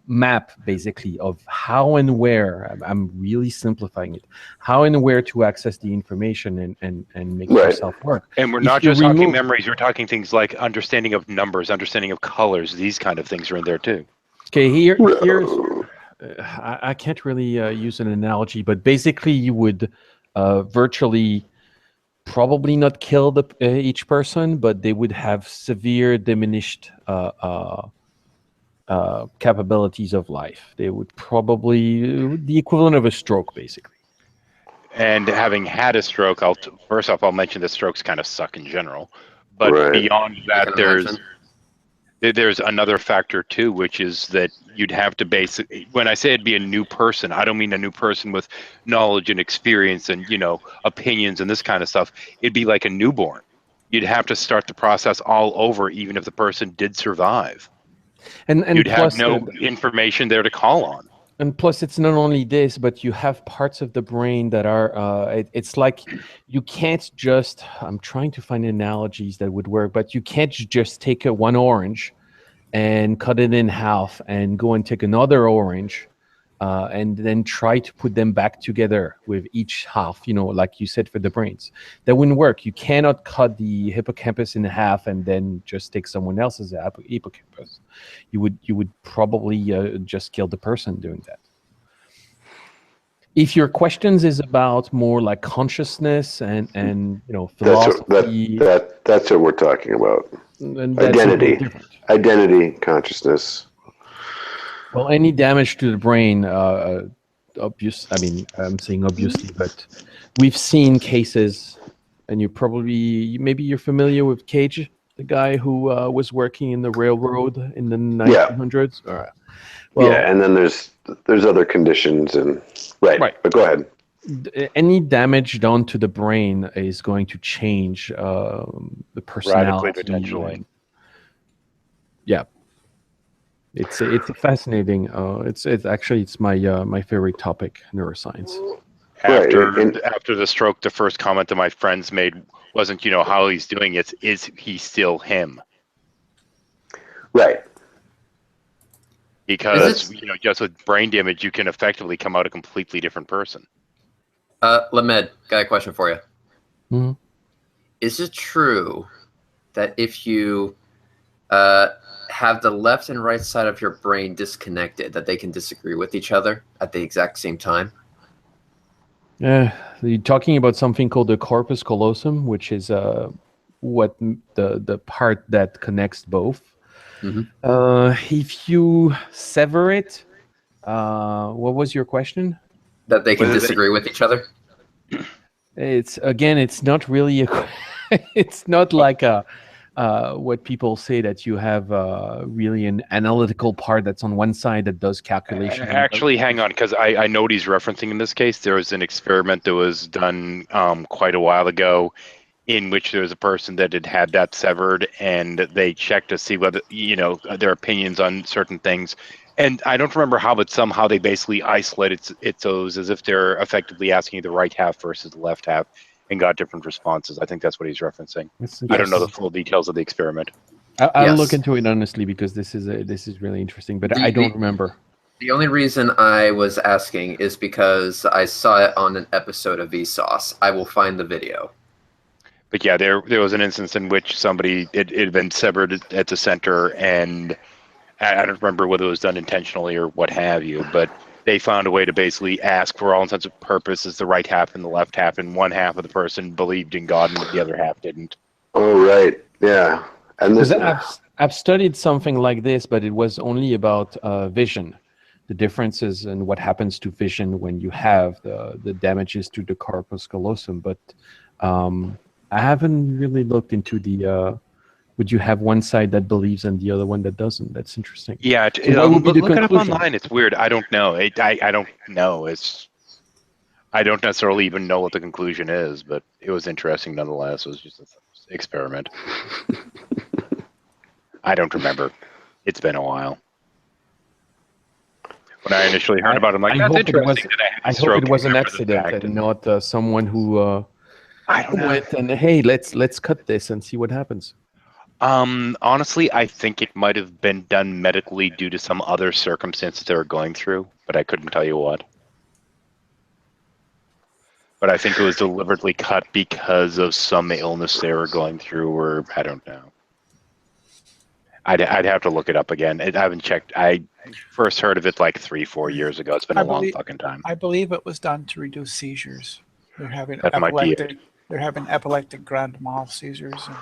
map basically of how and where. I'm really simplifying it. How and where to access the information and make yourself work. And we're not just talking memories. We're talking things like understanding of numbers, understanding of colors. These kind of things are in there too. Okay, here's I can't really use an analogy, but basically you would virtually probably not kill each person, but they would have severe diminished capabilities of life. They would probably the equivalent of a stroke, basically. And having had a stroke, first off, I'll mention that strokes kind of suck in general. But beyond that, there's another factor too, which is that you'd have to basically, when I say it'd be a new person, I don't mean a new person with knowledge and experience and, opinions and this kind of stuff. It'd be like a newborn. You'd have to start the process all over, even if the person did survive. And you'd have no information there to call on. And plus, it's not only this, but you have parts of the brain that are, it's like you can't just, I'm trying to find analogies that would work, but you can't just take one orange and cut it in half and go and take another orange and then try to put them back together with each half, like you said for the brains. That wouldn't work. You cannot cut the hippocampus in half and then just take someone else's hippocampus. You would probably just kill the person doing that. If your questions is about more like consciousness and philosophy, that's what we're talking about. Identity, consciousness. Well, any damage to the brain, obvious. I mean, I'm saying obviously, but we've seen cases, and maybe you're familiar with Cage. The guy who was working in the railroad in the 1900s. All right. Well, yeah, and then there's other conditions and right. But go ahead. Any damage done to the brain is going to change the personality. Radically, potentially. Yeah, it's fascinating. It's my favorite topic, neuroscience. After the stroke, the first comment that my friends made wasn't, how he's doing it. Is he still him? Right. Because just with brain damage, you can effectively come out a completely different person. Lamed, got a question for you. Mm-hmm. Is it true that if you have the left and right side of your brain disconnected, that they can disagree with each other at the exact same time? You're talking about something called the corpus callosum, which is what the part that connects both. Mm-hmm. If you sever it, what was your question? That they can disagree with each other? It's not really it's not like what people say that you have really an analytical part that's on one side that does calculation. Actually, hang on, because I know what he's referencing in this case. There was an experiment that was done quite a while ago in which there was a person that had that severed, and they checked to see whether, their opinions on certain things. And I don't remember how, but somehow they basically isolated those as if they're effectively asking the right half versus the left half, and got different responses. I think that's what he's referencing. I don't know the full details of the experiment. I'll look into it honestly, because this is really interesting, but I don't remember. The only reason I was asking is because I saw it on an episode of Vsauce. I will find the video. But yeah, there was an instance in which somebody it had been severed at the center, and I don't remember whether it was done intentionally or what have you, but they found a way to basically ask, for all intents and purposes, the right half and the left half, and one half of the person believed in God and the other half didn't. Oh, right. Yeah. And this, I've studied something like this, but it was only about vision, the differences and what happens to vision when you have the damages to the corpus callosum. But I haven't really looked into the would you have one side that believes and the other one that doesn't? That's interesting. Yeah, So what would be the look it up conclusion? online. It's weird. I don't know. I don't know. I don't necessarily even know what the conclusion is, but it was interesting nonetheless. It was just an experiment. I don't remember. It's been a while. When I initially heard about it, I'm like, that's interesting. I hope it was an accident and not someone who went and, hey, let's cut this and see what happens. Honestly, I think it might have been done medically due to some other circumstances they were going through, but I couldn't tell you what. But I think it was deliberately cut because of some illness they were going through, or I don't know. I'd have to look it up again. I haven't checked. I first heard of it like 3-4 years ago. It's been a long fucking time. I believe it was done to reduce seizures. They're having That might be epileptic. They're having epileptic grand mal seizures. And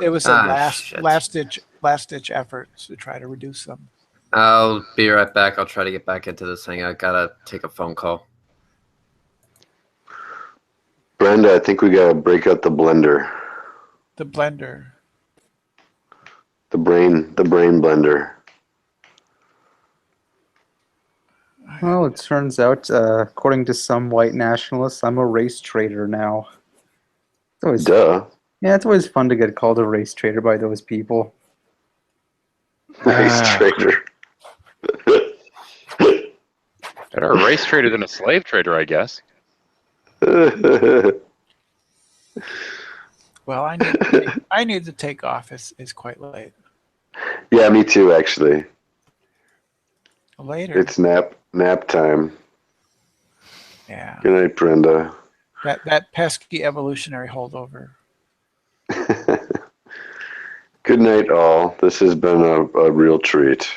it was a last ditch effort to try to reduce them. I'll be right back. I'll try to get back into this thing. I gotta take a phone call. Brenda, I think we gotta break out the blender. The blender. The brain blender. Well, it turns out, according to some white nationalists, I'm a race traitor now. It's always, Duh. Yeah, it's always fun to get called a race traitor by those people. Race traitor. Better a race trader than a slave trader, I guess. Well, I need to take off. It's quite late. Yeah, me too, actually. Later. It's nap time. Yeah. Good night, Brenda. That pesky evolutionary holdover. Good night, all. This has been a real treat.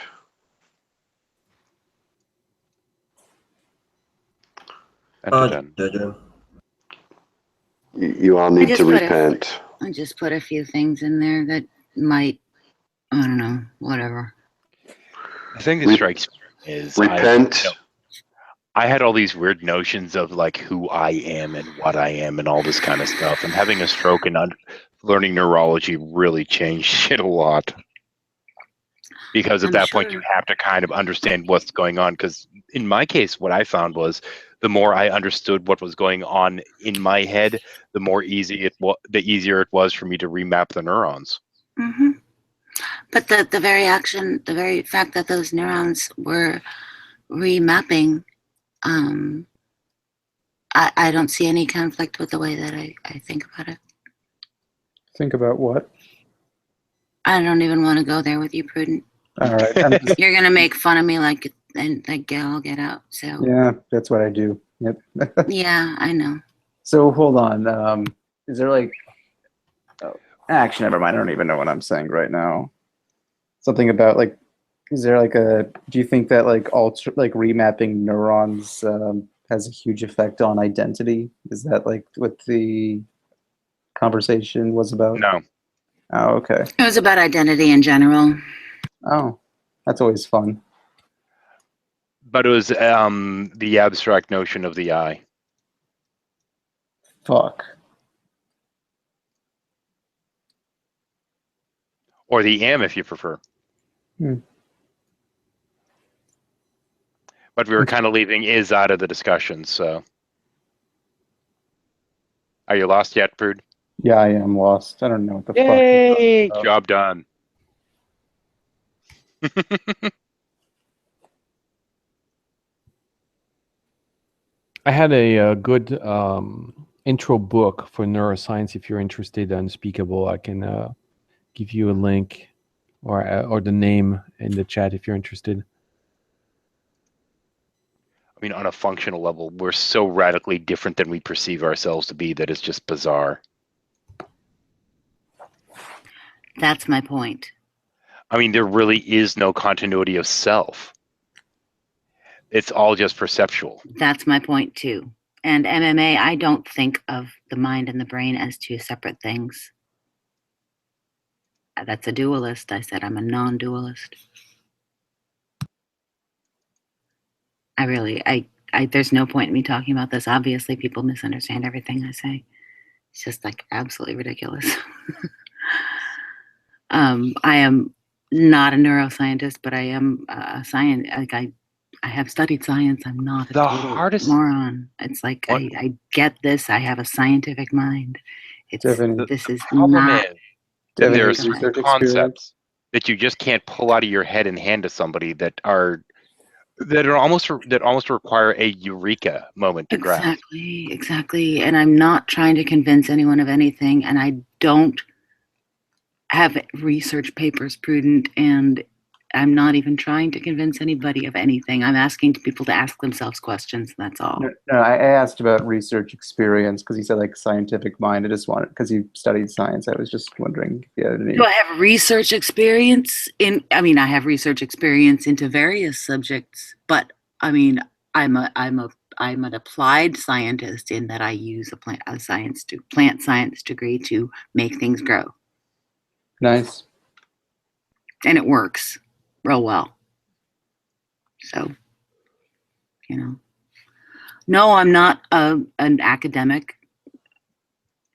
You all need to repent. I just put a few things in there that might, I don't know, whatever. The thing that strikes me is repent. I had all these weird notions of like who I am and what I am and all this kind of stuff. And having a stroke and learning neurology really changed shit a lot. Because at that point, you have to kind of understand what's going on. Because in my case, what I found was the more I understood what was going on in my head, the more easier it was for me to remap the neurons. Mm-hmm. But the very fact that those neurons were remapping, I don't see any conflict with the way that I think about it. Think about what? I don't even want to go there with you, Prudent. All right. You're gonna make fun of me like I'll get out. So Yeah, that's what I do. Yep. yeah, I know. So hold on. Is there like? Oh, actually, never mind. I don't even know what I'm saying right now. Something about like, is there like a? Do you think that like remapping neurons has a huge effect on identity? Is that like what the conversation was about? No. Oh, okay. It was about identity in general. Oh, that's always fun. But it was the abstract notion of the I. Fuck. Or the am, if you prefer. Hmm. But we were kind of leaving is out of the discussion, so. Are you lost yet, Prude? Yeah, I am lost. I don't know what the Yay! fuck. Job done. I had a good intro book for neuroscience. If you're interested, Unspeakable, I can give you a link or the name in the chat if you're interested. I mean, on a functional level, we're so radically different than we perceive ourselves to be that it's just bizarre. That's my point. I mean, there really is no continuity of self. It's all just perceptual. That's my point too. And MMA, I don't think of the mind and the brain as two separate things. That's a dualist. I said I'm a non-dualist. There's no point in me talking about this. Obviously, people misunderstand everything I say. It's just like absolutely ridiculous. I am not a neuroscientist, but I am a science. Like I have studied science. I'm not a total moron. It's like I get this. I have a scientific mind. This is not. There are certain concepts that you just can't pull out of your head and hand to somebody that almost require a eureka moment to grasp. Exactly. And I'm not trying to convince anyone of anything, and I don't have research papers, Prudent, and I'm not even trying to convince anybody of anything. I'm asking people to ask themselves questions. That's all. No, I asked about research experience because he said like scientific mind. I just wanted, because you studied science, I was just wondering if you had any. Do I have research experience I have research experience into various subjects, but I mean, I'm an applied scientist in that I use a plant science degree to make things grow. Nice. And it works real well. So, no, I'm not an academic,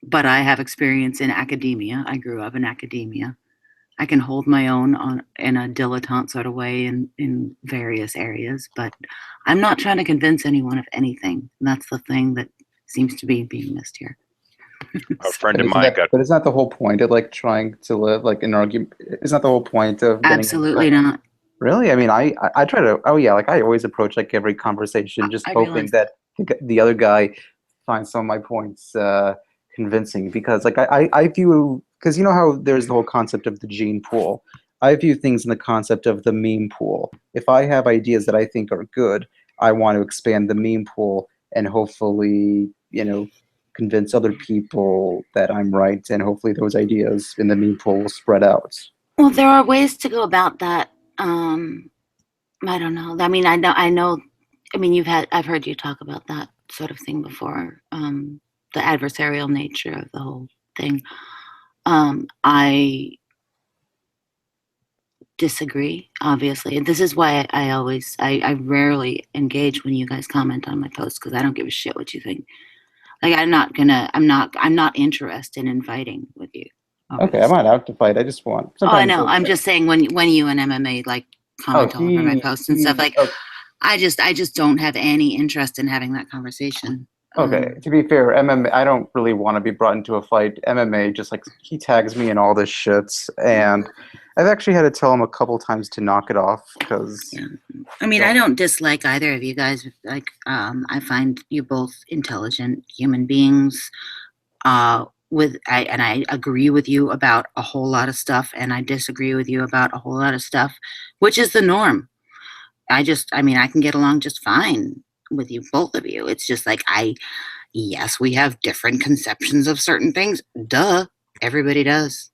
but I have experience in academia. I grew up in academia. I can hold my own in a dilettante sort of way in various areas, but I'm not trying to convince anyone of anything. And that's the thing that seems to be being missed here. A friend of mine got. But it's not the whole point of like trying to live like an argument. It's not the whole point of. Absolutely not. Really? I mean, I try to. Oh yeah, like I always approach like every conversation just hoping that the other guy finds some of my points convincing, because like I view, because you know how there's the whole concept of the gene pool. I view things in the concept of the meme pool. If I have ideas that I think are good, I want to expand the meme pool and hopefully, convince other people that I'm right, and hopefully those ideas in the meme pool will spread out. Well, there are ways to go about that. I don't know. I mean, I know. I mean, I've heard you talk about that sort of thing before. The adversarial nature of the whole thing. I disagree, obviously, and this is why I rarely engage when you guys comment on my posts, because I don't give a shit what you think. Like I'm not interested in fighting with you. Okay, I'm not out to fight. I just want. Oh, I Sometimes know. I'm just saying when you and MMA like comment all over my posts and stuff, like I just don't have any interest in having that conversation. Okay, to be fair, MMA, I don't really want to be brought into a fight. MMA, just like he tags me in all this shit, and I've actually had to tell him a couple times to knock it off because. I mean, I don't dislike either of you guys. Like, I find you both intelligent human beings. I agree with you about a whole lot of stuff, and I disagree with you about a whole lot of stuff, which is the norm. I can get along just fine with you, both of you. It's just like yes, we have different conceptions of certain things. Duh, everybody does.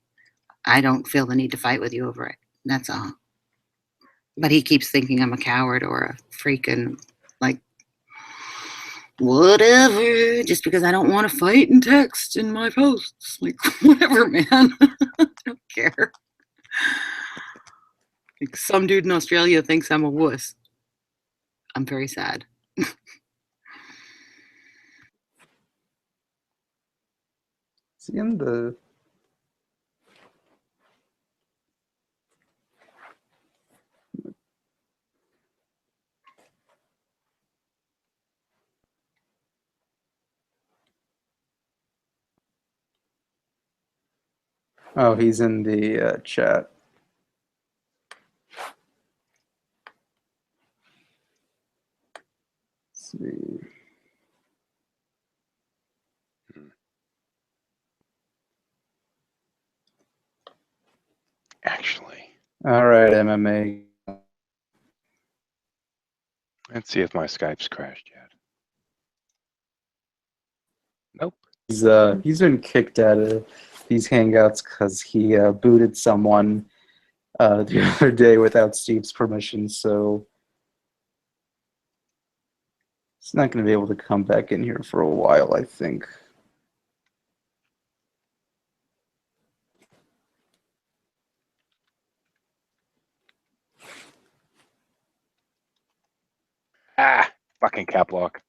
I don't feel the need to fight with you over it. That's all. But he keeps thinking I'm a coward or a freak and like, whatever, just because I don't want to fight and text in my posts. Like, whatever, man. I don't care. Like, some dude in Australia thinks I'm a wuss. I'm very sad. See, in the. Oh, he's in the chat. Let's see. Actually. All right, MMA. Let's see if my Skype's crashed yet. Nope. He's been kicked out of these hangouts because he booted someone the other day without Steve's permission, so he's not going to be able to come back in here for a while, I think. Ah, fucking cap lock.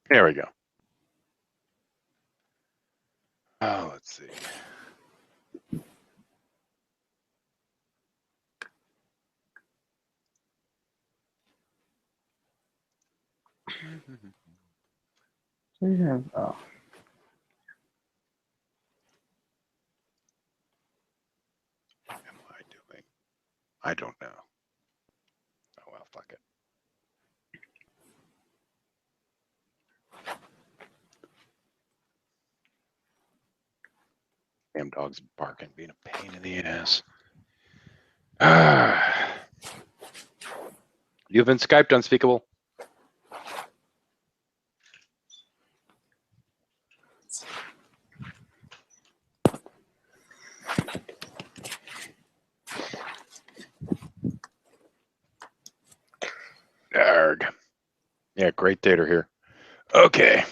There we go. Oh, let's see. Yeah. Oh. What am I doing? I don't know. Oh well, fuck it. Damn dog's barking, being a pain in the ass. You've been Skyped, unspeakable. Arg. Yeah, great theater here. Okay.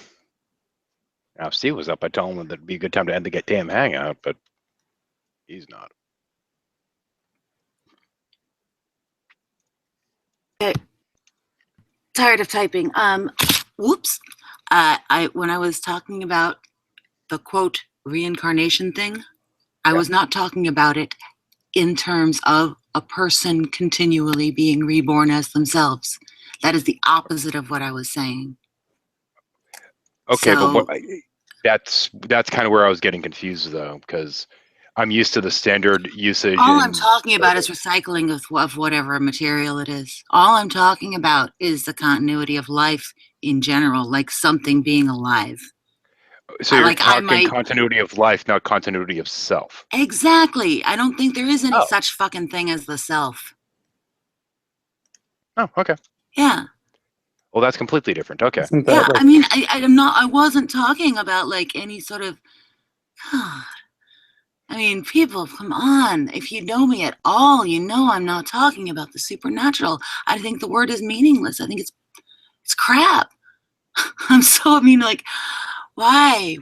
Now, if Steve was up, I'd tell him that it'd be a good time to end the damn hangout, but he's not. Okay. Tired of typing. Whoops. When I was talking about the quote reincarnation thing, I was not talking about it in terms of a person continually being reborn as themselves. That is the opposite of what I was saying. Okay, So, but that's kind of where I was getting confused though, because I'm used to the standard usage. all I'm talking about is recycling of whatever material it is. All I'm talking about is the continuity of life in general, like something being alive. So you're talking continuity of life, not continuity of self. Exactly. I don't think there is any such fucking thing as the self. Oh, okay. Yeah. Well, that's completely different. Okay. Isn't Yeah, that like I mean, I'm not. I wasn't talking about like any sort of. I mean, people, come on. If you know me at all, you know I'm not talking about the supernatural. I think the word is meaningless. I think it's crap. I mean, like, why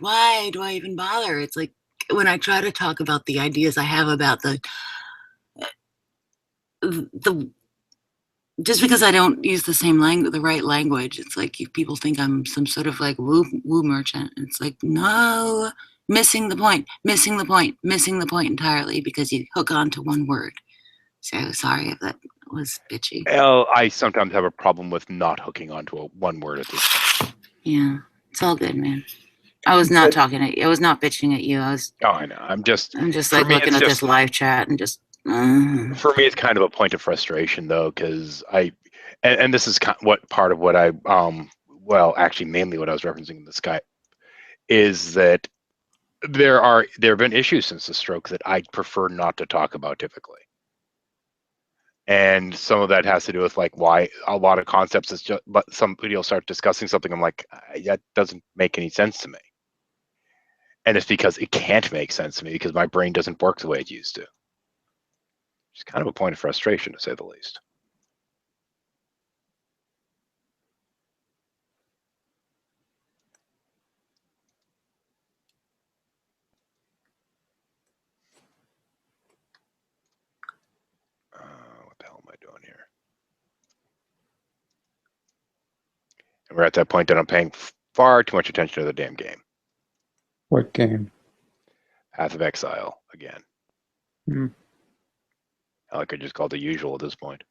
do I even bother? It's like when I try to talk about the ideas I have about the just because I don't use the same language, the right language, it's like people think I'm some sort of like woo merchant. It's like, no, missing the point entirely because you hook on to one word. So sorry if that was bitchy. Well, I sometimes have a problem with not hooking onto one word at this point. Yeah, it's all good, man. I was not talking at you. I was not bitching at you. Oh, I know. I'm just like looking at this live chat and just. For me, it's kind of a point of frustration, though, because and this is part of what I, well, actually, mainly what I was referencing in the Skype, is that there have been issues since the stroke that I prefer not to talk about typically, and some of that has to do with like why a lot of concepts is just, but somebody will start discussing something, I'm like, that doesn't make any sense to me, and it's because it can't make sense to me because my brain doesn't work the way it used to. It's kind of a point of frustration, to say the least. What the hell am I doing here? And we're at that point that I'm paying far too much attention to the damn game. what game? Path of Exile again. Hmm. I could just call it the usual at this point.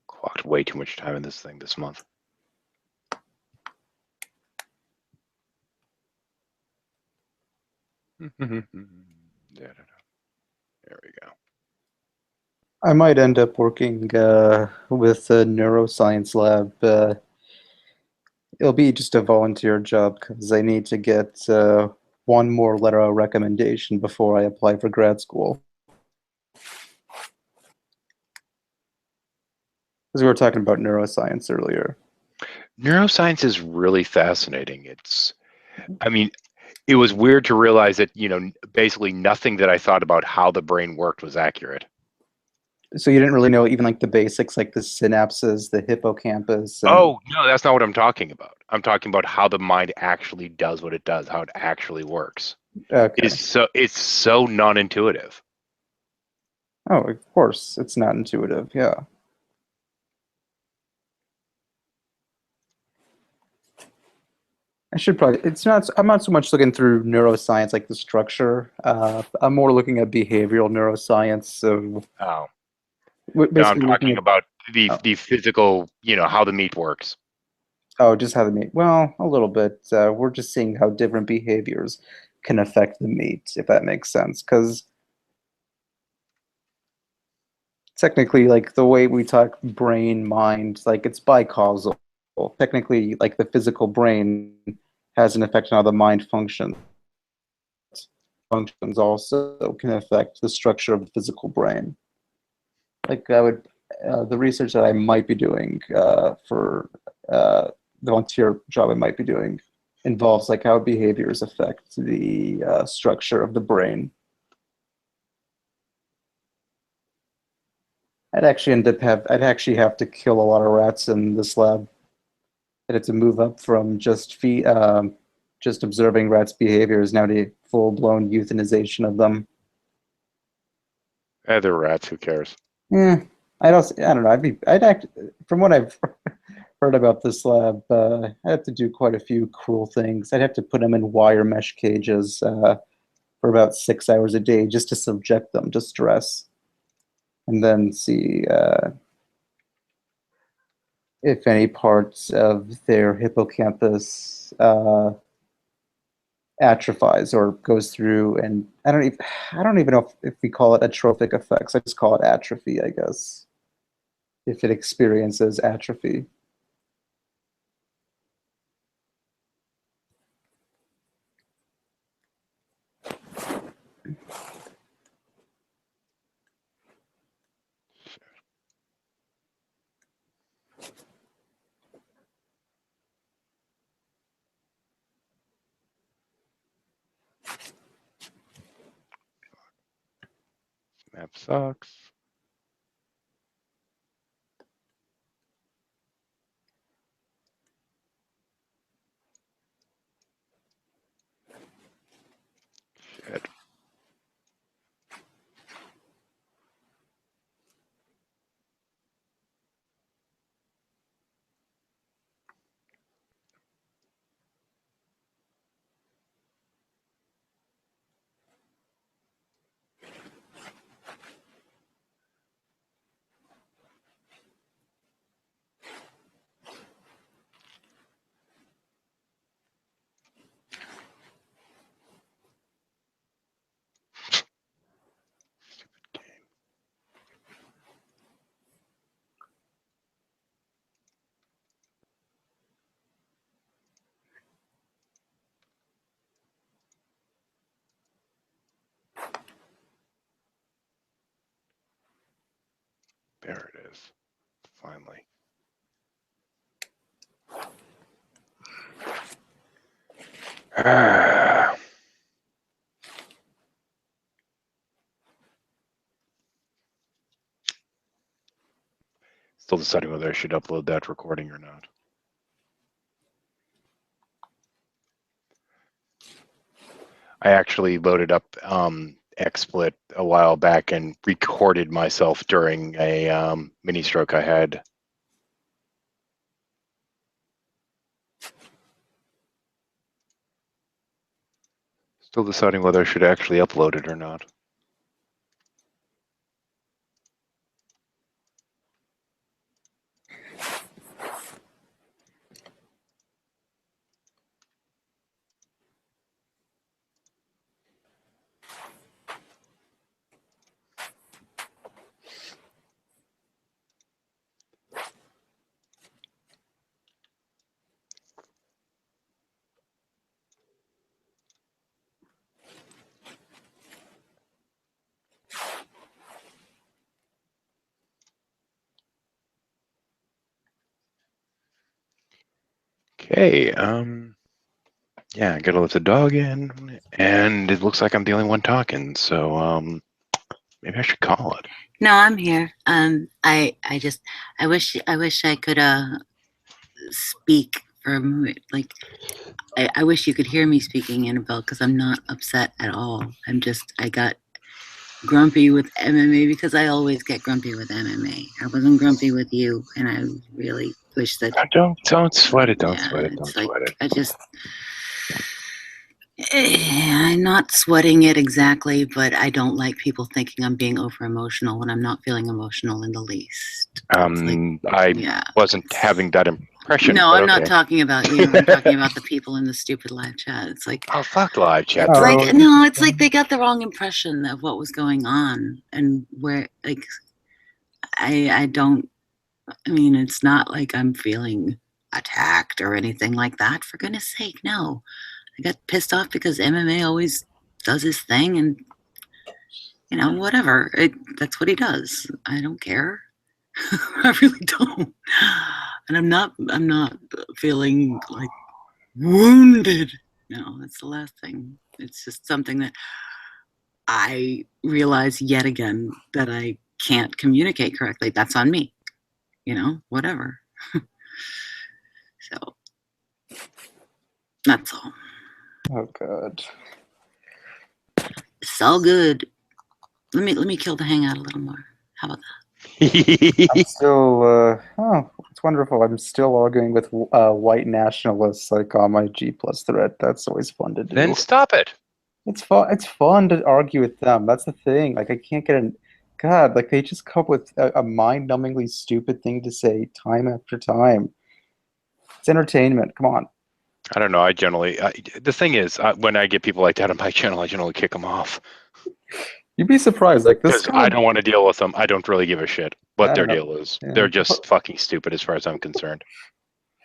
Clocked way too much time in this thing this month. There we go. I might end up working with a neuroscience lab. It'll be just a volunteer job because I need to get one more letter of recommendation before I apply for grad school. Because we were talking about neuroscience earlier. Neuroscience is really fascinating. I mean, it was weird to realize that, basically nothing that I thought about how the brain worked was accurate. So you didn't really know even like the basics, like the synapses, the hippocampus. And... Oh, no, that's not what I'm talking about. I'm talking about how the mind actually does what it does, how it actually works. Okay. It's so non-intuitive. Oh, of course, it's not intuitive. Yeah. I should probably. I'm not so much looking through neuroscience, like the structure. I'm more looking at behavioral neuroscience. So. Oh. No, I'm talking about the physical, how the meat works. Oh, just how the meat. Well, a little bit. We're just seeing how different behaviors can affect the meat, if that makes sense. Because technically, like the way we talk brain, mind, like it's bicausal. Technically, like the physical brain has an effect on how the mind functions. Functions also can affect the structure of the physical brain. Like the research that I might be doing for the volunteer job I might be doing involves like how behaviors affect the structure of the brain. I'd actually have to kill a lot of rats in this lab. I'd have to move up from just observing rats' behaviors now to full-blown euthanization of them. They're rats. Who cares? Yeah, I don't know. From what I've heard about this lab, I'd have to do quite a few cruel things. I'd have to put them in wire mesh cages for about 6 hours a day just to subject them to stress, and then see if any parts of their hippocampus atrophies or goes through. And I don't even know if we call it atrophic effects. I just call it atrophy, I guess. If it experiences atrophy. That sucks. Shit. There it is. Finally. Still deciding whether I should upload that recording or not. I actually loaded up XSplit a while back and recorded myself during a mini stroke I had. Still deciding whether I should actually upload it or not. Okay, yeah, I gotta let the dog in, and it looks like I'm the only one talking, so maybe I should call it. No, I'm here. I wish I could speak for like. I wish you could hear me speaking, Annabelle, because I'm not upset at all. I got grumpy with MMA because I always get grumpy with MMA. I wasn't grumpy with you, and I really wish that. Don't sweat it. Don't sweat it. Don't sweat it. I'm not sweating it exactly, but I don't like people thinking I'm being over emotional when I'm not feeling emotional in the least. I wasn't having that impression. No, but I'm not okay. talking about you. I'm talking about the people in the stupid live chat. It's like, oh, fuck live chat. It's like, no, it's like they got the wrong impression of what was going on and where, like, I mean, it's not like I'm feeling attacked or anything like that. For goodness sake, no. I got pissed off because MMA always does his thing and, you know, whatever. That's what he does. I don't care. I really don't. And I'm not feeling like wounded. No, that's the last thing. It's just something that I realize yet again that I can't communicate correctly. That's on me. You know, whatever. So that's all. Oh god. It's all good. Let me kill the hangout a little more. How about that? I'm still, oh, it's wonderful. I'm still arguing with white nationalists like on my G+ thread. That's always fun to do. Then stop it. It's fun. It's fun to argue with them. That's the thing. Like I can't get an. God, like they just come up with a mind-numbingly stupid thing to say time after time. It's entertainment. Come on. I don't know. The thing is, when I get people like that on my channel, I generally kick them off. You'd be surprised. Like this. Because I don't want to deal with them. I don't really give a shit what their deal is. Yeah. They're just fucking stupid as far as I'm concerned.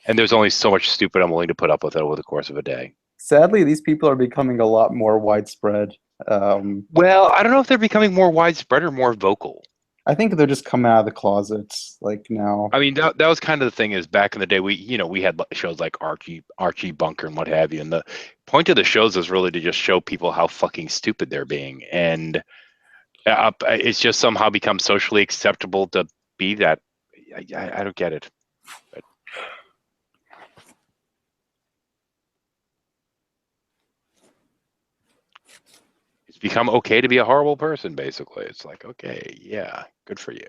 And there's only so much stupid I'm willing to put up with over the course of a day. Sadly, these people are becoming a lot more widespread. Well, I don't know if they're becoming more widespread or more vocal. I think they're just coming out of the closets like now. I mean, that was kind of the thing is back in the day, we had shows like Archie Bunker and what have you. And the point of the shows is really to just show people how fucking stupid they're being. And It's just somehow become socially acceptable to be that. I don't get it. But it's become okay to be a horrible person, basically. It's like, okay, yeah, good for you.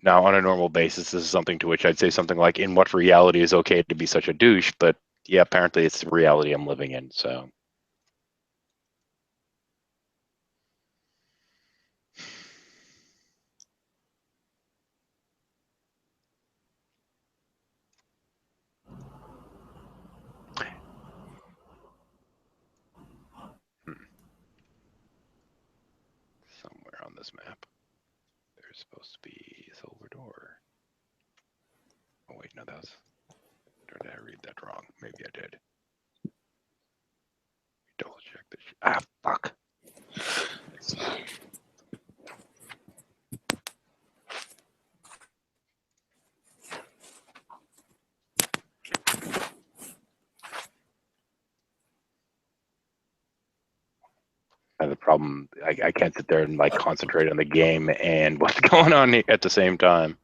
Now, on a normal basis, this is something to which I'd say something like, in what reality is okay to be such a douche? But yeah, apparently it's the reality I'm living in, so. Somewhere on this map, there's supposed to be a silver door. Oh wait, no, that's. Or did I read that wrong? Maybe I did. Double check this. Ah, fuck. And the problem, I can't sit there and like concentrate on the game and what's going on at the same time.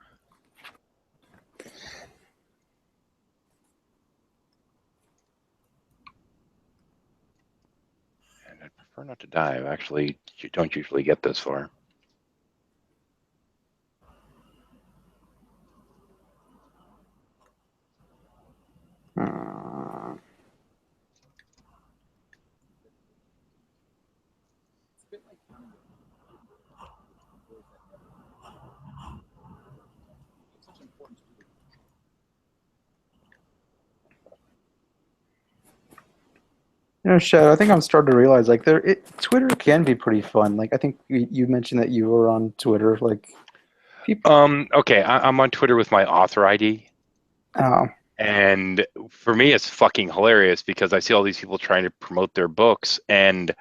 And I prefer not to die. Actually, you don't usually get this far. You know, Shad, I think I'm starting to realize like Twitter can be pretty fun. Like I think you mentioned that you were on Twitter. Like people. Okay, I'm on Twitter with my author ID. Oh. And for me, it's fucking hilarious because I see all these people trying to promote their books, and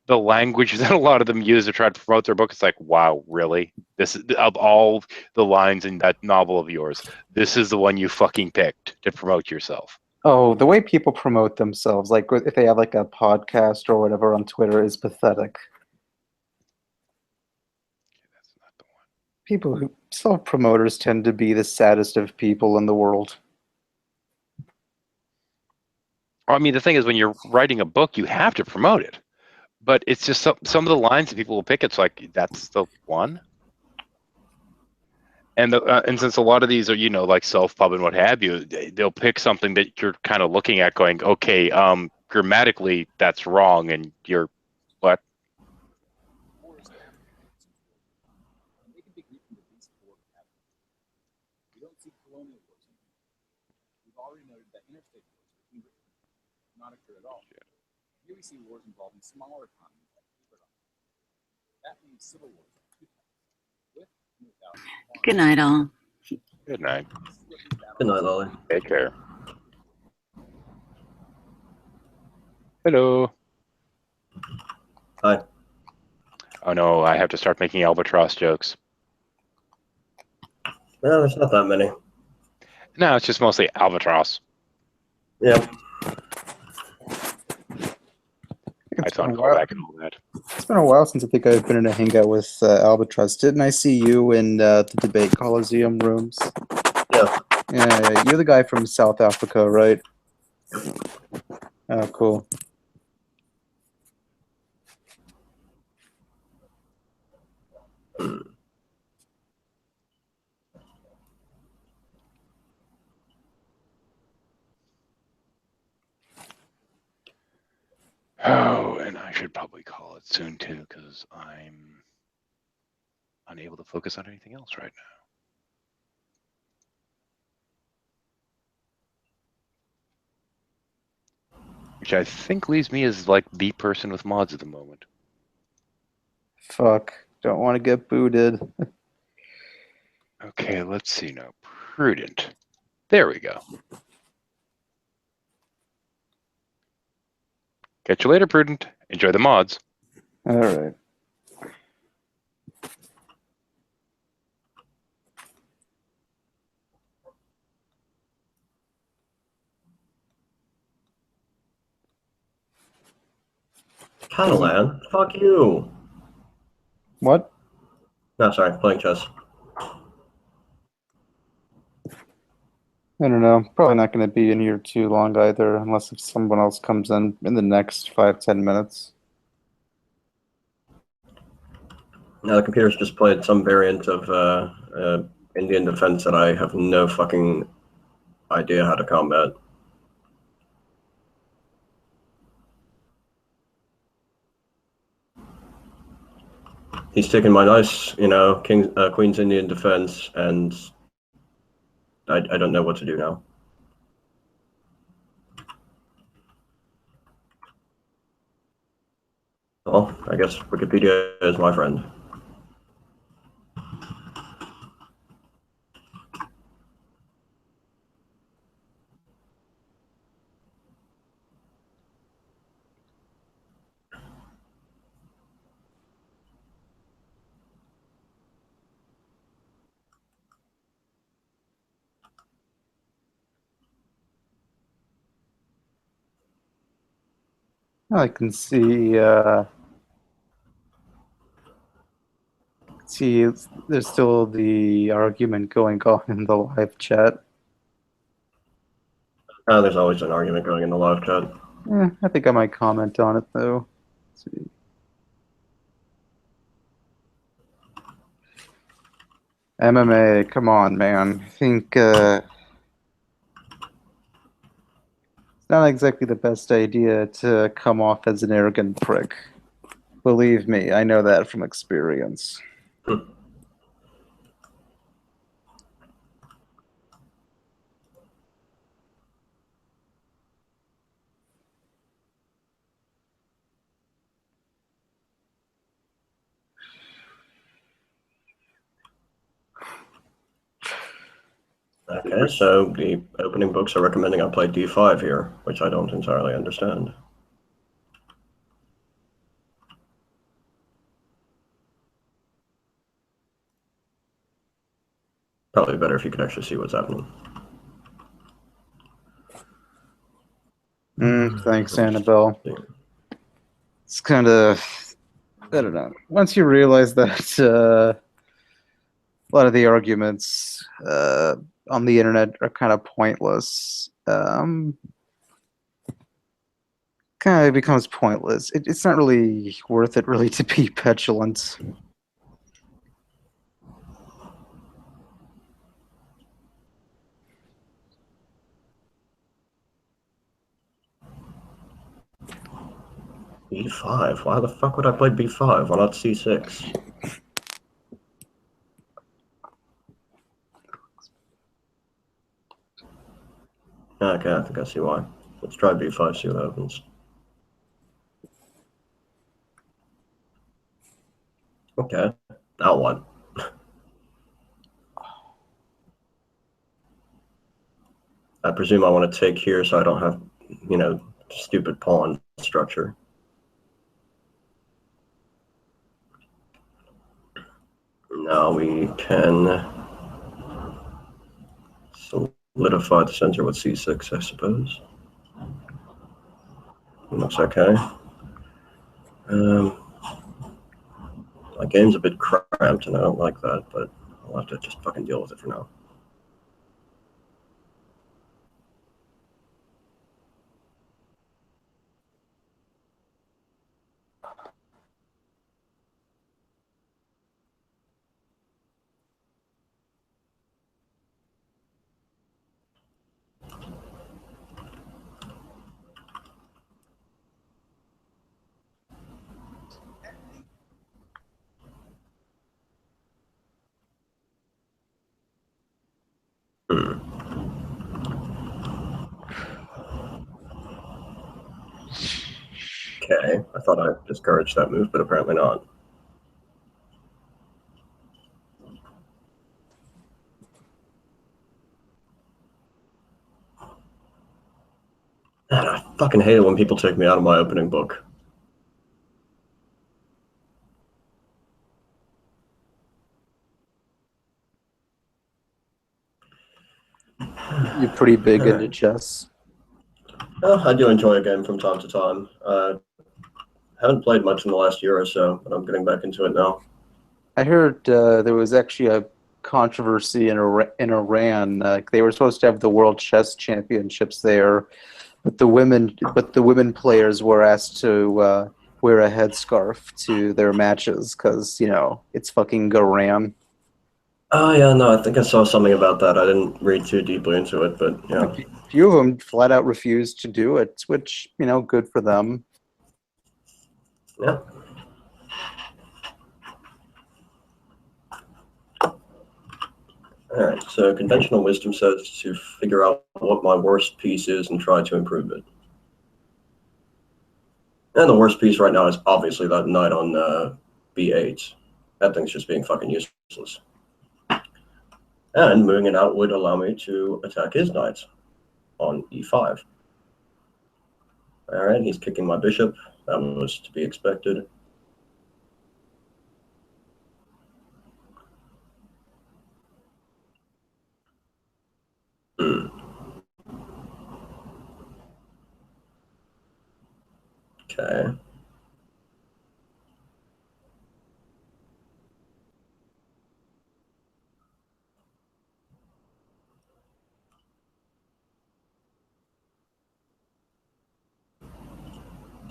the language that a lot of them use to try to promote their book, it's like, wow, really? This is, of all the lines in that novel of yours, this is the one you fucking picked to promote yourself. Oh, the way people promote themselves, like if they have like a podcast or whatever on Twitter, is pathetic. People who self-promoters tend to be the saddest of people in the world. I mean, the thing is, when you're writing a book, you have to promote it. But it's just some of the lines that people will pick, it's like, that's the one? And and since a lot of these are, you know, like self-pub and what have you, they'll pick something that you're kind of looking at going, okay, grammatically, that's wrong, and you're, what? Not occur at all. Here we see wars involving smaller economies like paper. That means civil wars with and without. Good night, all. Good night. Good night, Ollie. Take care. Hello. Hi. Oh no, I have to start making albatross jokes. No, there's not that many. No, it's just mostly albatross. Yeah. I thought callback and all that. It's been a while since I think I've been in a hangout with Albatross. Didn't I see you in the debate Coliseum rooms? Yeah. Yeah, you're the guy from South Africa, right? Oh, cool. Oh, and I should probably call it soon too, because I'm unable to focus on anything else right now. Which I think leaves me as like the person with mods at the moment. Fuck. Don't want to get booted. Okay, let's see now. Prudent. There we go. Catch you later, Prudent. Enjoy the mods. All right. Catalan, fuck you. What? No, sorry, playing chess. I don't know. Probably not going to be in here too long either, unless if someone else comes in the next 5-10 minutes. Now the computer's just played some variant of Indian defense that I have no fucking idea how to combat. He's taken my nice, Queen's Indian defense, and I don't know what to do now. Well, I guess Wikipedia is my friend. I can see. There's still the argument going on in the live chat. There's always an argument going in the live chat. I think I might comment on it though. Let's see. MMA, come on, man. I think it's not exactly the best idea to come off as an arrogant prick. Believe me, I know that from experience. Okay, so the opening books are recommending I play d5 here, which I don't entirely understand. Probably better if you could actually see what's happening. Thanks, Annabelle. It's kind of, I don't know. Once you realize that a lot of the arguments on the internet are kind of pointless, kind of becomes pointless. It's not really worth it, really, to be petulant. B5? Why the fuck would I play B5? Why not C6? Okay, I think I see why. Let's try B5, see what happens. Okay, now what? I presume I want to take here so I don't have, stupid pawn structure. Now we can solidify the center with C6, I suppose. Looks okay. My game's a bit cramped and I don't like that, but I'll have to just fucking deal with it for now. Okay, I thought I discouraged that move, but apparently not. Man, I fucking hate it when people take me out of my opening book. You're pretty big into chess. Well, I do enjoy a game from time to time. Haven't played much in the last year or so, but I'm getting back into it now. I heard there was actually a controversy in Iran. They were supposed to have the World Chess Championships there, but the women players were asked to wear a headscarf to their matches because it's fucking Iran. Oh yeah, no, I think I saw something about that. I didn't read too deeply into it, but yeah. A few of them flat out refused to do it, which good for them. Yeah. All right, so conventional wisdom says to figure out what my worst piece is and try to improve it. And the worst piece right now is obviously that knight on B8. That thing's just being fucking useless. And moving it out would allow me to attack his knight on E5. All right, he's kicking my bishop. That was to be expected. Okay.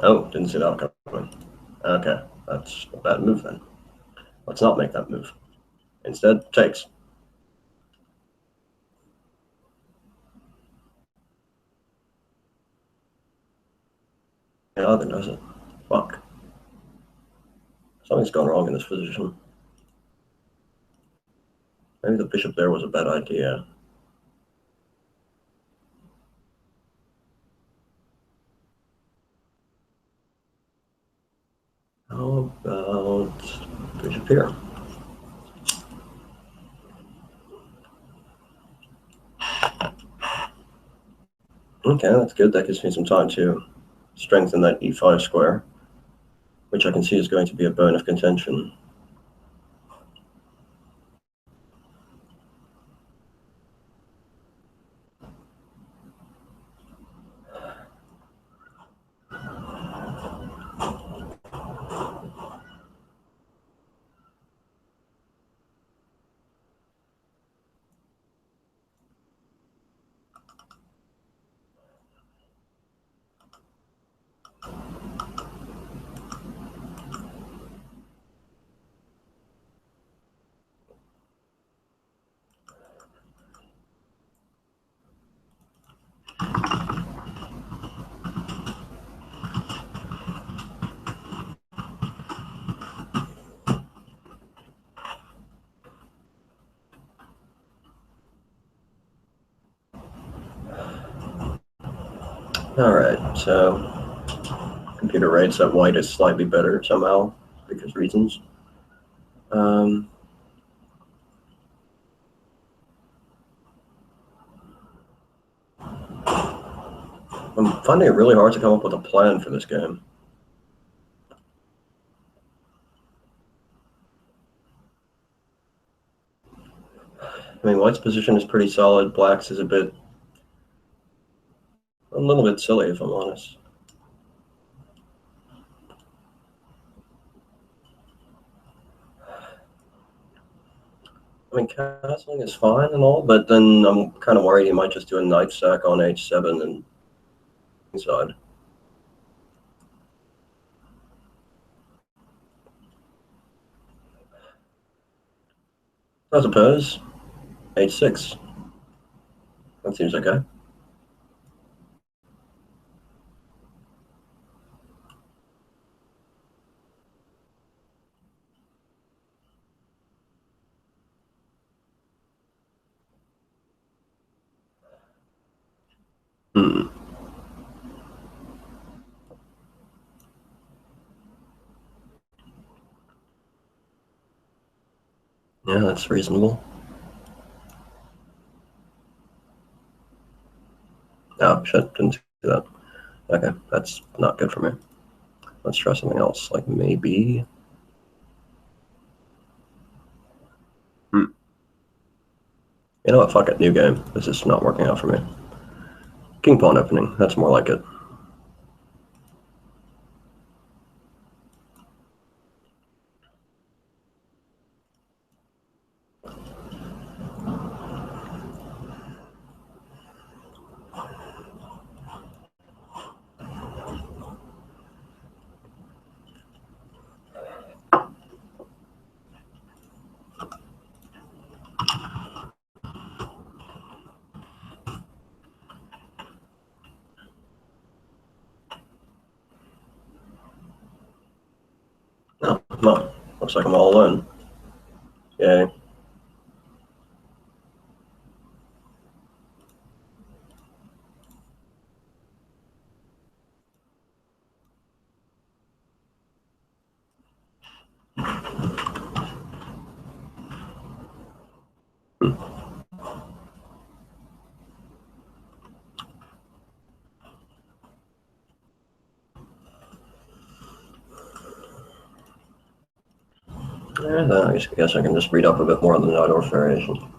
Oh, didn't see that coming. Okay, that's a bad move then. Let's not make that move. Instead, takes. Yeah, then does it. Fuck. Something's gone wrong in this position. Maybe the bishop there was a bad idea. How about bishop here? Okay, that's good. That gives me some time to strengthen that E5 square, which I can see is going to be a bone of contention. Alright, so computer rates that white is slightly better somehow, because reasons. I'm finding it really hard to come up with a plan for this game. I mean, white's position is pretty solid. Black's is a little bit silly, if I'm honest. I mean, castling is fine and all, but then I'm kind of worried he might just do a knight sack on H7 and inside. I suppose H6. That seems okay. Yeah, that's reasonable. Oh, shit, didn't see that. Okay, that's not good for me. Let's try something else, like maybe... You know what, fuck it, new game. This is not working out for me. King pawn opening, that's more like it. Well, looks like I'm all in. Yay. And I guess I can just read up a bit more on the Nightingale variation.